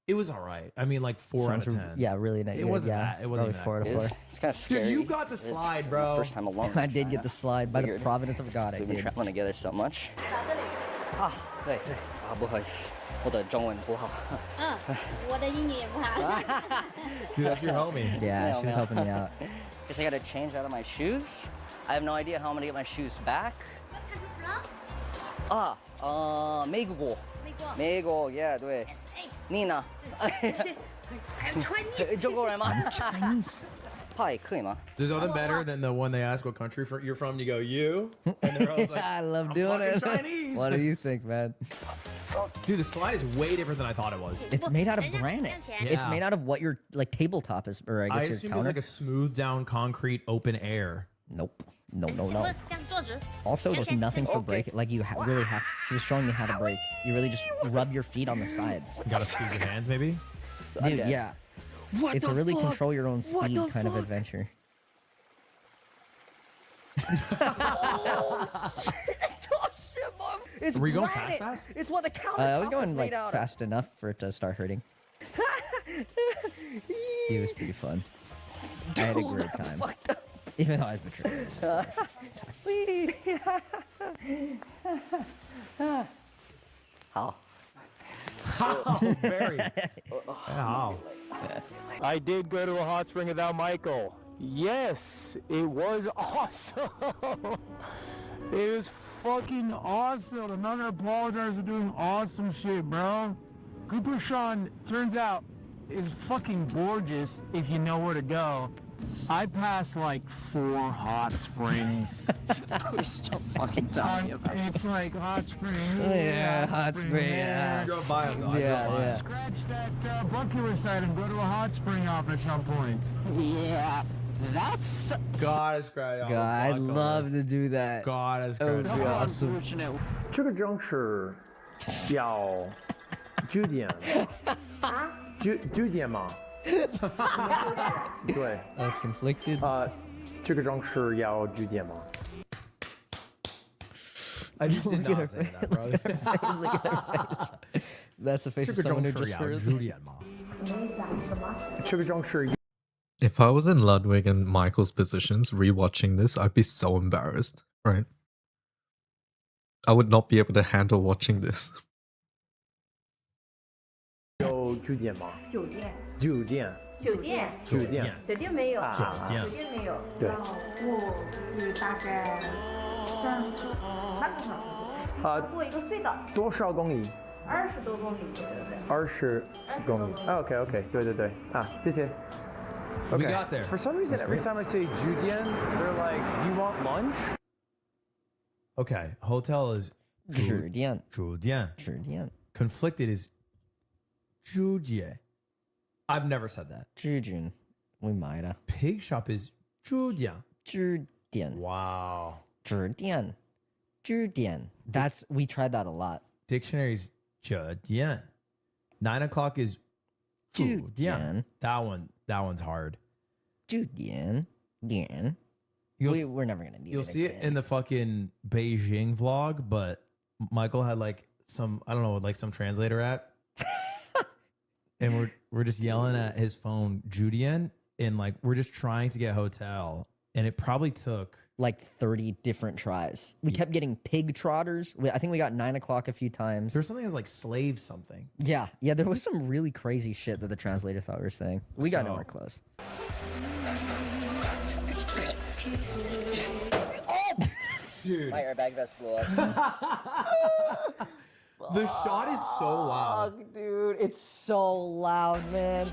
it was all right. I mean, like 4 out of 10. Yeah, really nice. It wasn't yeah, that. It wasn't probably that 4 out of 4. It's kind of scary. Dude, you got the slide, bro. First time alone. I did get the slide by the Weird. providence of God. I We've been did. traveling together so much. 对对啊，不好意思，我的中文不好。我的英语也不好。 Dude, that's your homie. Yeah, she was helping me out. Guess I gotta change out of my shoes. I have no idea how I'm gonna get my shoes back. 美国。美国 yeah 对。你呢？中国人吗？嗨，可以吗？ There's nothing better than the one they ask what country you're from. You go, you? And they're always like, I love I'm doing fucking it. Chinese. What do you think, man? Dude, the slide is way different than I thought it was. It's made out of granite. It's Yeah. made out of what your like tabletop is, or I guess I your assume counter. it's like a smooth down concrete open air. Nope. No, no, 请 no. 问像坐直， Also, 先 there's 先 nothing for Okay. break. Like you really have. She was showing me how to break. You really just rub your feet on the sides. You gotta squeeze your hands, maybe? Dude, dead. yeah. What It's the a really fuck? control your own What speed the kind of fuck? adventure. It's Were you going granite. fast? It's what the counter. I was going like fast enough for it to start hurting. It was pretty fun. I had a great time. Even though I was betrayed. It was just a- 好。 Oh, very. Wow. I did go to a hot spring without Michael. Yes, it was awesome. It was fucking awesome. Another apologize for doing awesome shit, bro. Cooper Sean, turns out, is fucking gorgeous if you know where to go. I passed like 4 hot springs. Please don't fucking tell me about it. It's like hot spring. Yeah, hot spring, yeah. Drove by him, though. I drove Yeah, by. yeah. Scratch that bucket list item. Go to a hot spring off at some point. Yeah, that's God is great. God, I'd love to do that. God is That would great. be awesome. unfortunate. 这个装饰要9点，9点吗？对， I was conflicted. 这个装饰要9点吗？ I just did Look at her not say that, bro. Look at her face. That's the face of someone who just heard. 这个装饰 If I was in Ludwig and Michael's positions rewatching this, I'd be so embarrassed, right? I would not be able to handle watching this. 有9点吗？酒店，酒店，酒店，酒店，酒店没有，啊酒店没有，对然后是大概3个半个小时，啊，过一个隧道多少公里，20多公里，我觉得。 ？20公里。OK OK，对对对，啊，谢谢。 We Okay. got there. For some reason, every time I say 酒店, they're like, "You want lunch?" Okay, hotel is 纸店，酒店. 纸店， Conflicted is 酒店. I've never said that. 纸卷，we might have. Pig shop is 酒店. 纸店， Wow. 纸店，纸店. That's we tried that a lot. Dictionary's 酒店. 9 o'clock is 酒店. That one's hard. 纸店，店. We're never gonna need You'll it see it again. in the fucking Beijing vlog, but Michael had like some, I don't know, like some translator app. And we're just yelling at his phone, Judian, and like we're just trying to get hotel. And it probably took like 30 different tries. We kept getting pig trotters. I think we got 9 o'clock a few times. there's something that's like slave something. Yeah, there was some really crazy shit that the translator thought we were saying. We got So- nowhere close. Dude, My airbag vest blew up. the shot is so loud. Fuck, dude, it's so loud, man.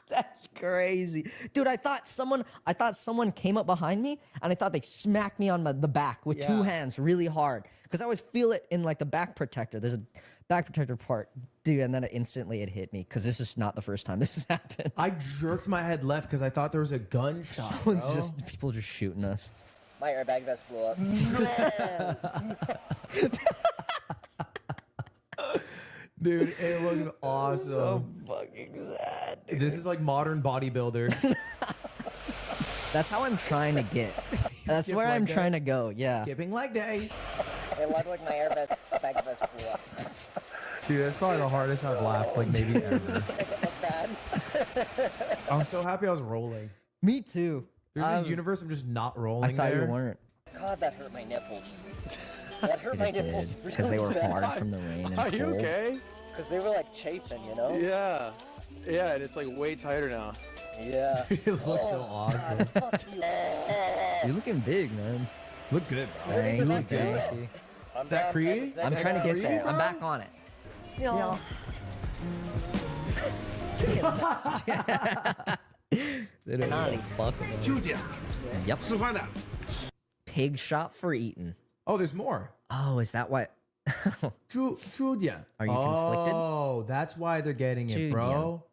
That's crazy, dude. I thought someone came up behind me, and I thought they smacked me on the back with two Yeah. hands really hard, because I always feel it in like the back protector. There's a back protector part, dude, and then instantly it hit me, because this is not the first time this has happened. I jerked my head left because I thought there was a gunshot. Someone's bro. people just shooting us. My airbag vest blew up. Dude, it looks awesome. So fucking sad, dude. This is like modern bodybuilder. That's how I'm trying to get. That's Skip where leg I'm day. trying to go. Yeah. Skipping leg day. It looked like my airbag vest blew up. Dude, that's probably the hardest I've laughed like maybe ever. Does it look bad? I'm so happy I was rolling. Me too. There's a universe of just not rolling I thought there. you weren't. God, that hurt my nipples. That hurt my It nipples did, because they were really hard bad. from the rain and Are you cold. okay? Because they were like chafing, you know? Yeah. Yeah, and it's like way tighter now. Yeah. It looks so awesome. Fuck you. You're looking big, man. Look good, bro. Thank You you, look good. thank you. That Cree? I'm trying to get there. I'm back on it. They don't give a fuck about it. Yep. Pig shop for eating. Oh, there's more. Oh, is that why? Judia. Are you conflicted? Oh, that's why they're getting it, bro.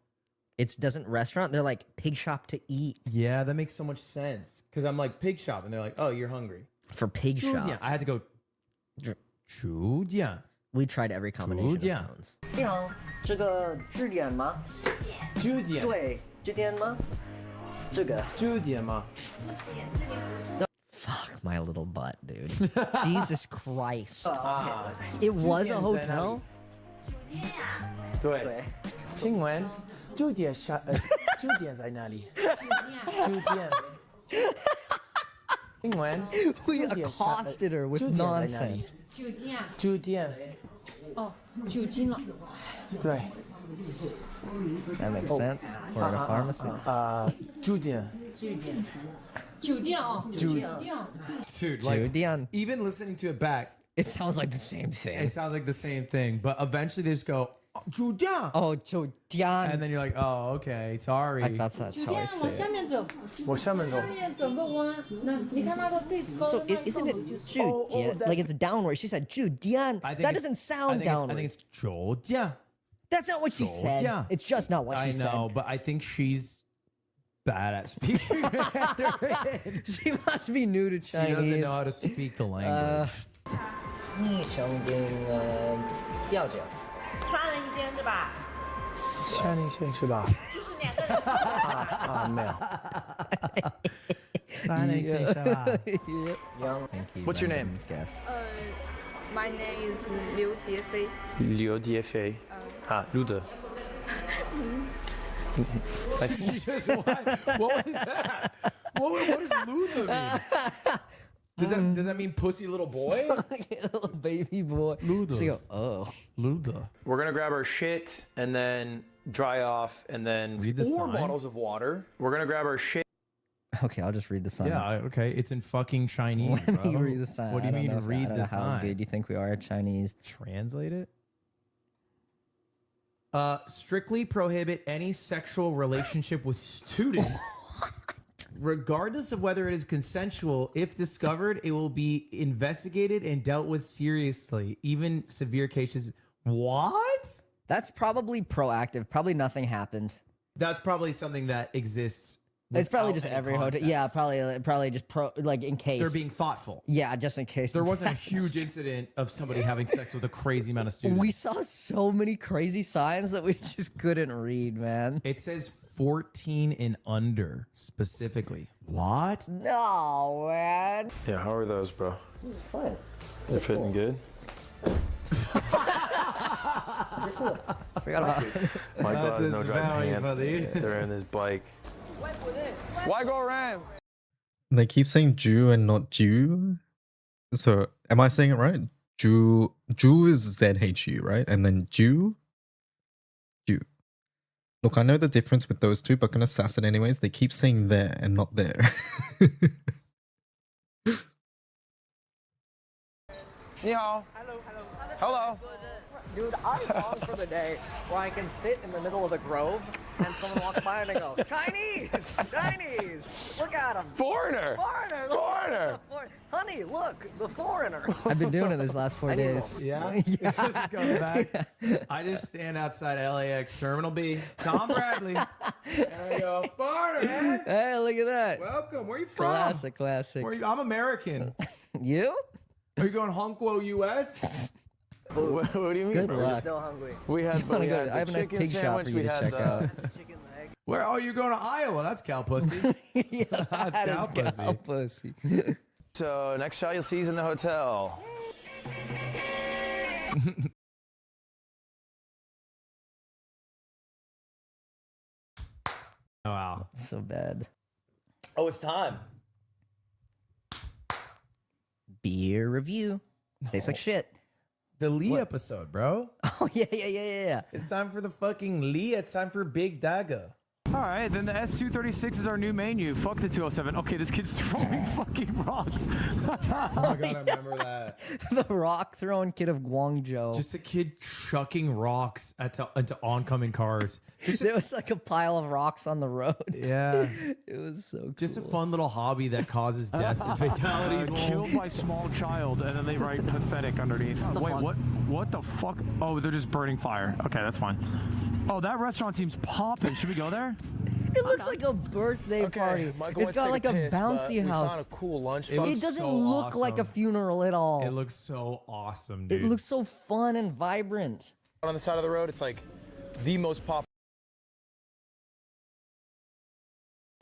It doesn't restaurant. They're like pig shop to eat. Yeah, that makes so much sense. Because I'm like pig shop, and they're like, oh, you're hungry. For pig shop. I had to go. Judia. We tried every combination of tones. 你好，这个据点吗？据点。对，据点吗？这个据点吗？ Fuck my little butt, dude. Jesus Christ. It was a hotel? 对。请问据点据点在哪里？据点。请问 We accosted her with nonsense. 据点。哦，9斤了。对。 That makes sense. We're in a pharmacy. 据点。酒店哦，酒店。 Dude, like, Judian. even listening to it back, It sounds like the same thing. it sounds like the same thing, but eventually they just go, Judian. Oh, Judian. And then you're like, oh, okay, sorry. I thought that's how I say 往下 it. 面走，我下面走。下面整个弯，那你看那个最高 So 的那一 isn't 栋 it 就是 Judian? Like it's downward. She said Judian. I think That it's- doesn't I sound think downward. I think it's Judian. That's not what she said. Judian. It's just not what she I know, said. but I think she's bad at speaking Mandarin. She must be new to She Chinese. doesn't know how to speak the language. 逆成跟吊脚。双人间是吧？山林县是吧？就是2个人。没有。山林县是吧？ Thank you. What's your random name? Guest. My name is 刘杰飞。刘杰飞。路德。What was that? What does Luther mean? Does that mean pussy little boy? Little baby boy. Luda. She go, oh. Luther. We're gonna grab our shit and then dry off and then Read the 4 sign. bottles of water. We're gonna grab our shit. Okay, I'll just read the sign. Yeah, okay. It's in fucking Chinese, Let me bro. read the sign. What do you I don't mean know if- I read don't the know How sign? good you think we are at Chinese? Translate it. Strictly prohibit any sexual relationship with students, regardless of whether it is consensual. If discovered, it will be investigated and dealt with seriously, even severe cases. What? That's probably proactive. Probably nothing happened. That's probably something that exists. It's probably without just any every hotel. Yeah, context. probably just like in case They're being thoughtful. Yeah, just in case There this wasn't a happens. huge incident of somebody having sex with a crazy amount of students. We saw so many crazy signs that we just couldn't read, man. It says 14 and under specifically. What? No, man. Yeah, how are those, bro? Fine. They're fitting good. Forgot about Mike That has no is driving very pants. funny. They're in his bike. Why go around? They keep saying Jew and not Jew. So am I saying it right? Jew is ZHU, right? And then Jew. Look, I know the difference with those two, but gonna sass it anyways. They keep saying there and not there. 你好。Hello. Dude, I long for the day where I can sit in the middle of the grove and someone walks by and I go, Chinese! Chinese! Look at him! Foreigner. Foreigner! Look, Foreigner. Honey, look, the foreigner. I've been doing it these last 4 days. Yeah? This is coming back. I just stand outside LAX Terminal B, Tom Bradley, and I go, foreigner, man. Hey, look at that. Welcome. Where are you from? Classic, classic. Where are you? I'm American. You? Are you going Honquo, US? What do you mean? Good bro? luck. Still hungry. We had, wanna we go- had I have a nice chicken pig shop sandwich, for you we to had check the- out. Chicken leg. Where? Oh, you're going to Iowa. That's cow pussy. Yeah, That's that cow is pussy. cow pussy. So next shot you'll see is in the hotel. Oh, wow. So bad. Oh, it's time. Beer review. Tastes like shit. The Lee What? episode, bro. Oh, yeah. It's time for the fucking Lee. It's time for Big Dagger. All right, then the S236 is our new menu. Fuck the 207. Okay, this kid's throwing fucking rocks. Oh my god, I remember that. The rock throwing kid of Guangzhou. Just a kid chucking rocks into oncoming cars. There was like a pile of rocks on the road. Yeah. It was so cool. Just a fun little hobby that causes deaths and fatalities. Killed by small child, and then they write pathetic underneath. Wait, what? What the fuck? Oh, they're just burning fire. Okay, that's fine. Oh, that restaurant seems poppin'. Should we go there? It looks like a birthday party. It's got like a bouncy house. We found a cool lunch. It doesn't look like a funeral at all. It looks so awesome, dude. It looks so fun and vibrant. On the side of the road, it's like the most popular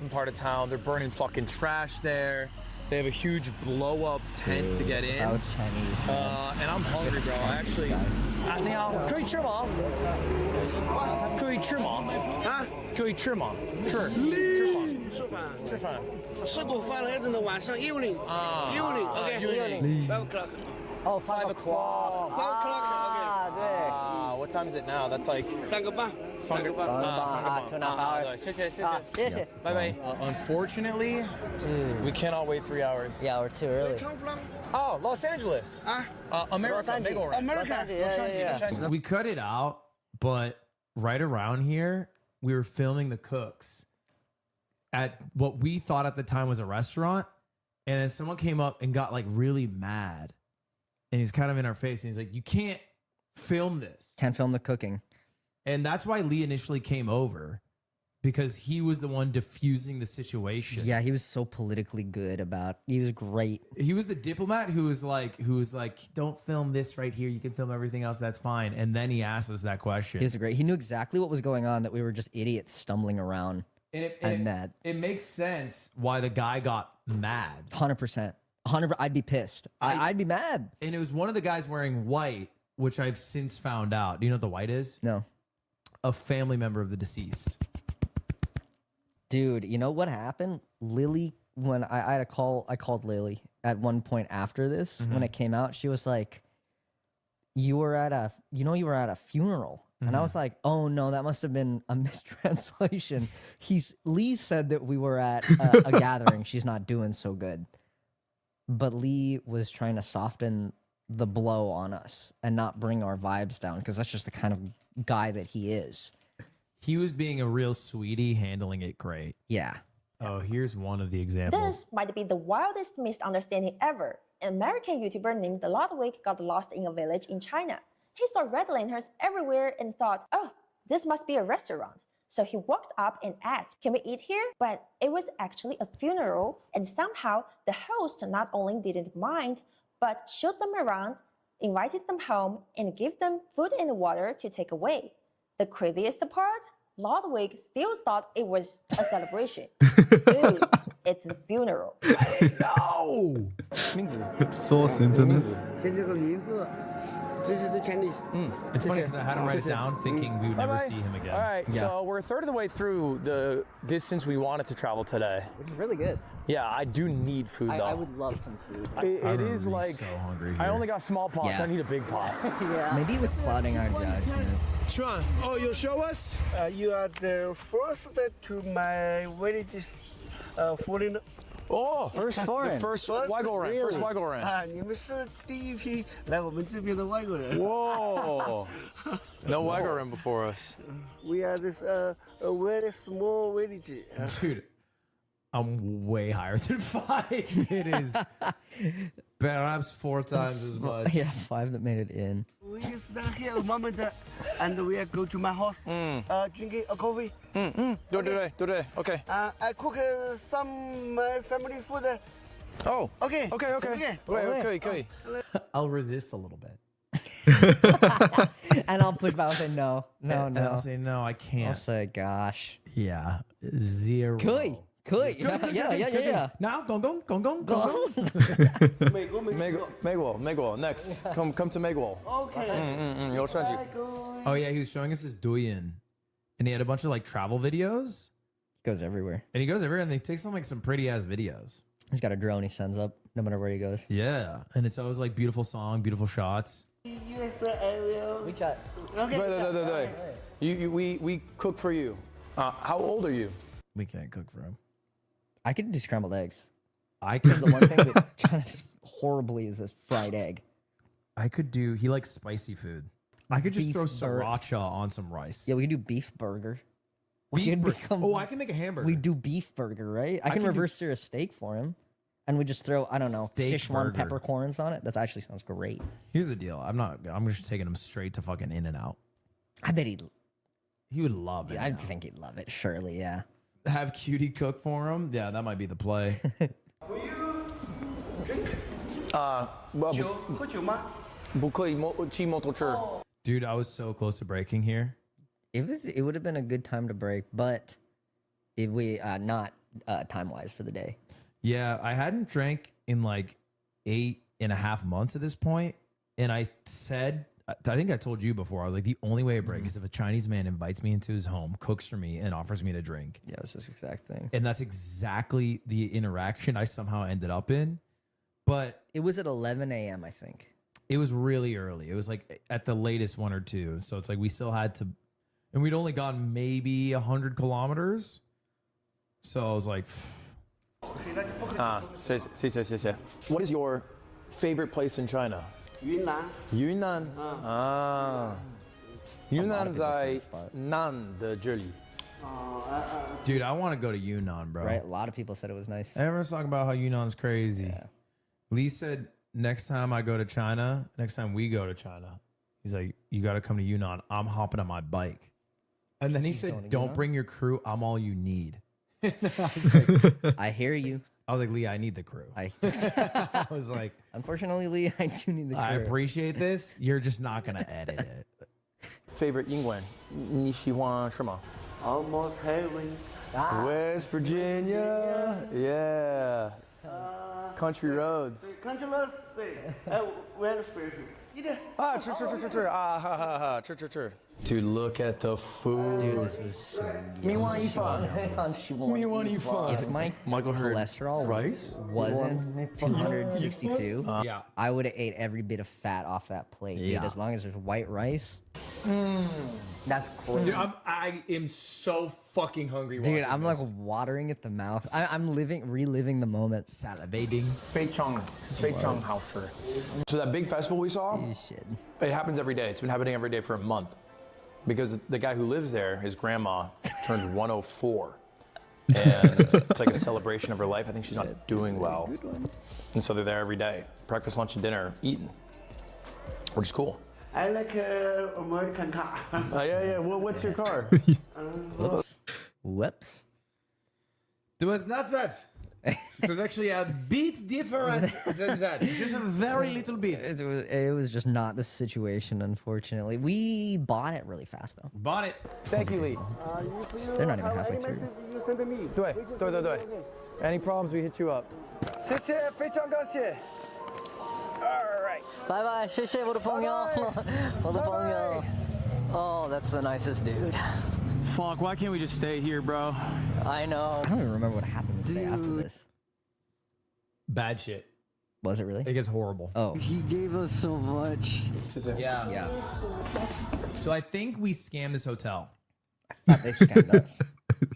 part of town. They're burning fucking trash there. They have a huge blow-up tent to get in. That was Chinese, man. And I'm hungry, bro. I actually. 你好，可以吃吗？可以吃吗？啊？可以吃吗？吃饭。吃过饭了，等到晚上 evening。OK。 5 o'clock。 Oh, 5 o'clock. 5 o'clock. OK。 What time is it now? That's like 3个半。 2.5 hours. 谢谢。Bye bye. Unfortunately, we cannot wait 3 hours. Yeah, we're too early. Oh, Los Angeles. America. America. We cut it out, but right around here, we were filming the cooks at what we thought at the time was a restaurant. And then someone came up and got like really mad. And he's kind of in our face. And he's like, you can't film this. Can't film the cooking. And that's why Lee initially came over, because he was the one diffusing the situation. Yeah, he was so politically good he was great. He was the diplomat who was like, don't film this right here. You can film everything else. That's fine. And then he asked us that question. He was great. He knew exactly what was going on, that we were just idiots stumbling around and mad. It makes sense why the guy got mad. 100%. 100%. I'd be pissed. I'd be mad. And it was one of the guys wearing white, which I've since found out. Do you know what the white is? No. A family member of the deceased. Dude, you know what happened? Lily, when I had a call, I called Lily at one point after this, when it came out. She was like, you were at a funeral. And I was like, oh no, that must have been a mistranslation. Lee said that we were at a gathering. She's not doing so good. But Lee was trying to soften the blow on us and not bring our vibes down, because that's just the kind of guy that he is. He was being a real sweetie, handling it great. Yeah. Oh, here's one of the examples. This might be the wildest misunderstanding ever. An American YouTuber named Ludwig got lost in a village in China. He saw red lanterns everywhere and thought, oh, this must be a restaurant. So he walked up and asked, can we eat here? But it was actually a funeral, and somehow the host not only didn't mind, but showed them around, invited them home, and gave them food and water to take away. The craziest part? Ludwig still thought it was a celebration. Dude, it's a funeral. No! Source internet. 写这个名字，这是 the Chinese. It's funny because I had him write it down thinking we would never see him again. All right, so we're a third of the way through the distance we wanted to travel today. Which is really good. Yeah, I do need food though. I would love some food. It is really like, so hungry I here. only got small pots. Yeah. I need a big pot. Yeah. Maybe it was clouding our judgment. Chuan, oh, you show us? You are the first to my village's foreigner. Oh, First foreign. The first Waggle Really? First Waggle Ran. 你们是第一批来我们这边的外国人。 Whoa. No Waggle Ran before us. We are this a very small village. Dude, I'm way higher than 5. It is perhaps 4 times as much. Yeah, 5 that made it in. We stand here a moment and we go to my house drinking a coffee. Today. Okay. I cook some my family food. Oh. Okay. Okay. I'll resist a little bit. And I'll push back and say no. And I'll say, no, I I'll can't. say, gosh. Yeah. 0. Could. Yeah. Now, gong. Megwell. Next. Come to Megwell. Okay. 有上去. Oh, yeah, he was showing us his Douyin. And he had a bunch of like travel videos. Goes everywhere. And he goes everywhere and they take some pretty ass videos. He's got a drone he sends up no matter where he goes. Yeah. And it's always like beautiful song, beautiful shots. Yes, I will. We chat. Okay. Wait. We cook for you. How old are you? We can't cook for him. I could do scrambled eggs. I Because could. the one thing that China does horribly is this fried egg. I could do. He likes spicy food. I could just Beef throw bur- sriracha on some rice. Yeah, we could do beef burger. We Beef could bur- become- Oh, I can make a hamburger. We do beef burger, right? I can can do- reverse sear a steak for him. And we just throw, I don't know, Steak Sichuan burger. peppercorns on it. That actually sounds great. Here's the deal. I'm just taking him straight to fucking In-N-Out. I bet he'd. He would love it. I think he'd love it. Surely, yeah. Have Cutie cook for him. Yeah, that might be the play. Dude, I was so close to breaking here. It would have been a good time to break, but we not time wise for the day. Yeah, I hadn't drank in like 8.5 months at this point, and I said, I think I told you before, I was like, the only way I break is if a Chinese man invites me into his home, cooks for me, and offers me to drink. Yeah, it's this exact thing. And that's exactly the interaction I somehow ended up in. But it was at 11 a.m. I think. It was really early. It was like at the latest 1 or 2. So it's like we still had to, and we'd only gone maybe 100 kilometers. So I was like, 谢谢. What is your favorite place in China? 云南. Yunnan. Yunnan 在南的这里. dude, I want to go to Yunnan, bro. Right? A lot of people said it was nice. Everyone's talking about how Yunnan's crazy. Yeah. Lee said next time we go to China, he's like, you got to come to Yunnan. I'm hopping on my bike. And then he said, don't bring your crew. I'm all you need. I was like, I hear you. I was like, Lee, I need the crew. I was like, unfortunately, Lee, I do need the crew. I appreciate this. You're just not going to edit it. Favorite 英文你喜欢什么? Almost heaven. West Virginia. Yeah. Country roads. Country roads. 对，West Virginia. 吃. Dude, look at the food. Dude, this was. If my cholesterol wasn't 262, yeah, I would have ate every bit of fat off that plate, dude. Yeah. As long as there's white rice. That's crazy. Dude, I am so fucking hungry. Dude, I'm like watering at the mouth. I'm reliving the moment. Salivating. 非常好吃. So that big festival we saw, it happens every day. It's been happening every day for a month. Because the guy who lives there, his grandma, turned 104. And it's like a celebration of her life. I think she's not doing well. And so they're there every day. Breakfast, lunch, and dinner, eating. Which is cool. I like American car. Yeah. Well, what's your car? Whoops. It was not that. It was actually a bit different than that. Just a very little bit. It was just not the situation, unfortunately. We bought it really fast, though. Bought it. Thank you, Lee. They're not even halfway through. 对. Any problems, we hit you up. 谢谢，非常感谢. All right. 拜拜，谢谢我的朋友，我的朋友。Oh, that's the nicest dude. Fuck, why can't we just stay here, bro? I know. I don't even remember what happened to say after this. Bad shit. Was it really? It gets horrible. Oh. He gave us so much. Yeah. So I think we scammed this hotel. I thought they scammed us.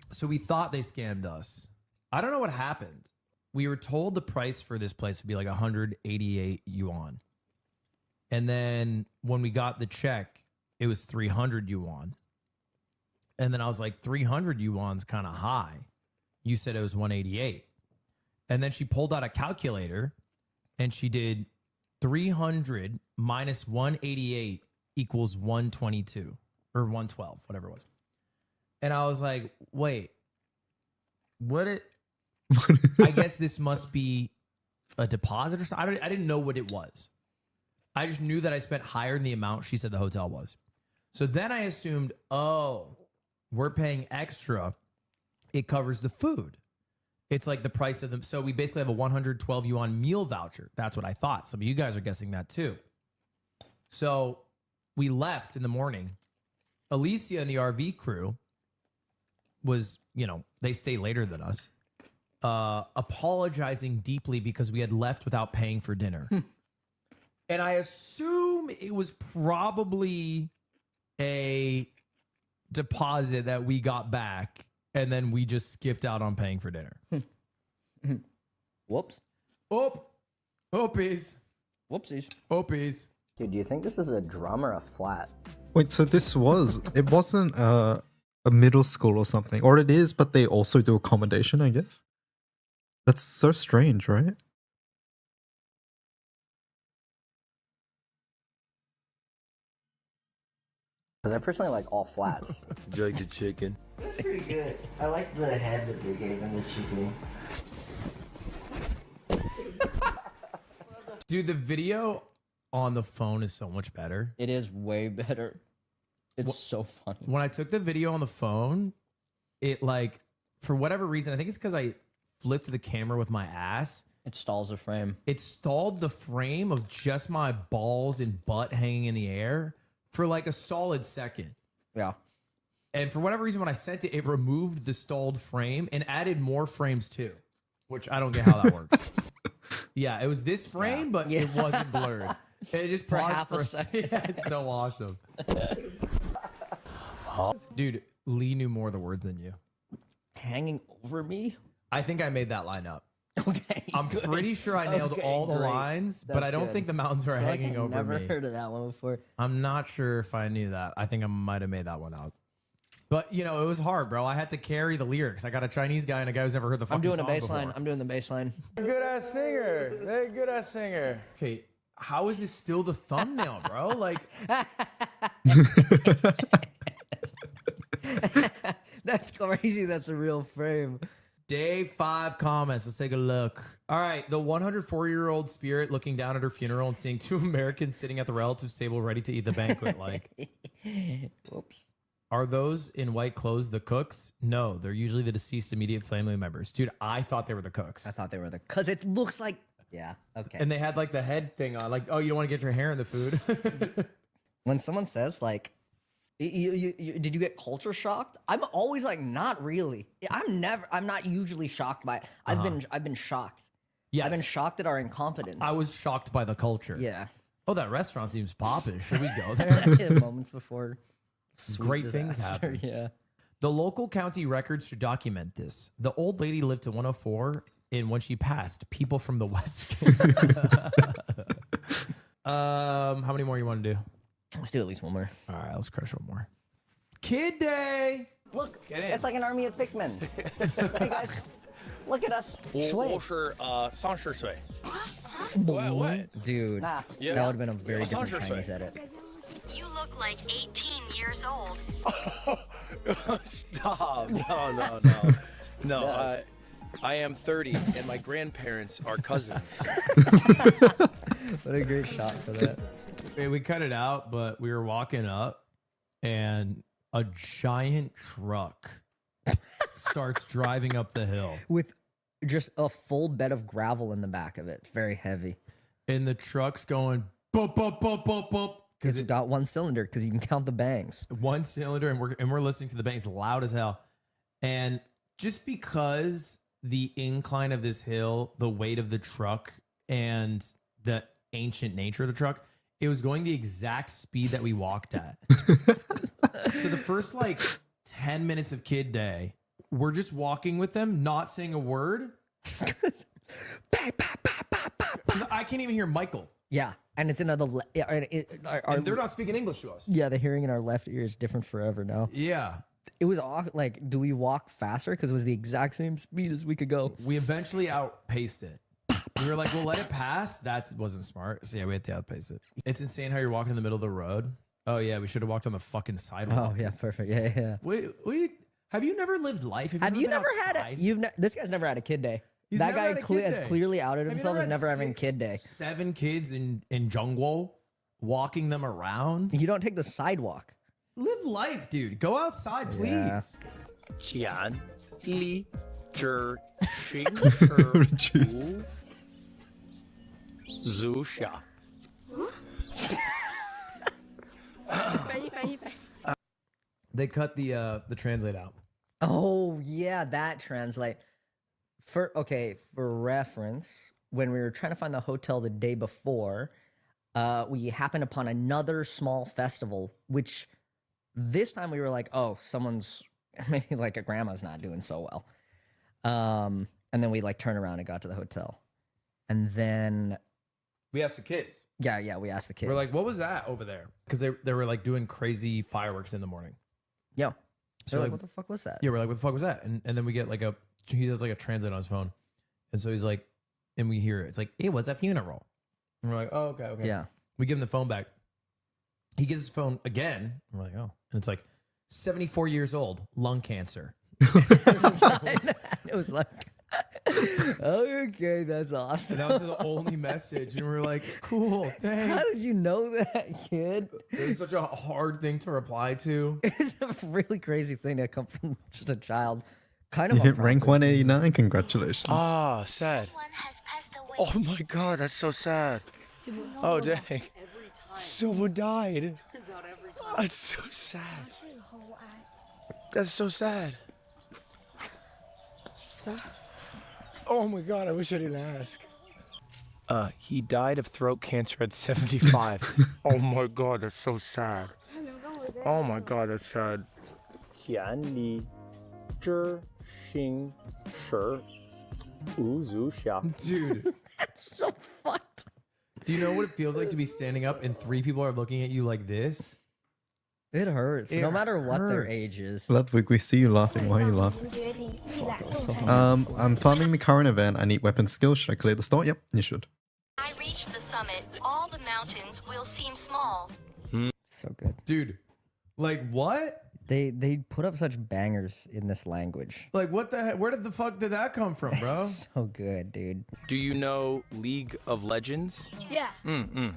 So we thought they scammed us. I don't know what happened. We were told the price for this place would be like 188 yuan. And then when we got the check, it was 300 yuan. And then I was like, 300 yuan's kind of high. You said it was 188. And then she pulled out a calculator and she did 300 minus 188 equals 122 or 112, whatever it was. And I was like, wait, I guess this must be a deposit or something. I didn't know what it was. I just knew that I spent higher than the amount she said the hotel was. So then I assumed, oh, we're paying extra. It covers the food. It's like the price of them. So we basically have a 112 yuan meal voucher. That's what I thought. Some of you guys are guessing that too. So we left in the morning. Alicia and the RV crew was, they stay later than us, apologizing deeply because we had left without paying for dinner. And I assume it was probably a deposit that we got back, and then we just skipped out on paying for dinner. Whoops. Oopies. Whoopsies. Oopies. Dude, do you think this is a drum or a flat? Wait, so it wasn't a middle school or something, or it is, but they also do accommodation, I guess. That's so strange, right? Because I personally like all flats. Do you like the chicken? That's pretty good. I like the head that they gave in the chicken. Dude, the video on the phone is so much better. It is way better. It's so funny. When I took the video on the phone, it like, for whatever reason, I think it's because I flipped the camera with my ass. It stalls the frame. It stalled the frame of just my balls and butt hanging in the air for like a solid second. Yeah. And for whatever reason, when I sent it, it removed the stalled frame and added more frames too, which I don't get how that works. Yeah, it was this frame, but it wasn't blurred. It just For paused half for a a second. second. Yeah, it's so awesome. Dude, Lee knew more of the words than you. Hanging over me? I think I made that line up. Okay. I'm pretty sure I nailed all the lines, but I don't think the mountains are hanging over I've never me. heard of that one before. I'm not sure if I knew that. I think I might have made that one up. But, you know, it was hard, bro. I had to carry the lyrics. I got a Chinese guy and a guy who's never heard the fucking I'm doing a song bass before. line. I'm doing the bass line. Good ass singer. They're a good ass singer. Okay, how is this still the thumbnail, bro? Like, That's crazy. That's a real frame. day 5 comments. Let's take a look. All right, the 104-year-old spirit looking down at her funeral and seeing 2 Americans sitting at the relatives' table ready to eat the banquet. Like, whoops. Are those in white clothes the cooks? No, they're usually the deceased immediate family members. Dude, I thought they were the cooks. I thought they were the, because it looks like, yeah, okay. And they had like the head thing on, like, oh, you don't want to get your hair in the food. When someone says like, did you get culture shocked? I'm always like, not really. I'm not usually shocked by it. I've been shocked. Yes. I've been shocked at our incompetence. I was shocked by the culture. Yeah. Oh, that restaurant seems popish. Should we go there? Moments before Great things disaster. happen. Yeah. The local county records should document this. The old lady lived to 104, and when she passed, people from the West came. How many more you want to do? Let's do at least one more. All right, let's crush one more. Kid Day! Look, Get in. it's like an army of Pikmin. Hey guys, look at us. 我是30岁。What? Dude, Nah. that would have been a very different Chinese edit. You look like 18 years old. Stop. No. No, I am 30 and my grandparents are cousins. What a great shot for that. We cut it out, but we were walking up, and a giant truck starts driving up the hill. With just a full bed of gravel in the back of it. It's very heavy. And the truck's going, boop, boop, boop, boop, boop. Because it got one cylinder, because you can count the bangs. One cylinder, and we're listening to the bangs loud as hell. And just because the incline of this hill, the weight of the truck, and the ancient nature of the truck, it was going the exact speed that we walked at. So the first like 10 minutes of Kid Day, we're just walking with them, not saying a word. I can't even hear Michael. Yeah, and it's another. And they're not speaking English to us. Yeah, the hearing in our left ear is different forever now. Yeah. It was like, do we walk faster? Because it was the exact same speed as we could go. We eventually outpaced it. We were like, we'll let it pass. That wasn't smart. So yeah, we had to outpace it. It's insane how you're walking in the middle of the road. Oh yeah, we should have walked on the fucking sidewalk. Oh yeah, perfect. Yeah. Wait, have you never lived life? Have you never had a? This guy's never had a kid day. He's that never guy had a kid has day. clearly outed Have you himself as had never having kid day. 7 kids in Zhongguo, walking them around. You don't take the sidewalk. Live life, dude. Go outside, please. 前立之行 Zusha. They cut the translate out. Oh yeah, that translate. For reference, when we were trying to find the hotel the day before, we happened upon another small festival, which This time we were like, oh, someone's maybe like a grandma's not doing so well. And then we like turned around and got to the hotel. And then We asked the kids. yeah, we asked the kids. We're like, what was that over there? Because they were like doing crazy fireworks in the morning. Yeah. So They're like, what the fuck was that? Yeah, we're like, what the fuck was that? And then we get like he does like a translate on his phone. And so he's like, and we hear it. It's like, it was a funeral. And we're like, oh, okay. Yeah. We give him the phone back. He gives his phone again. And we're like, oh. And it's like, 74 years old, lung cancer. It was like, okay, that's awesome. And that was the only message. And we're like, cool, thanks. How did you know that, kid? It was such a hard thing to reply to. It's a really crazy thing to come from just a child. Kind of You hit rank 189. Congratulations. Ah, sad. Oh my god, that's so sad. Oh dang. Someone died. That's so sad. That's so sad. Oh my god, I wish I didn't ask. He died of throat cancer at 75. Oh my god, that's so sad. Oh my god, that's sad. 田里知行时无足下. Dude. That's so fucked. Do you know what it feels like to be standing up and 3 people are looking at you like this? It hurts, It no matter what their hurts. age is. Ludwig, we see you laughing. Why are you laughing? I'm farming the current event. I need weapon skills. Should I clear the store? Yep, you should. I reach the summit, all the mountains will seem small. So good. Dude, like what? They put up such bangers in this language. Like what the heck? Where did the fuck did that come from, bro? So good, dude. Do you know League of Legends? Yeah.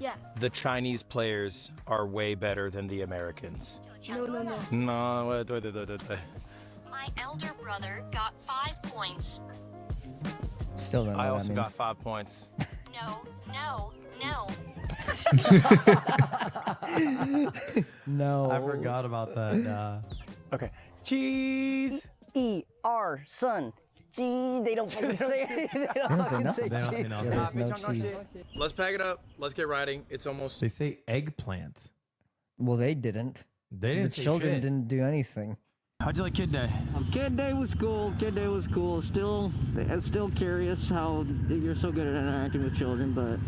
Yeah. The Chinese players are way better than the Americans. No. No, 对对对对对. My elder brother got 5 points. Still don't know I what also that got 5 points. No. No. I forgot about that. Okay. Cheese. E-R, son. Gee, they don't fucking say anything. They don't say fucking nothing. They don't say cheese. nothing. Yeah, there's no cheese. Let's pack it up. Let's get riding. It's almost. They say eggplant. Well, they didn't. They didn't The say children shit. didn't do anything. How'd you like Kid Day? Kid Day was cool. Still curious how you're so good at interacting with children, but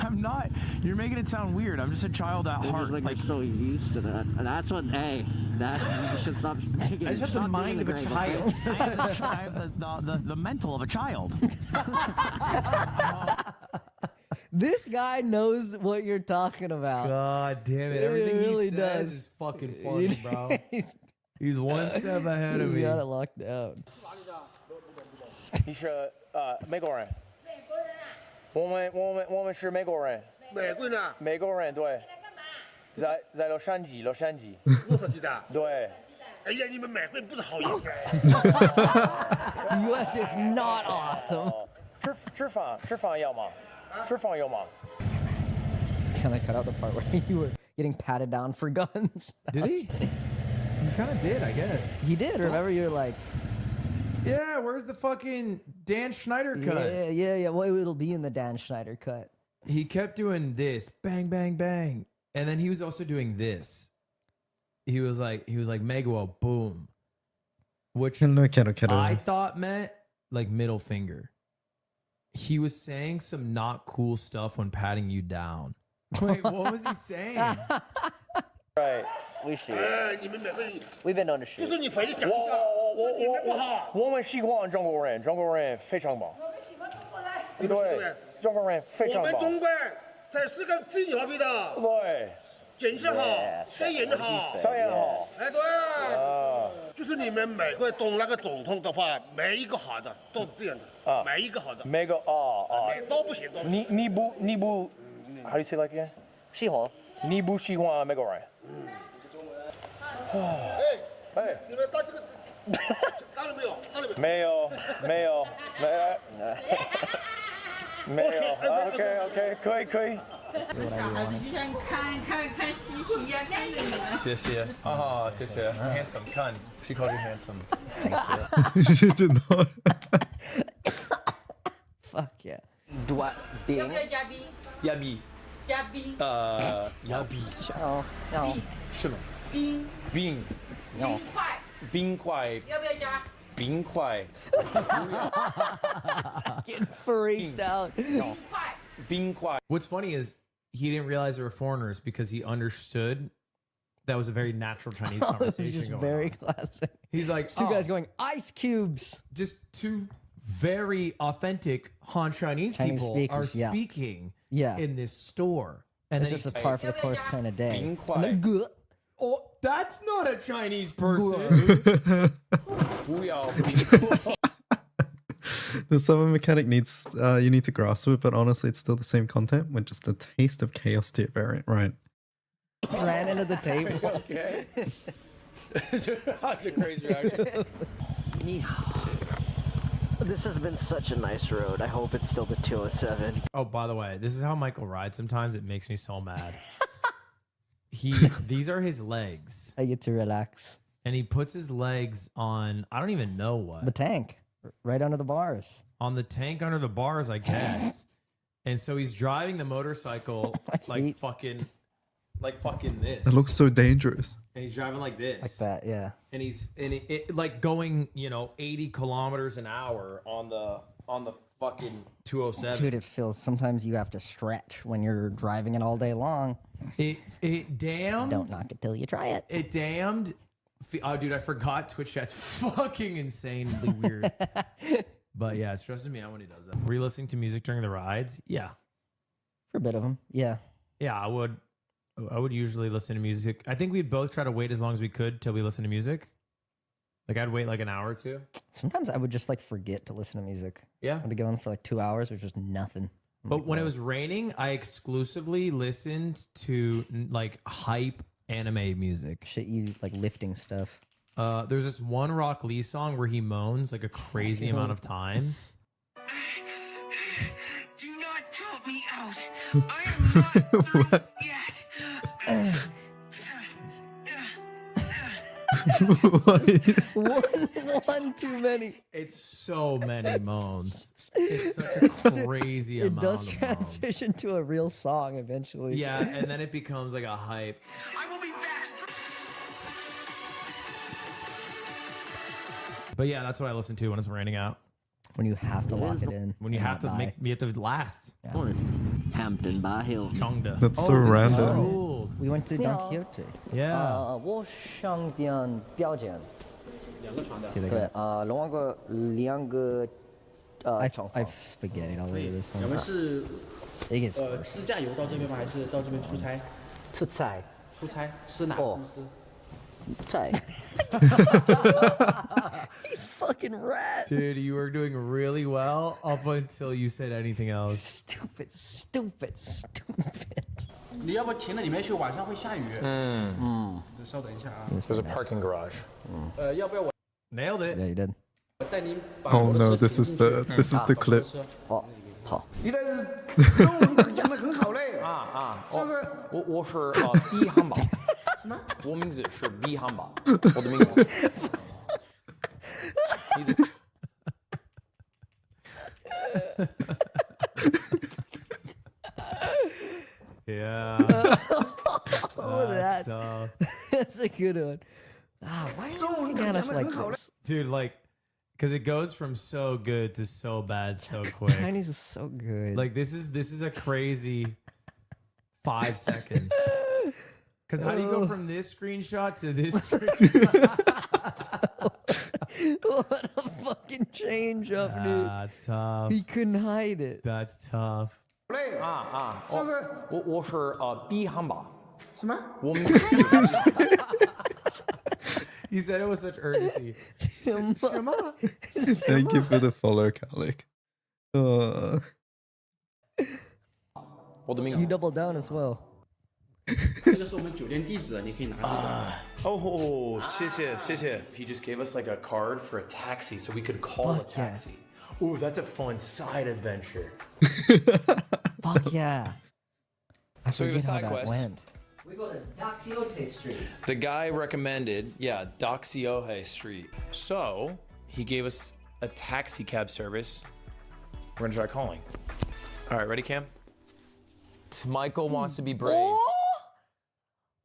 I'm not. You're making it sound weird. I'm just a child at heart. like we're so used to that. And that's what. Hey, that you should stop taking. I just have the mind of a child. I have the mental of a child. This guy knows what you're talking about. God damn it. It Everything really he says does. is fucking funny, bro. He's one step ahead of He me. got it locked down. 你是美国人。我们是美国人。美国人对。在洛杉矶。洛杉矶的。对。哎呀，你们美国人不是好应该。 The U.S. is not awesome. 吃饭要吗？吃饭要吗？ Can I cut out the part where you were getting patted down for guns? Did he? He kind of did, I guess. He did. Remember, you were like, Yeah, where's the fucking Dan Schneider cut? yeah. Well, it'll be in the Dan Schneider cut. He kept doing this, bang, bang, bang. And then he was also doing this. He was like Megwo, boom. Which I thought meant like middle finger. He was saying some not cool stuff when patting you down. Wait, what was he saying? Right. We should. We've been on the shoot. 就是你回去讲一下，你们不好。我们喜欢中国人，中国人非常棒。对，中国人非常棒。我们中国在世界最牛逼的。对。检测好，摄影好，摄影好。哎，对啊。就是你们每个懂那个总统的话，每一个好的都是这样的。啊。每一个好的。每个都不行，都不行。你不 How do you say like again？ 喜欢。你不喜欢美国人。哎，你们到这个到了没有？到了没有。没有。OK，可以。谢谢。啊，谢谢。Handsome， 看 ，She called you handsome. She did not. Fuck yeah. Being. Yabi. 哦，是吗？冰冰冰块冰块 Getting freaked out. What's funny is he didn't realize they were foreigners because he understood that was a very natural Chinese Oh, this conversation is just going very on. classic. He's like, Two "Oh, guys going, ice cubes. Just two very authentic Han Chinese people are speakers, yeah. speaking Yeah. in this store. And It's then just a par for the course kind of day. Being And then, "Guh." oh, that's not a Chinese person. The summon mechanic needs you need to grasp it, but honestly, it's still the same content with just a taste of chaos tier variant, right? Ran into the table. Okay. That's a crazy reaction. This has been such a nice road. I hope it's still the 207. Oh, by the way, this is how Michael rides sometimes. It makes me so mad. These are his legs. I get to relax. And he puts his legs on, I don't even know what. The tank, right under the bars. On the tank under the bars, I guess. And so he's driving the motorcycle like fucking this. It looks so dangerous. And he's driving like this. Like that, yeah. And he's like going, 80 kilometers an hour on the fucking 207. Dude, it feels sometimes you have to stretch when you're driving it all day long. It damned. Don't knock it till you try it. It damned. Oh, dude, I forgot Twitch chat's fucking insanely weird. But yeah, it stresses me out when he does that. Were you listening to music during the rides? Yeah. For a bit of them, yeah. Yeah, I would usually listen to music. I think we'd both try to wait as long as we could till we listen to music. Like I'd wait like an hour or two. Sometimes I would just like forget to listen to music. Yeah. I'd be going for like 2 hours or just nothing. But when it was raining, I exclusively listened to like hype anime music. Shit, you like lifting stuff. There's this one Rock Lee song where he moans like a crazy amount of times. Do not count me out. I am not through yet. One too many. It's so many moans. It's such a crazy It amount does of moans. transition to a real song eventually. Yeah, and then it becomes like a hype. I will be back. But yeah, that's what I listen to when it's raining out. When you have to lock it in. When you have to last. Hampton Bar Hill. Chongda. That's so random. Old. We went to Don Quixote. Yeah. 我上点标准。对，龙王哥两个I've spaghetti all over this one. 我们是 It gets worse. 自驾游到这边吗？还是到这边出差？出差。出差是哪个公司？在。You fucking rat. Dude, you were doing really well up until you said anything else. Stupid. 你要不停了里面去，晚上会下雨。稍等一下啊。There's a parking garage. 要不要我 Nailed it. Yeah, you did. 带您把 Oh 我的 no, 车 this is 停进去 the clip. 好，好。你的中文讲的很好嘞。是不是？我是B汉堡。什么？我名字是 B 汉堡。我的名字。Yeah. Oh, that's tough. that's a good one. Why are you looking at us like this? Dude, like, because it goes from so good to so bad so quick. Chinese is so good. Like this is a crazy 5 seconds. Because how do you go from this screenshot to this screenshot? What a fucking change up, dude. That's tough. He couldn't hide it. That's tough. 是不是？我是B 汉堡。什么？我名字。 He said it with such urgency. Thank you for the follow, Kalik. You double down as well. 这个是我们酒店地址，你可以拿这个。Oh, 谢谢谢谢。He just gave us like a card for a taxi, so we could call a Fuck yeah. taxi. Ooh, that's a fun side adventure. Fuck yeah. So we have a side Forget how that quest. went. We go to Doxiote Street. The guy recommended, Doxiohe Street. So he gave us a taxi cab service. We're gonna try calling. All right, ready, Cam? Michael wants to be brave.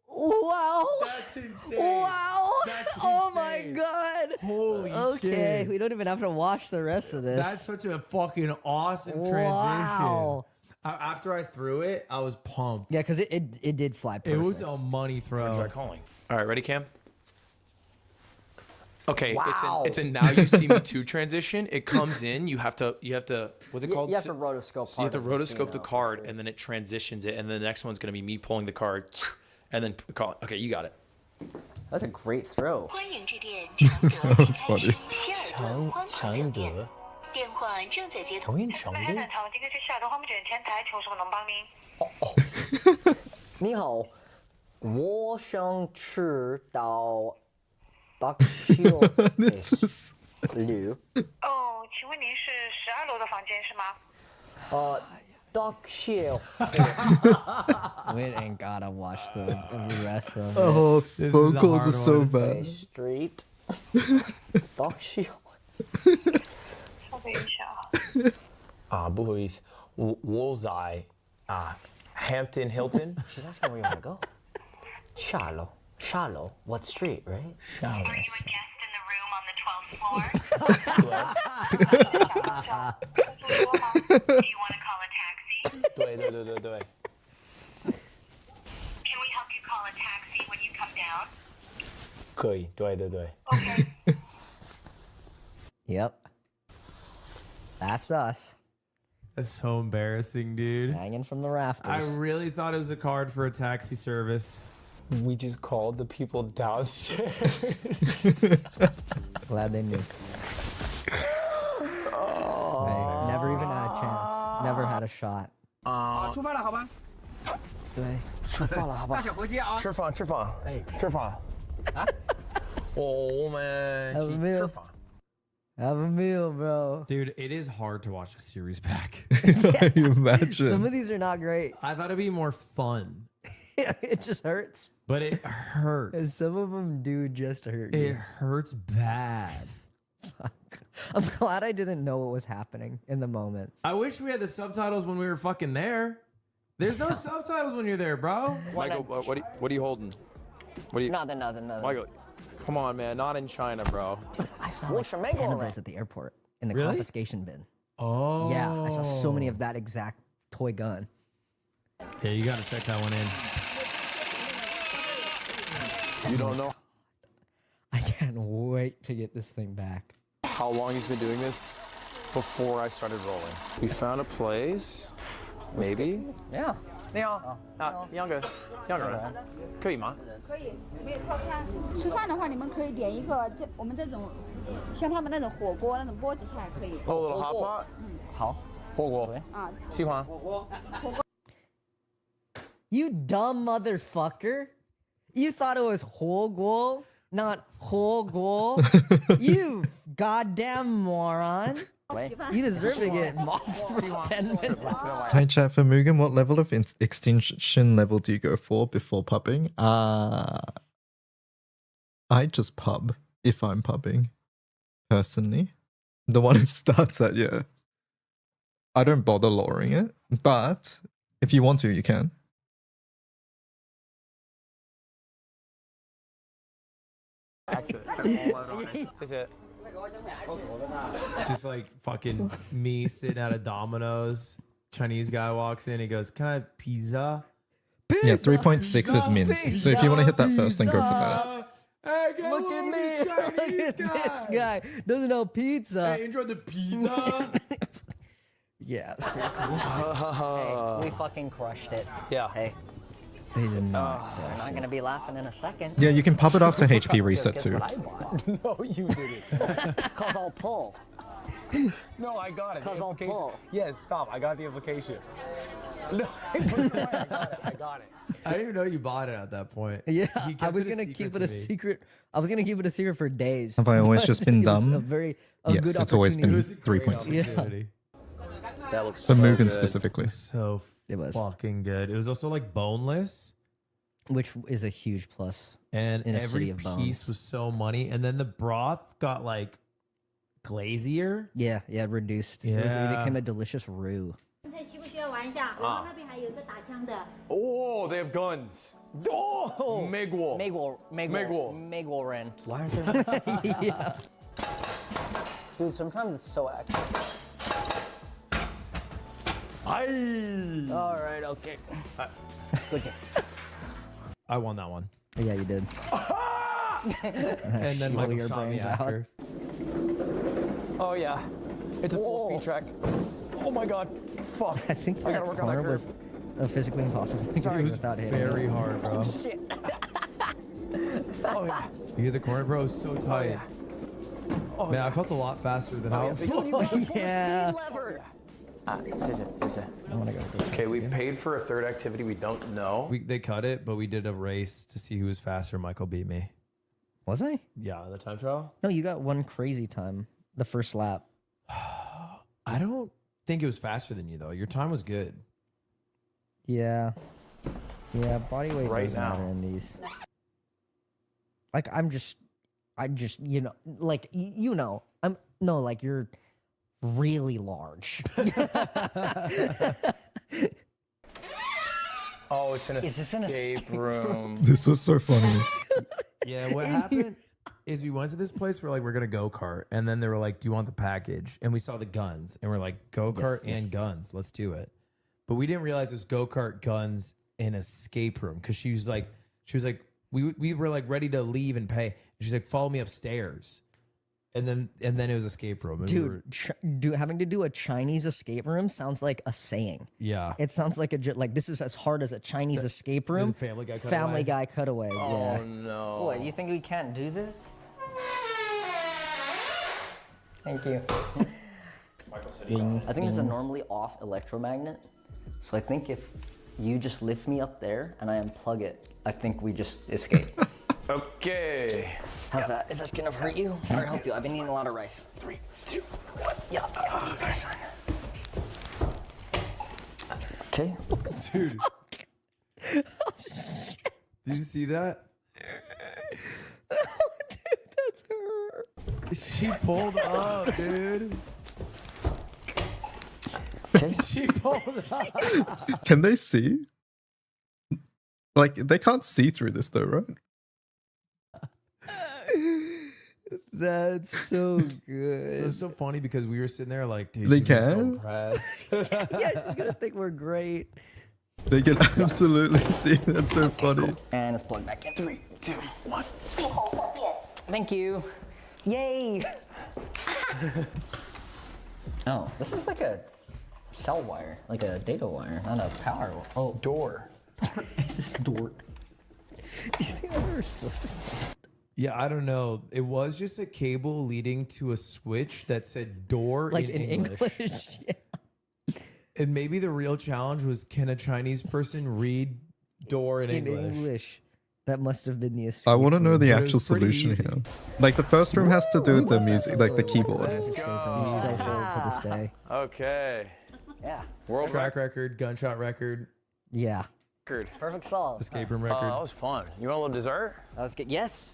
Wow. That's insane. Wow. That's Oh my insane. god. Holy Okay, shit. we don't even have to watch the rest of this. That's such a fucking awesome transition. Wow. After I threw it, I was pumped. Yeah, because it did fly perfect. It was a money throw. Try calling. All right, ready, Cam? Okay, Wow. it's a now you see me too transition. It comes in. You have to. What's it called? You have to rotoscope. So you have to rotoscope the card, and then it transitions it, and then the next one's gonna be me pulling the card, and then call. Okay, you got it. That's a great throw. That was funny. 强德。电话正在接通。我强德。堂，这个是下周后面的前台，求什么能帮您？你好，我想吃到This is 牛。哦，请问您是12楼的房间是吗？Duck Shield. We ain't gotta watch the rest of it. Oh, This vocals are is a so hard bad. Street. Duck Shield. 稍等一下。不好意思，我在Hampton Hilton. She's asking where you wanna go. Shallow. What street, right? Are you a guest in the room on the 12th floor? Do you want to call a taxi? 对。 Can we help you call a taxi when you come down? 可以，对。 Okay. Yep. That's us. That's so embarrassing, dude. Hanging from the rafters. I really thought it was a card for a taxi service. We just called the people downstairs. Glad they knew. Never even had a chance. Never had a shot. 出发了，好吧？对，吃饭了，好吧？大小合接啊！吃饭。哎，吃饭。啊？我们去吃饭。 Have a meal, bro. Dude, it is hard to watch a series back. Can you imagine? Some of these are not great. I thought it'd be more fun. It just hurts. But it hurts. And some of them do just hurt you. It hurts bad. I'm glad I didn't know what was happening in the moment. I wish we had the subtitles when we were fucking there. There's no subtitles when you're there, bro. Michael, what are you holding? What are you? Nothing. Michael, come on, man. Not in China, bro. I saw like 10 of those at the airport in the Really? confiscation bin. Oh. Yeah, I saw so many of that exact toy gun. Yeah, you gotta check that one in. You don't know I can't wait to get this thing back. how long he's been doing this before I started rolling. We found a place. Maybe. Yeah. 你好，杨哥，可以吗？可以，没有套餐。吃饭的话，你们可以点一个我们这种，像他们那种火锅那种钵子菜可以。 Oh, little hot pot. 好，火锅。啊，喜欢。 You dumb motherfucker. You thought it was 火锅, not 火锅. You goddamn moron. You deserve to get mocked for 10 minutes. Hi chat for Mugen, what level of extinction level do you go for before pubbing? I just pub if I'm pubbing. Personally. The one it starts at, yeah. I don't bother lowering it, but if you want to, you can. Just like fucking me sitting at a Domino's. Chinese guy walks in, he goes, "Can I have pizza?" Yeah, 3.6 is mins. So if you want to hit that first, then go for that. Hey, Look at me. Look at this guy. Doesn't know pizza. Hey, enjoy the pizza. Yeah, it's pretty cool. Hey, we fucking crushed it. Yeah. Hey. They did not. We're not going to be laughing in a second. Yeah, you can pub it after HP reset Guess too. what I bought? No, you didn't. Because I'll pull. No, I got it. Because I'll pull. Yes, stop. I got the application. No, I got it. I didn't even know you bought it at that point. Yeah, He kept I was it a going to keep secret it a to me. secret. I was going to keep it a secret for days. Have I always But just been it was dumb? A very Yes, good it's always been opportunity. 3.6. That looks For so Mugen good. specifically. So It was. fucking good. It was also like boneless. Which is a huge plus. And in a city every of piece bones. was so money. And then the broth got like glazier. Yeah, reduced. It Yeah. became a delicious roux. 玩一下，我们那边还有一个打枪的。 Oh, they have guns. Oh, 美国人. Why aren't there? Yeah. Dude, sometimes it's so active. All right, okay. Good game. I won that one. Yeah, you did. And then Michael your shot me brains out. after. Oh yeah, it's a full speed track. Oh my god, fuck. I think I that gotta work on that corner was curve. physically impossible to It do was without hitting. very hard, bro. Shit. Oh yeah. You hear the corner, bro? It's so tight. yeah. Oh, Man, I felt a lot faster than I was. Yeah. Okay, we paid for a third activity we don't know. They cut it, but we did a race to see who was faster. Michael beat me. Was I? Yeah, the time trial. No, you got one crazy time. The first lap. I don't think it was faster than you though. Your time was good. Yeah. Yeah, body weight Right does matter now. in these. Like I just, you know, like you know, like you're really large. Oh, it's an Is this an escape room. This was so funny. Yeah, what happened is we went to this place where like we're gonna go kart, and then they were like, "Do you want the package?" And we saw the guns, and we're like, "Go kart and guns, let's do it." But we didn't realize it was go kart, guns, and escape room because she was like, we were like ready to leave and pay. And she's like, "Follow me upstairs," and then it was escape room. And we were, Dude, having to do a Chinese escape room sounds like a saying. yeah. It sounds like like this is as hard as a Chinese escape room. Family Guy cutaway. Family Guy cutaway. Oh Yeah. no. What? You think we can't do this? Thank you. Michael said I think this is a normally off electromagnet. So I think if you just lift me up there and I unplug it, I think we just escape. Okay. How's that? Is that gonna hurt you or help you? I've been eating a lot of rice. 3, 2, 1. Yeah. Okay. Dude. Did you see that? Dude, that's her. She pulled up, dude. She pulled up. Can they see? Like, they can't see through this though, right? That's so good. It was so funny because we were sitting there like, dude, They she's so can? impressed. Yeah, she's gonna think we're great. They can absolutely see. That's so funny. And it's plugged back in. 3, 2, 1. Thank you. Yay! Oh, this is like a cell wire, like a data wire, not a power wire. Oh, Door. it's just door. Do you think that's what we're supposed to find? Yeah, I don't know. It was just a cable leading to a switch that said door Like in in English. Yeah. And maybe the real challenge was, can a Chinese person read door in English? That must have been the escape. I want to know room. the But it actual was pretty solution easy. here. Like, the first room has to do with the music, like the keyboard. Escape room. You still hold to this day. Okay. Yeah. World Track record, gunshot record, Yeah. record. Perfect solve. escape room Oh, record. that was fun. You want a little dessert? That was good. Yes.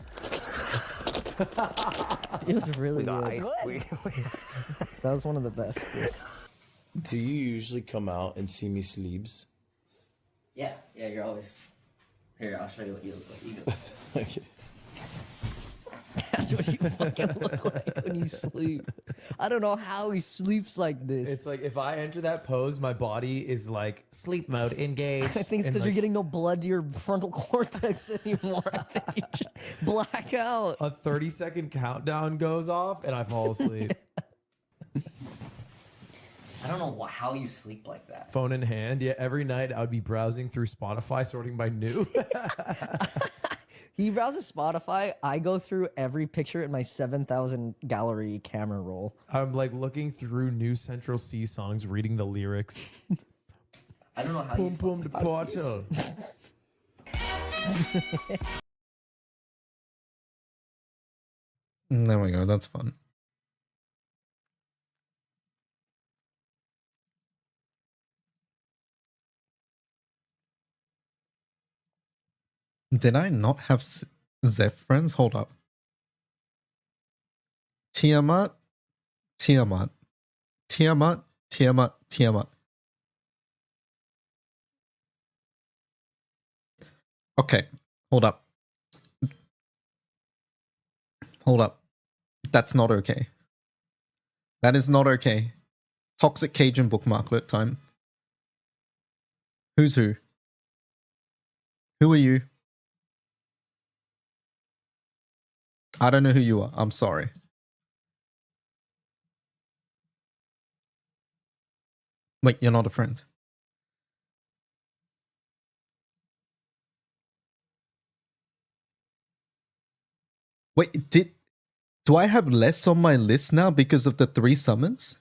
It was really The good. ice cream. That was one of the best. Yes. Do you usually come out and see me sleeps? Yeah. Yeah. You're always. Here, I'll show you what you look like. You go. Okay. That's what you fucking look like when you sleep. I don't know how he sleeps like this. It's like if I enter that pose, my body is like sleep mode engaged. I think it's because you're getting no blood to your frontal cortex anymore. I think you just black out. a 30-second countdown goes off and I fall asleep. I don't know how you sleep like that. Phone in hand. Yeah, every night I would be browsing through Spotify, sorting by new. He browses Spotify. I go through every picture in my 7,000 gallery camera roll. I'm like looking through new Central C songs, reading the lyrics. I don't know how Boom, boom, the party. There we go. That's fun. Did I not have Zeph friends? Hold up. Tiamat, Tiamat, Tiamat, Tiamat, Tiamat. Okay, hold up. Hold up. That's not okay. That is not okay. Toxic Cajun bookmarklet time. Who's who? Who are you? I don't know who you are. I'm sorry. Wait, you're not a friend. Wait, do I have less on my list now because of the 3 summons?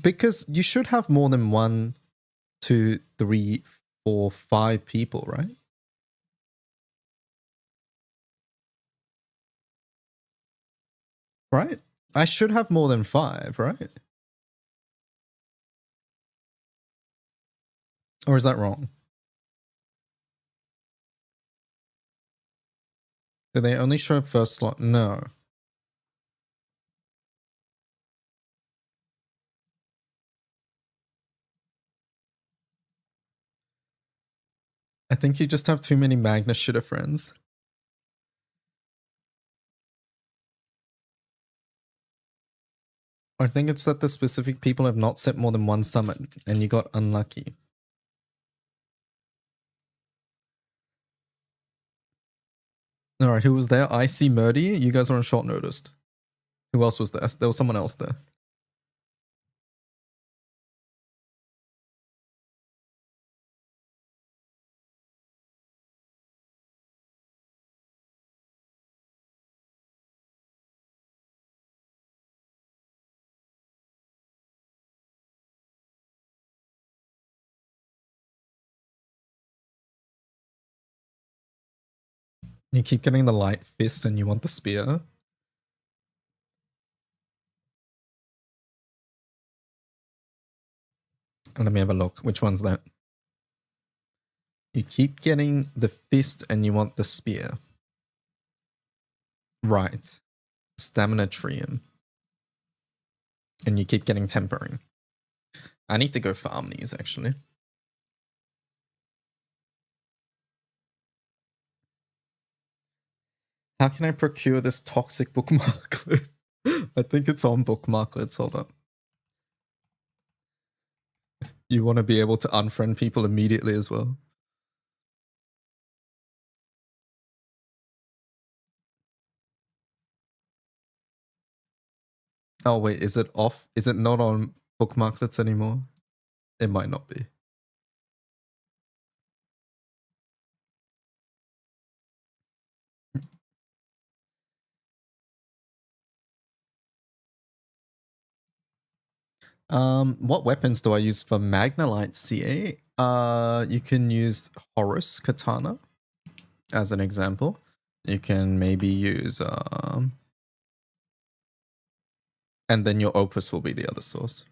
Because you should have more than 1, 2, 3, 4, 5 people, right? Right? I should have more than 5, right? Or is that wrong? Do they only show first slot? No. I think you just have too many Magnus shitter friends. I think it's that the specific people have not set more than 1 summon and you got unlucky. Alright, who was there? Icy Murdy? You guys are on short notice. Who else was there? There was someone else there. You keep getting the light fist and you want the spear. Let me have a look. Which one's that? You keep getting the fist and you want the spear. Right. Stamina Trium. And you keep getting tempering. I need to go farm these actually. How can I procure this toxic bookmarklet? I think it's on bookmarklets. Hold up. You want to be able to unfriend people immediately as well. Oh wait, is it off? Is it not on bookmarklets anymore? It might not be. What weapons do I use for Magnalite CA? You can use Horus Katana as an example. You can maybe use and then your Opus will be the other source.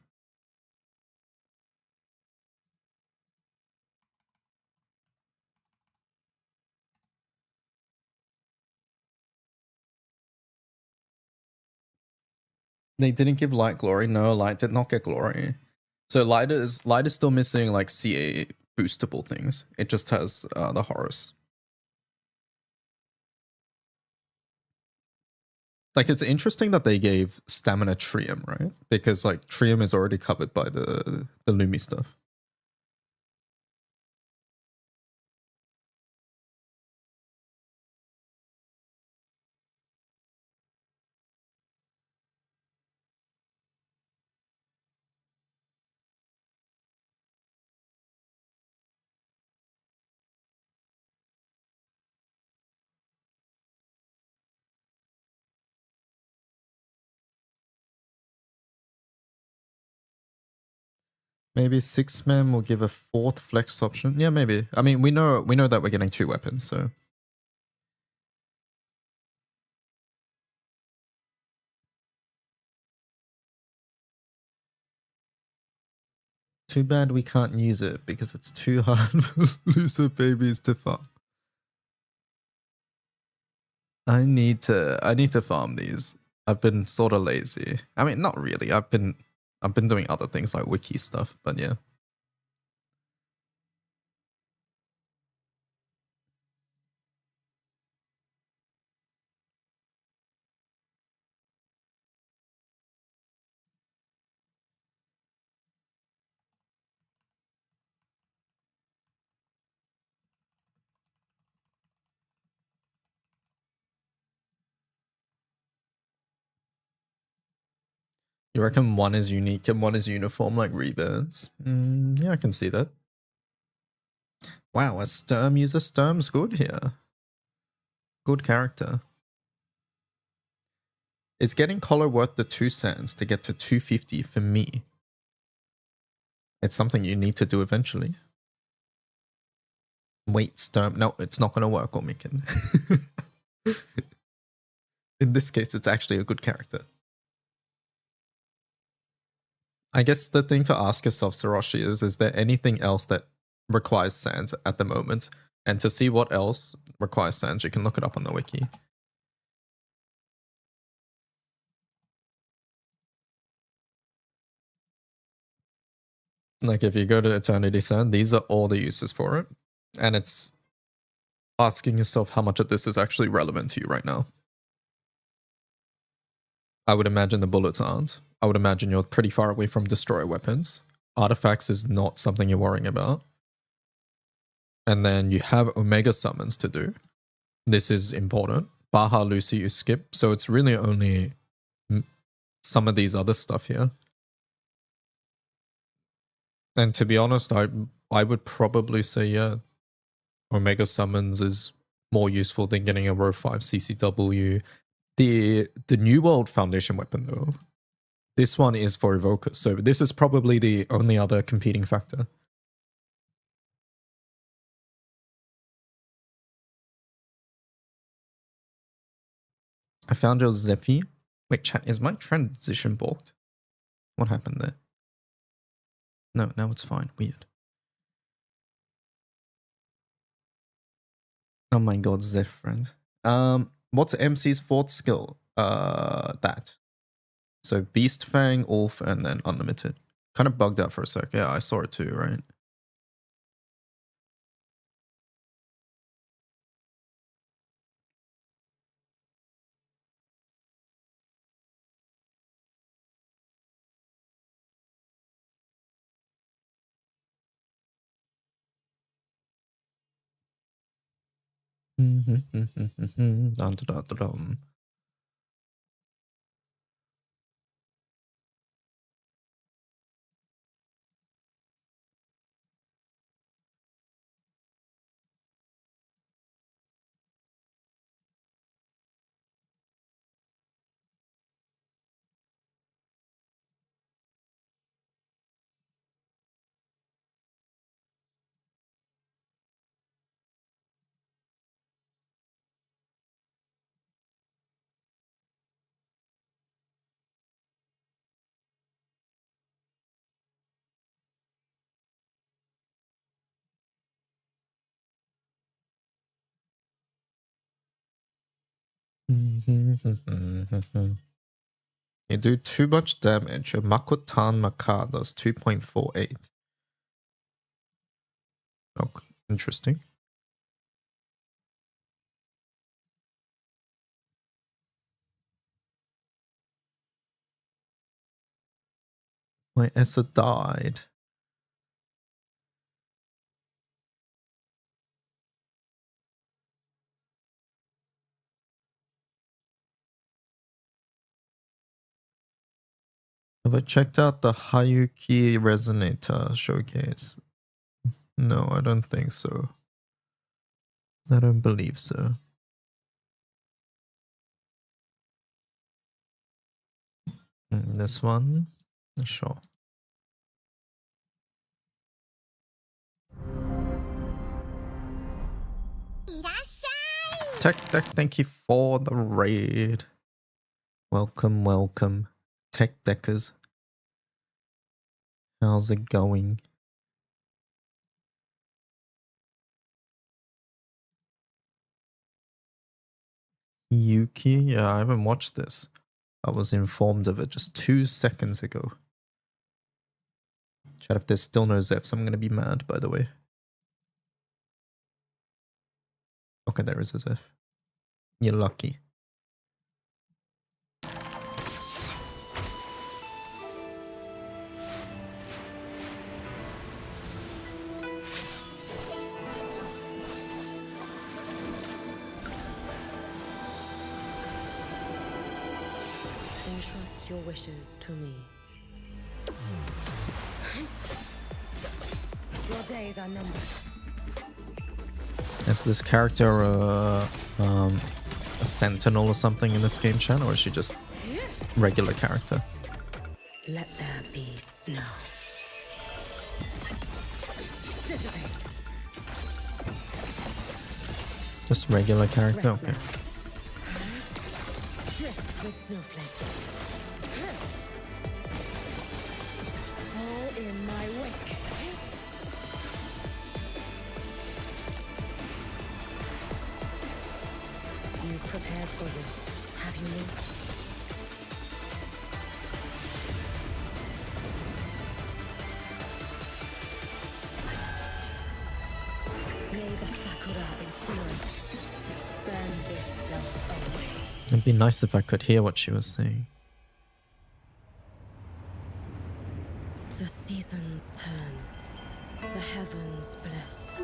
They didn't give Light glory. No, Light did not get glory. So Light is still missing like CA boostable things. It just has the Horus. Like it's interesting that they gave Stamina Trium, right? Because like Trium is already covered by the Lumi stuff. Maybe 6-man will give a 4th flex option. Yeah, maybe. I mean, we know that we're getting 2 weapons, so. Too bad we can't use it because it's too hard for loser babies to farm. I need to farm these. I've been sort of lazy. I mean, not really. I've been doing other things like wiki stuff, but yeah. You reckon one is unique and one is uniform like Rebirths? Yeah, I can see that. Wow, a Sturm user. Sturm's good here. Good character. Is getting collar worth the 2 cents to get to 250 for me? It's something you need to do eventually. Wait, Sturm. No, it's not going to work, Omikin. In this case, it's actually a good character. I guess the thing to ask yourself, Soroshi, is there anything else that requires sands at the moment? And to see what else requires sands, you can look it up on the wiki. Like if you go to Eternity Sand, these are all the uses for it. And it's asking yourself how much of this is actually relevant to you right now. I would imagine the bullets aren't. I would imagine you're pretty far away from destroyer weapons. Artifacts is not something you're worrying about. And then you have Omega summons to do. This is important. Baja Lucy you skip. So it's really only some of these other stuff here. And to be honest, I would probably say, yeah, Omega Summons is more useful than getting a row 5 CCW. The New World Foundation weapon, though, this one is for Evokers. So this is probably the only other competing factor. I found your Zephy. Wait, chat, is my transition balked? What happened there? No, now it's fine. Weird. Oh my god, Zeph, friend. What's MC's fourth skill? That. So Beast Fang, Ulf, and then Unlimited. Kind of bugged out for a sec. Yeah, I saw it too, right? Dun, dun, dun, dun. You do too much damage. Your Makotan Maka does 2.48. Okay, interesting. My Essa died. Have I checked out the Hayuki Resonator showcase? No, I don't think so. I don't believe so. This one? Sure. Tech Deck, thank you for the raid. Welcome, welcome. Tech Deckers. How's it going? Yuki? Yeah, I haven't watched this. I was informed of it just 2 seconds ago. Chat, if there's still no Zephyrs, I'm gonna be mad, by the way. Okay, there is a Zeph. You're lucky. your wishes to me. Your days are numbered. Is this character a sentinel or something in this game, Chan, or is she just regular character? Let there be snow. Dissipate. Just regular character? Rest Okay. now. Drift with snowflakes. Fall in my wake. You've prepared for this, have you not? May the sakura influence burn this self away. It'd be nice if I could hear what she was saying. The seasons turn, the heavens bless.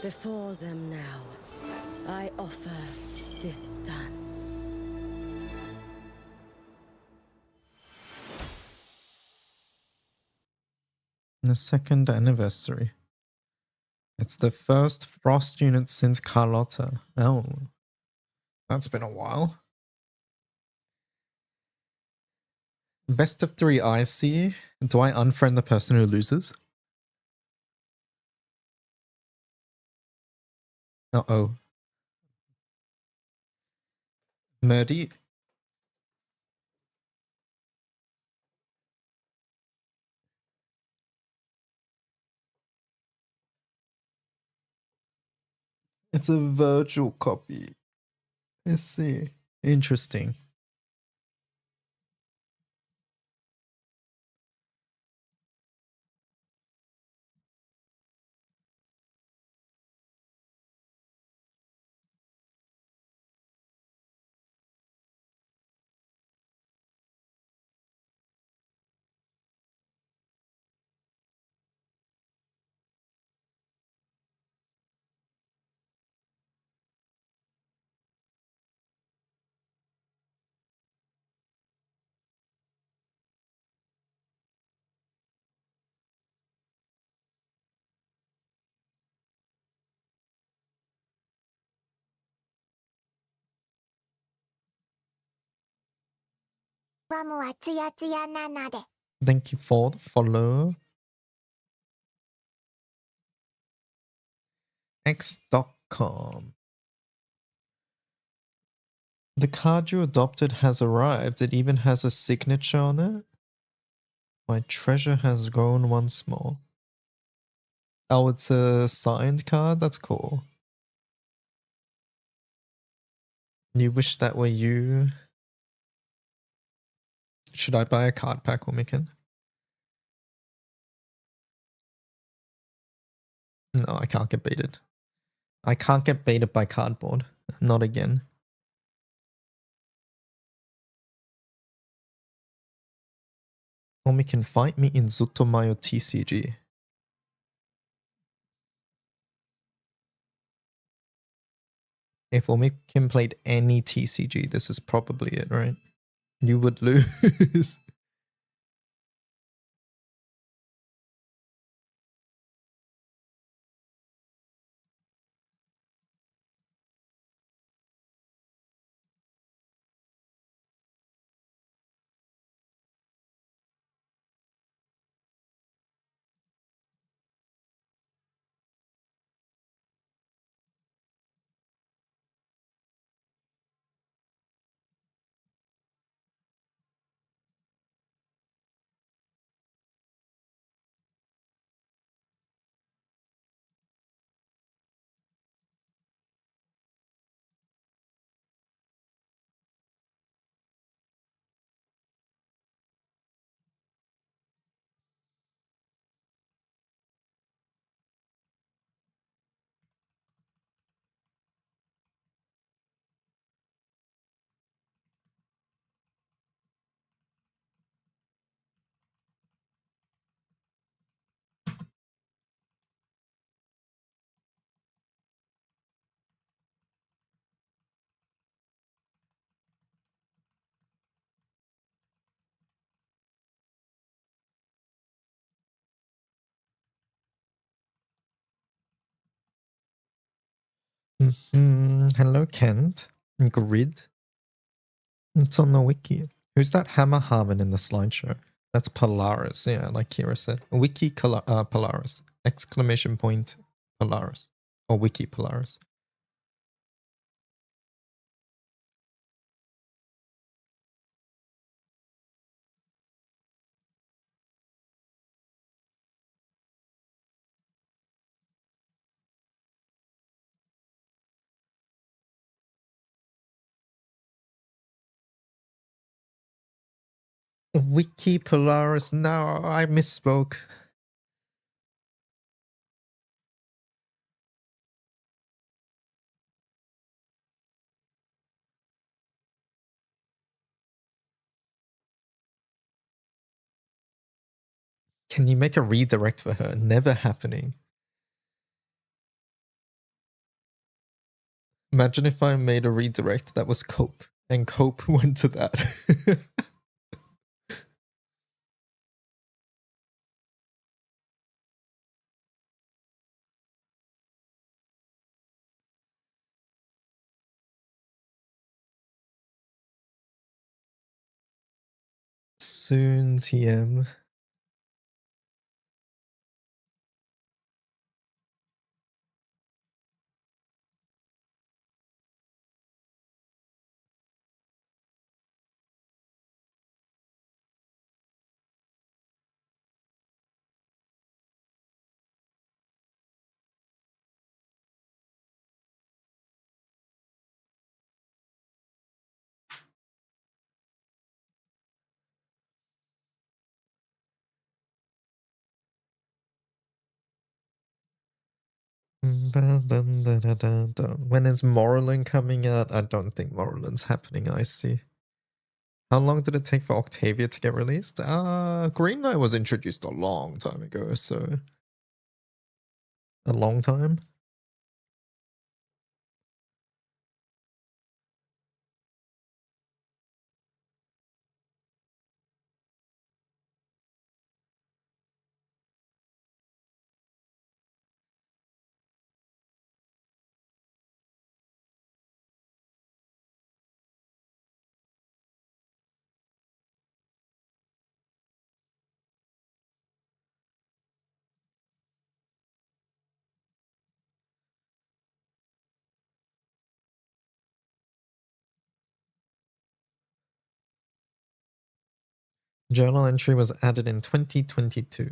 Before them now, I offer this dance. The second anniversary. It's the first Frost unit since Carlotta. Oh, that's been a while. Best of 3 I see. Do I unfriend the person who loses? Uh-oh. Murdy? It's a virtual copy. Let's see. Interesting. Thank you for the follow. X.com. The card you adopted has arrived. It even has a signature on it. My treasure has grown once more. Oh, it's a signed card? That's cool. You wish that were you. Should I buy a card pack, Omikin? No, I can't get baited. I can't get baited by cardboard. Not again. Omikin, fight me in Zutomayo TCG. If Omikin played any TCG, this is probably it, right? You would lose. Hello, Kent. Grid. It's on the wiki. Who's that Hammer Harmon in the slideshow? That's Polaris, yeah, like Kira said. Wiki Polaris. Exclamation point Polaris. Or Wiki Polaris. Wiki Polaris. No, I misspoke. Can you make a redirect for her? Never happening. Imagine if I made a redirect that was Cope, and Cope went to that. Soon, TM. When is Morrowind coming out? I don't think Morrowind's happening, I see. How long did it take for Octavia to get released? Green Knight was introduced a long time ago, so... A long time? Journal entry was added in 2022.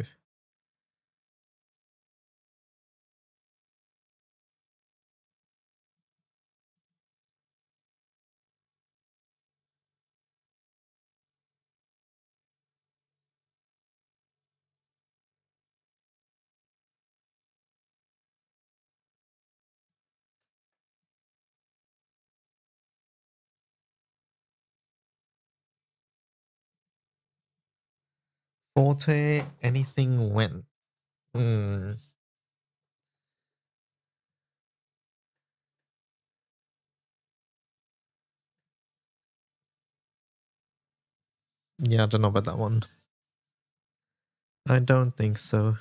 Forte, anything went. Yeah, I don't know about that one. I don't think so.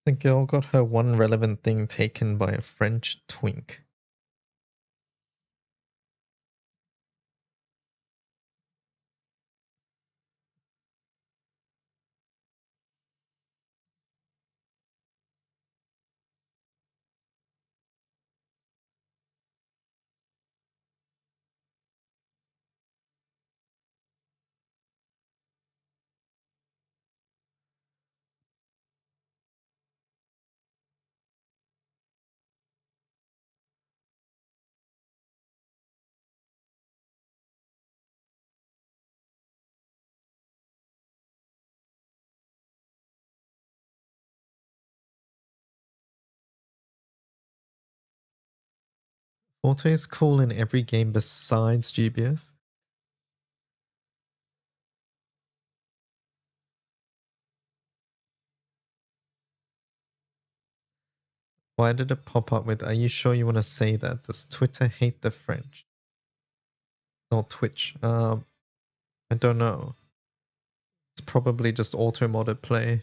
The girl got her one relevant thing taken by a French twink. Forte is cool in every game besides GBF. Why did it pop up with, are you sure you want to say that? Does Twitter hate the French? Or Twitch? I don't know. It's probably just auto-modded play.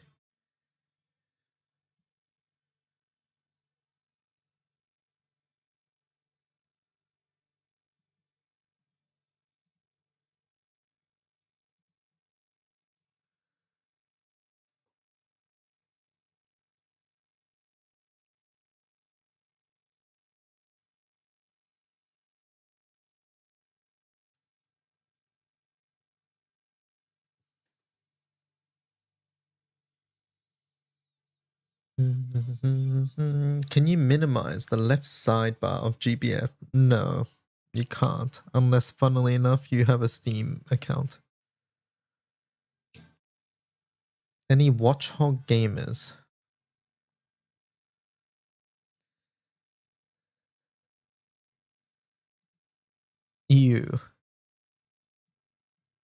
Can you minimize the left sidebar of GBF? No, you can't, unless, funnily enough, you have a Steam account. Any Watchhog gamers? You.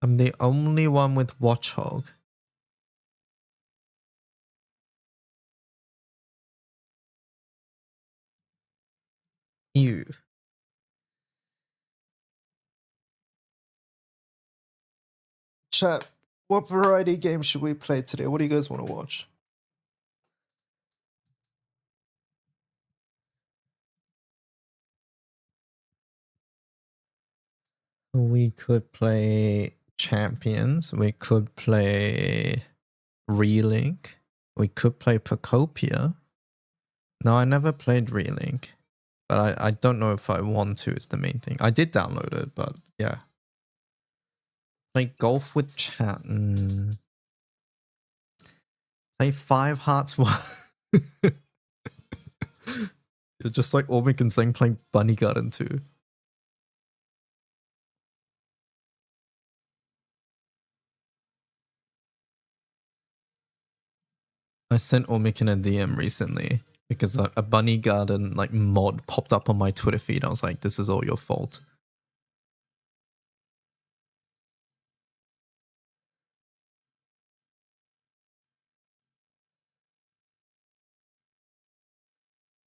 I'm the only one with Watchhog. You. Chat, what variety game should we play today? What do you guys want to watch? We could play Champions. We could play Relink. We could play Procopia. No, I never played Relink. But I don't know if I want to is the main thing. I did download it, but yeah. Play golf with chat. Play 5 Hearts 1. It's just like Orbic and Zeng playing Bunny Garden 2. I sent Ormic a DM recently because a Bunny Garden like mod popped up on my Twitter feed. I was like, this is all your fault.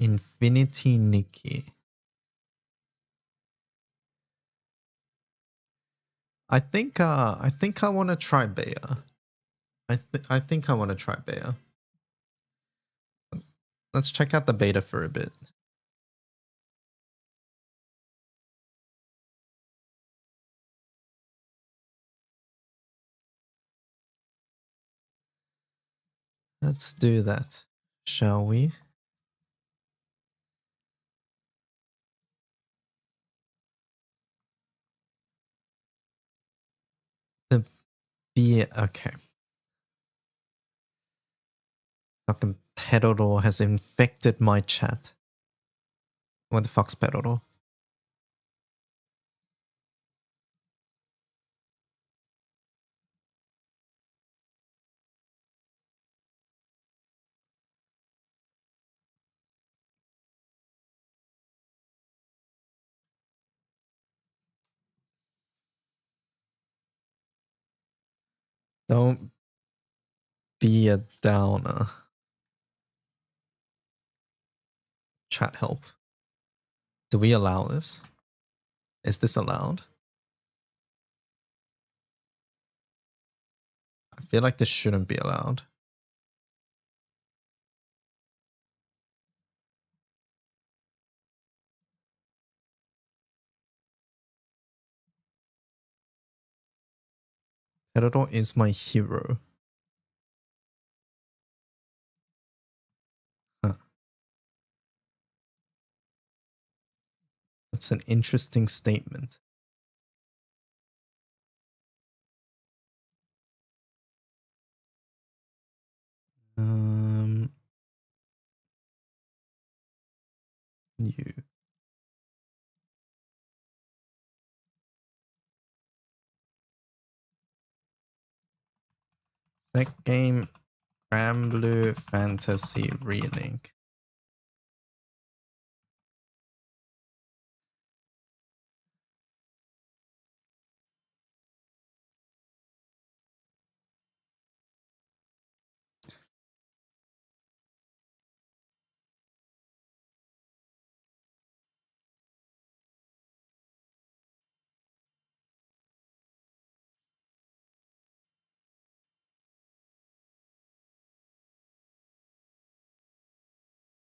Infinity Nikki. I think I want to try Bea. I think I want to try Bea. Let's check out the beta for a bit. Let's do that, shall we? The beer, okay. Fucking Pedoro has infected my chat. What the fuck's Pedoro? Don't be a downer. Chat help. Do we allow this? Is this allowed? I feel like this shouldn't be allowed. Pedoro is my hero. Huh. That's an interesting statement. You. That game, Grand Blue Fantasy Relink.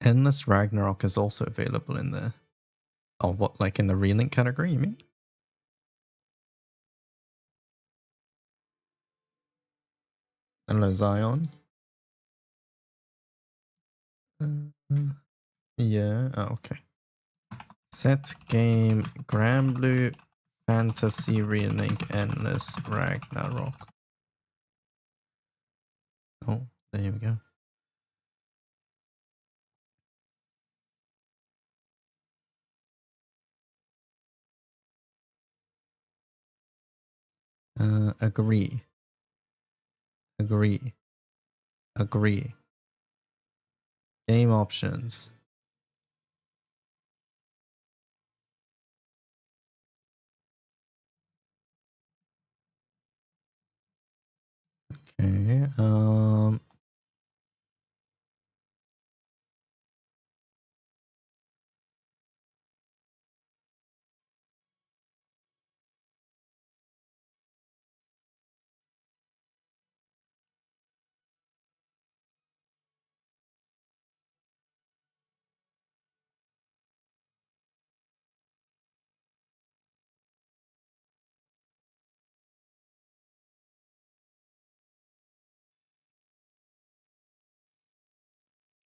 Endless Ragnarok is also available in there. Oh, what, like in the relink category, you mean? Hello, Zion. Yeah, oh, okay. Set game Grand Blue Fantasy Relink Endless Ragnarok. Oh, there we go. Agree. Agree. Agree. Game options. Okay.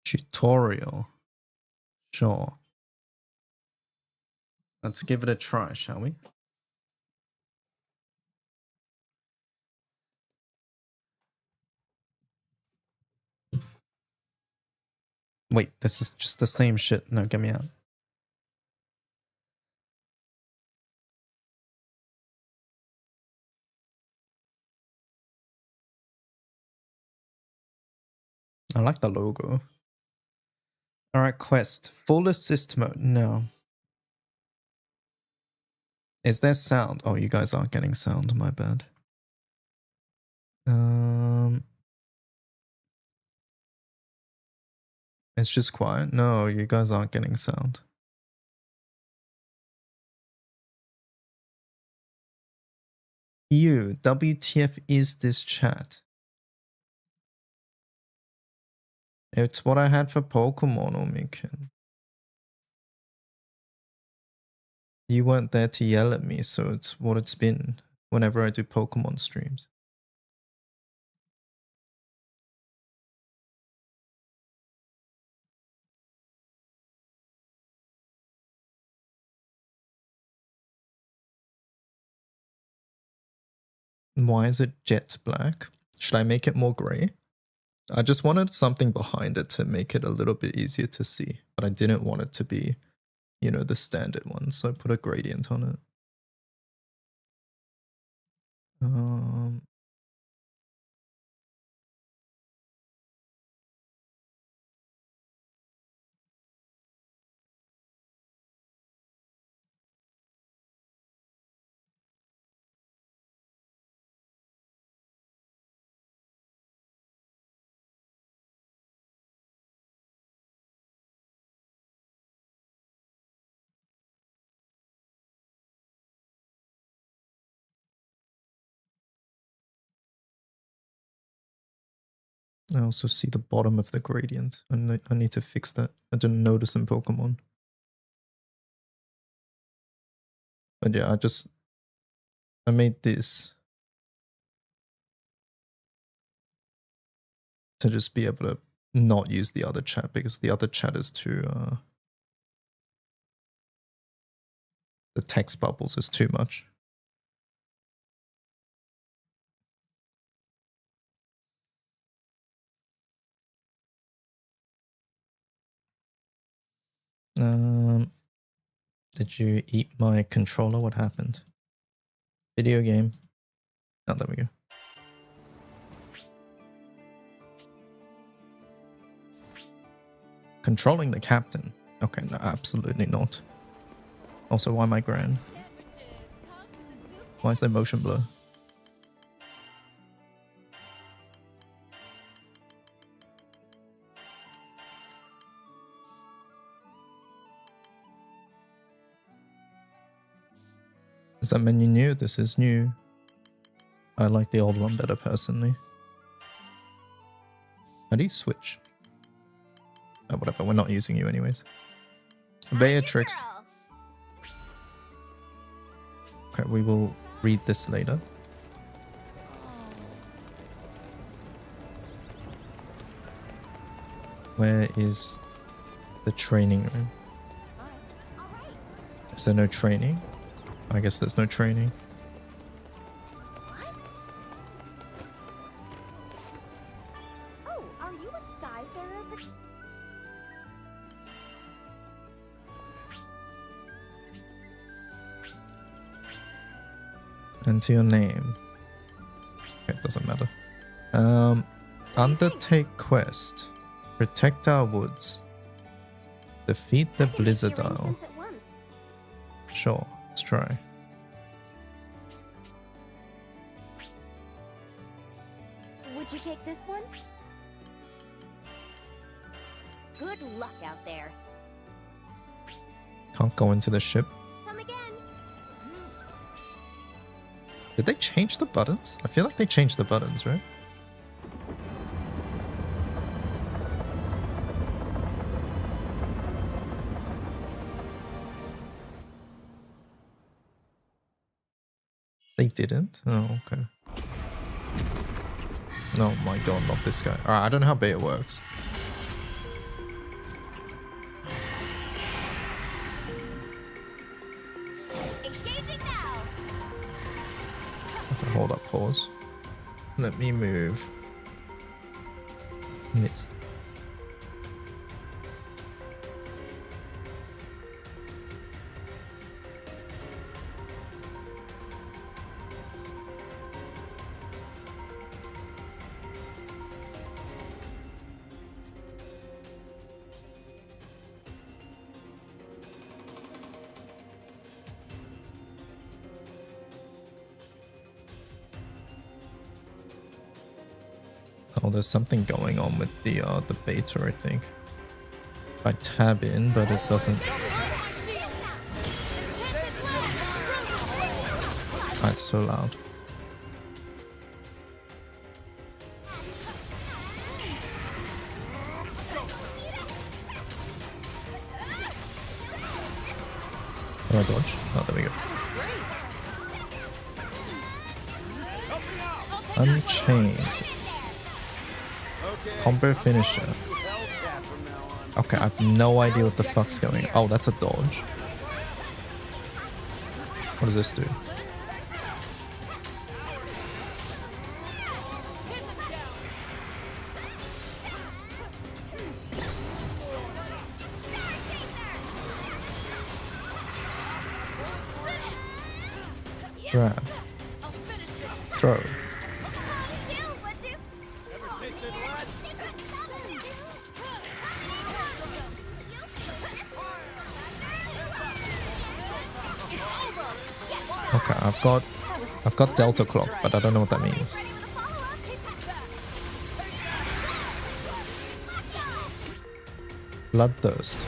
Tutorial. Sure. Let's give it a try, shall we? Wait, this is just the same shit. No, get me out. I like the logo. Alright, quest. Full assist mode. No. Is there sound? Oh, you guys aren't getting sound. My bad. It's just quiet. No, you guys aren't getting sound. You, WTF is this chat? It's what I had for Pokemon, Omikin. You weren't there to yell at me, so it's what it's been whenever I do Pokemon streams. Why is it jet black? Should I make it more grey? I just wanted something behind it to make it a little bit easier to see, but I didn't want it to be, you know, the standard one, so I put a gradient on it. I also see the bottom of the gradient, and I need to fix that. I didn't notice in Pokemon. But yeah, I made this to just be able to not use the other chat, because the other chat is too, the text bubbles is too much. Did you eat my controller? What happened? Video game. Oh, there we go. Controlling the captain. Okay, no, absolutely not. Also, why my grand? Why is there motion blur? Is that menu new? This is new. I like the old one better personally. How do you switch? Oh, whatever, we're not using you anyways. Beatrix. Okay, we will read this later. Where is the training room? Is there no training? I guess there's no training. Oh, are you a Skyfarer? Enter your name. Okay, it doesn't matter. Undertake quest. Protect our woods. Defeat the Blizzard Isle. Sure, let's try. Would you take this one? Good luck out there. Can't go into the ship. Come again. Did they change the buttons? I feel like they changed the buttons, right? They didn't? Oh, okay. Oh my god, not this guy. Alright, I don't know how beta works. Okay, hold up, pause. Let me move. This. Oh, there's something going on with the beta, I think. I tab in, but it doesn't. Oh, it's so loud. Can I dodge? Oh, there we go. Unchained. Combo finisher. Okay, I have no idea what the fuck's going on. Oh, that's a dodge. What does this do? Grab. Throw. Okay, I've got Delta Clock, but I don't know what that means. Bloodthirst.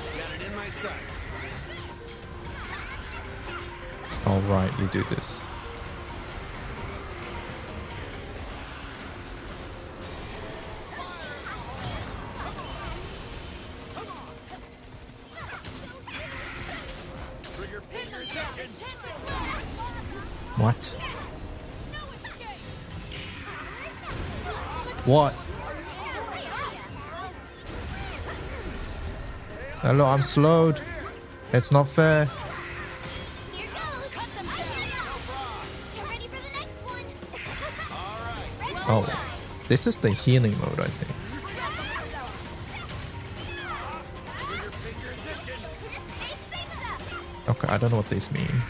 All right, you do this. What? What? Hello, I'm slowed. It's not fair. Oh, this is the healing mode, I think. Okay, I don't know what these mean.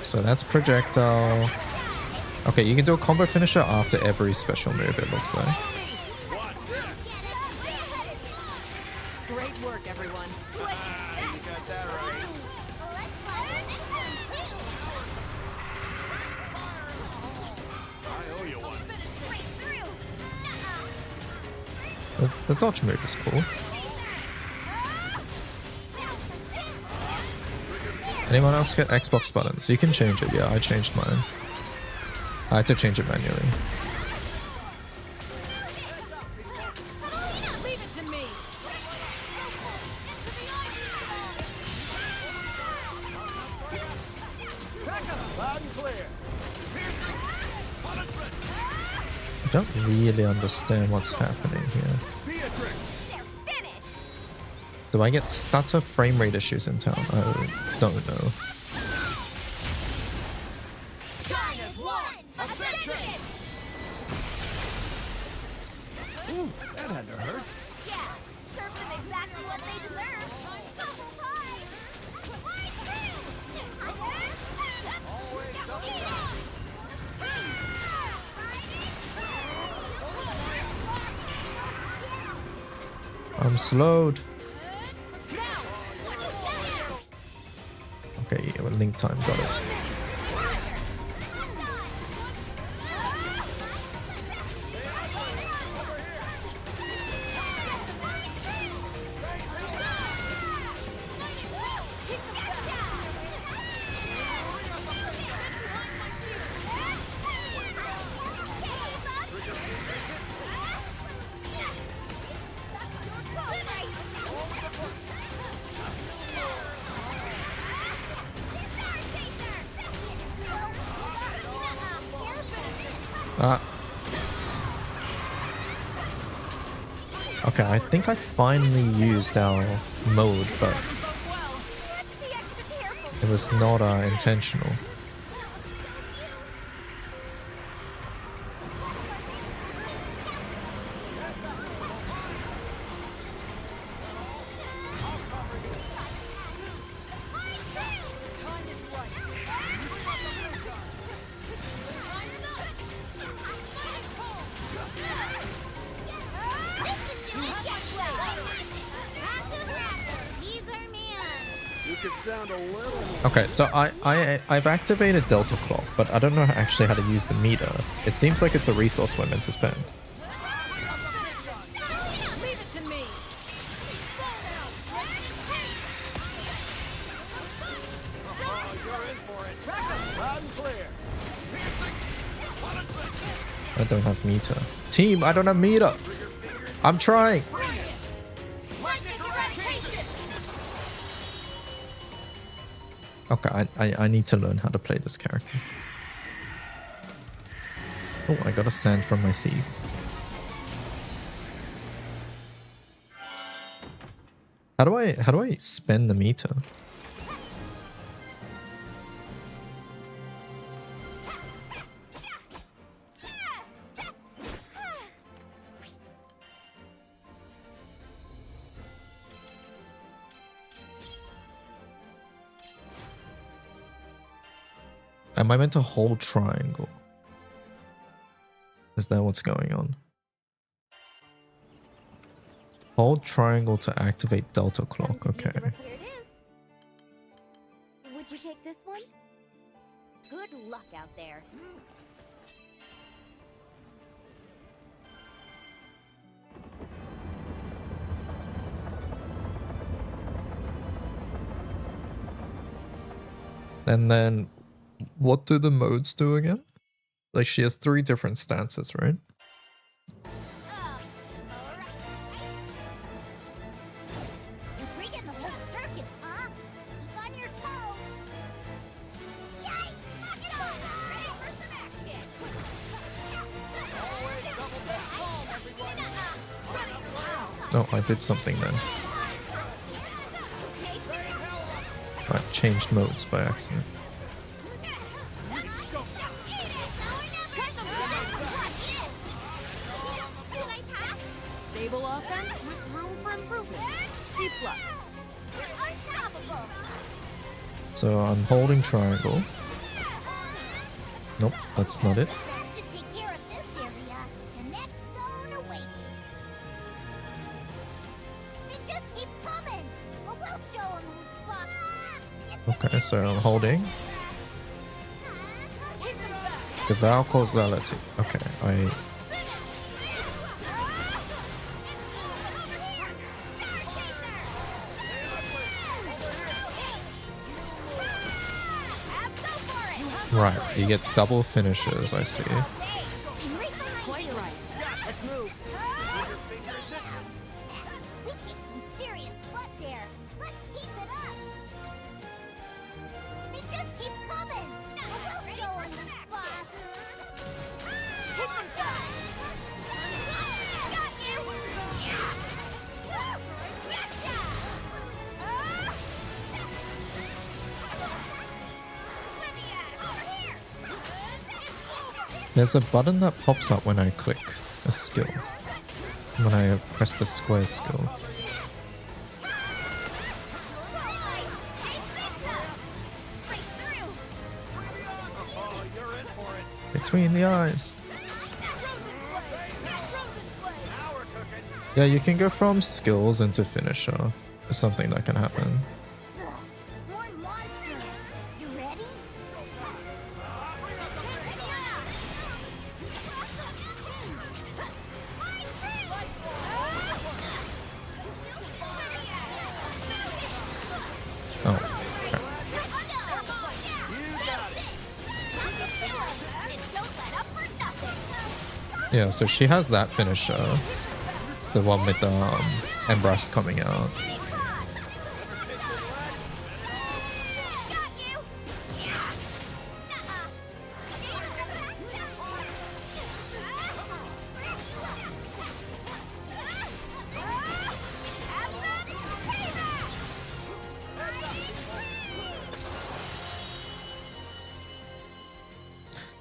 So that's projectile. Okay, you can do a combo finisher after every special move, it looks like. Great work, everyone. The dodge move is cool. Anyone else get Xbox buttons? You can change it. Yeah, I changed mine. I had to change it manually. I don't really understand what's happening here. Do I get stutter frame rate issues in town? I don't know. Ooh, that had to hurt. Yeah, serve them exactly what they deserve. Double pie! Pie cream! Always double I'm slowed. Okay, yeah, link time, got it. Okay, I think I finally used our mode, but it was not intentional. Okay, so I've activated Delta Clock, but I don't know actually how to use the meter. It seems like it's a resource we're meant to spend. I don't have meter. Team, I don't have meter. I'm trying. Okay, I need to learn how to play this character. Oh, I got a sand from my seed. How do I spend the meter? Am I meant to hold triangle? Is that what's going on? Hold triangle to activate Delta Clock. Okay. Would you take this one? Good luck out there. And then what do the modes do again? Like she has 3 different stances, right? You're bringing the whole circus, huh? Keep on your toes. Yikes! Knock it off! Ready for some action. Always double that calm, everyone. No, I did something then. I changed modes by accident. Stable offense with room for improvement. C+. So I'm holding triangle. Nope, that's not it. Okay, so I'm holding. Devour causality. Okay, Right, you get double finishes, I see. Quite right. Let's move. We kicked some serious butt there. Let's keep it up. They just keep coming. We'll show There's a button that pops up when I click a skill. When I press the square skill. Between the eyes. Yeah, you can go from skills into finisher. There's something that can happen. More monsters. You ready? Oh. Yeah, so she has that finisher. The one with the embrace coming out.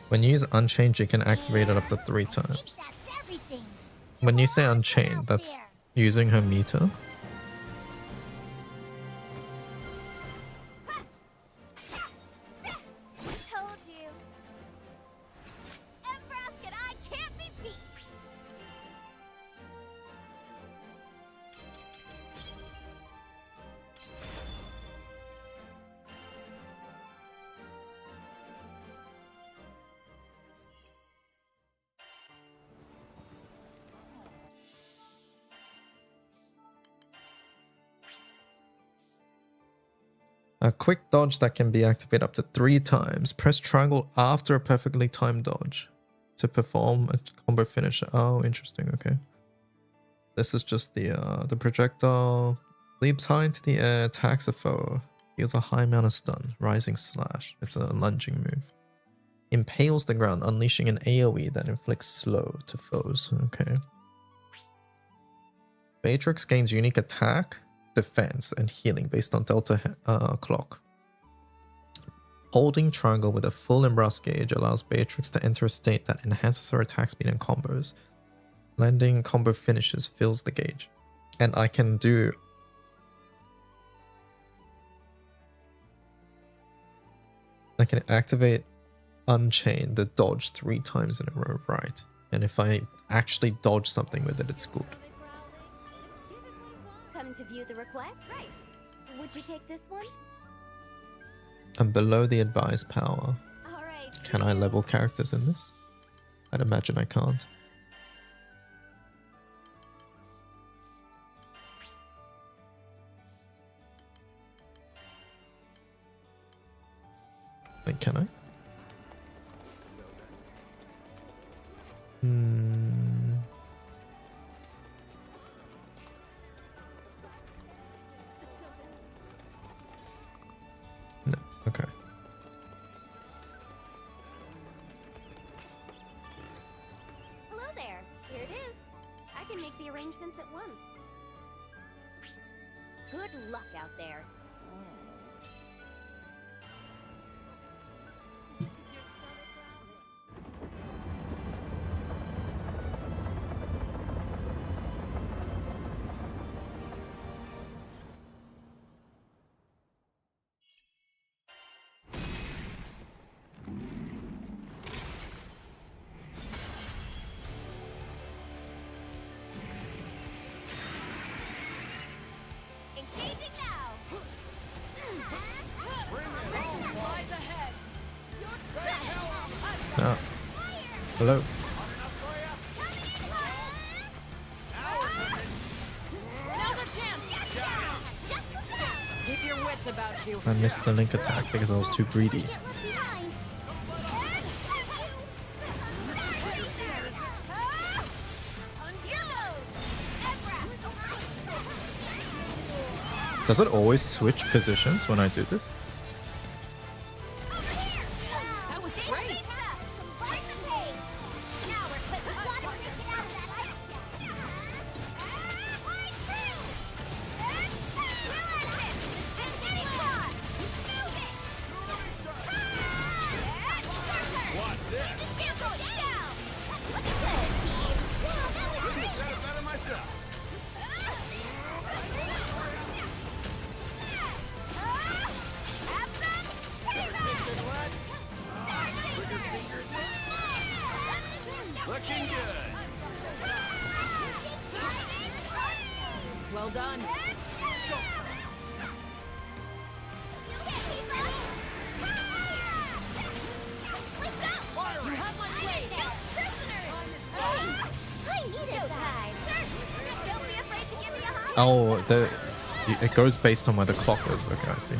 When you use Unchained, you can activate it up to 3 times. When you say Unchained, that's using her meter. Told you. Embrace and I can't be beat. A quick dodge that can be activated up to 3 times. Press triangle after a perfectly timed dodge to perform a combo finisher. Oh, interesting. Okay. This is just the projectile. Leaps high into the air, attacks a foe. Deals a high amount of stun. Rising slash. It's a lunging move. Impales the ground, unleashing an AoE that inflicts slow to foes. Okay. Beatrix gains unique attack, defense, and healing based on delta clock. Holding triangle with a full embrace gauge allows Beatrix to enter a state that enhances her attack speed and combos. Landing combo finishes fills the gauge. And I can do... I can activate Unchain the dodge 3 times in a row, right? And if I actually dodge something with it, it's good. Come to view the request? Right. Would you take this one? I'm below the advised power. Alright. Can I level characters in this? I'd imagine I can't. Wait, can I? No, okay. Hello there. Here it is. I can make the arrangements at once. Good luck out there. Engaging now. Lies ahead. Ah. Hello. Now's our chance. Keep your wits about you. I missed the link attack because I was too greedy. Does it always switch positions when I do this? That was great. Well done. You have my blade. I needed that. Don't be afraid to give me a hug. Oh, it goes based on where the clock is. Okay, I see.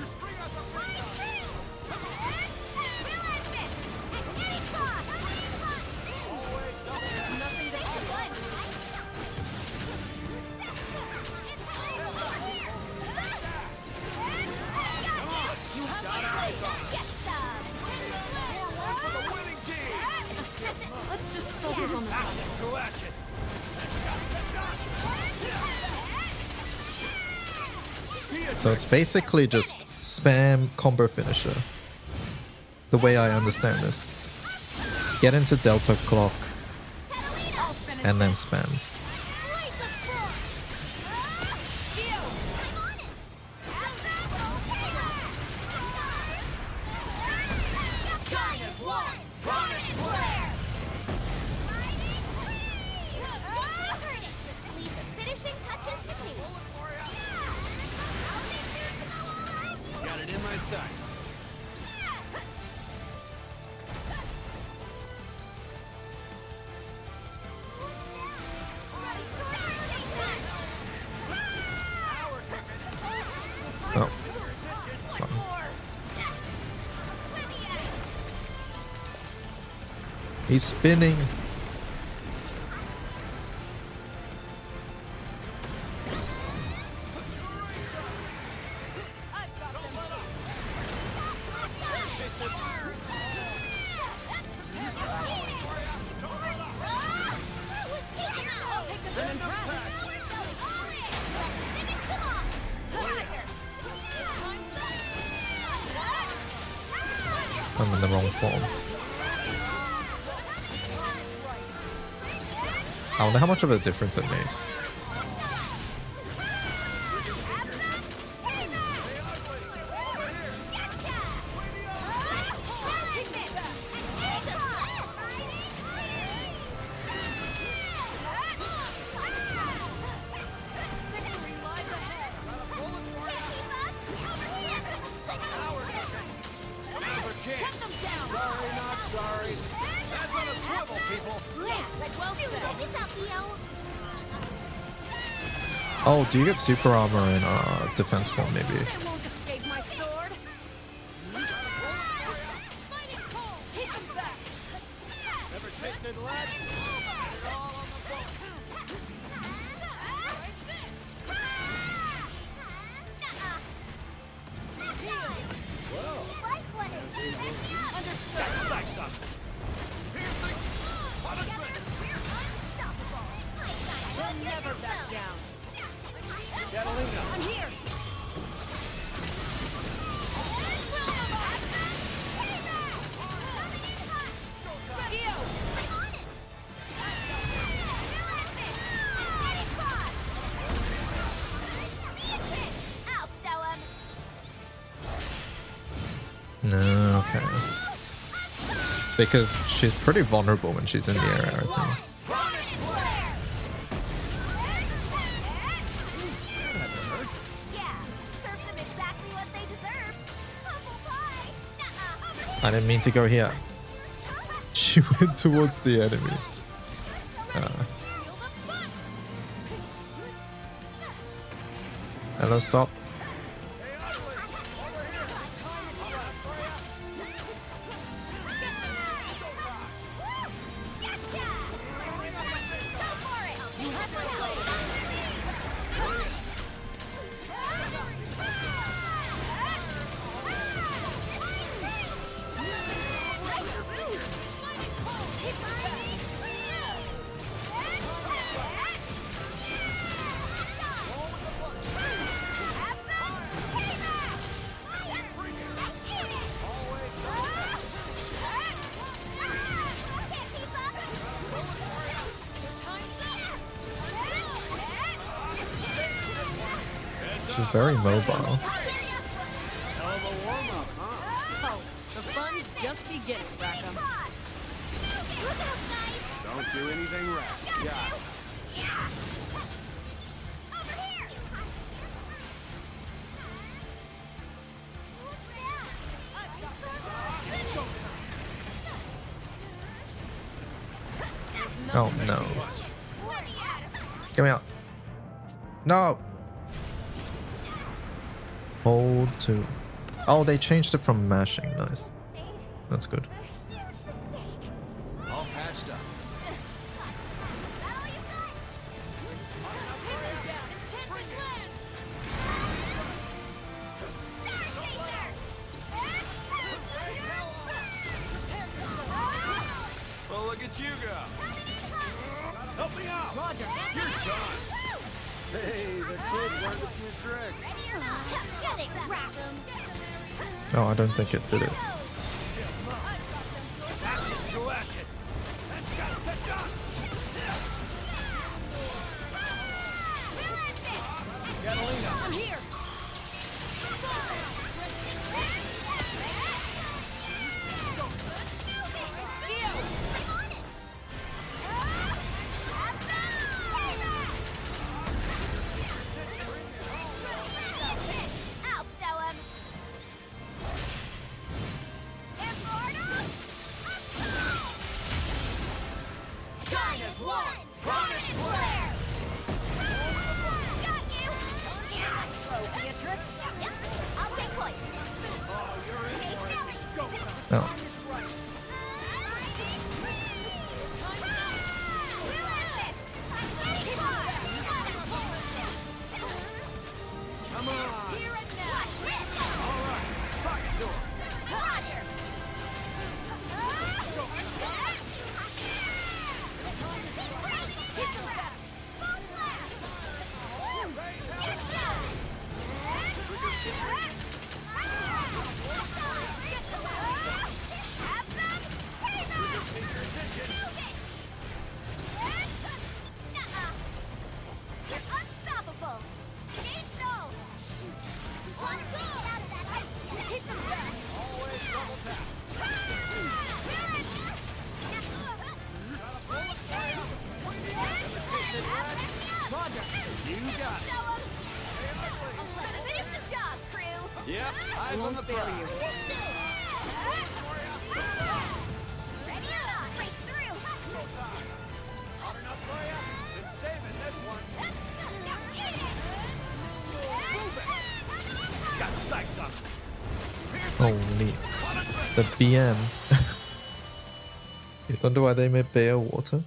Let's just focus on the summit. So it's basically just spam combo finisher. The way I understand this. Get into Delta Clock and then spam. Finishing touches to me. Got it in my sights. Oh. He's spinning. I'm in the wrong form. I wonder how much of a difference it makes. Oh, do you get super armor in defense form maybe? They won't escape my sword. Hit them back. Ever tasted lead? We'll never back down. Catalina. I'm here. No, okay. Because she's pretty vulnerable when she's in the air, I think. I didn't mean to go here. She went towards the enemy. Hello, stop. She's very mobile. Oh, the fun's just beginning, Rackham. Don't do anything rash. Yeah. Oh no. Get me out. No. Hold 2. Oh, they changed it from mashing. Nice. That's good. All patched up. Well, look at you go. Help me out. Roger. You're done. Hey, that's good. Learned a few tricks. Get it, crack 'em. Oh, I don't think it did it. Ashes to ashes. And dust to dust. Catalina. I'm here. I'll show him. Shine as one. Run as flare. Got you. Slow, Beatrix. Yep. I'll take point. Oh. Come on. Here and now. All right. Sock it to him. Roger. You're unstoppable. Ain't no. One goal out of that ice. Keep them back. Always double tap. Roger. You got it. Finish the job, crew. Yep. Eyes on the prize. Ready or not, break through. Hot enough for ya? Been saving this one. Got sights on him. Holy. The BM. You wonder why they made bear water?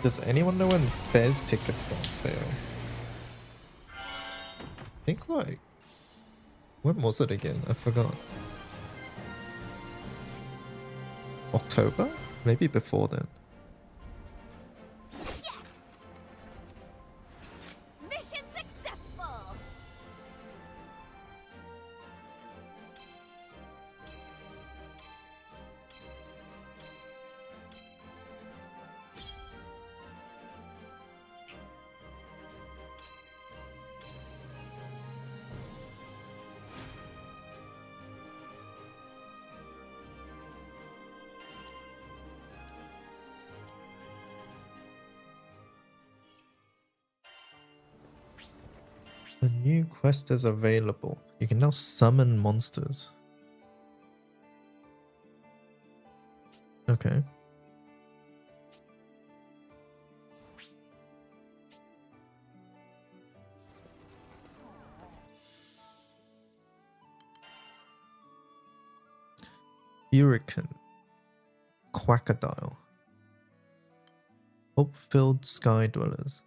Does anyone know when Fez tickets go on sale? I think like... when was it again? I forgot. October? Maybe before then. Mission successful. A new quest is available. You can now summon monsters. Okay. Hurricane. Quackadile. Hope-filled sky dwellers.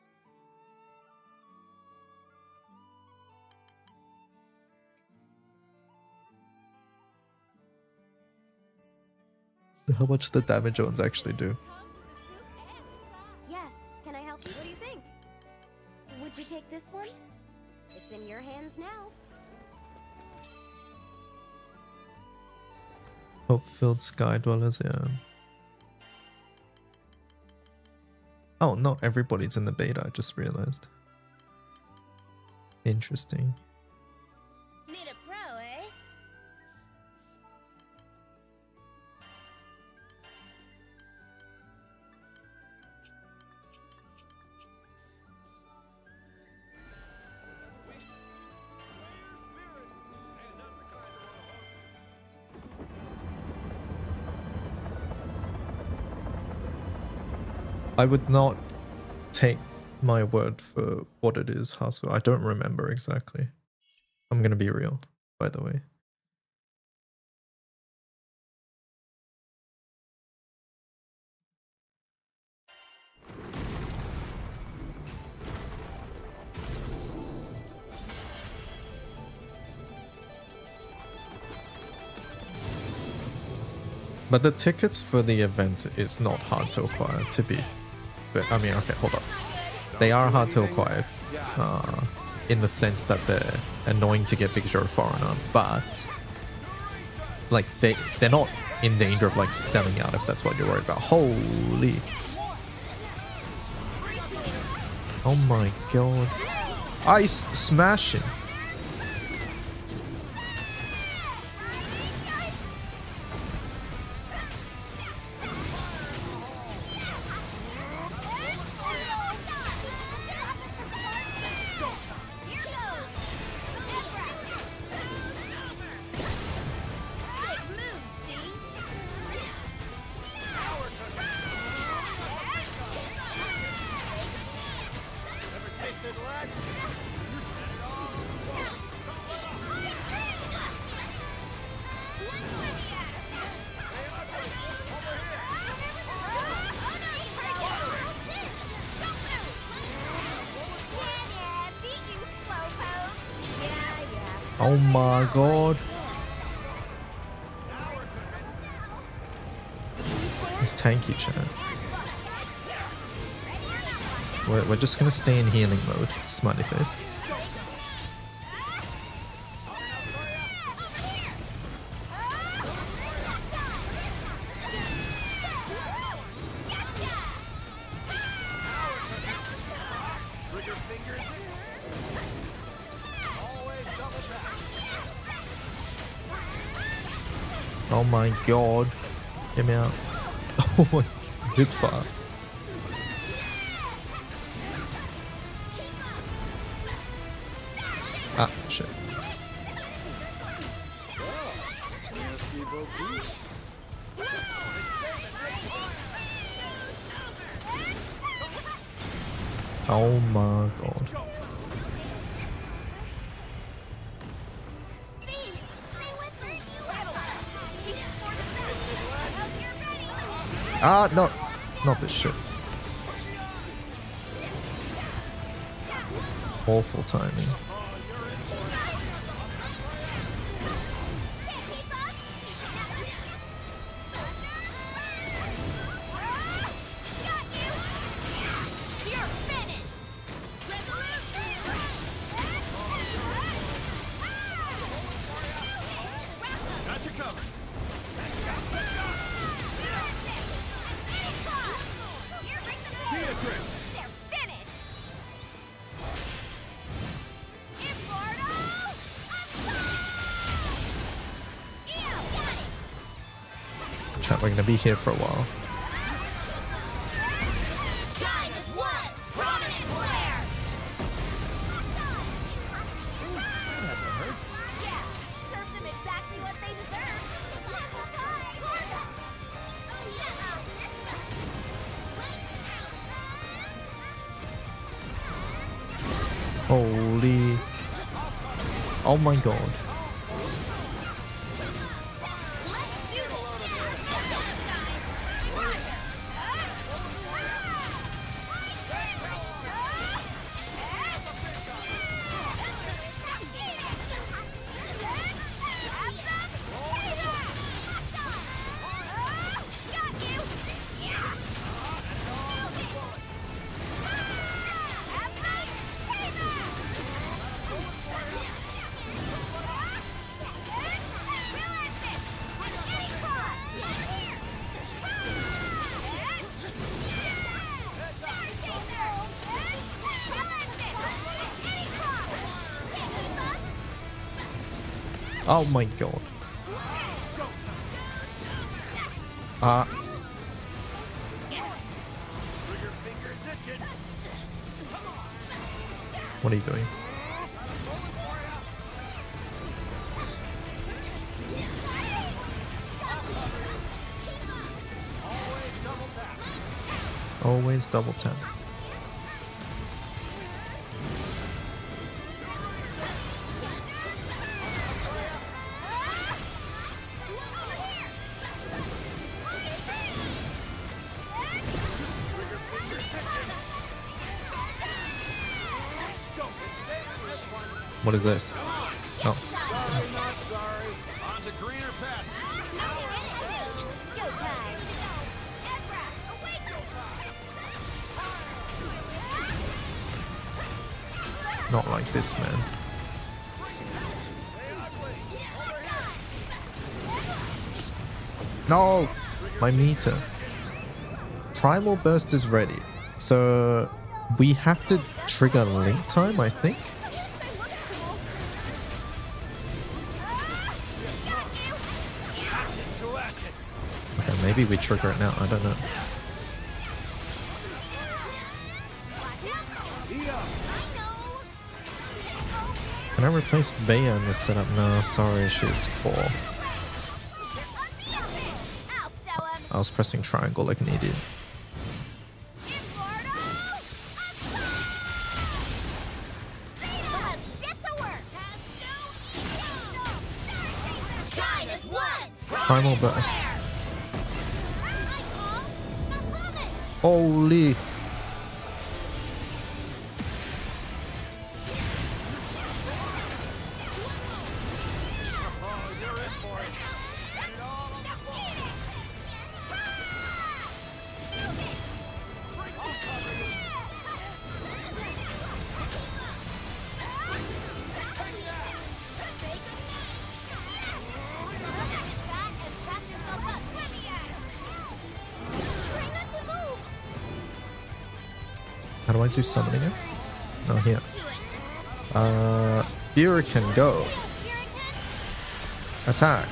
How much the damage ones actually do? Yes, can I help you? What do you think? Would you take this one? It's in your hands now. Hope-filled sky dwellers, yeah. Oh, not everybody's in the beta, I just realized. Interesting. Need a pro, eh? I would not take my word for what it is, Hasu. I don't remember exactly. I'm gonna be real, by the way. But the tickets for the event is not hard to acquire, to be. But I mean, okay, hold up. They are hard to acquire, in the sense that they're annoying to get because you're a foreigner. But like they're not in danger of like selling out if that's what you're worried about. Holy! Oh my god! Ice smashing. Oh my god. It's tanky, chat. We're just gonna stay in healing mode. Smiley face. Oh my god. Get me out. Oh my god. It's far. Ah, shit. Oh my god. Ah, no. Not this shit. Awful timing. Chat, we're gonna be here for a while. Holy. Oh my god. Oh my god. What are you doing? Always double tap. What is this? Oh. Sorry, not sorry. On to greener pastures. Go time. Not like this, man. No! My meter. Primal Burst is ready. So we have to trigger link time, I think. Okay, maybe we trigger it now. I don't know. Can I replace Bea in this setup? No, sorry, she's core. I was pressing triangle like an idiot. Primal Burst. Holy. How do I do summoning it? Oh, here. Fury can go. Attack.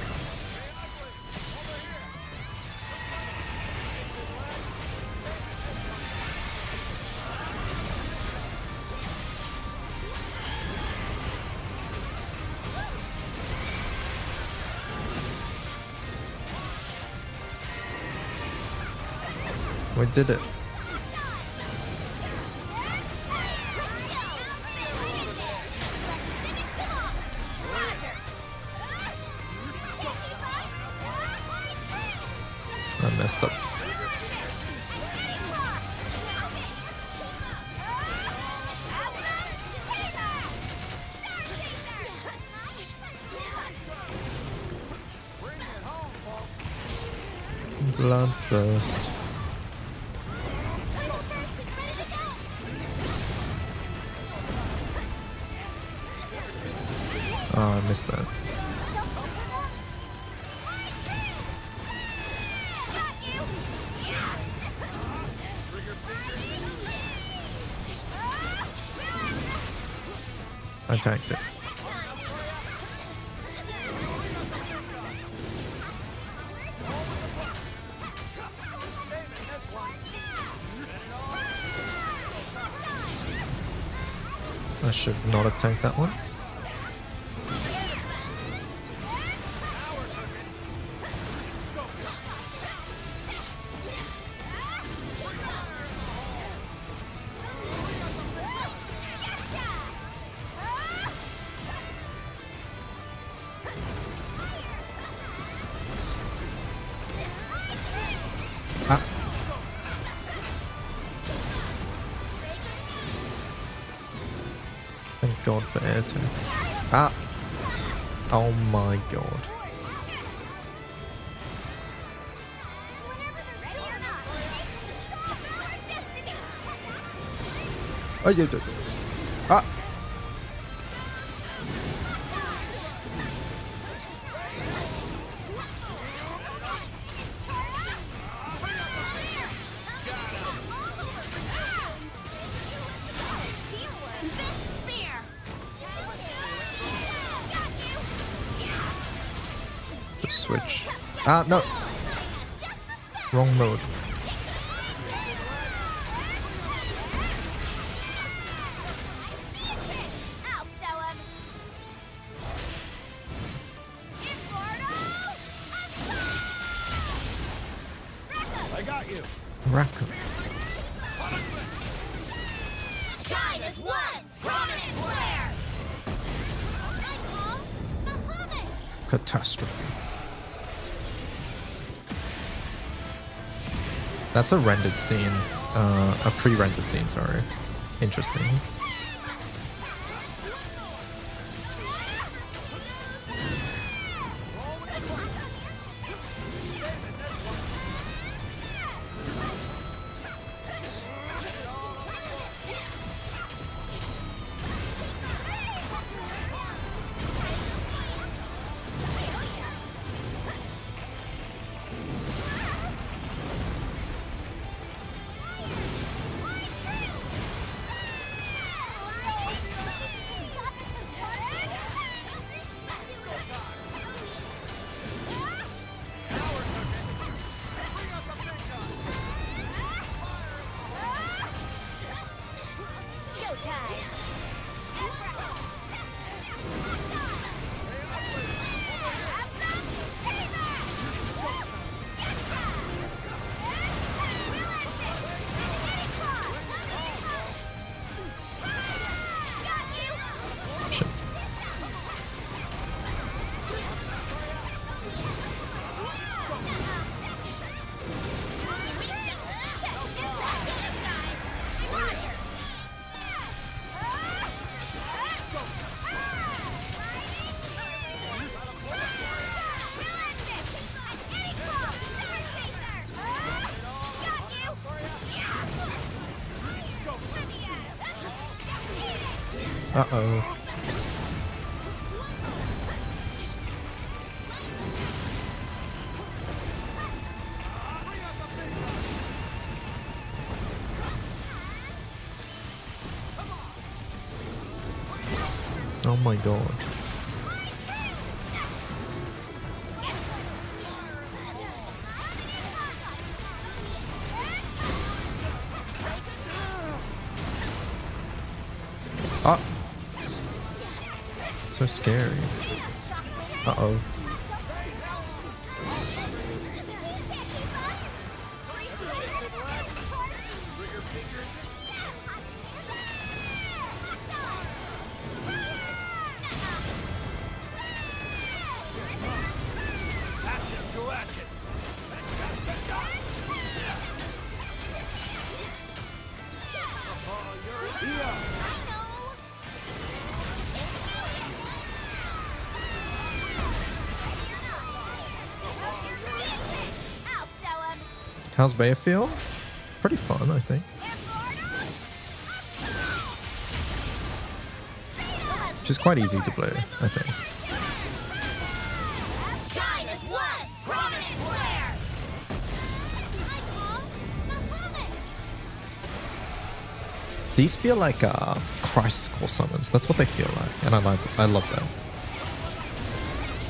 We did it. I messed up. Bloodthirst. Oh, I missed that. I tanked it. I should not have tanked that one. Ah. Thank God for air tank. Ah. Oh my God. Oh, yeah, yeah. Ah. Just switch. Ah, no. Wrong mode. I got you. Rackham. Shine as one prominent flare. Catastrophe. That's a rendered scene. A pre-rendered scene, sorry. Interesting. Uh-oh. Oh my god. Ah. So scary. Uh-oh. Ashes to ashes. How's Bayer feel? Pretty fun, I think. She's quite easy to play, I think. Shine as one prominent flare. These feel like crisis core summons. That's what they feel like, and I love that.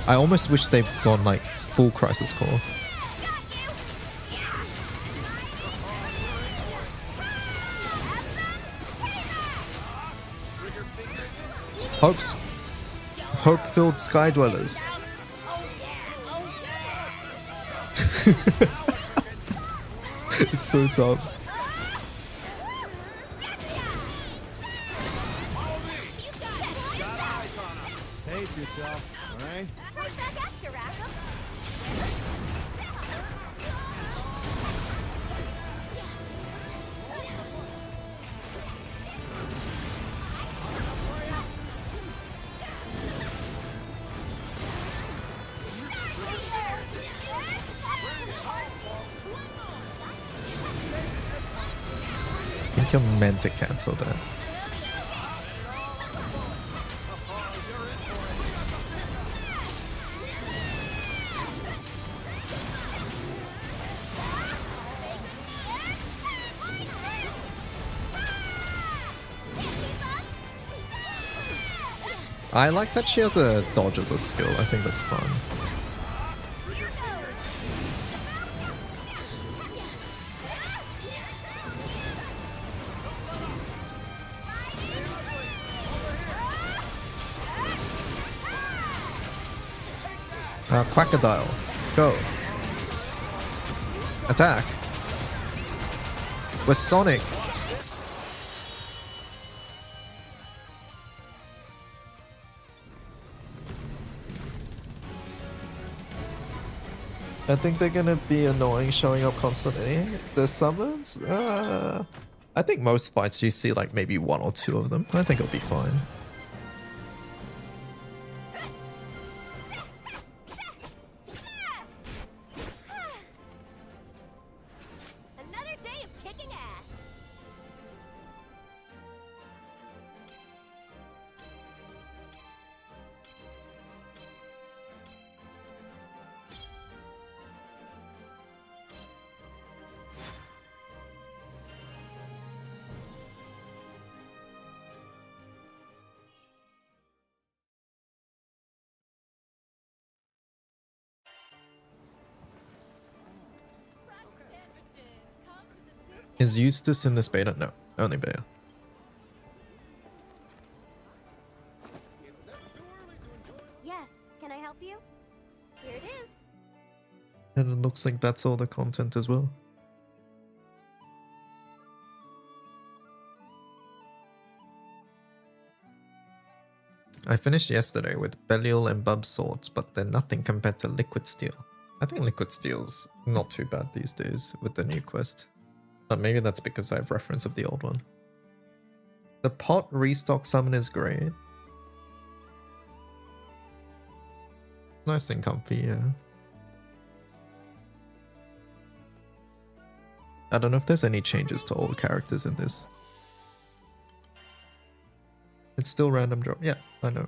I almost wish they've gone like full crisis core. Hope-filled sky dwellers. It's so dumb. Pace yourself, alright? I think you're meant to cancel that. I like that she has a dodge as a skill. I think that's fun. Quackadile, go. Attack. We're Sonic. I think they're gonna be annoying showing up constantly. The summons? I think most fights you see like maybe 1 or 2 of them. I think it'll be fine. Another day of kicking ass. Is Eustace in this beta? No, only beta. Yes, can I help you? Here it is. And it looks like that's all the content as well. I finished yesterday with Belial and Bub swords, but they're nothing compared to Liquid Steel. I think Liquid Steel's not too bad these days with the new quest. But maybe that's because I have reference of the old one. The pot restock summon is great. Nice and comfy, yeah. I don't know if there's any changes to old characters in this. It's still random drop. Yeah, I know.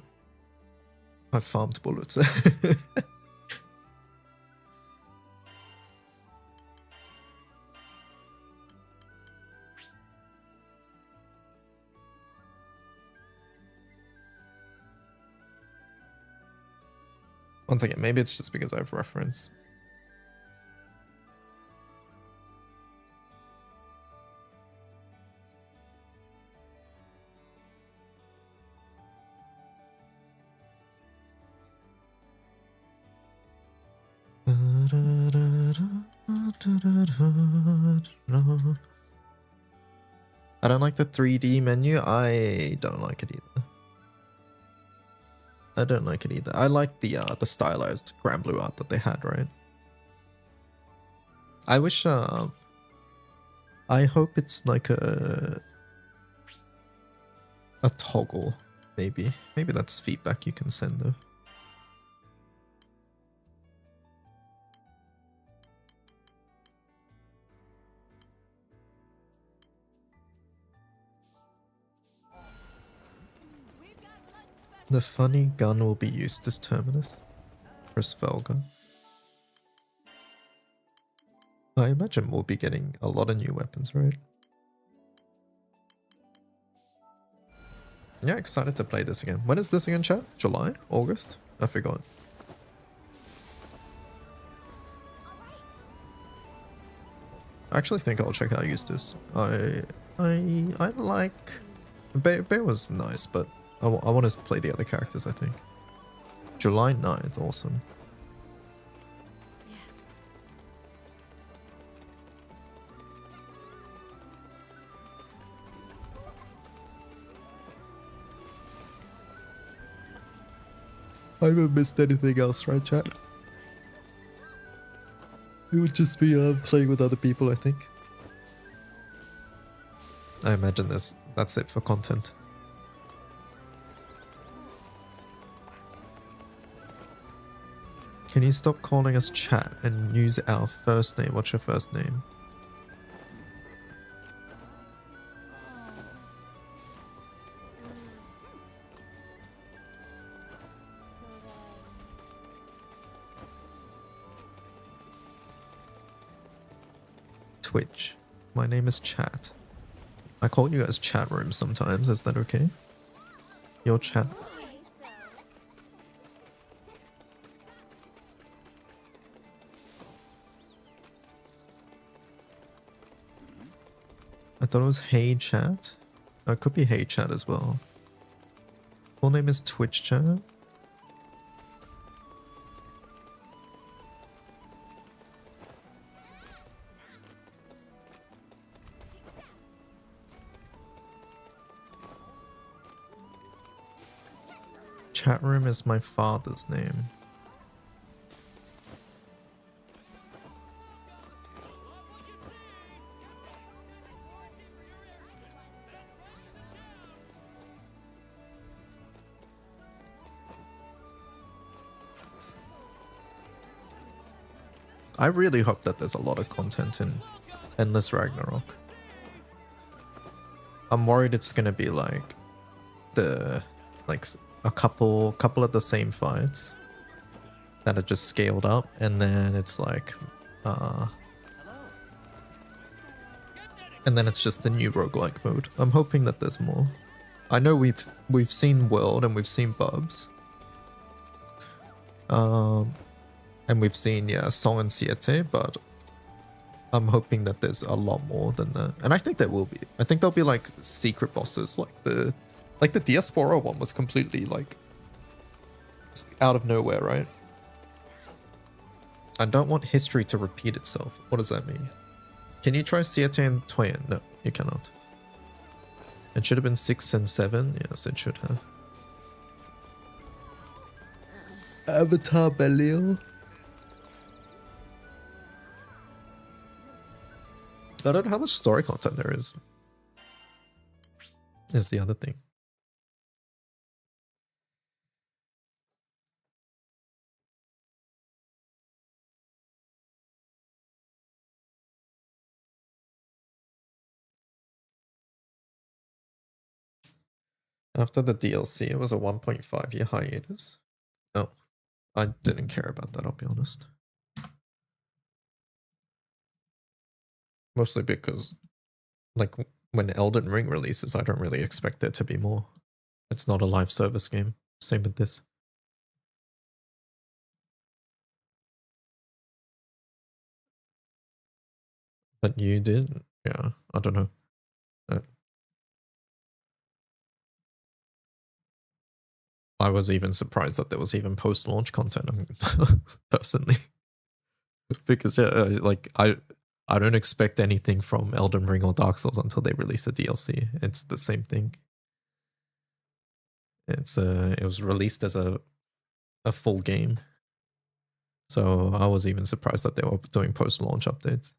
I've farmed bullets. Once again, maybe it's just because I have reference. I don't like the 3D menu. I don't like it either. I don't like it either. I like the stylized Grand Blue art that they had, right? I wish I hope it's like a toggle, maybe. Maybe that's feedback you can send though. The funny gun will be used as Terminus. Chris Felger. I imagine we'll be getting a lot of new weapons, right? Yeah, excited to play this again. When is this again, chat? July? August? I forgot. I actually think I'll check out Eustace. I like... Bear was nice, but I want to play the other characters, I think. July 9th, awesome. I haven't missed anything else, right, chat? It would just be playing with other people, I think. I imagine that's it for content. Can you stop calling us chat and use our first name? What's your first name? Twitch. My name is Chat. I call you guys chat room sometimes. Is that okay? Your chat. I thought it was Hey Chat. Oh, it could be Hey Chat as well. Full name is Twitch Chat. Chat room is my father's name. I really hope that there's a lot of content in Endless Ragnarok. I'm worried it's gonna be like a couple of the same fights that are just scaled up, and then it's like and then it's just the new roguelike mode. I'm hoping that there's more. I know we've seen World and we've seen Bubs. And we've seen Song and Siete, but I'm hoping that there's a lot more than that. And I think there will be. I think there'll be like secret bosses, like the Diaspora one was completely like out of nowhere, right? I don't want history to repeat itself. What does that mean? Can you try Siete and Toyen? No, you cannot. It should have been 6 and 7. Yes, it should have. Avatar Belial. I don't know how much story content there is the other thing. After the DLC, it was a 1.5 year hiatus. Oh, I didn't care about that, I'll be honest. Mostly because, like, when Elden Ring releases, I don't really expect there to be more. It's not a live service game. Same with this. But you did? Yeah, I don't know. I was even surprised that there was even post-launch content, personally. Because, like, I don't expect anything from Elden Ring or Dark Souls until they release a DLC. It's the same thing. It was released as a full game. So I was even surprised that they were doing post-launch updates.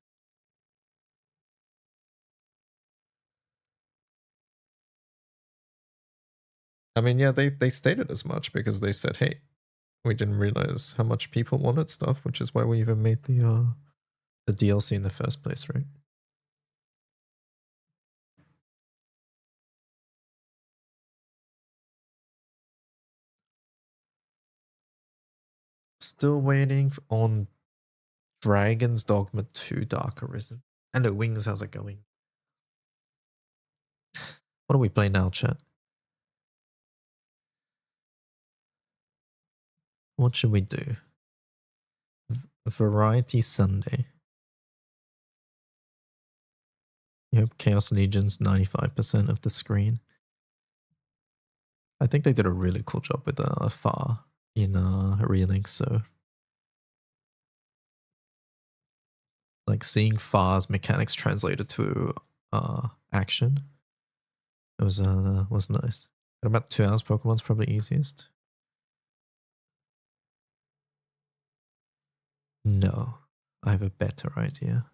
I mean, yeah, they stated as much because they said, hey, we didn't realize how much people wanted stuff, which is why we even made the DLC in the first place, right? Still waiting on Dragon's Dogma 2 Dark Arisen. Hello, Wings, how's it going? What do we play now, chat? What should we do? Variety Sunday. Yep, Chaos Legion's 95% of the screen. I think they did a really cool job with Far in Relink, so like seeing Far's mechanics translated to action, it was nice. At about 2 hours, Pokemon's probably easiest. No, I have a better idea.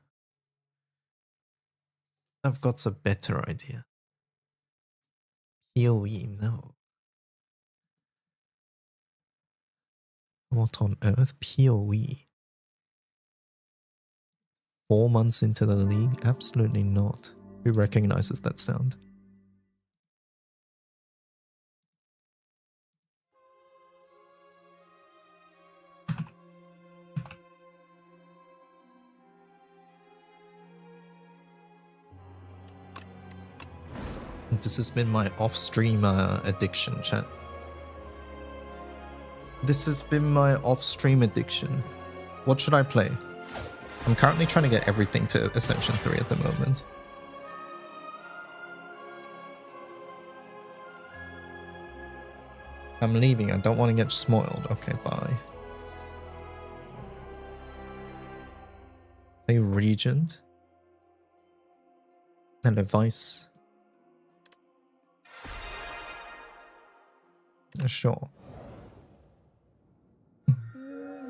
I've got a better idea. PoE, no. What on earth? PoE? 4 months into the league? Absolutely not. Who recognizes that sound? This has been my off-stream addiction, chat. This has been my off-stream addiction. What should I play? I'm currently trying to get everything to Ascension 3 at the moment. I'm leaving. I don't want to get spoiled. Okay, bye. Play Regent. And Advice. Sure.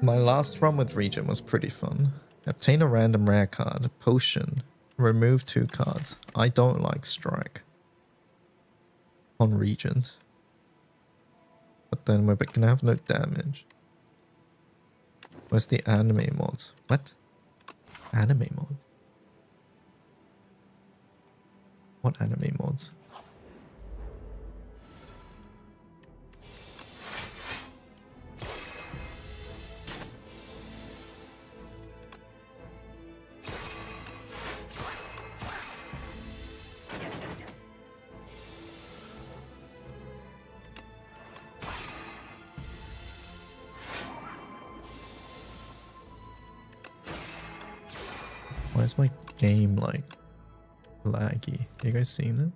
My last run with Regent was pretty fun. Obtain a random rare card, potion, remove 2 cards. I don't like strike on Regent. But then we're gonna have no damage. Where's the anime mods? What? Anime mods? What anime mods? Why is my game like laggy? Are you guys seeing that?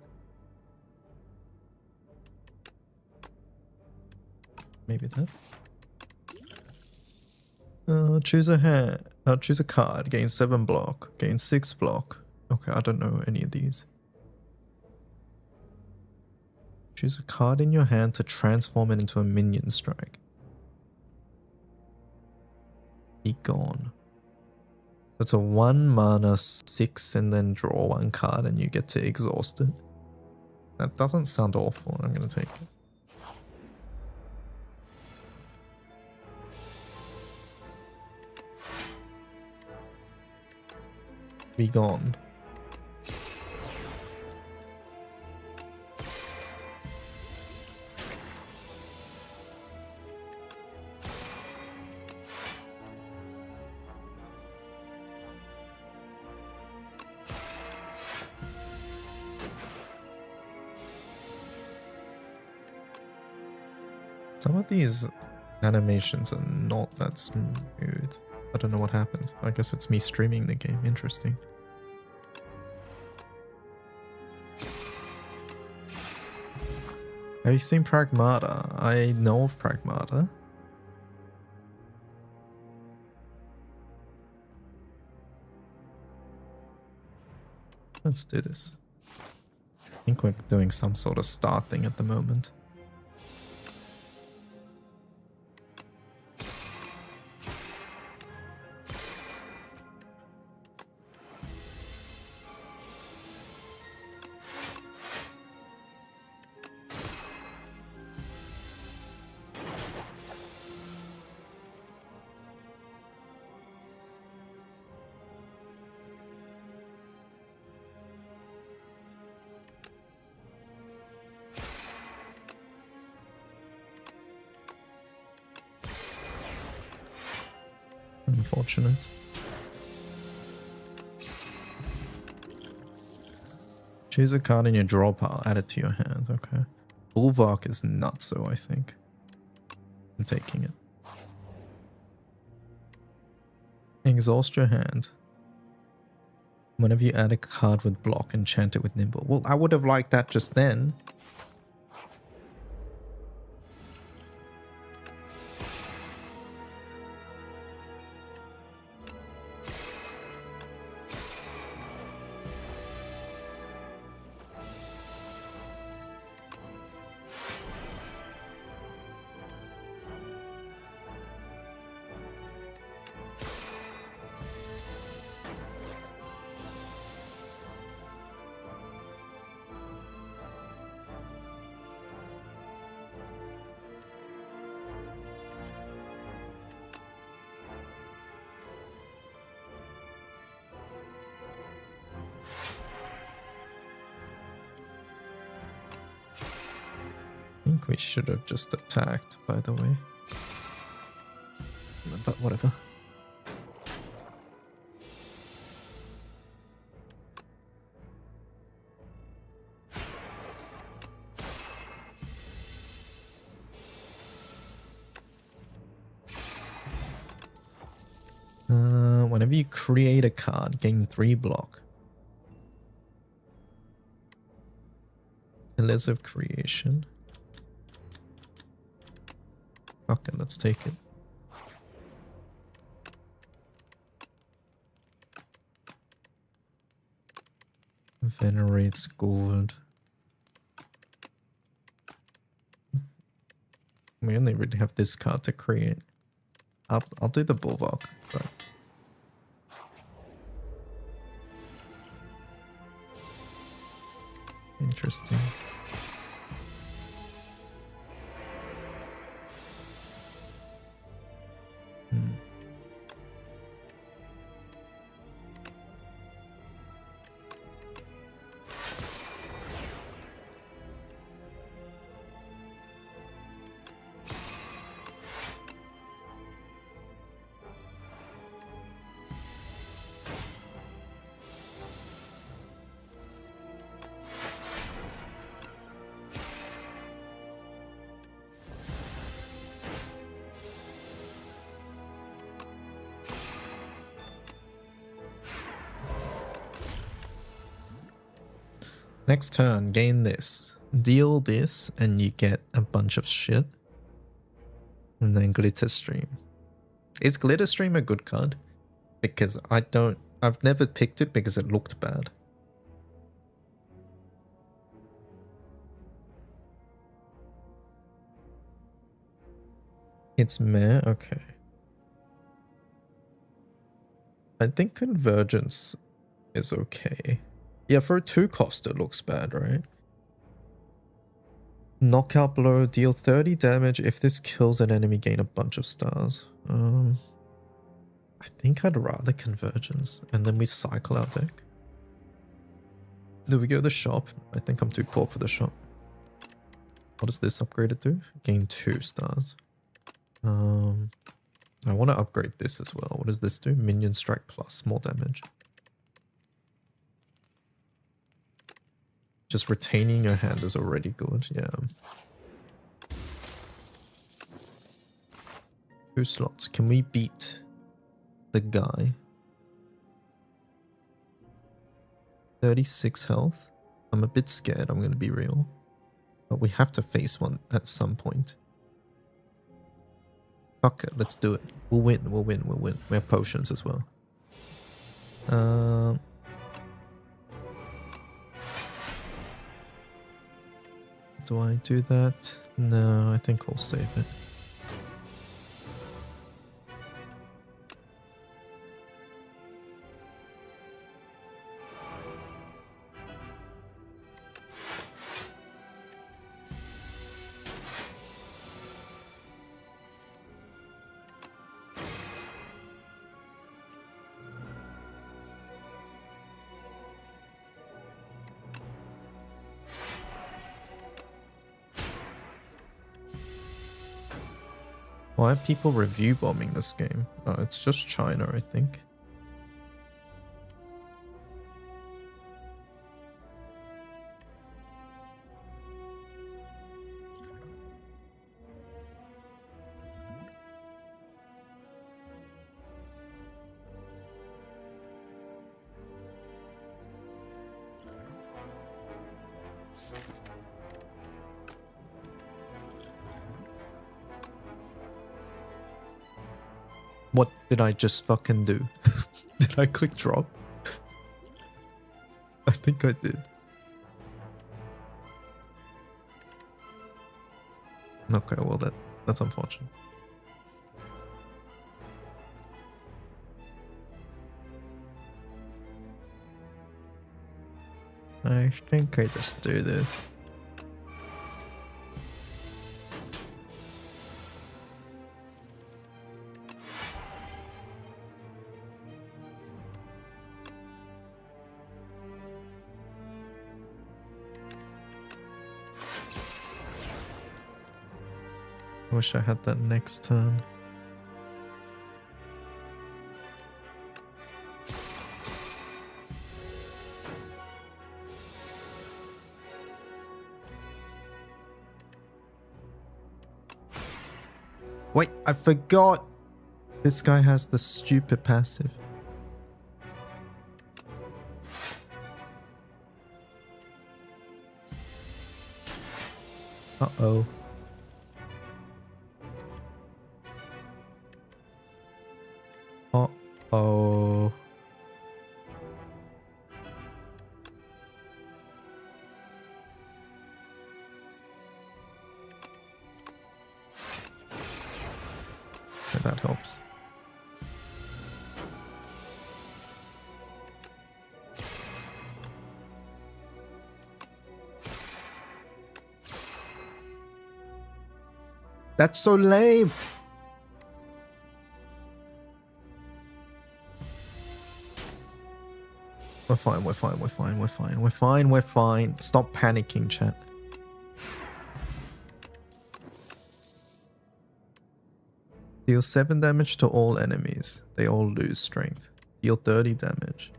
Maybe that. Choose a hand. Choose a card. Gain 7 block. Gain 6 block. Okay, I don't know any of these. Choose a card in your hand to transform it into a minion strike. Be gone. It's a 1 mana 6 and then draw 1 card and you get to exhaust it. That doesn't sound awful. I'm gonna take it. Be gone. Some of these animations are not that smooth. I don't know what happened. I guess it's me streaming the game. Interesting. Have you seen Pragmata? I know of Pragmata. Let's do this. I think we're doing some sort of start thing at the moment. Unfortunate. Choose a card in your draw pile, add it to your hand. Okay. Bulwark is nuts, so I think. I'm taking it. Exhaust your hand. Whenever you add a card with block, enchant it with nimble. Well, I would have liked that just then. I think we should have just attacked, by the way. But whatever. Whenever you create a card, gain 3 block. Pillars of Creation. Okay, let's take it. Venerates Gold. We only really have this card to create. I'll do the Bulwark. But interesting. Next turn, gain this. Deal this, and you get a bunch of shit. And then Glitter Stream. Is Glitter Stream a good card? Because I've never picked it because it looked bad. It's meh? Okay. I think Convergence is okay. Yeah, for a 2-cost it looks bad, right? Knockout blow, deal 30 damage. If this kills an enemy, gain a bunch of stars. I think I'd rather Convergence, and then we cycle our deck. Do we go to the shop? I think I'm too poor for the shop. What does this upgraded do? Gain 2 stars. I want to upgrade this as well. What does this do? Minion strike plus, more damage. Just retaining your hand is already good, yeah. 2 slots. Can we beat the guy? 36 health. I'm a bit scared, I'm going to be real. But we have to face one at some point. Fuck it, let's do it. We'll win, we'll win, we'll win. We have potions as well. Do I do that? No, I think we'll save it. Why are people review bombing this game? Oh, it's just China, I think. What did I just fucking do? Did I click drop? I think I did. Okay, well that's unfortunate. I think I just do this. Wish I had that next turn. Wait, I forgot. This guy has the stupid passive. Uh-oh. Uh-oh. Okay, that helps. That's so lame. We're fine, we're fine, we're fine, we're fine, we're fine, we're fine. Stop panicking, chat. Deal 7 damage to all enemies. They all lose strength. Deal 30 damage.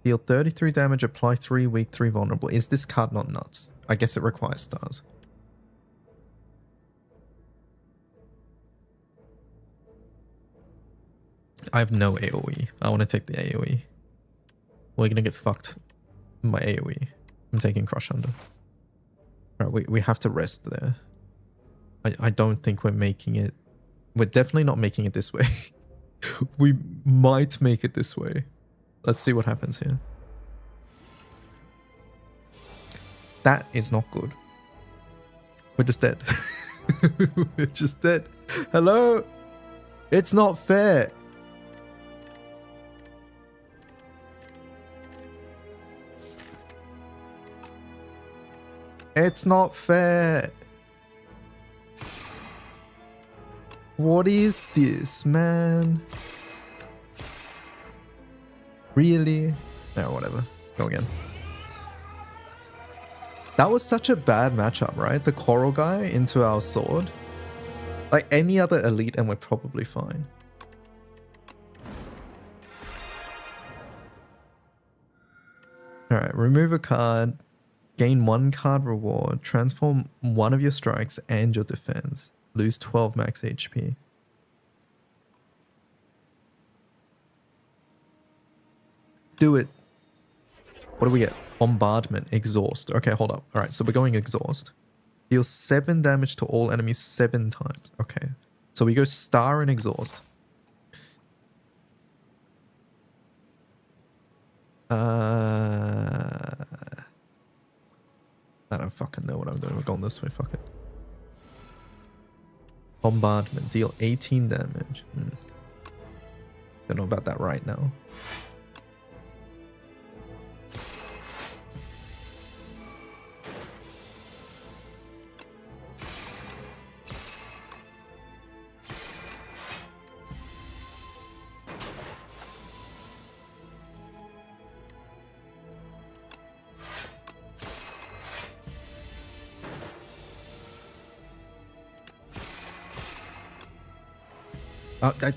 Deal 33 damage, apply 3 weak, 3 vulnerable. Is this card not nuts? I guess it requires stars. I have no AoE. I want to take the AoE. We're gonna get fucked by AoE. I'm taking Crush Under. Alright, we have to rest there. I don't think we're making it. We're definitely not making it this way. We might make it this way. Let's see what happens here. That is not good. We're just dead. We're just dead. Hello? It's not fair. It's not fair. What is this, man? Really? No, whatever. Go again. That was such a bad matchup, right? The coral guy into our sword. Like any other elite and we're probably fine. Alright, remove a card. Gain 1 card reward. Transform one of your strikes and your defense. Lose 12 max HP. Do it. What do we get? Bombardment. Exhaust. Okay, hold up. Alright, so we're going exhaust. Deal 7 damage to all enemies 7 times. Okay. So we go star and exhaust. I don't fucking know what I'm doing. We're going this way. Fuck it. Bombardment. Deal 18 damage. Don't know about that right now.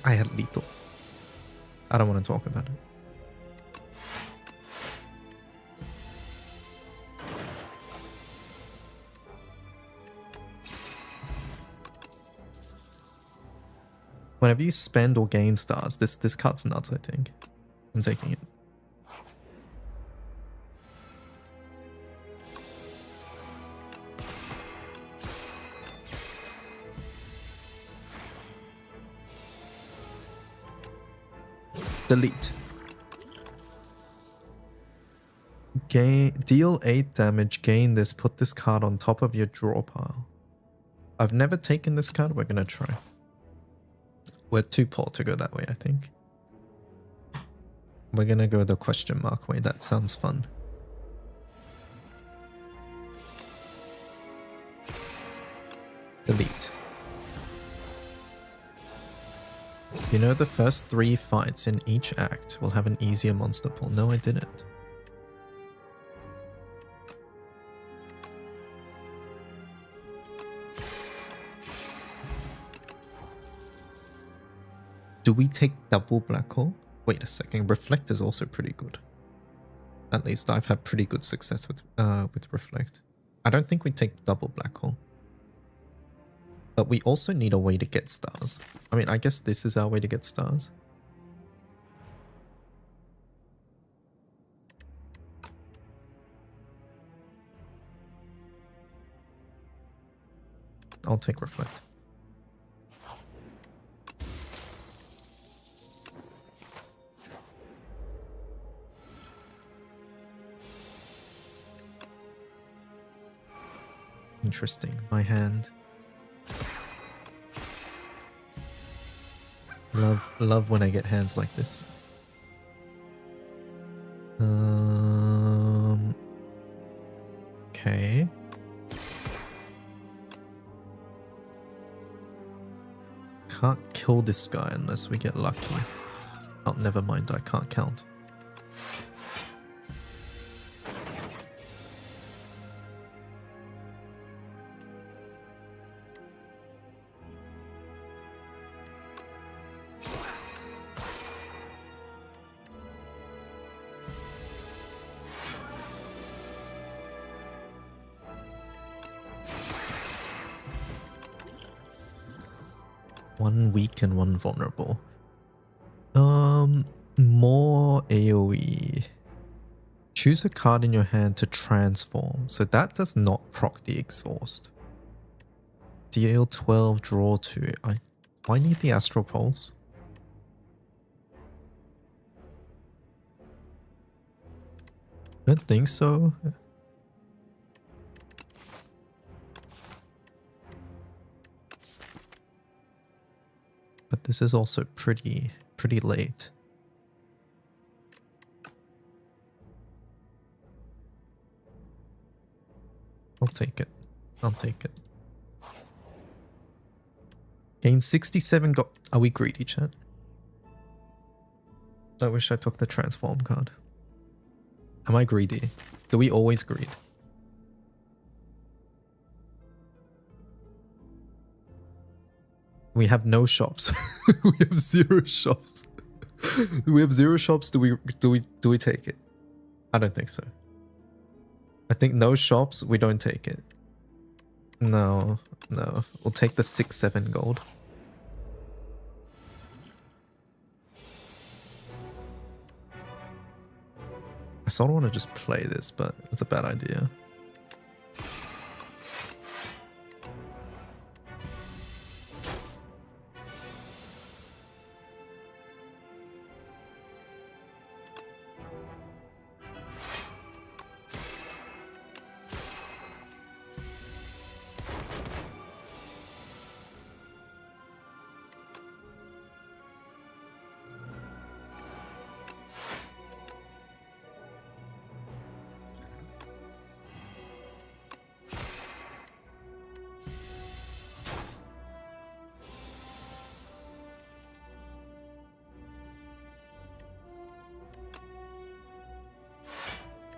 I had lethal. I don't want to talk about it. Whenever you spend or gain stars, this card's nuts, I think. I'm taking it. Delete. Deal 8 damage, gain this, put this card on top of your draw pile. I've never taken this card, we're gonna try. We're too poor to go that way, I think. We're gonna go the question mark way, that sounds fun. Delete. You know the first 3 fights in each act will have an easier monster pool. No, I didn't. Do we take double black hole? Wait a second, reflect is also pretty good. At least I've had pretty good success with reflect. I don't think we take double black hole. But we also need a way to get stars. I mean, I guess this is our way to get stars. I'll take reflect. Interesting. My hand. Love when I get hands like this. Okay. Can't kill this guy unless we get lucky. Oh, never mind. I can't count. One weak and one vulnerable. More AoE. Choose a card in your hand to transform. So that does not proc the exhaust. Deal 12, draw 2. Do I need the Astral Pulse? I don't think so. But this is also pretty late. I'll take it. I'll take it. Gain 67 Are we greedy, chat? I wish I took the transform card. Am I greedy? Do we always greed? We have no shops. We have 0 shops. We have 0 shops. Do we take it? I don't think so. I think no shops, we don't take it. No. We'll take the 6-7 gold. I sort of want to just play this, but it's a bad idea.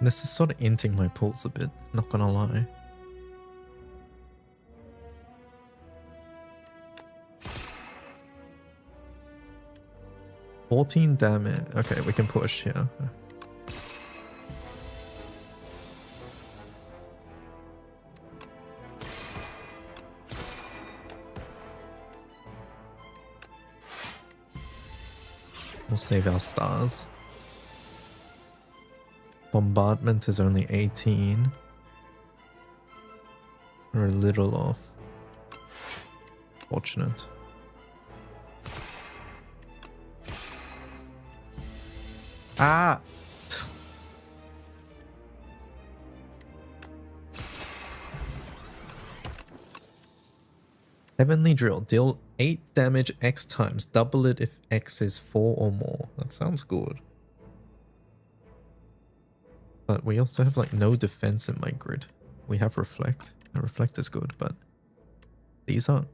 This is sort of inting my pulls a bit, not gonna lie. $14 damage. Okay, we can push here. We'll save our stars. Bombardment is only 18. We're a little off. Fortunate. Ah! Heavenly Drill. Deal 8 damage X times. Double it if X is 4 or more. That sounds good. But we also have like no defense in my grid. We have Reflect. And Reflect is good, but these aren't.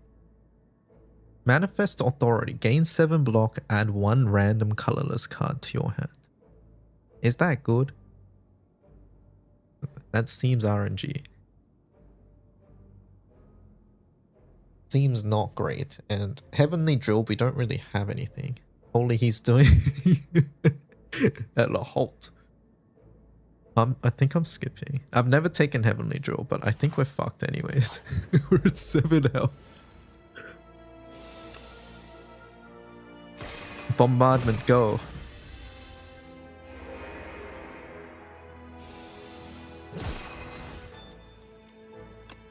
Manifest Authority. Gain 7 block, add 1 random colorless card to your hand. Is that good? That seems RNG. Seems not great. And Heavenly Drill, we don't really have anything. Only he's doing at a halt. I think I'm skipping. I've never taken Heavenly Drill, but I think we're fucked anyways. We're at 7 health. Bombardment, go.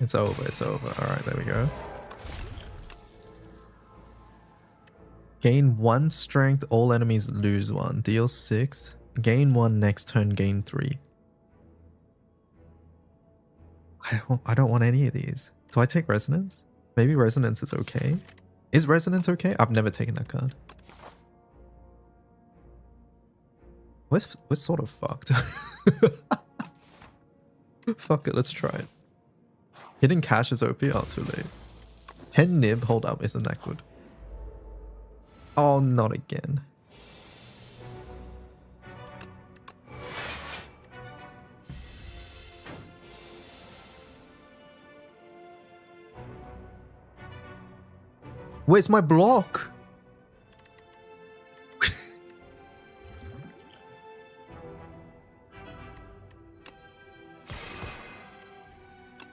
It's over, it's over. Alright, there we go. Gain 1 strength, all enemies lose 1. Deal 6. Gain 1 next turn, gain 3. I don't want any of these. Do I take Resonance? Maybe Resonance is okay. Is Resonance okay? I've never taken that card. We're sort of fucked. Fuck it, let's try it. Hidden Cash is OP. Oh, too late. Hen Nib, hold up, isn't that good? Oh, not again. Where's my block?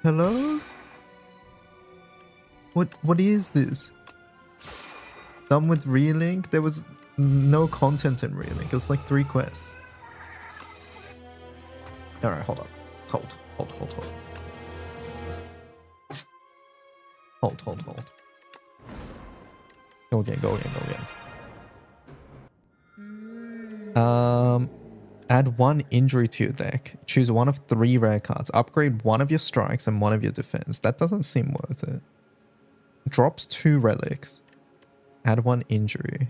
Hello? What is this? Done with Relink? There was no content in Relink. It was like 3 quests. All right, hold up. Hold. Go again. Add 1 injury to your deck. Choose one of 3 rare cards. Upgrade one of your strikes and one of your defense. That doesn't seem worth it. Drops 2 relics. Add 1 injury.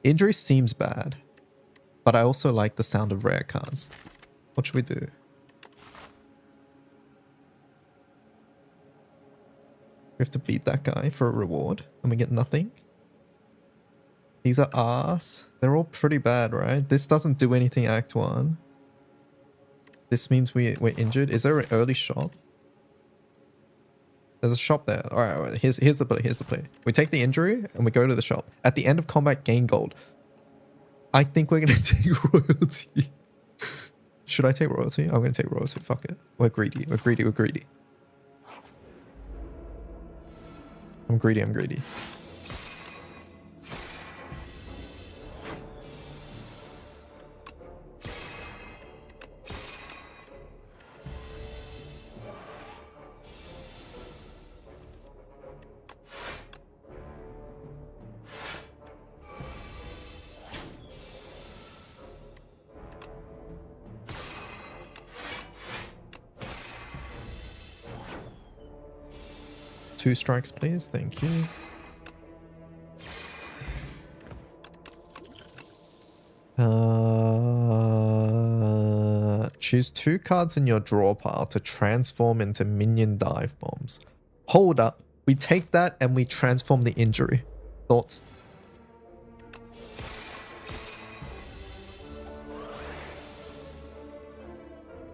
Injury seems bad, but I also like the sound of rare cards. What should we do? We have to beat that guy for a reward and we get nothing. These are arse. They're all pretty bad, right? This doesn't do anything Act 1. This means we're injured. Is there an early shop? There's a shop there. All right. Here's the play. We take the injury and we go to the shop. At the end of combat, gain gold. I think we're going to take royalty. Should I take royalty? I'm going to take royalty. Fuck it. We're greedy. I'm greedy. Two strikes, please. Thank you. Choose 2 cards in your draw pile to transform into minion dive bombs. Hold up. We take that and we transform the injury. Thoughts?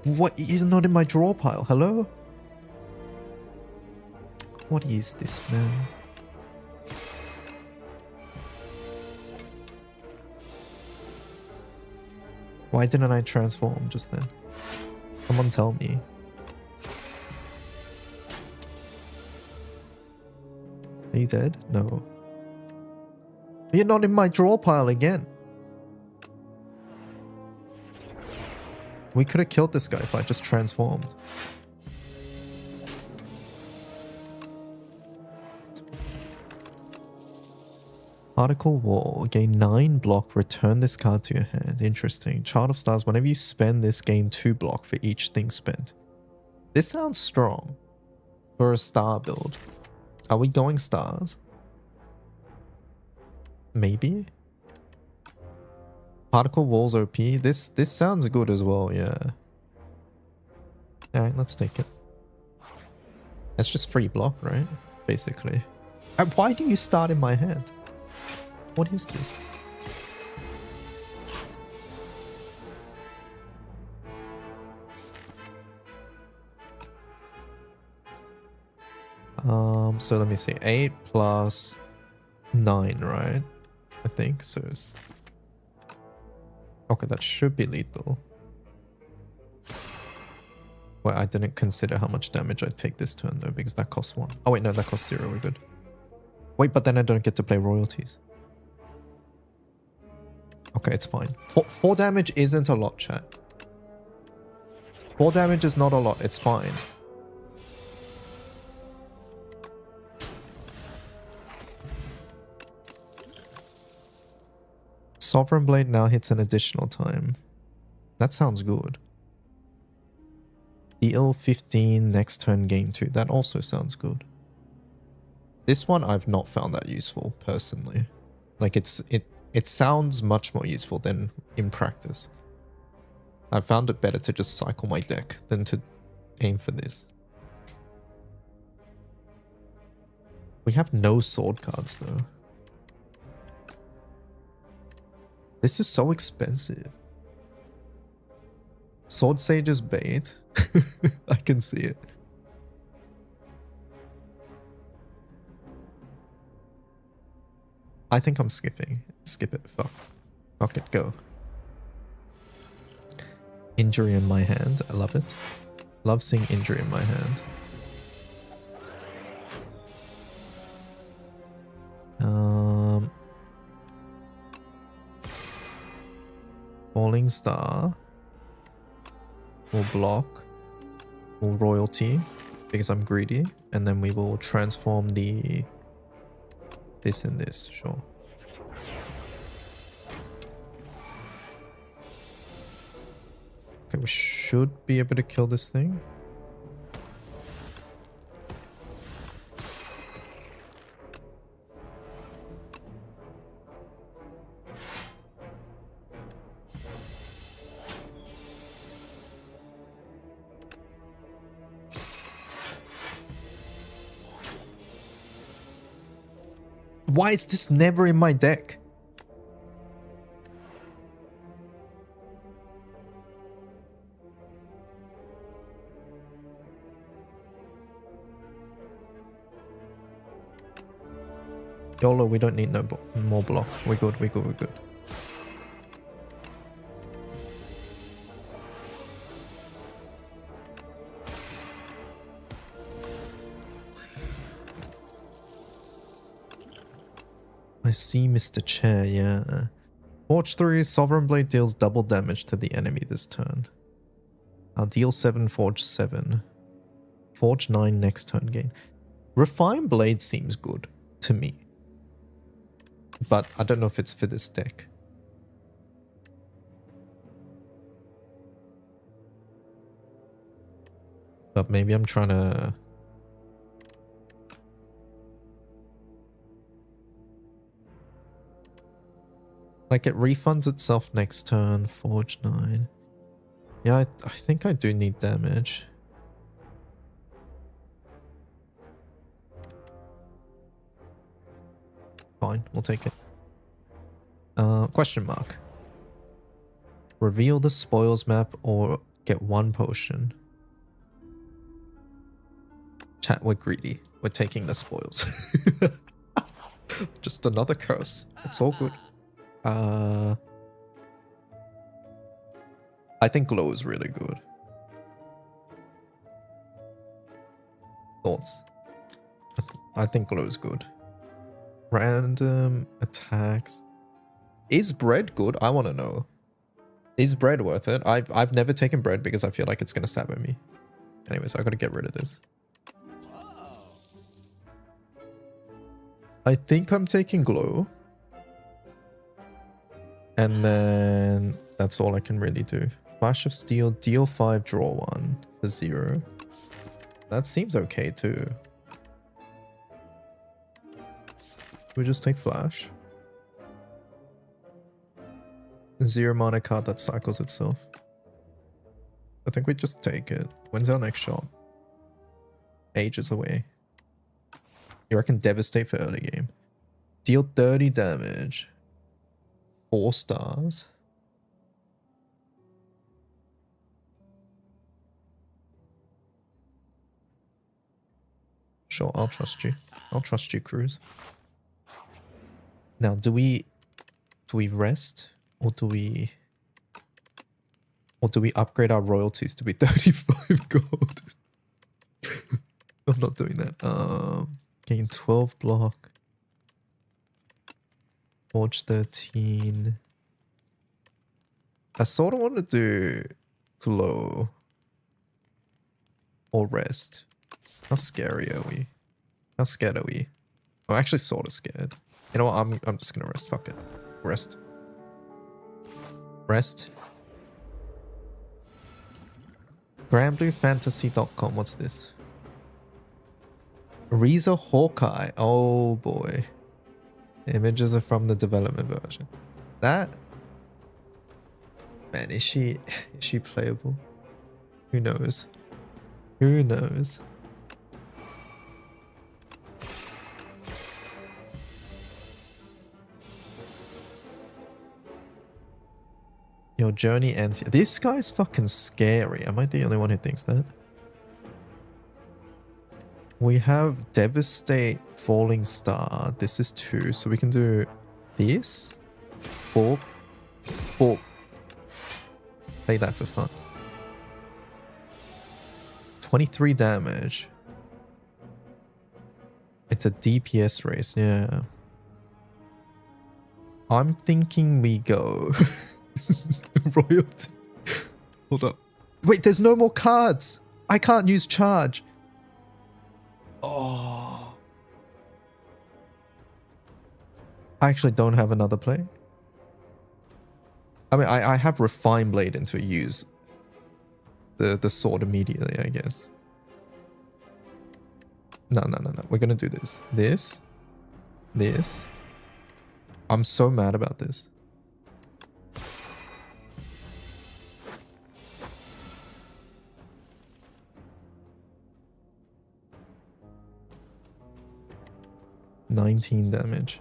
What? You're not in my draw pile. Hello? What is this, man? Why didn't I transform just then? Someone tell me. Are you dead? No. You're not in my draw pile again. We could have killed this guy if I just transformed. Particle Wall. Gain 9 block. Return this card to your hand. Interesting. Chart of Stars. Whenever you spend this, gain 2 block for each thing spent. This sounds strong for a star build. Are we going stars? Maybe? Particle Wall's OP. This sounds good as well, yeah. Alright, let's take it. That's just free block, right? Basically. Why do you start in my hand? What is this? So let me see. 8 plus 9, right? I think so. Okay, that should be lethal. Well, I didn't consider how much damage I'd take this turn though, because that costs 1. Oh wait, no, that costs 0. We're good. Wait, but then I don't get to play royalties. Okay, it's fine. 4 damage isn't a lot, chat. 4 damage is not a lot. It's fine. Sovereign Blade now hits an additional time. That sounds good. Deal 15, next turn gain 2. That also sounds good. This one I've not found that useful, personally. Like, it sounds much more useful than in practice. I found it better to just cycle my deck than to aim for this. We have no sword cards though. This is so expensive. Sword Sage's bait. I can see it. I think I'm skipping. Skip it. Fuck it. Go. Injury in my hand. I love it. Love seeing injury in my hand. Falling Star. We'll block. We'll royalty because I'm greedy. And then we will transform the this and this. Sure. Okay, we should be able to kill this thing. Why is this never in my deck? YOLO, we don't need no more block. We're good, we're good, we're good. I see Mr. Chair, yeah. Forge 3, Sovereign Blade deals double damage to the enemy this turn. I'll deal 7, Forge 7. Forge 9 next turn gain. Refine Blade seems good to me. But I don't know if it's for this deck. But maybe I'm trying to... Like, it refunds itself next turn. Forge 9. Yeah, I think I do need damage. Fine, we'll take it. Question mark. Reveal the spoils map or get 1 potion. Chat, we're greedy. We're taking the spoils. Just another curse. It's all good. I think glow is really good. Thoughts? I think glow is good. Random attacks. Is bread good? I want to know. Is bread worth it? I've never taken bread because I feel like it's gonna stab at me. Anyways, I gotta get rid of this. I think I'm taking glow. And then that's all I can really do. Flash of Steel, deal 5, draw 1 for 0. That seems okay too. We just take Flash. 0 mana card that cycles itself. I think we just take it. When's our next shot? Ages away. You reckon Devastate for early game? Deal 30 damage. 4 stars. Sure, I'll trust you. I'll trust you, Cruz. Now, do we rest or do we upgrade our royalties to be 35 gold? I'm not doing that. Gain 12 block. Forge 13. I sort of want to do glow or rest. How scary are we? How scared are we? I'm actually sort of scared. You know what? I'm just gonna rest. Fuck it. Rest. Rest. GrandBlueFantasy.com. What's this? Reza Hawkeye. Oh boy. The images are from the development version. That, man, is she playable? Who knows? Who knows? Your journey ends here. This guy's fucking scary. Am I the only one who thinks that? We have Devastate, Falling Star. This is 2, so we can do this. 4. Play that for fun. 23 damage. It's a DPS race, yeah. I'm thinking we go royalty. Hold up. Wait, there's no more cards. I can't use charge. Oh. I actually don't have another play. I mean, I have Refine Blade into use the sword immediately, I guess. No. We're gonna do this. This. I'm so mad about this. $19 damage.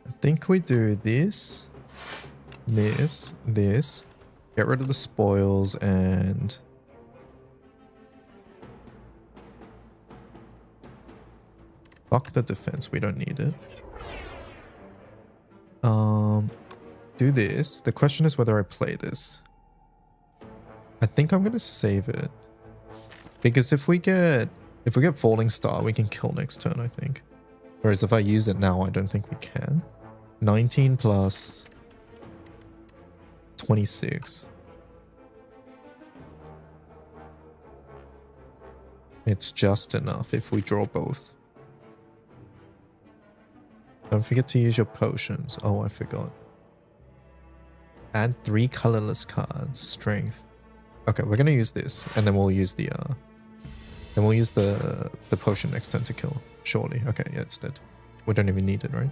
I think we do this, this, get rid of the spoils, and fuck the defense, we don't need it. Do this. The question is whether I play this. I think I'm gonna save it. Because if we get Falling Star, we can kill next turn, I think. Whereas if I use it now, I don't think we can. 19 plus 26. It's just enough if we draw both. Don't forget to use your potions. Oh, I forgot. Add 3 colorless cards. Strength. Okay, we're gonna use this, and then we'll use the potion next turn to kill. Surely. Okay, yeah, it's dead. We don't even need it, right?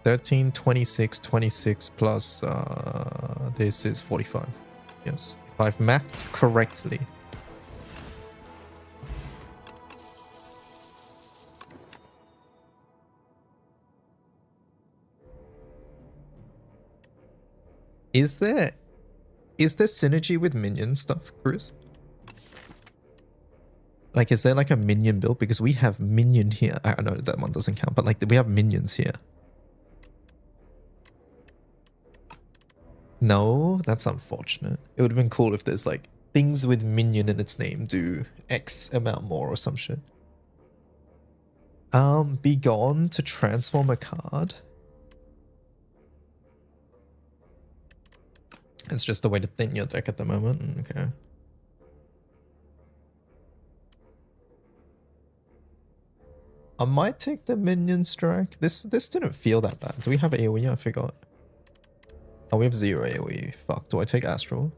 13, 26, 26 plus this is 45. Yes. If I've mathed correctly. Is there synergy with minion stuff, Chris? Like, is there like a minion build? Because we have minion here. I know that one doesn't count, but like we have minions here. No, that's unfortunate. It would have been cool if there's like things with minion in its name do X amount more or some shit. Be gone to transform a card. It's just a way to thin your deck at the moment. Okay. I might take the minion strike. This didn't feel that bad. Do we have AoE? I forgot. Oh, we have 0 AoE. Fuck. Do I take Astral?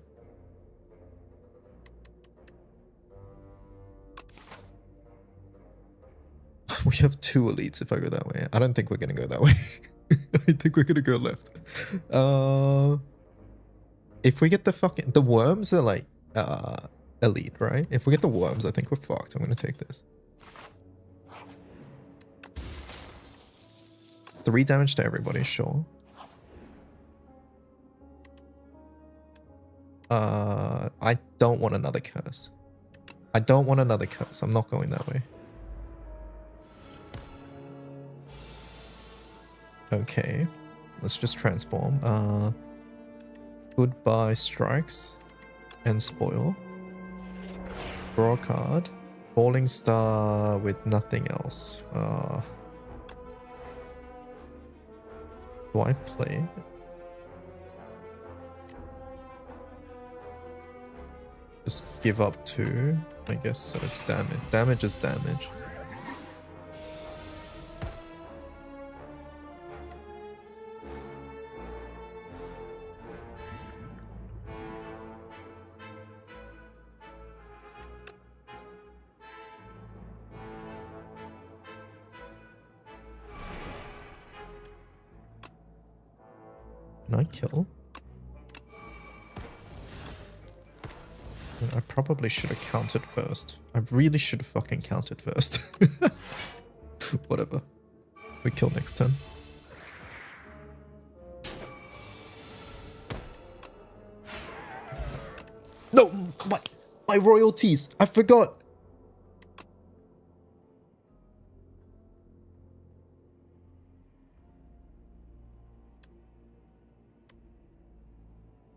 We have 2 elites if I go that way. I don't think we're gonna go that way. I think we're gonna go left. If we get the worms are like elite, right? If we get the worms, I think we're fucked. I'm gonna take this. 3 damage to everybody, sure. I don't want another curse. I don't want another curse. I'm not going that way. Okay. Let's just transform. Goodbye strikes and spoil. Draw a card. Falling Star with nothing else. Do I play? Just give up 2, I guess, so it's damage. Damage is damage. Can I kill? I probably should have counted first. I really should have fucking counted first. Whatever. We kill next turn. No! My royalties! I forgot!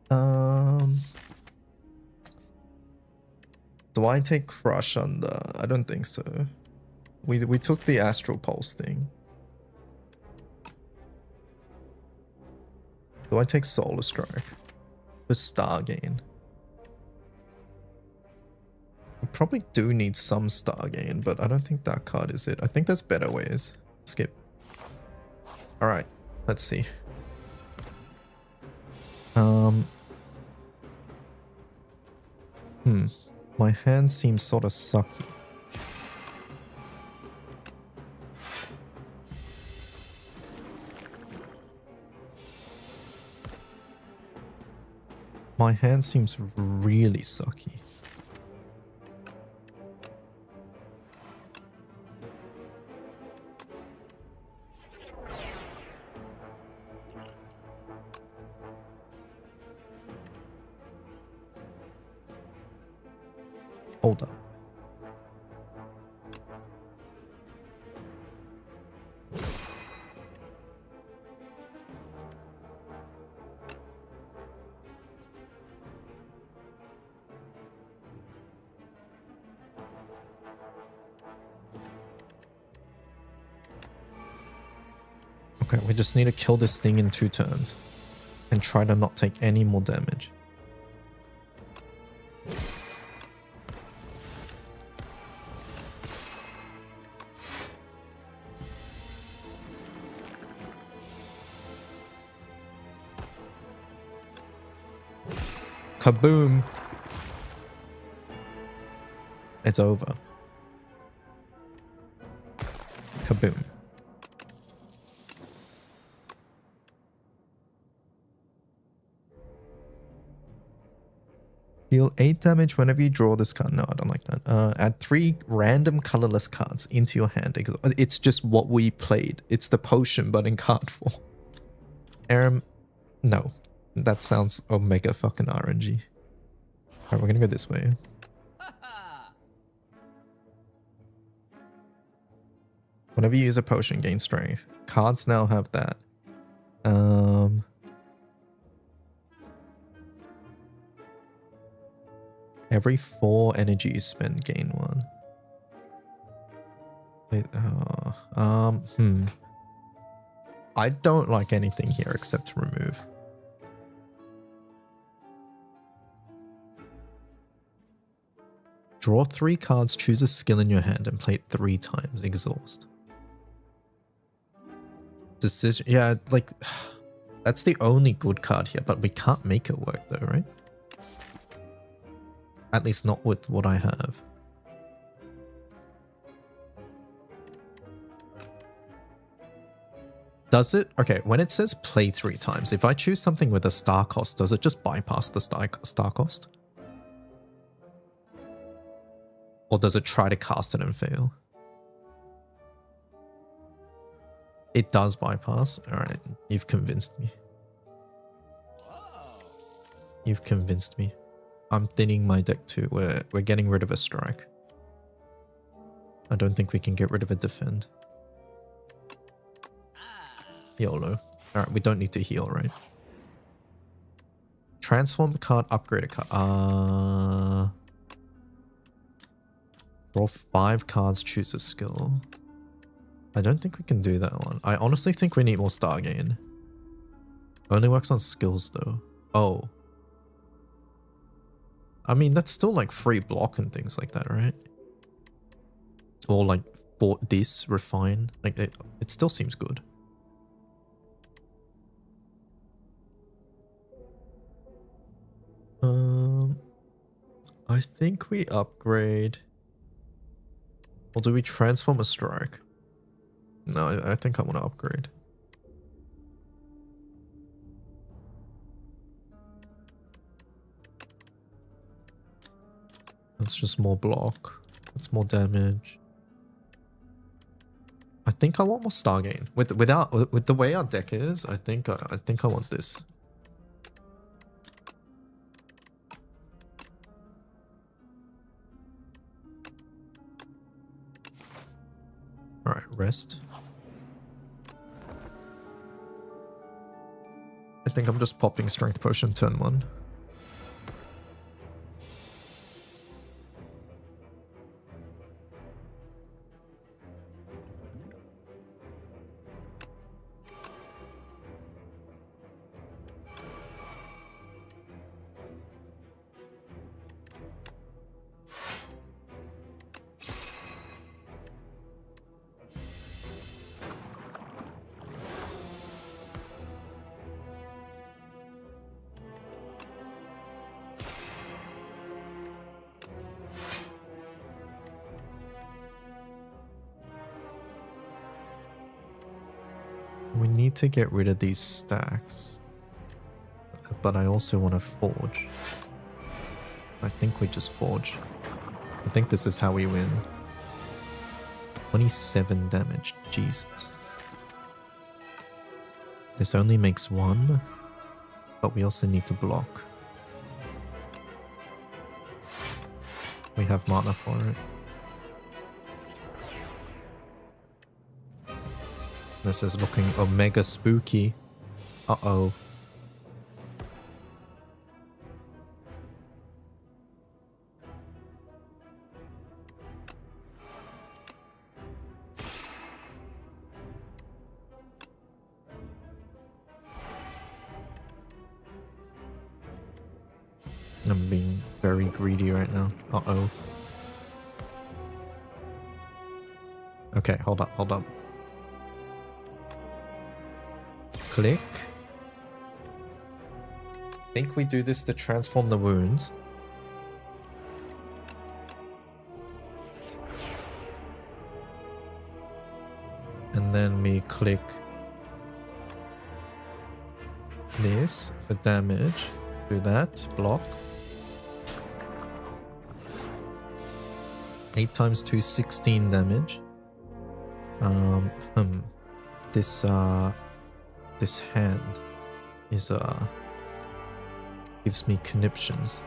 Do I take Crush on the... I don't think so. We took the Astral Pulse thing. Do I take Solar Strike? For Star Gain. I probably do need some Star Gain, but I don't think that card is it. I think there's better ways. Skip. Alright, let's see. My hand seems sort of sucky. My hand seems really sucky. Hold up. Okay, we just need to kill this thing in 2 turns and try to not take any more damage. Kaboom! It's over. Kaboom. Deal 8 damage whenever you draw this card. No, I don't like that. Add 3 random colorless cards into your hand. It's just what we played. It's the potion, but in card form. Aram, no. That sounds omega fucking RNG. Alright, we're gonna go this way. Whenever you use a potion, gain strength. Cards now have that. Every 4 energy you spend, gain 1. Wait, I don't like anything here except remove. Draw 3 cards, choose a skill in your hand, and play it 3 times. Exhaust. Decision. Yeah, like, that's the only good card here, but we can't make it work though, right? At least not with what I have. Does it? Okay, when it says play 3 times, if I choose something with a star cost, does it just bypass the star cost? Or does it try to cast it and fail? It does bypass. Alright, you've convinced me. You've convinced me. I'm thinning my deck too. We're getting rid of a strike. I don't think we can get rid of a defend. YOLO. Alright, we don't need to heal, right? Transform a card, upgrade a card. Draw 5 cards, choose a skill. I don't think we can do that one. I honestly think we need more star gain. Only works on skills though. Oh. I mean, that's still like free block and things like that, right? Or like for this, refine. Like it still seems good. I think we upgrade. Or do we transform a strike? No, I think I want to upgrade. That's just more block. That's more damage. I think I want more star gain. With the way our deck is, I think I want this. Alright, rest. I think I'm just popping Strength Potion turn 1. We need to get rid of these stacks. But I also want to forge. I think we just forge. I think this is how we win. 27 damage. Jesus. This only makes 1. But we also need to block. We have mana for it. This is looking omega spooky. Uh-oh. I'm being very greedy right now. Uh-oh. Okay, hold up, hold up. Click. I think we do this to transform the wounds. And then we click this for damage. Do that. Block. 8 times 2, 16 damage. This hand is gives me conniptions.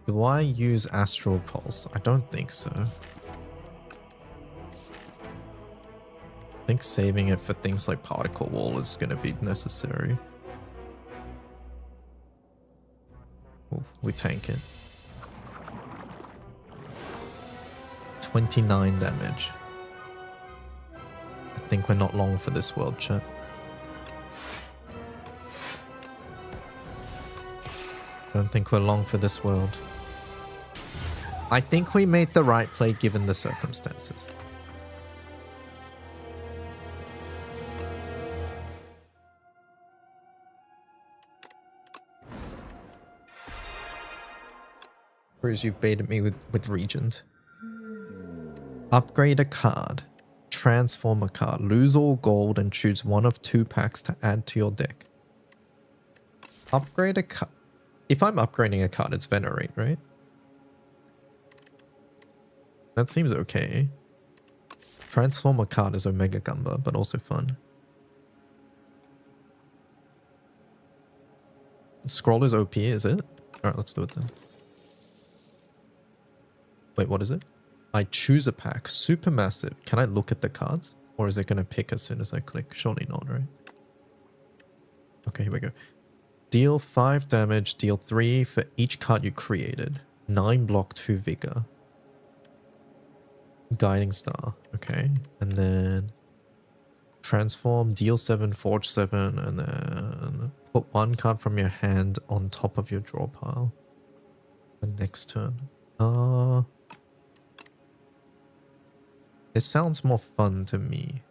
Do I use Astral Pulse? I don't think so. I think saving it for things like Particle Wall is going to be necessary. Ooh, we tank it. 29 damage. I think we're not long for this world, chat. Don't think we're long for this world. I think we made the right play given the circumstances. Whereas you've baited me with Regent. Upgrade a card. Transform a card. Lose all gold and choose one of 2 packs to add to your deck. Upgrade a card. If I'm upgrading a card, it's Venerate, right? That seems okay. Transform a card is Omega Gumba, but also fun. Scroll is OP, is it? Alright, let's do it then. Wait, what is it? I choose a pack. Supermassive. Can I look at the cards? Or is it going to pick as soon as I click? Surely not, right? Okay, here we go. Deal 5 damage. Deal 3 for each card you created. 9 block, 2 vigor. Guiding Star. Okay. And then transform. Deal 7, forge 7. And then put 1 card from your hand on top of your draw pile. For next turn. It sounds more fun to me.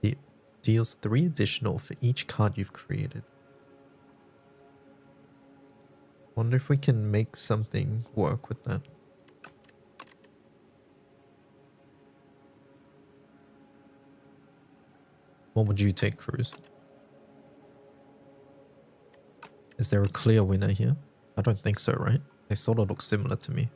It deals 3 additional for each card you've created. Wonder if we can make something work with that. What would you take, Cruz? Is there a clear winner here? I don't think so, right? They sort of look similar to me.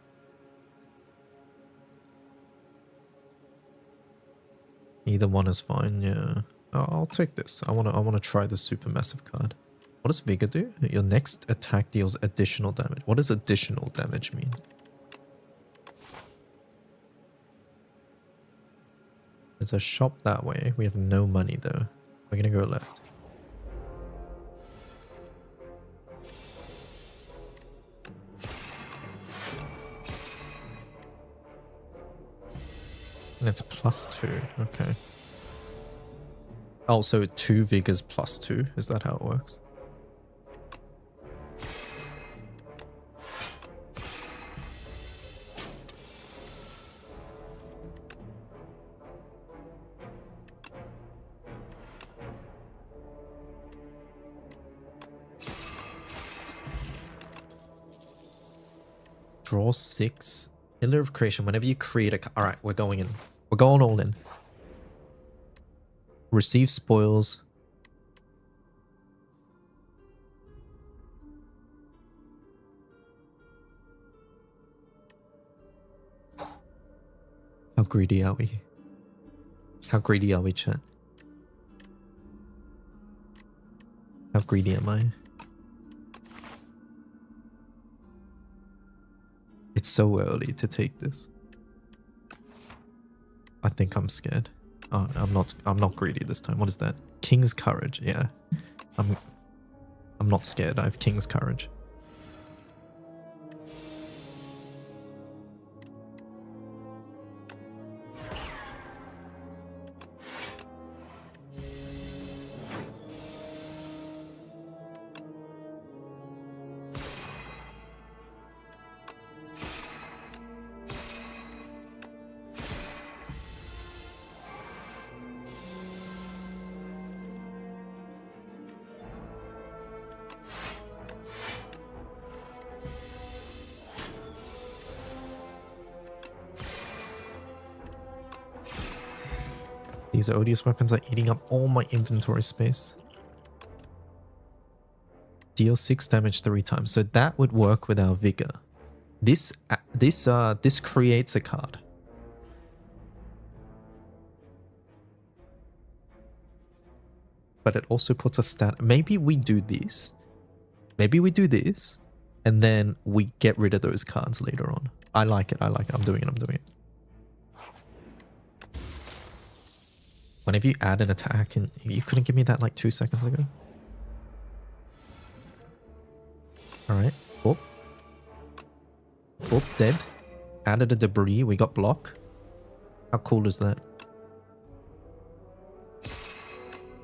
Either one is fine, yeah. Oh, I'll take this. I wanna try the Supermassive card. What does Vigor do? Your next attack deals additional damage. What does additional damage mean? There's a shop that way. We have no money though. We're gonna go left. And it's +2. Okay. Oh, so 2 vigors +2. Is that how it works? Draw 6. Pillar of Creation. Whenever you create a... Alright, we're going in. We're going all in. Receive spoils. How greedy are we? How greedy are we, chat? How greedy am I? It's so early to take this. I think I'm scared. Oh, I'm not greedy this time. What is that? King's Courage. Yeah. I'm not scared. I have King's Courage. These odious weapons are eating up all my inventory space. Deal 6 damage 3 times. So that would work with our vigor. This creates a card. But it also puts a stat. Maybe we do this. Maybe we do this. And then we get rid of those cards later on. I like it. I like it. I'm doing it. I'm doing it. Whenever you add an attack, and you couldn't give me that like 2 seconds ago. Alright. Whoop. Whoop, dead. Added a debris. We got block. How cool is that?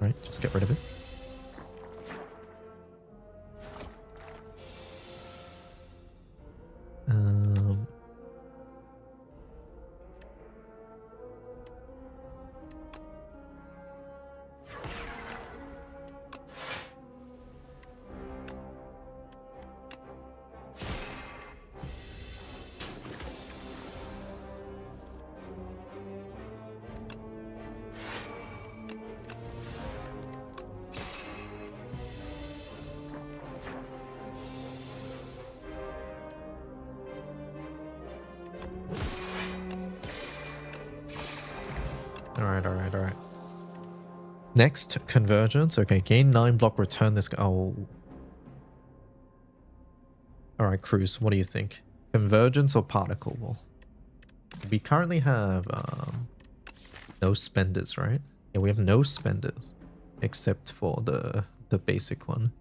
Right, just get rid of it. Alright. Next, Convergence. Okay, gain 9 block, return this guy. Oh. Alright, Cruz, what do you think? Convergence or Particle Wall? We currently have no spenders, right? Yeah, we have no spenders. Except for the basic one.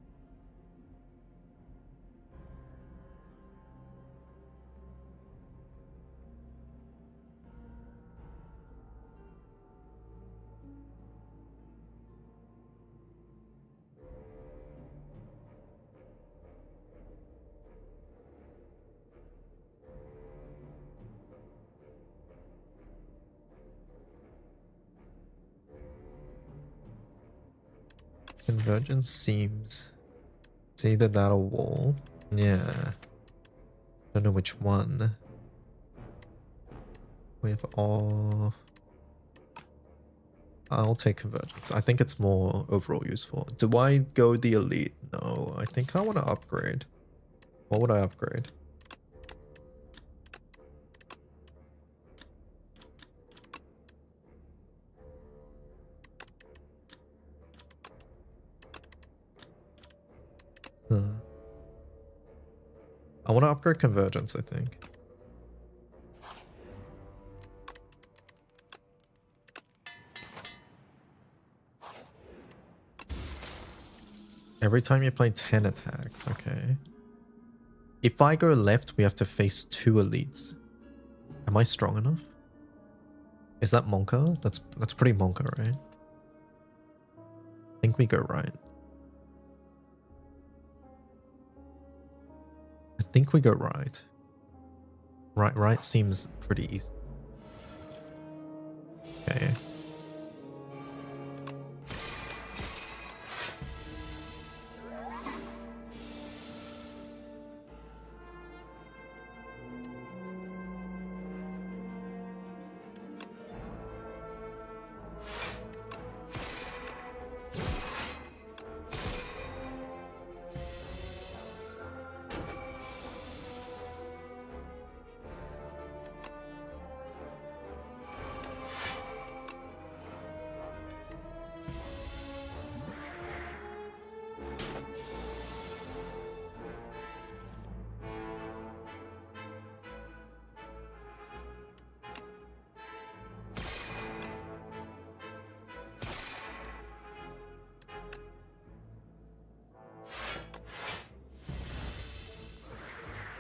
Convergence seems... It's either that or wall. Yeah. Don't know which one. We have all... I'll take Convergence. I think it's more overall useful. Do I go the Elite? No, I think I want to upgrade. What would I upgrade? I want to upgrade convergence, I think. Every time you play 10 attacks, okay. If I go left, we have to face 2 elites. Am I strong enough? Is that Monka? That's pretty Monka, right? I think we go right. I think we go right. Right seems pretty easy. Okay.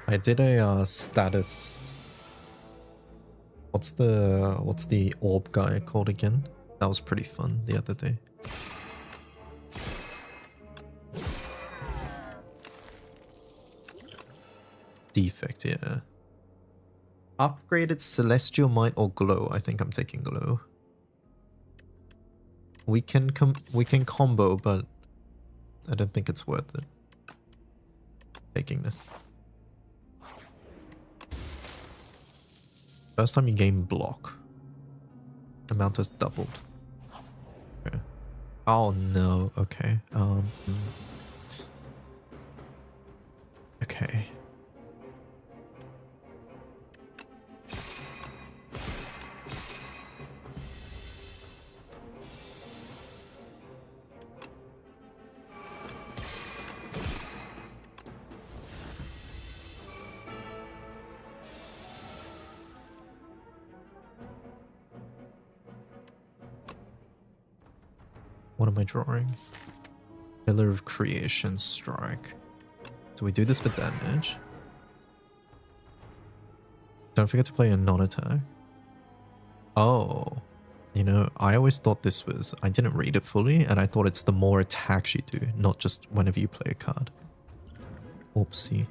I did a status. What's the orb guy called again? That was pretty fun the other day. Defect, yeah. Upgraded Celestial Might or Glow. I think I'm taking Glow. We can combo, but I don't think it's worth it. Taking this. First time you gain block. Amount has doubled. Okay. Oh no, okay. Okay. What am I drawing? Pillar of Creation Strike. So we do this for damage. Don't forget to play a non-attack. Oh. You know, I always thought this was... I didn't read it fully, and I thought it's the more attacks you do, not just whenever you play a card. Oopsie.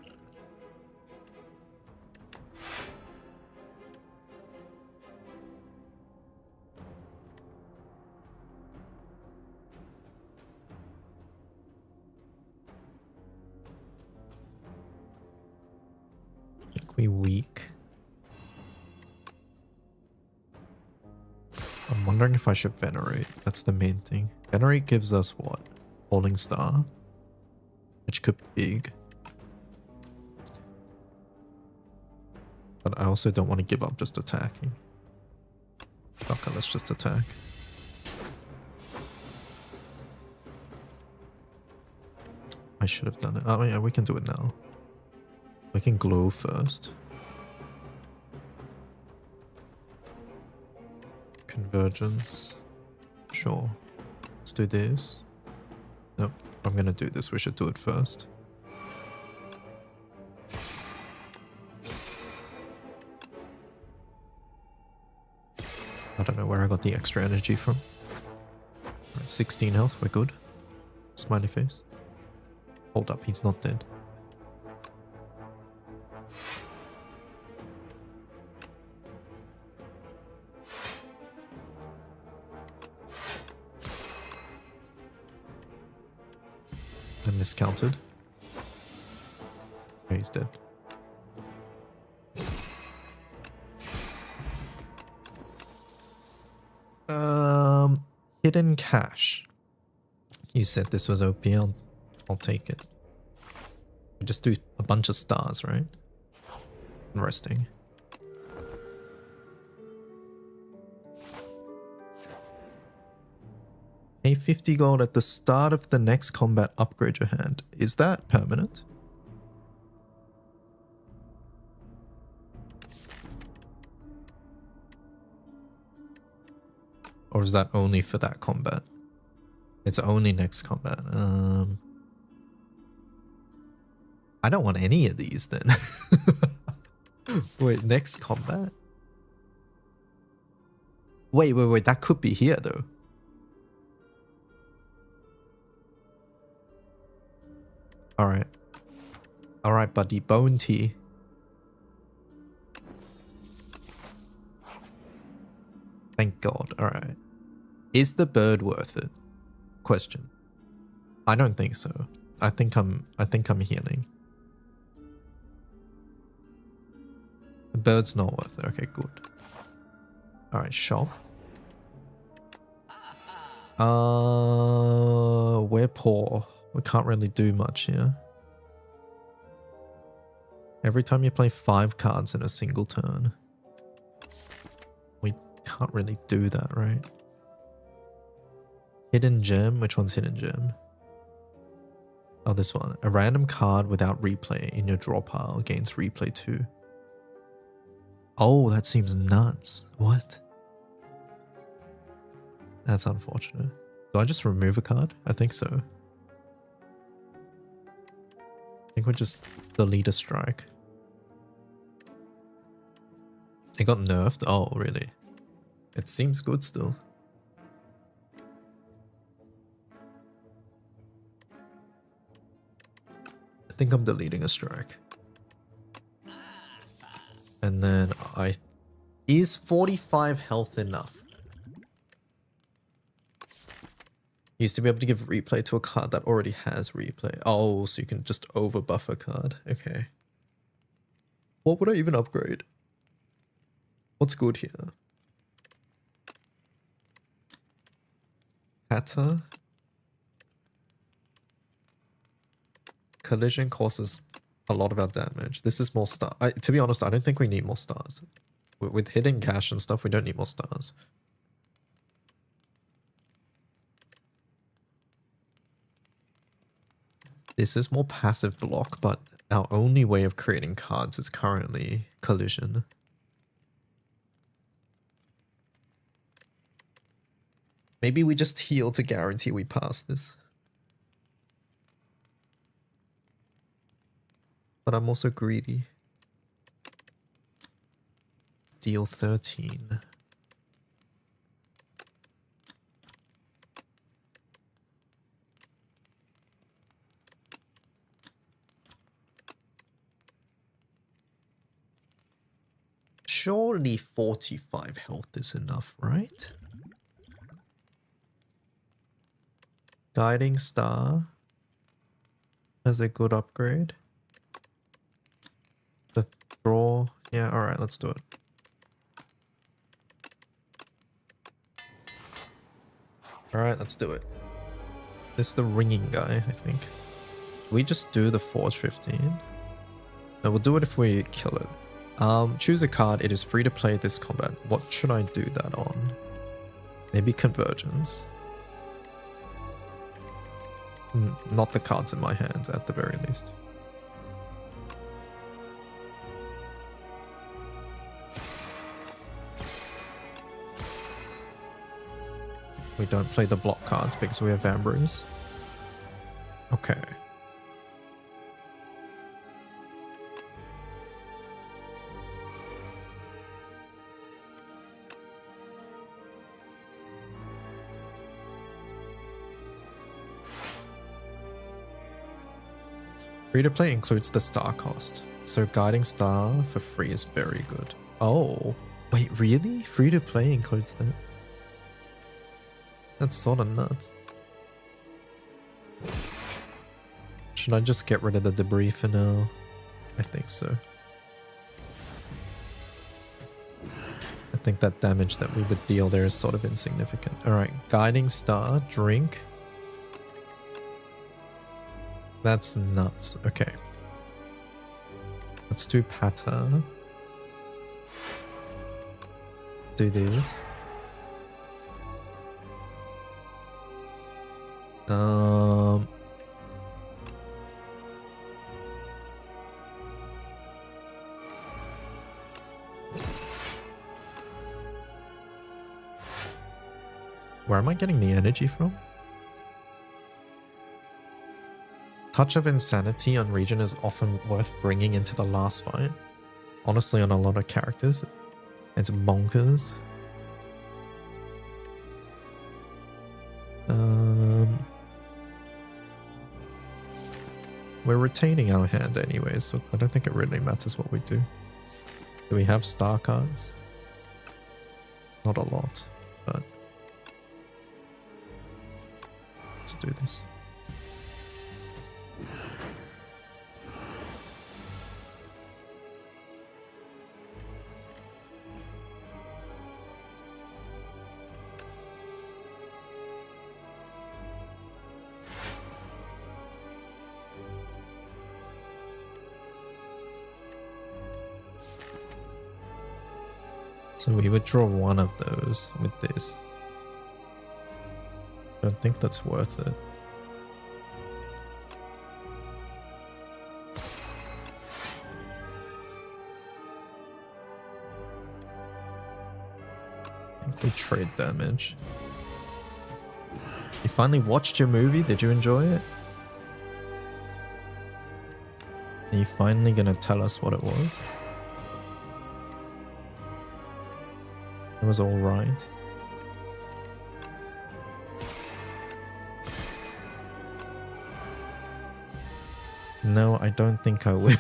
We weak. I'm wondering if I should Venerate. That's the main thing. Venerate gives us what? Falling Star? Which could be big. But I also don't want to give up just attacking. Okay, let's just attack. I should have done it. Oh yeah, we can do it now. We can glow first. Convergence. Sure. Let's do this. Nope. I'm gonna do this. We should do it first. I don't know where I got the extra energy from. Right, 16 health. We're good. Smiley face. Hold up. He's not dead. I miscounted. Okay, he's dead. Hidden cache. You said this was OP. I'll take it. We just do a bunch of stars, right? Interesting. Hey Pay 50 gold at the start of the next combat. Upgrade your hand. Is that permanent? Or is that only for that combat? It's only next combat. I don't want any of these then. Wait, next combat? Wait. That could be here though. Alright. Alright, buddy. Bone tea. Thank God. Alright. Is the bird worth it? Question. I don't think so. I think I'm healing. The bird's not worth it. Okay, good. Alright, shop. We're poor. We can't really do much here. Every time you play 5 cards in a single turn. We can't really do that, right? Hidden gem? Which one's hidden gem? Oh, this one. A random card without replay in your draw pile gains replay 2. Oh, that seems nuts. What? That's unfortunate. Do I just remove a card? I think so. I think we'll just delete a strike. It got nerfed? Oh, really? It seems good still. I think I'm deleting a strike. And then is 45 health enough? Used to be able to give replay to a card that already has replay. Oh, so you can just overbuff a card. Okay. What would I even upgrade? What's good here? Hatter. Collision causes a lot of our damage. This is more star. To be honest, I don't think we need more stars. With hidden cash and stuff, we don't need more stars. This is more passive block, but our only way of creating cards is currently collision. Maybe we just heal to guarantee we pass this. But I'm also greedy. Deal 13. Surely 45 health is enough, right? Guiding Star has a good upgrade. The draw, yeah, alright, let's do it. Alright, let's do it. This is the ringing guy, I think. We just do the Forge 15. No, we'll do it if we kill it. Choose a card. It is free to play this combat. What should I do that on? Maybe Convergence. Not the cards in my hand, at the very least. We don't play the block cards because we have Vambrace. Okay. Free to play includes the star cost, so Guiding Star for free is very good. Oh, wait, really? Free to play includes that? That's sort of nuts. Should I just get rid of the debris for now? I think so. I think that damage that we would deal there is sort of insignificant. Alright, Guiding Star, drink. That's nuts. Okay. Let's do Pata. Do these. Um. Where am I getting the energy from? Touch of Insanity on Region is often worth bringing into the last fight. Honestly, on a lot of characters, it's bonkers. We're retaining our hand anyway, so I don't think it really matters what we do. Do we have star cards? Not a lot, but let's do this. So we would draw one of those with this. Don't think that's worth it. I think we trade damage. You finally watched your movie? Did you enjoy it? Are you finally gonna tell us what it was? It was all right. No, I don't think I will.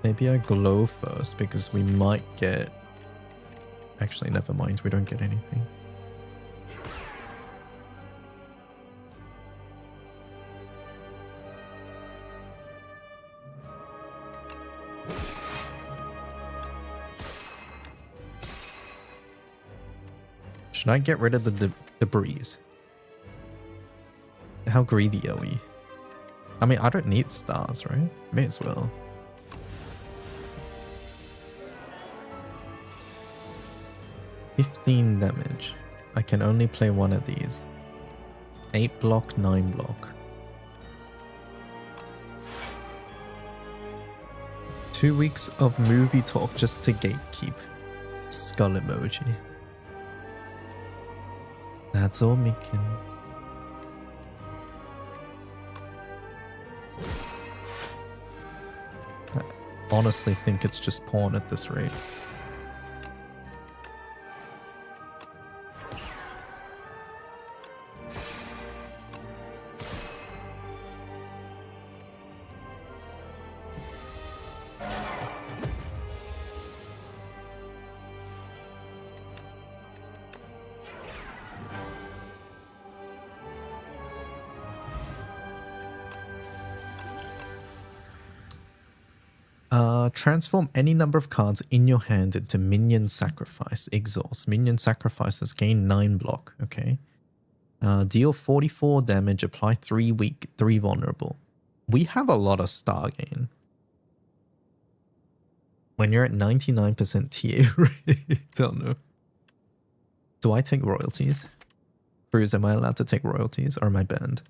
Maybe I glow first because we might get... Actually, never mind. We don't get anything. Should I get rid of the debris? How greedy are we? I mean, I don't need stars, right? May as well. $15 damage. I can only play one of these. 8 block, 9 block. 2 weeks of movie talk just to gatekeep. Skull emoji. That's all, Mikin. I honestly think it's just pawn at this rate. Transform any number of cards in your hand into minion sacrifice. Exhaust. Minion sacrifices gain 9 block. Okay. Deal 44 damage. Apply 3 weak, 3 vulnerable. We have a lot of star gain. When you're at 99% TA rate. Don't know. Do I take royalties? Bruce, am I allowed to take royalties or am I banned?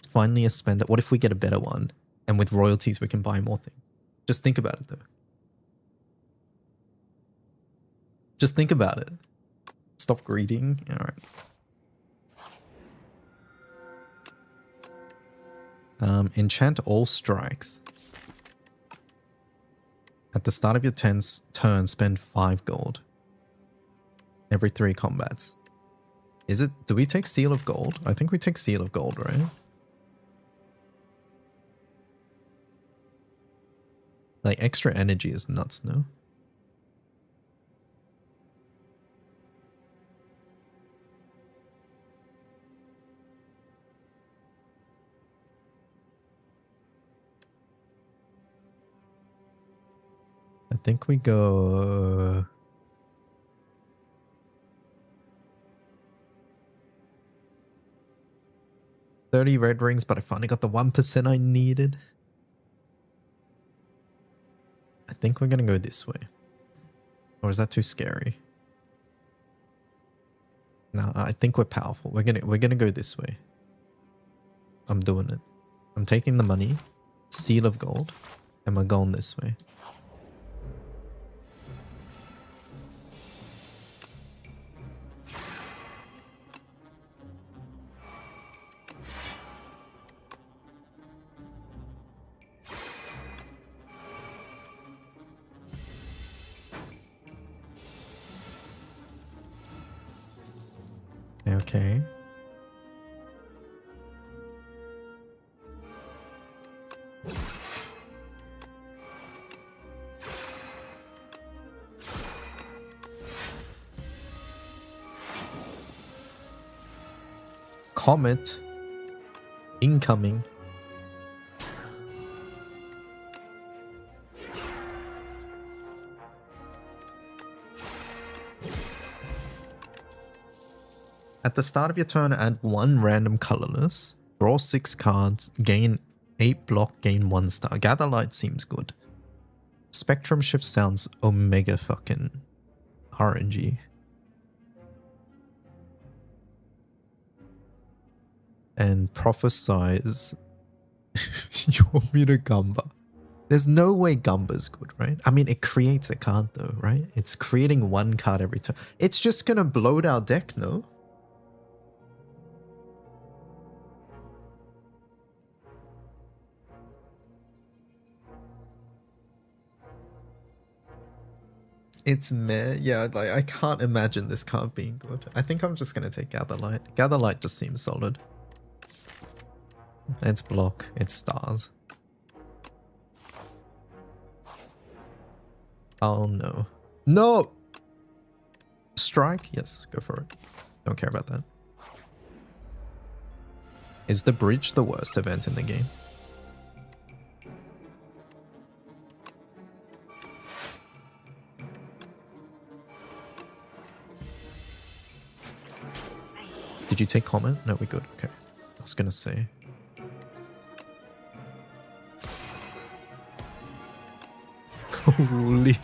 Finally a spender. What if we get a better one? And with royalties, we can buy more things. Just think about it, though. Just think about it. Stop greeting. All right. Enchant all strikes. At the start of your turn, spend 5 gold. Every 3 combats. Is it? Do we take Seal of Gold? I think we take Seal of Gold, right? Like, extra energy is nuts, no? I think we go... 30 red rings, but I finally got the 1% I needed. I think we're gonna go this way. Or is that too scary? No, I think we're powerful. We're gonna go this way. I'm doing it. I'm taking the money, seal of gold, and we're going this way. Okay. Comet incoming. At the start of your turn, add 1 random colorless, draw 6 cards, gain 8 block, gain 1 star. Gather Light seems good. Spectrum Shift sounds omega fucking RNG. And Prophesize. You want me to Gumba? There's no way Gumba's good, right? I mean, it creates a card though, right? It's creating 1 card every turn. It's just gonna bloat our deck, no? It's meh. Yeah, like I can't imagine this card being good. I think I'm just gonna take Gather Light. Gather Light just seems solid. It's block. It's stars. Oh no. No! Strike? Yes, go for it. Don't care about that. Is the bridge the worst event in the game? Did you take comment? No, we're good. Okay. I was gonna say. Holy.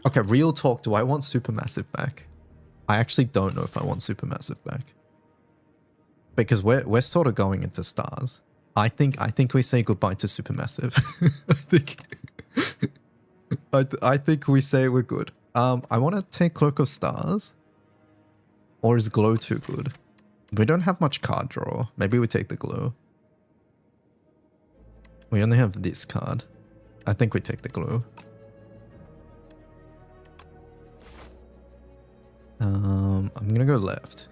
Okay, real talk. Do I want Supermassive back? I actually don't know if I want Supermassive back. Because we're sort of going into stars. I think we say goodbye to Supermassive. I think we say we're good. I want to take Cloak of Stars. Or is Glow too good? We don't have much card draw. Maybe we take the Glow. We only have this card. I think we take the Glow. I'm gonna go left.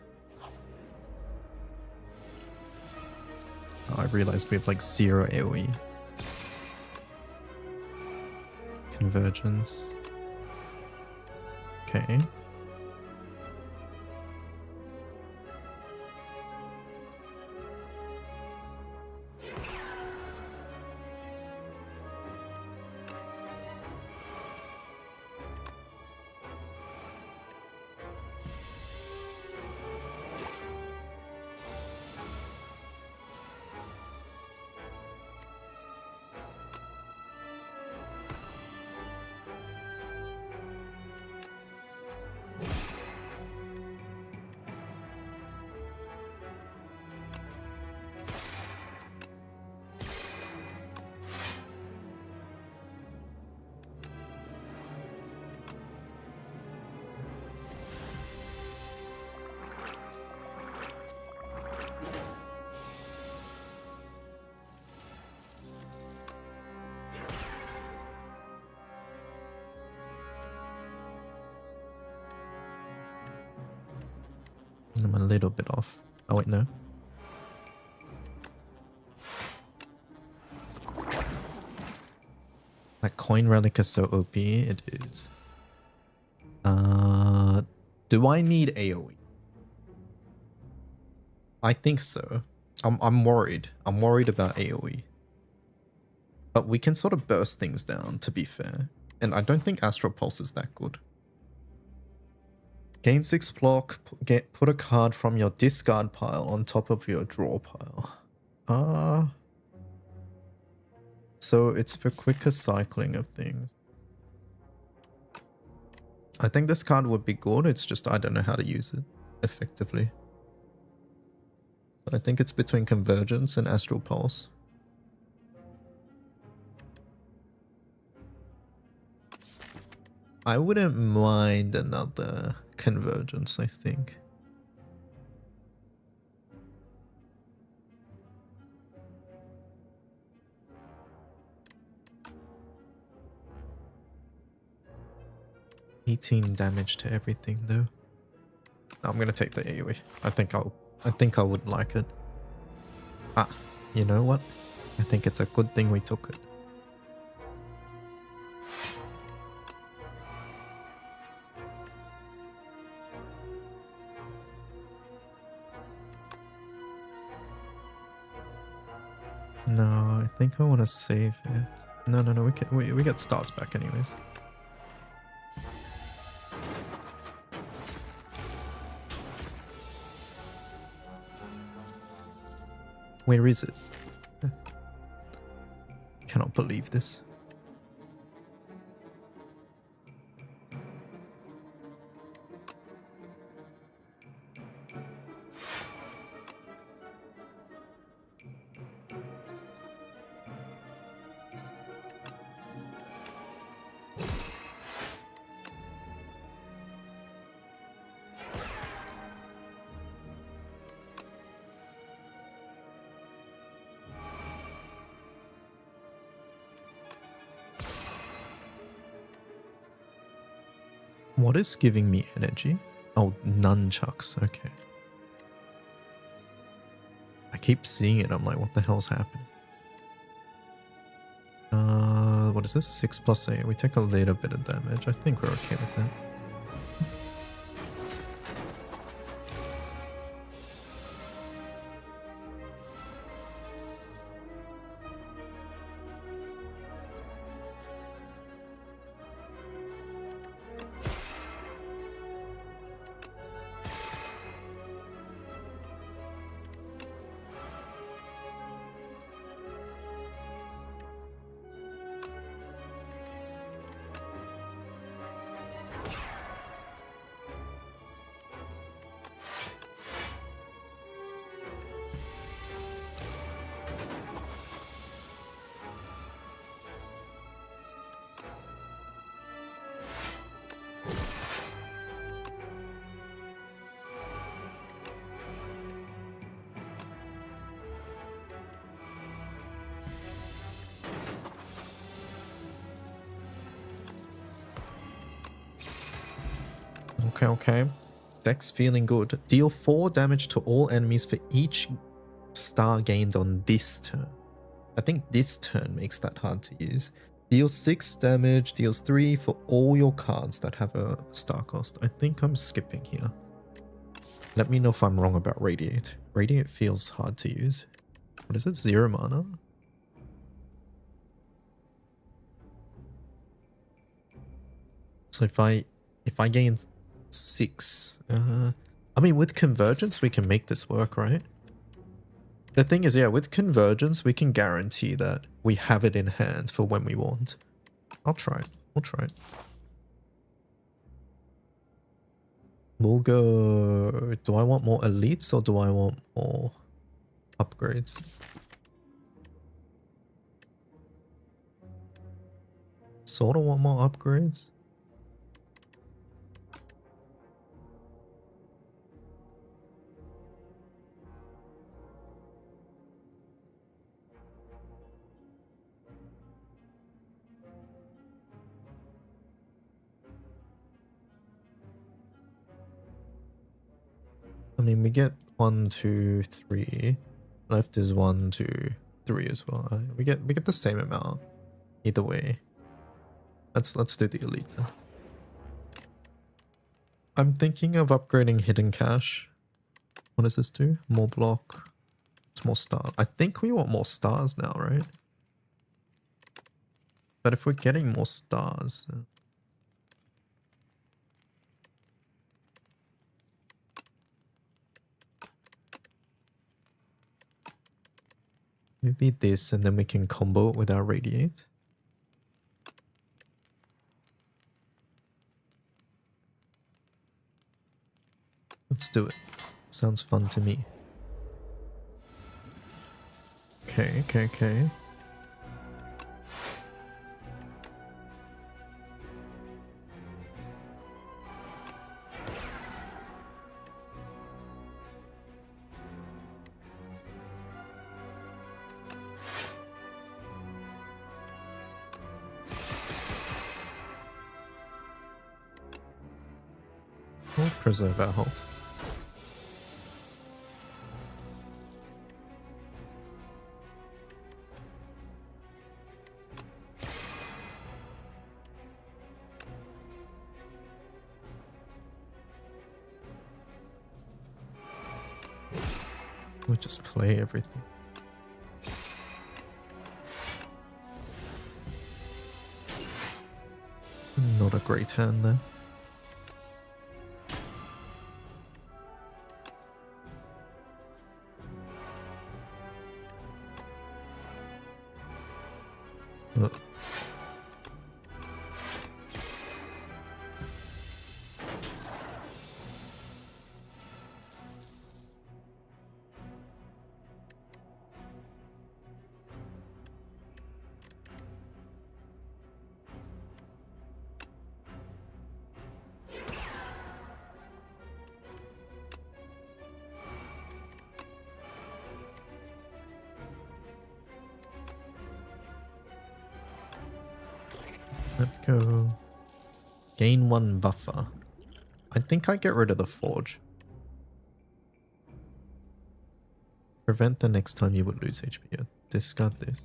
Oh, I realized we have like 0 AoE. Convergence. Okay. I'm a little bit off. Oh wait, no. That coin relic is so OP. It is. Do I need AoE? I think so. I'm worried. I'm worried about AoE. But we can sort of burst things down, to be fair. And I don't think Astral Pulse is that good. Gain 6 block, put a card from your discard pile on top of your draw pile. So it's for quicker cycling of things. I think this card would be good, it's just I don't know how to use it effectively. So I think it's between Convergence and Astral Pulse. I wouldn't mind another Convergence, I think. $18 damage to everything though. I'm gonna take the AoE. I think I would like it. Ah, you know what? I think it's a good thing we took it. No, I think I want to save it. No, we get stars back anyways. Where is it? Cannot believe this. What is giving me energy? Oh, nunchucks. Okay. I keep seeing it. I'm like, what the hell's happening? What is this? 6 + 8. We take a little bit of damage. I think we're okay with that. Okay. Dex feeling good. Deal 4 damage to all enemies for each star gained on this turn. I think this turn makes that hard to use. Deals 6 damage, deals 3 for all your cards that have a star cost. I think I'm skipping here. Let me know if I'm wrong about Radiate. Radiate feels hard to use. What is it? 0 mana? So if I gain 6, I mean with Convergence we can make this work, right? The thing is, yeah, with Convergence we can guarantee that we have it in hand for when we want. I'll try it. We'll try it. We'll go... Do I want more elites or do I want more upgrades? Sort of want more upgrades. I mean, we get 1, 2, 3. Left is 1, 2, 3 as well. We get the same amount either way. Let's do the elite then. I'm thinking of upgrading Hidden Cache. What does this do? More block. It's more stars. I think we want more stars now, right? But if we're getting more stars... Maybe this, and then we can combo it with our radiate. Let's do it. Sounds fun to me. Okay, okay, okay. We'll preserve our health. We'll just play everything. Not a great hand there. Look. Let's go. Gain 1 buffer. I think I get rid of the forge. Prevent the next time you would lose HP. Discard this.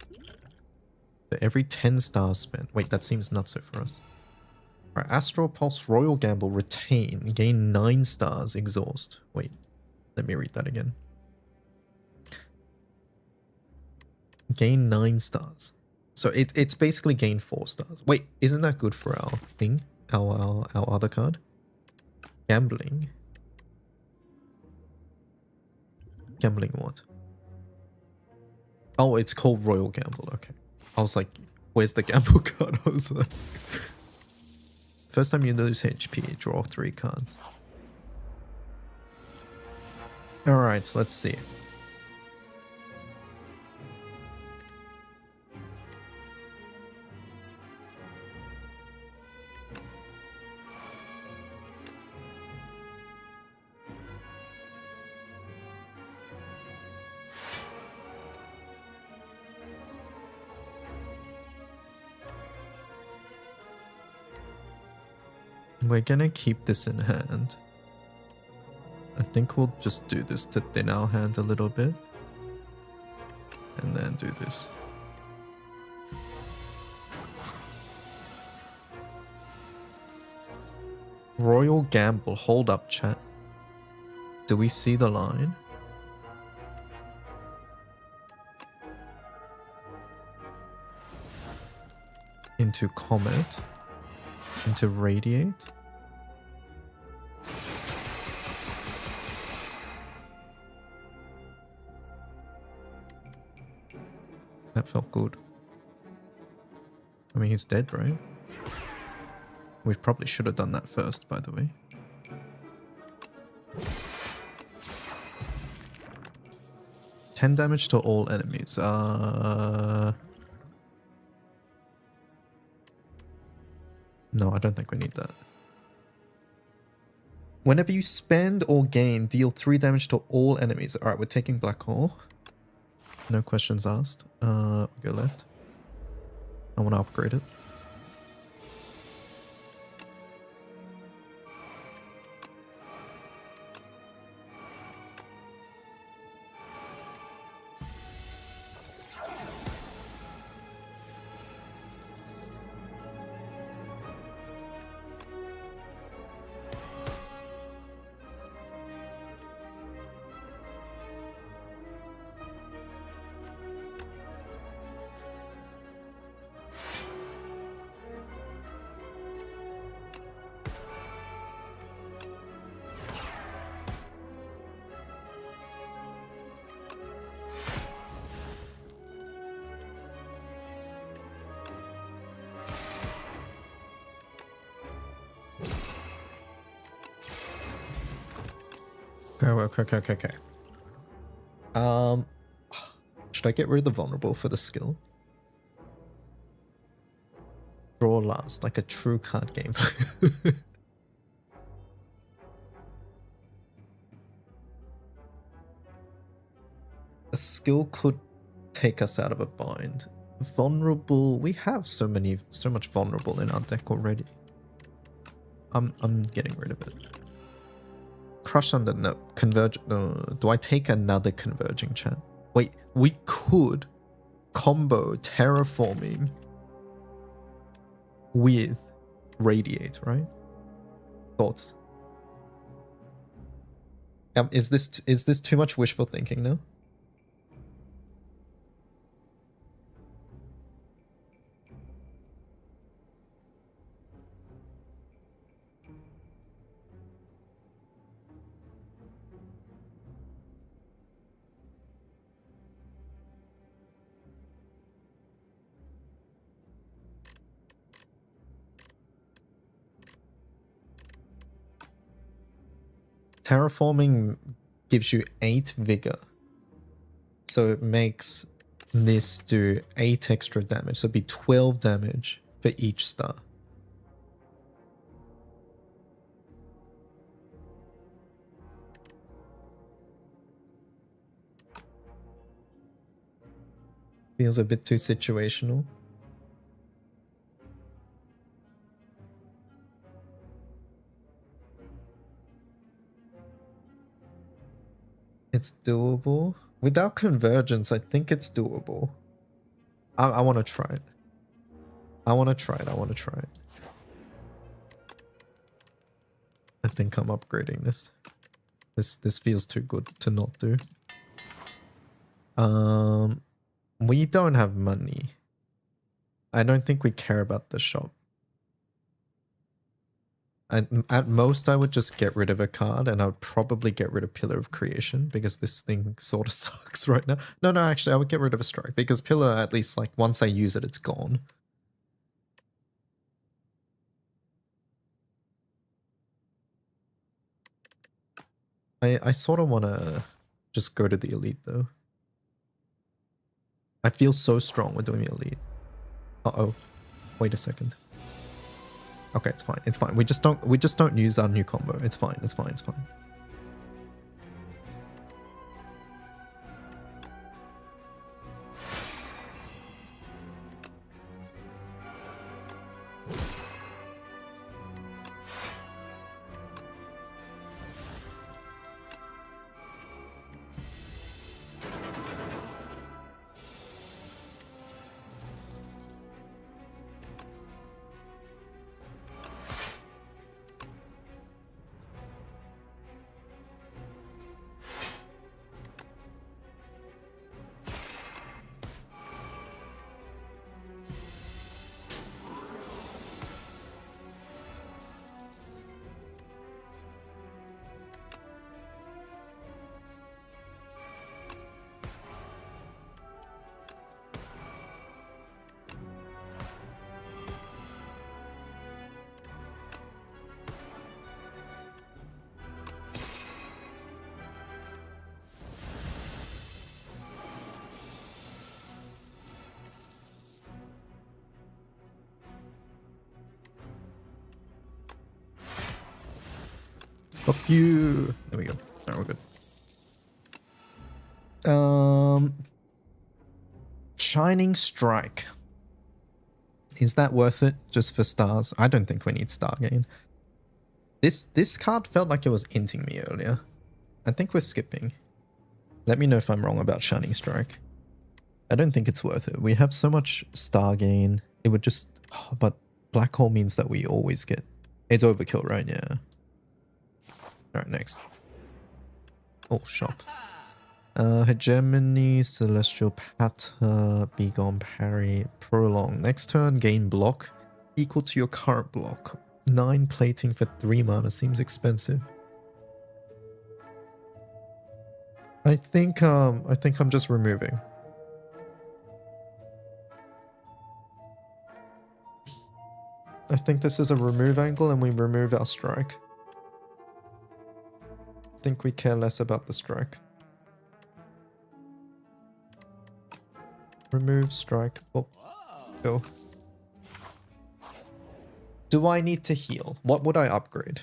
For every 10 stars spent. Wait, that seems nuts for us. Alright, Astral Pulse, Royal Gamble, Retain. Gain 9 stars, Exhaust. Wait, let me read that again. Gain 9 stars. So it's basically gain 4 stars. Wait, isn't that good for our thing? Our other card? Gambling. Gambling what? Oh, it's called Royal Gamble. Okay. I was like, where's the gamble card? I was like... First time you lose HP, draw 3 cards. Alright, let's see. We're gonna keep this in hand. I think we'll just do this to thin our hand a little bit. And then do this. Royal Gamble. Hold up, chat. Do we see the line? Into Comet. Into Radiate. That felt good. I mean, he's dead, right? We probably should have done that first, by the way. $10 damage to all enemies. No, I don't think we need that. Whenever you spend or gain, deal 3 damage to all enemies. Alright, we're taking Black Hole. No questions asked. We go left. I want to upgrade it. Okay. Should I get rid of the vulnerable for the skill? Draw last, like a true card game. A skill could take us out of a bind. Vulnerable, we have so much vulnerable in our deck already. I'm getting rid of it. Crush under, no. Converge, no. Do I take another converging chat? Wait, we could combo terraforming with radiate, right? Thoughts? Is this too much wishful thinking now? Terraforming gives you 8 vigor. So it makes this do 8 extra damage. So it'd be 12 damage for each star. Feels a bit too situational. It's doable. Without convergence, I think it's doable. I want to try it. I want to try it. I think I'm upgrading this. This feels too good to not do. We don't have money. I don't think we care about the shop. At most, I would just get rid of a card, and I would probably get rid of Pillar of Creation, because this thing sort of sucks right now. No, actually, I would get rid of a Strike, because Pillar, at least, like, once I use it, it's gone. I sort of want to just go to the Elite, though. I feel so strong with doing the Elite. Uh-oh. Wait a second. Okay, it's fine. It's fine. We just don't use our new combo. It's fine. It's fine. It's fine. Fuck you. There we go. Alright, we're good. Shining Strike. Is that worth it just for stars? I don't think we need star gain. This card felt like it was inting me earlier. I think we're skipping. Let me know if I'm wrong about Shining Strike. I don't think it's worth it. We have so much star gain. It would just... Oh, but Black Hole means that we always get... It's overkill, right? Yeah. Alright, next. Oh, shop. Hegemony, Celestial Patter, Begone Parry, Prolong. Next turn, gain block equal to your current block. 9 plating for 3 mana seems expensive. I think I'm just removing. I think this is a remove angle and we remove our strike. think we care less about the strike. Remove strike. Oh, go. Do I need to heal? What would I upgrade?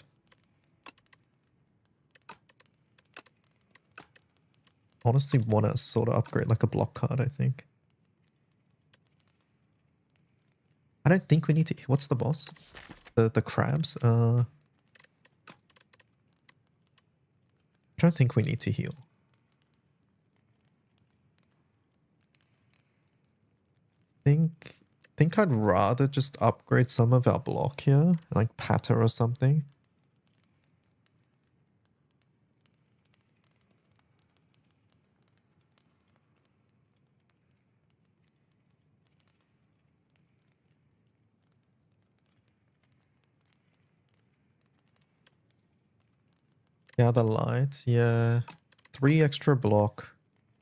Honestly, want to sort of upgrade like a block card, I think. I don't think we need to... What's the boss? The crabs? I don't think we need to heal. Think I'd rather just upgrade some of our block here, like Patta or something. Gather light, yeah. 3 extra block,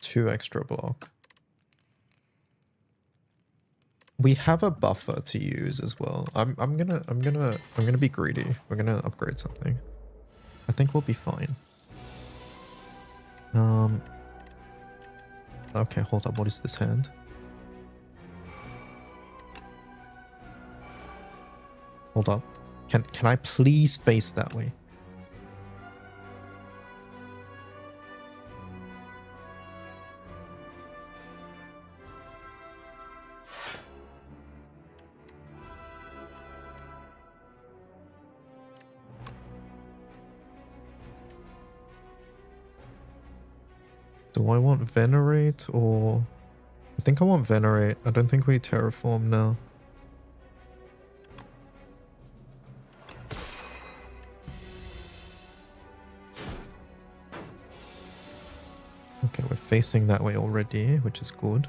2 extra block. We have a buffer to use as well. I'm gonna be greedy. We're gonna upgrade something. I think we'll be fine. Okay, hold up. What is this hand? Hold up. Can I please face that way? Do I want Venerate or... I think I want Venerate. I don't think we terraform now. Okay, we're facing that way already, which is good.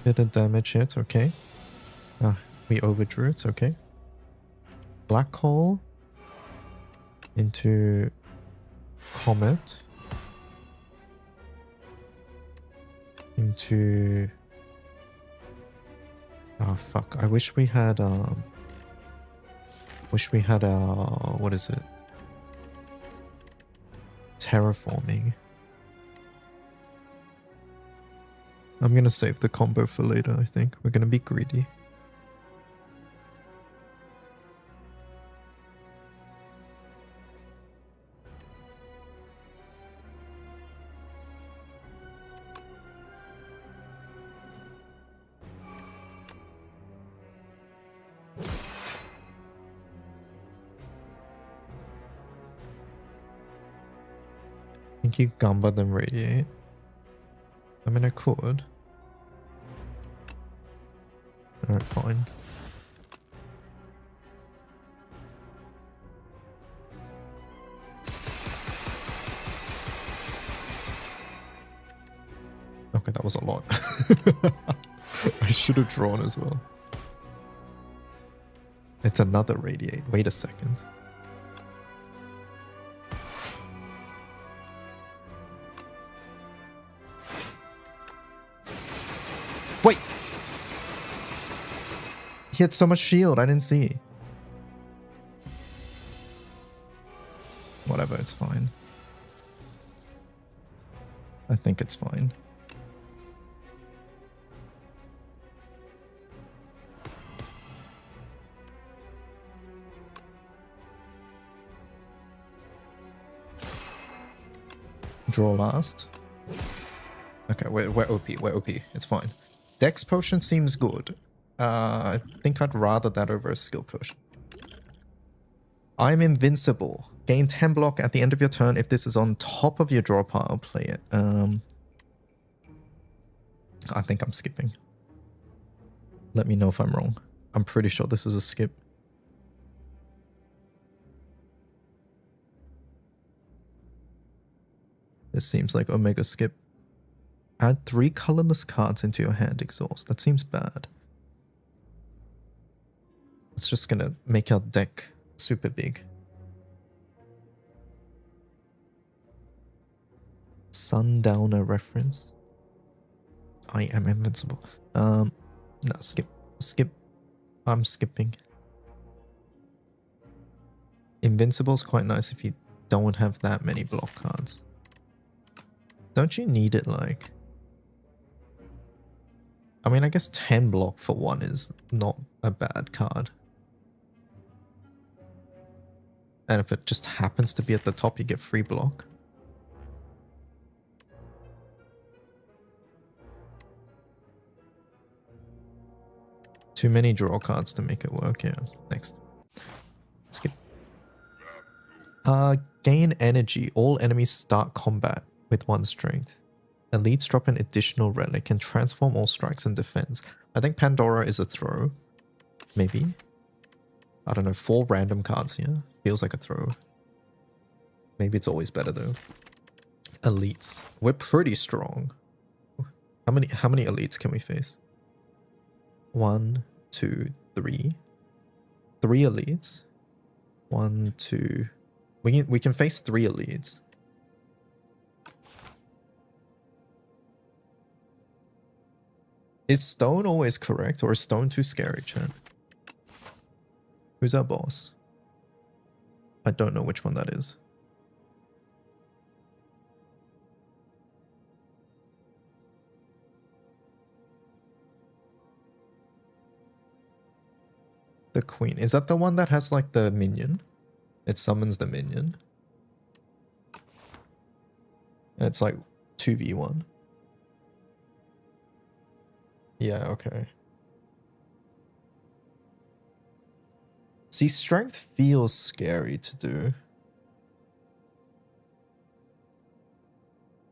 Bit of damage here, it's okay. We overdrew, it's okay. Black hole into comet into... Oh fuck, I wish we had our... what is it? Terraforming. I'm gonna save the combo for later, I think. We're gonna be greedy. I think you Gamba then radiate. I mean, I could. Alright, fine. Okay, that was a lot. I should have drawn as well. It's another radiate. Wait a second. Wait! He had so much shield, I didn't see. Whatever, it's fine. I think it's fine. Draw last. Okay, we're OP, we're OP. It's fine. Dex potion seems good. I think I'd rather that over a skill potion. I'm invincible. Gain 10 block at the end of your turn. If this is on top of your draw pile, play it. I think I'm skipping. Let me know if I'm wrong. I'm pretty sure this is a skip. This seems like Omega skip. Add 3 colorless cards into your hand, exhaust. That seems bad. It's just gonna make our deck super big. Sundowner reference. I am invincible. No, skip. I'm skipping. Invincible's quite nice if you don't have that many block cards. Don't you need it like... I mean, I guess 10 block for one is not a bad card. And if it just happens to be at the top, you get free block. Too many draw cards to make it work, yeah. Next. Skip. Gain energy. All enemies start combat with 1 strength. Elites drop an additional relic and transform all strikes in defense. I think Pandora is a throw. Maybe. I don't know, 4 random cards here. Feels like a throw. Maybe it's always better though. Elites. We're pretty strong. How many elites can we face? 1, 2, 3. 3 elites. 1, 2. We can face 3 elites. Is stone always correct, or is stone too scary, chat? Who's our boss? I don't know which one that is. The queen. Is that the one that has like the minion? It summons the minion. And it's like 2v1. Yeah, okay. See, strength feels scary to do.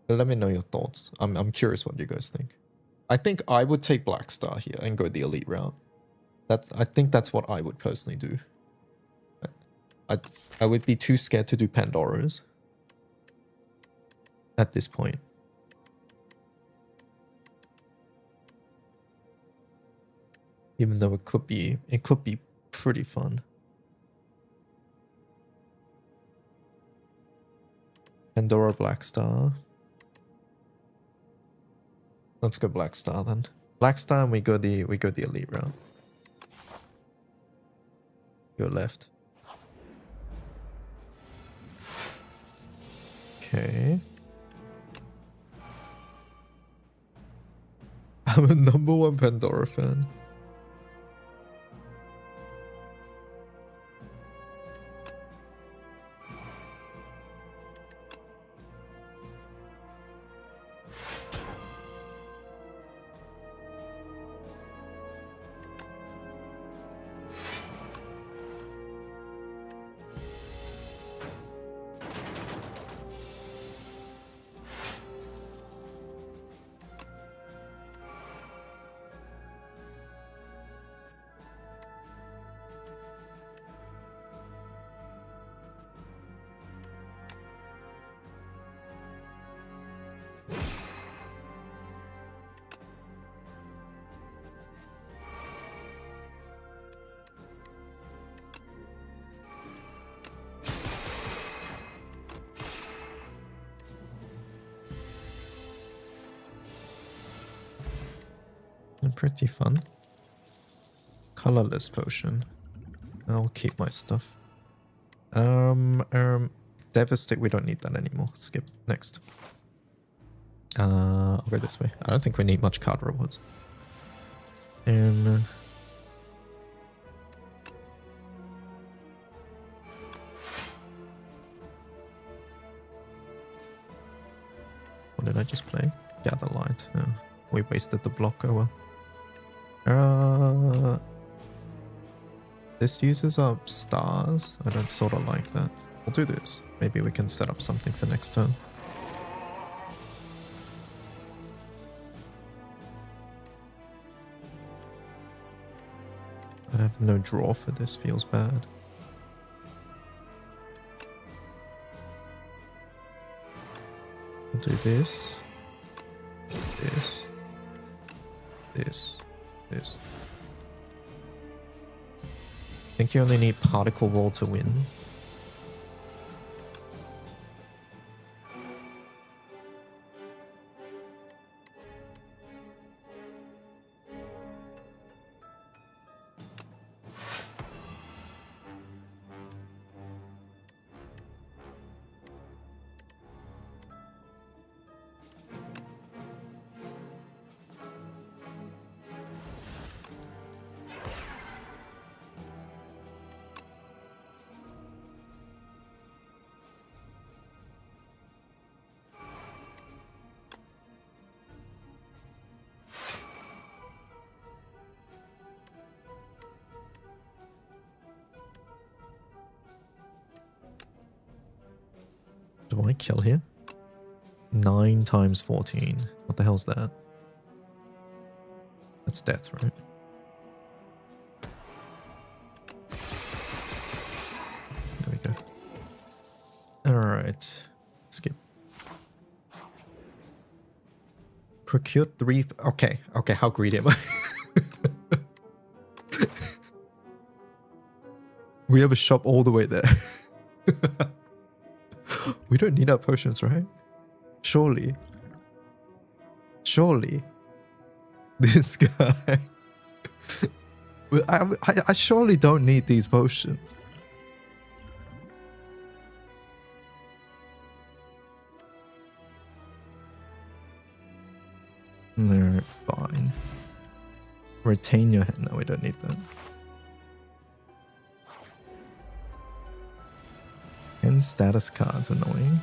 But let me know your thoughts. I'm curious what you guys think. I think I would take Black Star here and go the elite route. I think that's what I would personally do. I would be too scared to do Pandora's at this point. Even though it could be pretty fun. Pandora, Black Star. Let's go Black Star then. Black Star and we go the elite route. Go left. Okay. I'm a #1 Pandora fan. Pretty fun. Colorless potion. I'll keep my stuff. Devastate, we don't need that anymore. Skip. Next. I'll go this way. I don't think we need much card rewards. What did I just play? Gather Light. Oh, we wasted the block. Oh well. This uses up stars. I don't sort of like that. We'll do this. Maybe we can set up something for next turn. I have no draw for this. Feels bad. We'll do this. This. This. This. think you only need particle wall to win. Do I kill here? 9 times 14. What the hell's that? That's death, right? There we go. Alright. Skip. Procure 3... Okay, okay, how greedy am I? We have a shop all the way there. We don't need our potions, right? Surely. Surely. This guy. I surely don't need these potions. Alright, fine. Retain your hand. No, we don't need that. And status cards, annoying.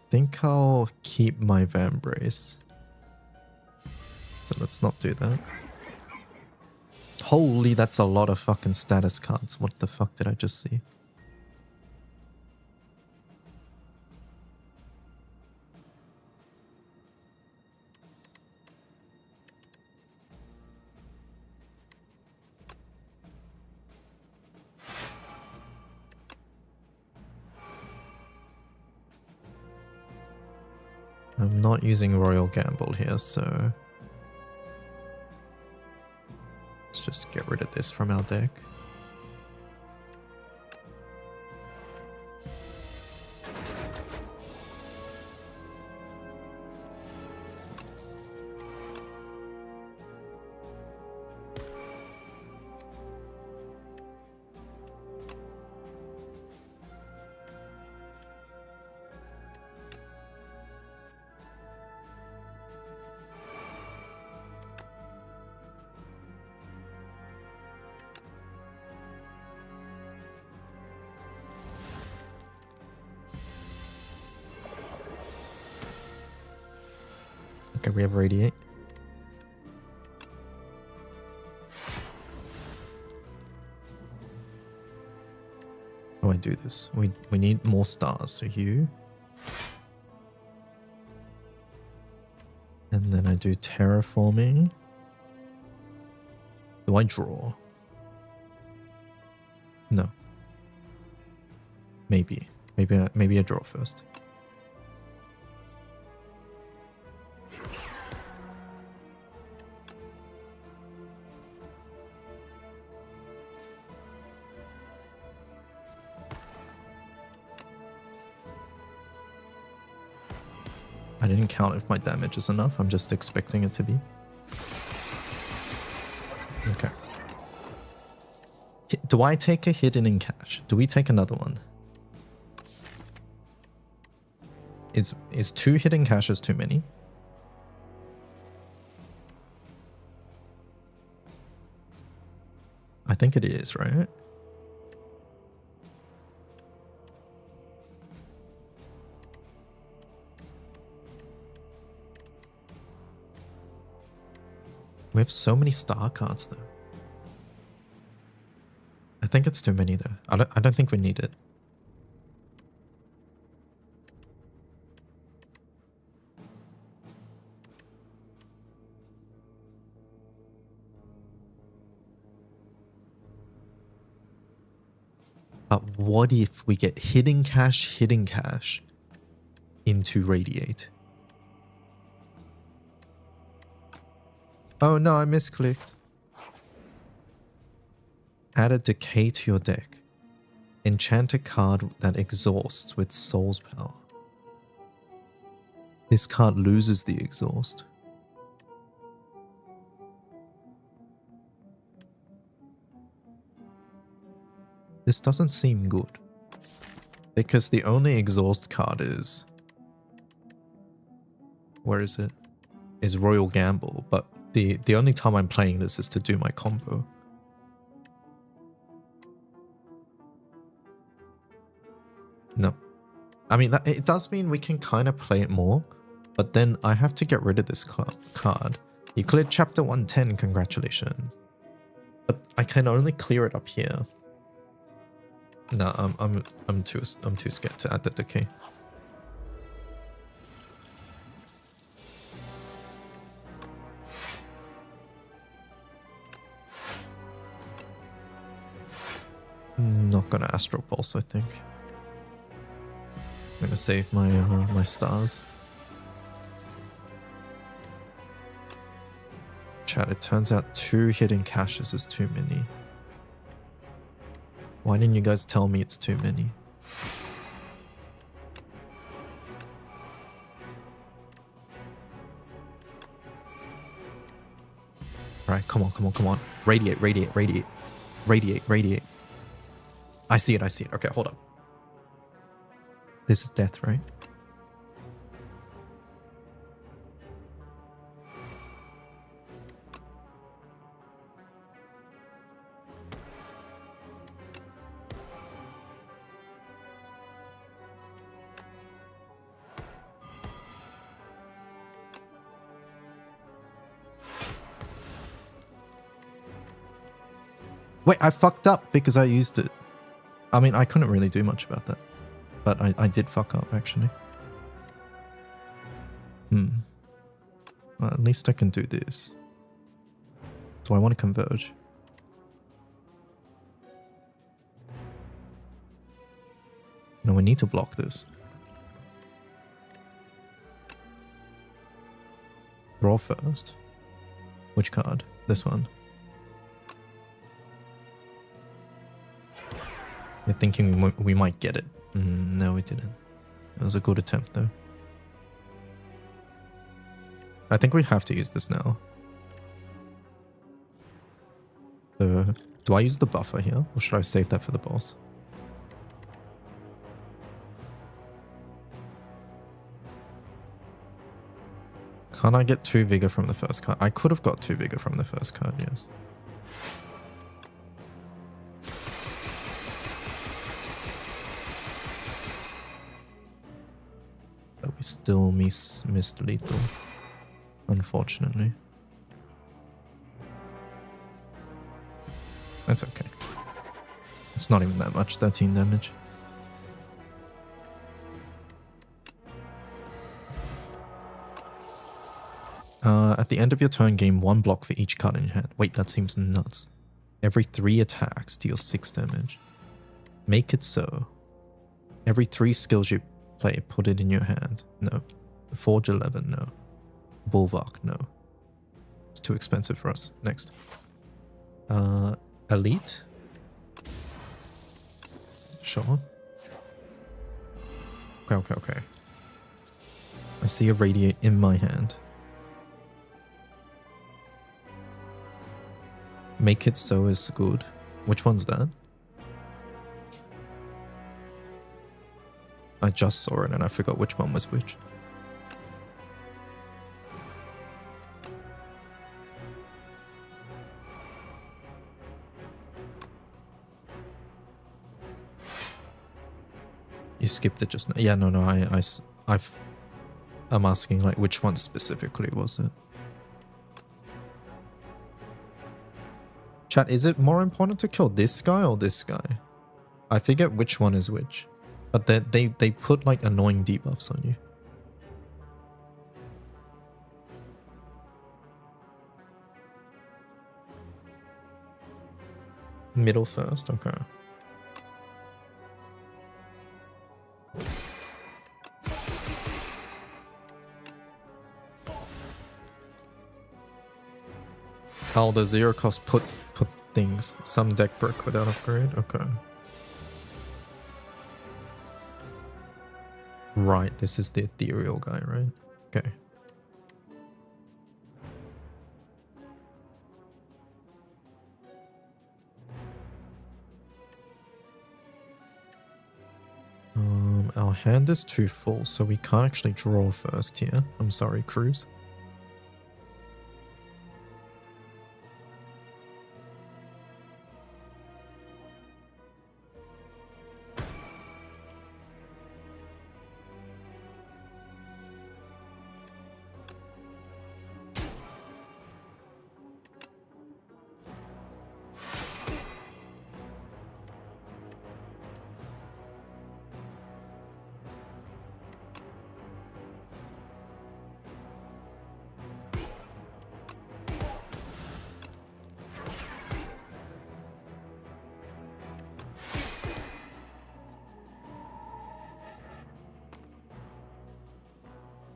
Think I'll keep my Vambrace. So let's not do that. Holy, that's a lot of fucking status cards. What the fuck did I just see? I'm not using Royal Gamble here, so let's just get rid of this from our deck. Okay, we have Radiate. How do I do this? We need more stars, so you. And then I do terraforming. Do I draw? No. Maybe. Maybe I draw first. I didn't count if my damage is enough. I'm just expecting it to be. Okay. Do I take a hidden in cash? Do we take another one? Is 2 hidden caches too many? I think it is, right? We have so many star cards though. I think it's too many though. I don't think we need it. But what if we get hidden cash into Radiate? Oh no, I misclicked. Add a decay to your deck. Enchant a card that exhausts with Soul's Power. This card loses the exhaust. This doesn't seem good. Because the only exhaust card is... Where is it? Is Royal Gamble, but the only time I'm playing this is to do my combo. No. I mean, it does mean we can kind of play it more, but then I have to get rid of this card. You cleared chapter 110, congratulations. But I can only clear it up here. No, I'm too scared to add the decay. Not gonna Astral Pulse, I think. I'm gonna save my my stars. Chat, it turns out 2 hidden caches is too many. Why didn't you guys tell me it's too many? Alright, come on, come on, come on. Radiate, radiate, radiate. Radiate, radiate. I see it, I see it. Okay, hold up. This is death, right? Wait, I fucked up because I used it. I mean, I couldn't really do much about that. But I did fuck up, actually. Well, at least I can do this. Do I want to converge? No, we need to block this. Draw first. Which card? This one. We're thinking we might get it. No, we didn't. It was a good attempt, though. I think we have to use this now. So, do I use the buffer here? Or should I save that for the boss? Can't I get 2 Vigor from the first card? I could have got 2 Vigor from the first card, yes. But we still missed lethal, unfortunately. That's okay. It's not even that much, 13 damage. At the end of your turn, gain 1 block for each card in your hand. Wait, that seems nuts. Every 3 attacks deals 6 damage. Make it so. Every 3 skills you play, put it in your hand. No. Forge 11, no. Bulwark, no. It's too expensive for us. Next. Elite? Sure. Okay. I see a Radiate in my hand. Make it so is good. Which one's that? I just saw it and I forgot which one was which. You skipped it just now. Yeah, no, I'm asking like which one specifically was it? Chat, is it more important to kill this guy or this guy? I forget which one is which. But they put like annoying debuffs on you. Middle first, okay. Oh, the 0 cost put things. Some deck brick without upgrade. Okay. Right, this is the ethereal guy, right? Okay. Our hand is too full, so we can't actually draw first here. I'm sorry, Cruz.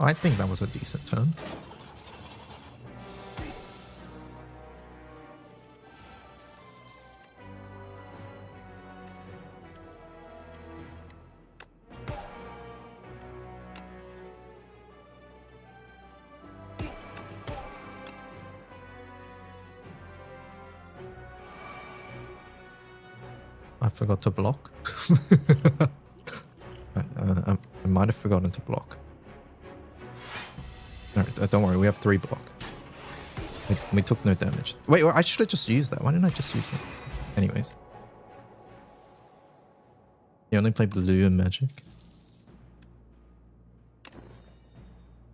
I think that was a decent turn. I forgot to block. I might have forgotten to block. Alright, don't worry, we have 3 block. We took no damage. Wait, I should have just used that. Why didn't I just use that? Anyways. You only play blue and magic.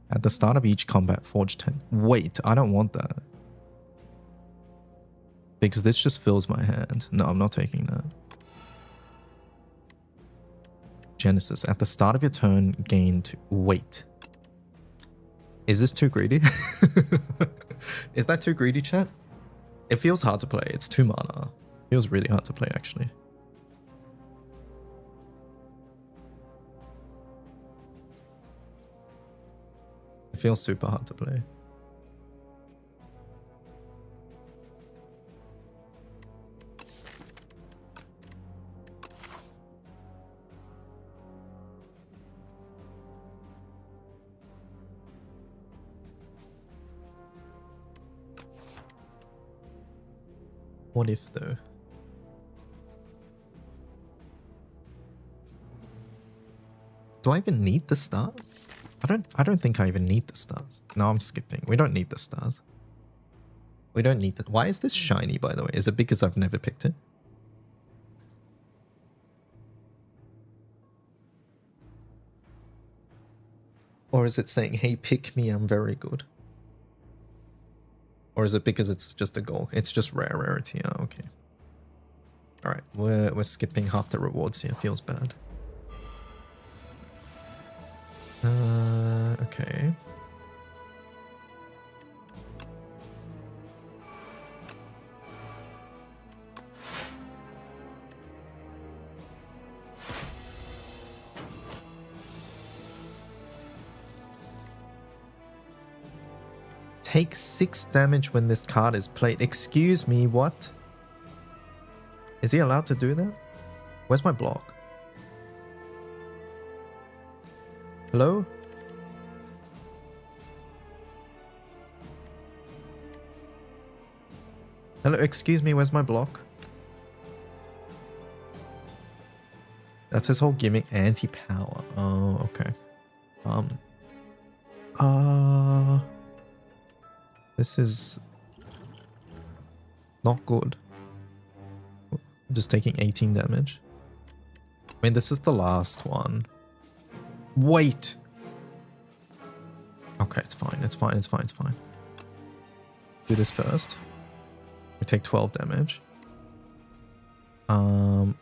At the start of each combat, forge 10. Wait, I don't want that. Because this just fills my hand. No, I'm not taking that. Genesis. At the start of your turn, gain to... Wait. Is this too greedy? Is that too greedy, chat? It feels hard to play. It's 2 mana. It feels really hard to play, actually. It feels super hard to play. What if though? Do I even need the stars? I don't think I even need the stars. No, I'm skipping. We don't need the stars. We don't need that. Why is this shiny, by the way? Is it because I've never picked it? Or is it saying, hey, pick me, I'm very good? Or is it because it's just a goal? It's just rarity. Oh, okay. Alright, we're skipping half the rewards here. Feels bad. Okay. Take 6 damage when this card is played. Excuse me, what? Is he allowed to do that? Where's my block? Hello? Hello, excuse me, where's my block? That's his whole gimmick, anti-power. Oh, okay. This is not good. Just taking 18 damage. I mean, this is the last one. Wait! Okay, it's fine, it's fine, it's fine, it's fine. Do this first. We take 12 damage. I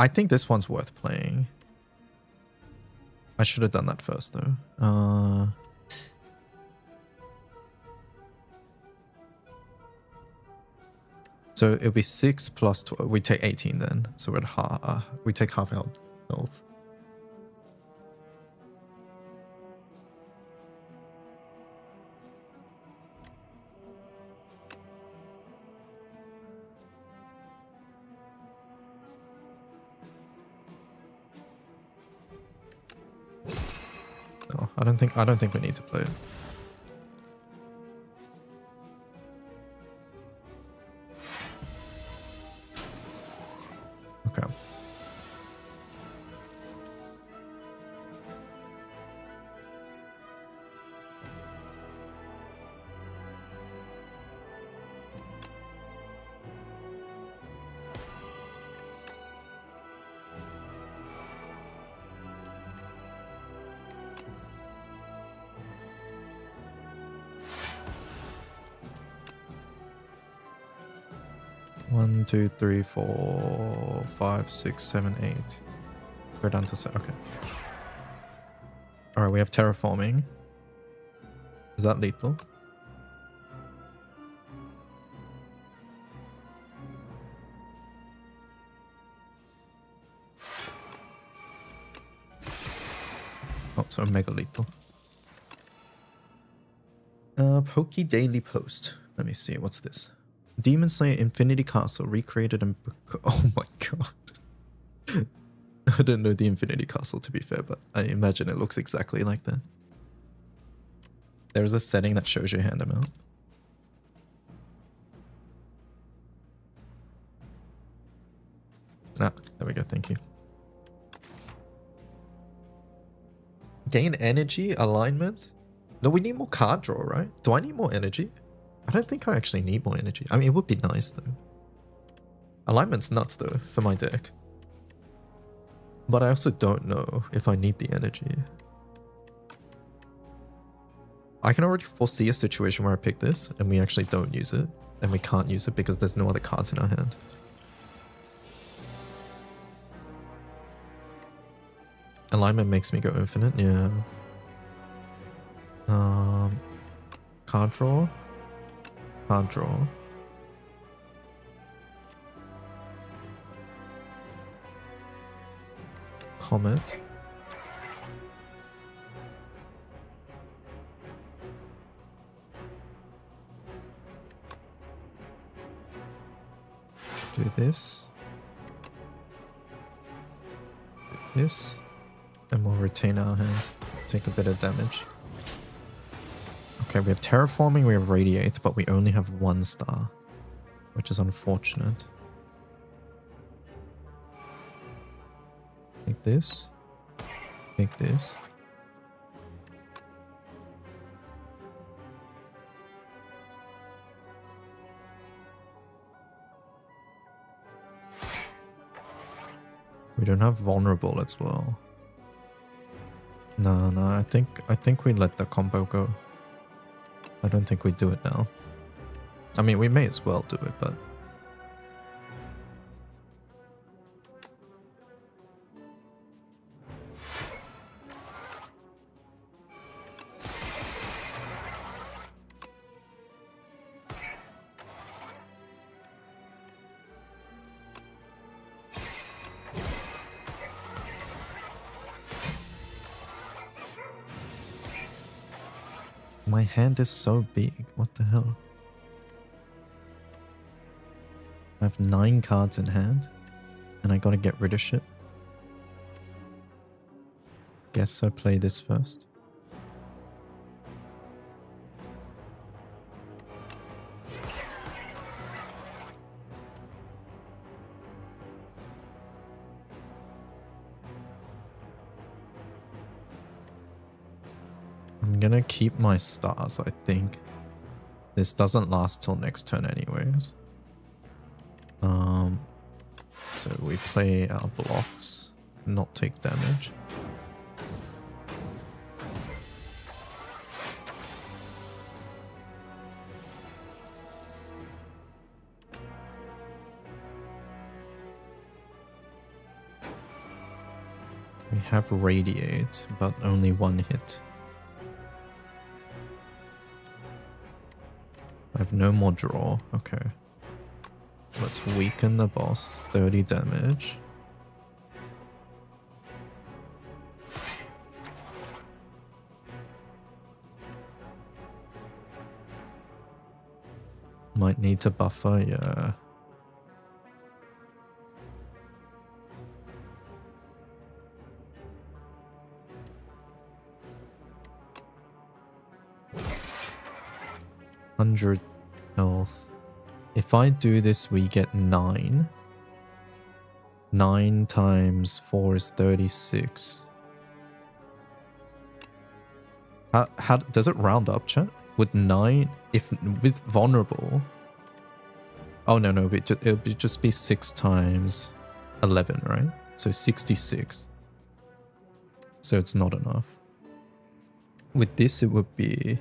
think this one's worth playing. I should have done that first, though. So it'll be 6 plus 12. We take 18 then. So we're at half. We take half our health. No, I don't think we need to play it. Okay. One, 2, 3, 4, 5, 6, 7, 8. Go down to 7. Okay. Alright, we have terraforming. Is that lethal? Oh, so mega lethal. Pokey Daily Post. Let me see, what's this? Demon Slayer Infinity Castle recreated and... Oh my god. I don't know the Infinity Castle to be fair, but I imagine it looks exactly like that. There's a setting that shows your hand amount. Ah, there we go, thank you. Gain energy, alignment? No, we need more card draw, right? Do I need more energy? I don't think I actually need more energy. I mean, it would be nice though. Alignment's nuts though, for my deck. But I also don't know if I need the energy. I can already foresee a situation where I pick this and we actually don't use it. And we can't use it because there's no other cards in our hand. Alignment makes me go infinite, yeah. Card draw. Card draw. Comet. Do this. Do this. And we'll retain our hand. Take a bit of damage. Okay, we have Terraforming, we have Radiate, but we only have 1 star. Which is unfortunate. Take this. Take this. We don't have Vulnerable as well. No, I think we let the combo go. I don't think we do it now. I mean, we may as well do it, but... My hand is so big. What the hell? I have 9 cards in hand. And I gotta get rid of shit. Guess I play this first. I'm gonna keep my stars, I think. This doesn't last till next turn anyways. So we play our blocks, not take damage. We have Radiate, but only 1 hit. I have no more draw. Okay. Let's weaken the boss. 30 damage. Might need to buffer, yeah. 100 health. If I do this, we get 9. 9 times 4 is 36. How does it round up, chat? With 9, if with vulnerable. Oh no, it'll just be 6 times 11, right? So 66. So it's not enough. With this, it would be.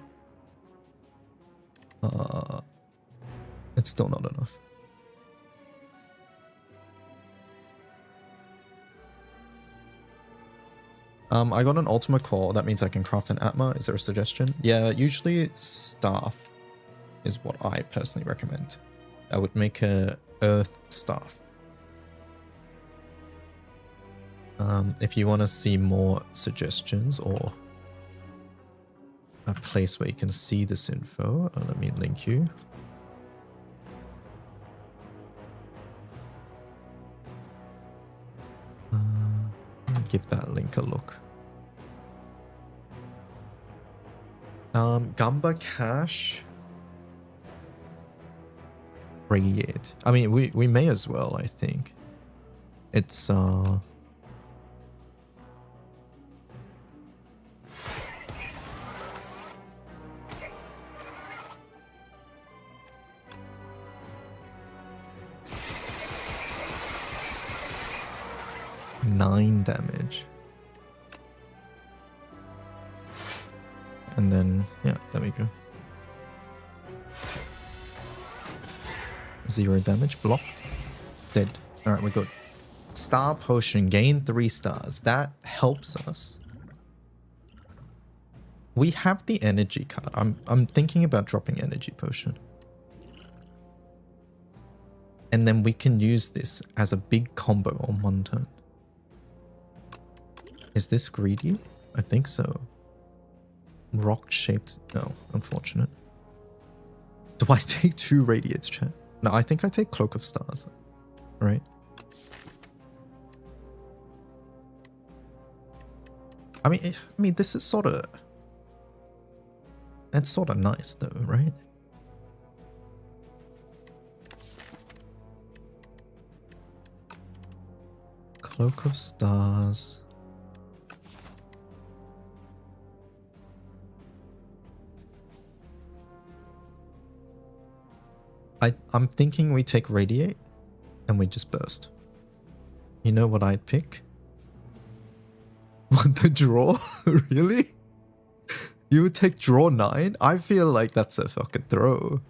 It's still not enough. I got an Ultima Core. That means I can craft an Atma. Is there a suggestion? Yeah, usually staff is what I personally recommend. I would make a Earth staff. If you want to see more suggestions or a place where you can see this info, let me link you. Give that link a look. Gamba Cache. Radiate. I mean, we may as well, I think. It's 9 damage. And then, yeah, there we go. 0 damage, blocked, dead. Alright, we're good. Star Potion, gain 3 stars. That helps us. We have the energy card. I'm thinking about dropping energy potion. And then we can use this as a big combo on one turn. Is this greedy? I think so. Rock shaped. No, unfortunate. Do I take 2 radiates, chat? No, I think I take Cloak of Stars. Right? I mean, this is sort of. It's sort of nice, though, right? Cloak of Stars. I'm thinking we take Radiate and we just burst. You know what I'd pick? What, the draw? Really? You would take draw 9? I feel like that's a fucking throw.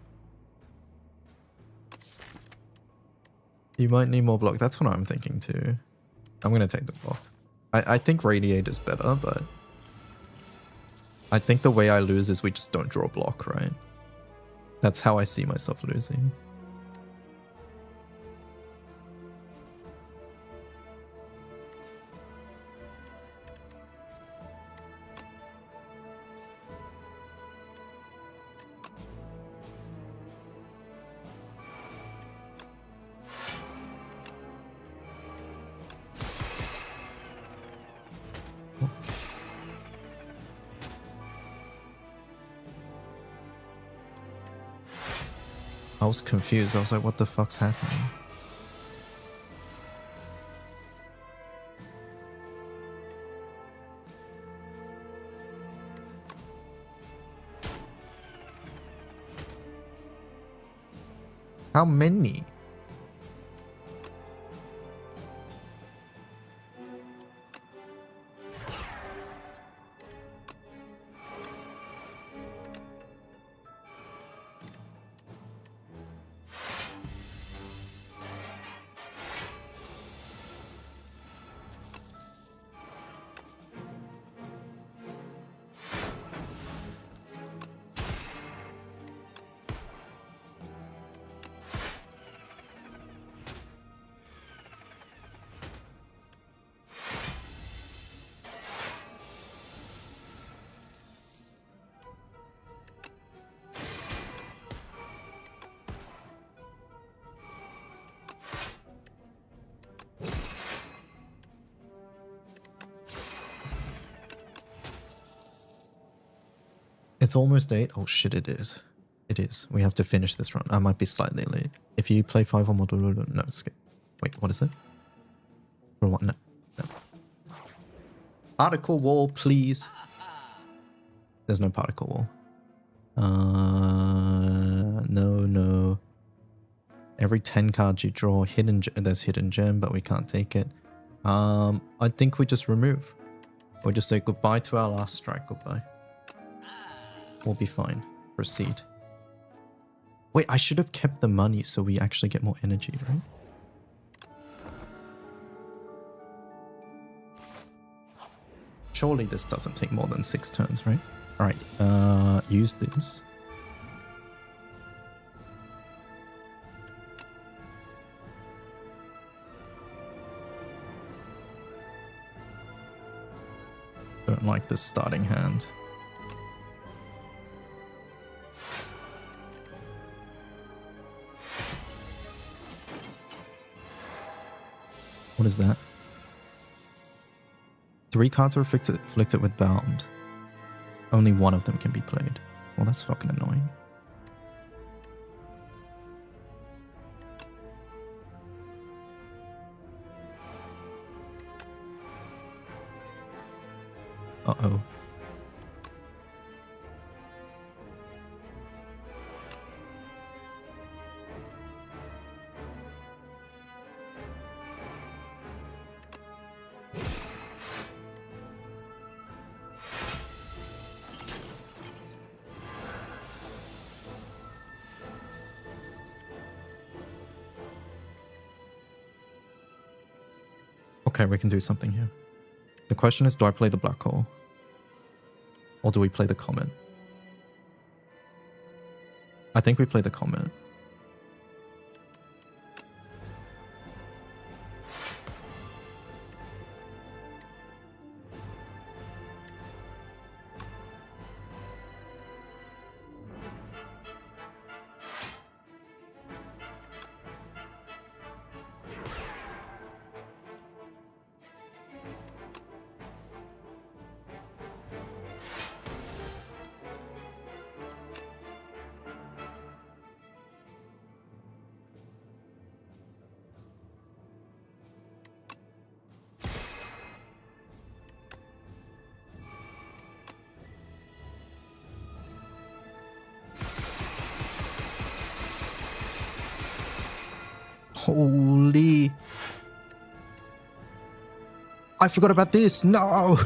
You might need more block. That's what I'm thinking too. I'm going to take the block. I think Radiate is better, but I think the way I lose is we just don't draw block, right? That's how I see myself losing. I was confused. I was like, what the fuck's happening? How many? It's almost 8. Oh shit, it is. It is. We have to finish this run. I might be slightly late. If you play 5 or more, no, skip. Wait, what is it? For what? No. No. Particle wall, please. There's no particle wall. No. Every 10 cards you draw, there's hidden gem, but we can't take it. I think we just remove. Or just say goodbye to our last strike. Goodbye. We'll be fine. Proceed. Wait, I should have kept the money so we actually get more energy, right? Surely this doesn't take more than 6 turns, right? Alright, use this. Don't like this starting hand. What is that? 3 cards are afflicted with bound. Only one of them can be played. Well, that's fucking annoying. Uh-oh. Okay, we can do something here. The question is, do I play the black hole? Or do we play the comet? I think we play the comet. Holy. I forgot about this. No.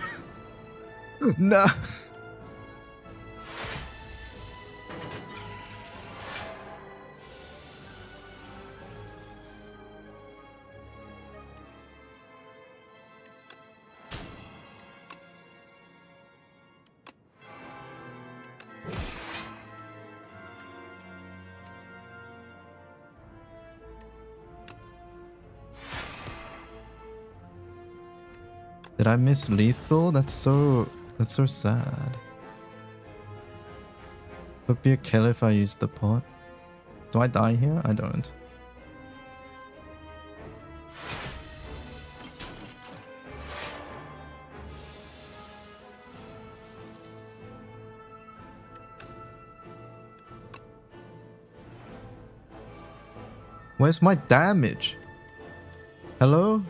No. Did I miss lethal? That's so sad. Could be a kill if I use the pot. Do I die here? I don't. Where's my damage? Hello?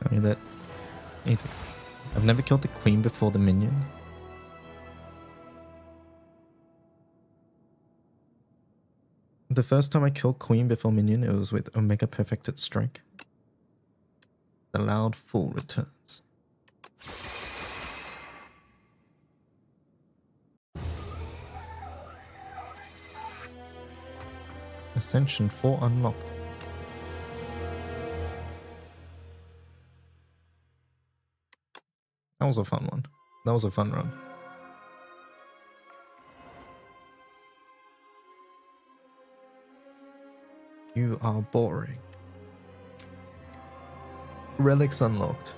I mean, that easy. I've never killed the queen before the minion. the first time I killed Queen before minion, it was with Omega Perfected Strike. The loud full returns. Ascension 4 unlocked. That was a fun one. That was a fun run. You are boring. Relics unlocked.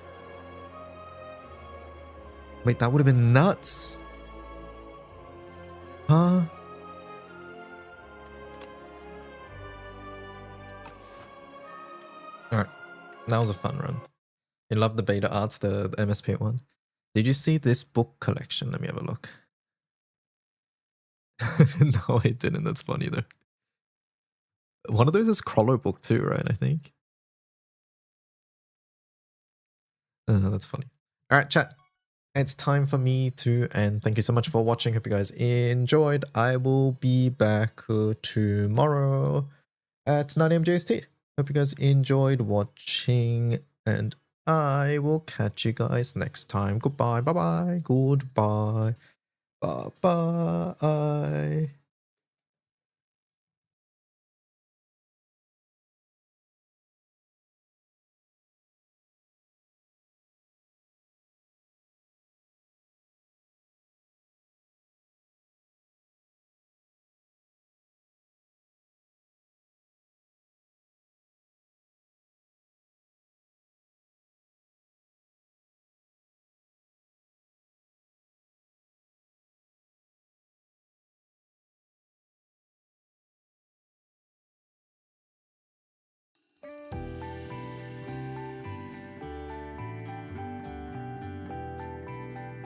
Wait, that would have been nuts. Huh? Alright. That was a fun run. I love the beta arts, the MSP one. Did you see this book collection? Let me have a look. No, I didn't. That's funny though. One of those is Crollo book too, right? I think. That's funny. All right, chat. It's time for me to end. Thank you so much for watching. Hope you guys enjoyed. I will be back tomorrow at 9 AM JST. Hope you guys enjoyed watching, and I will catch you guys next time. Goodbye. Bye-bye. Goodbye. Bye-bye.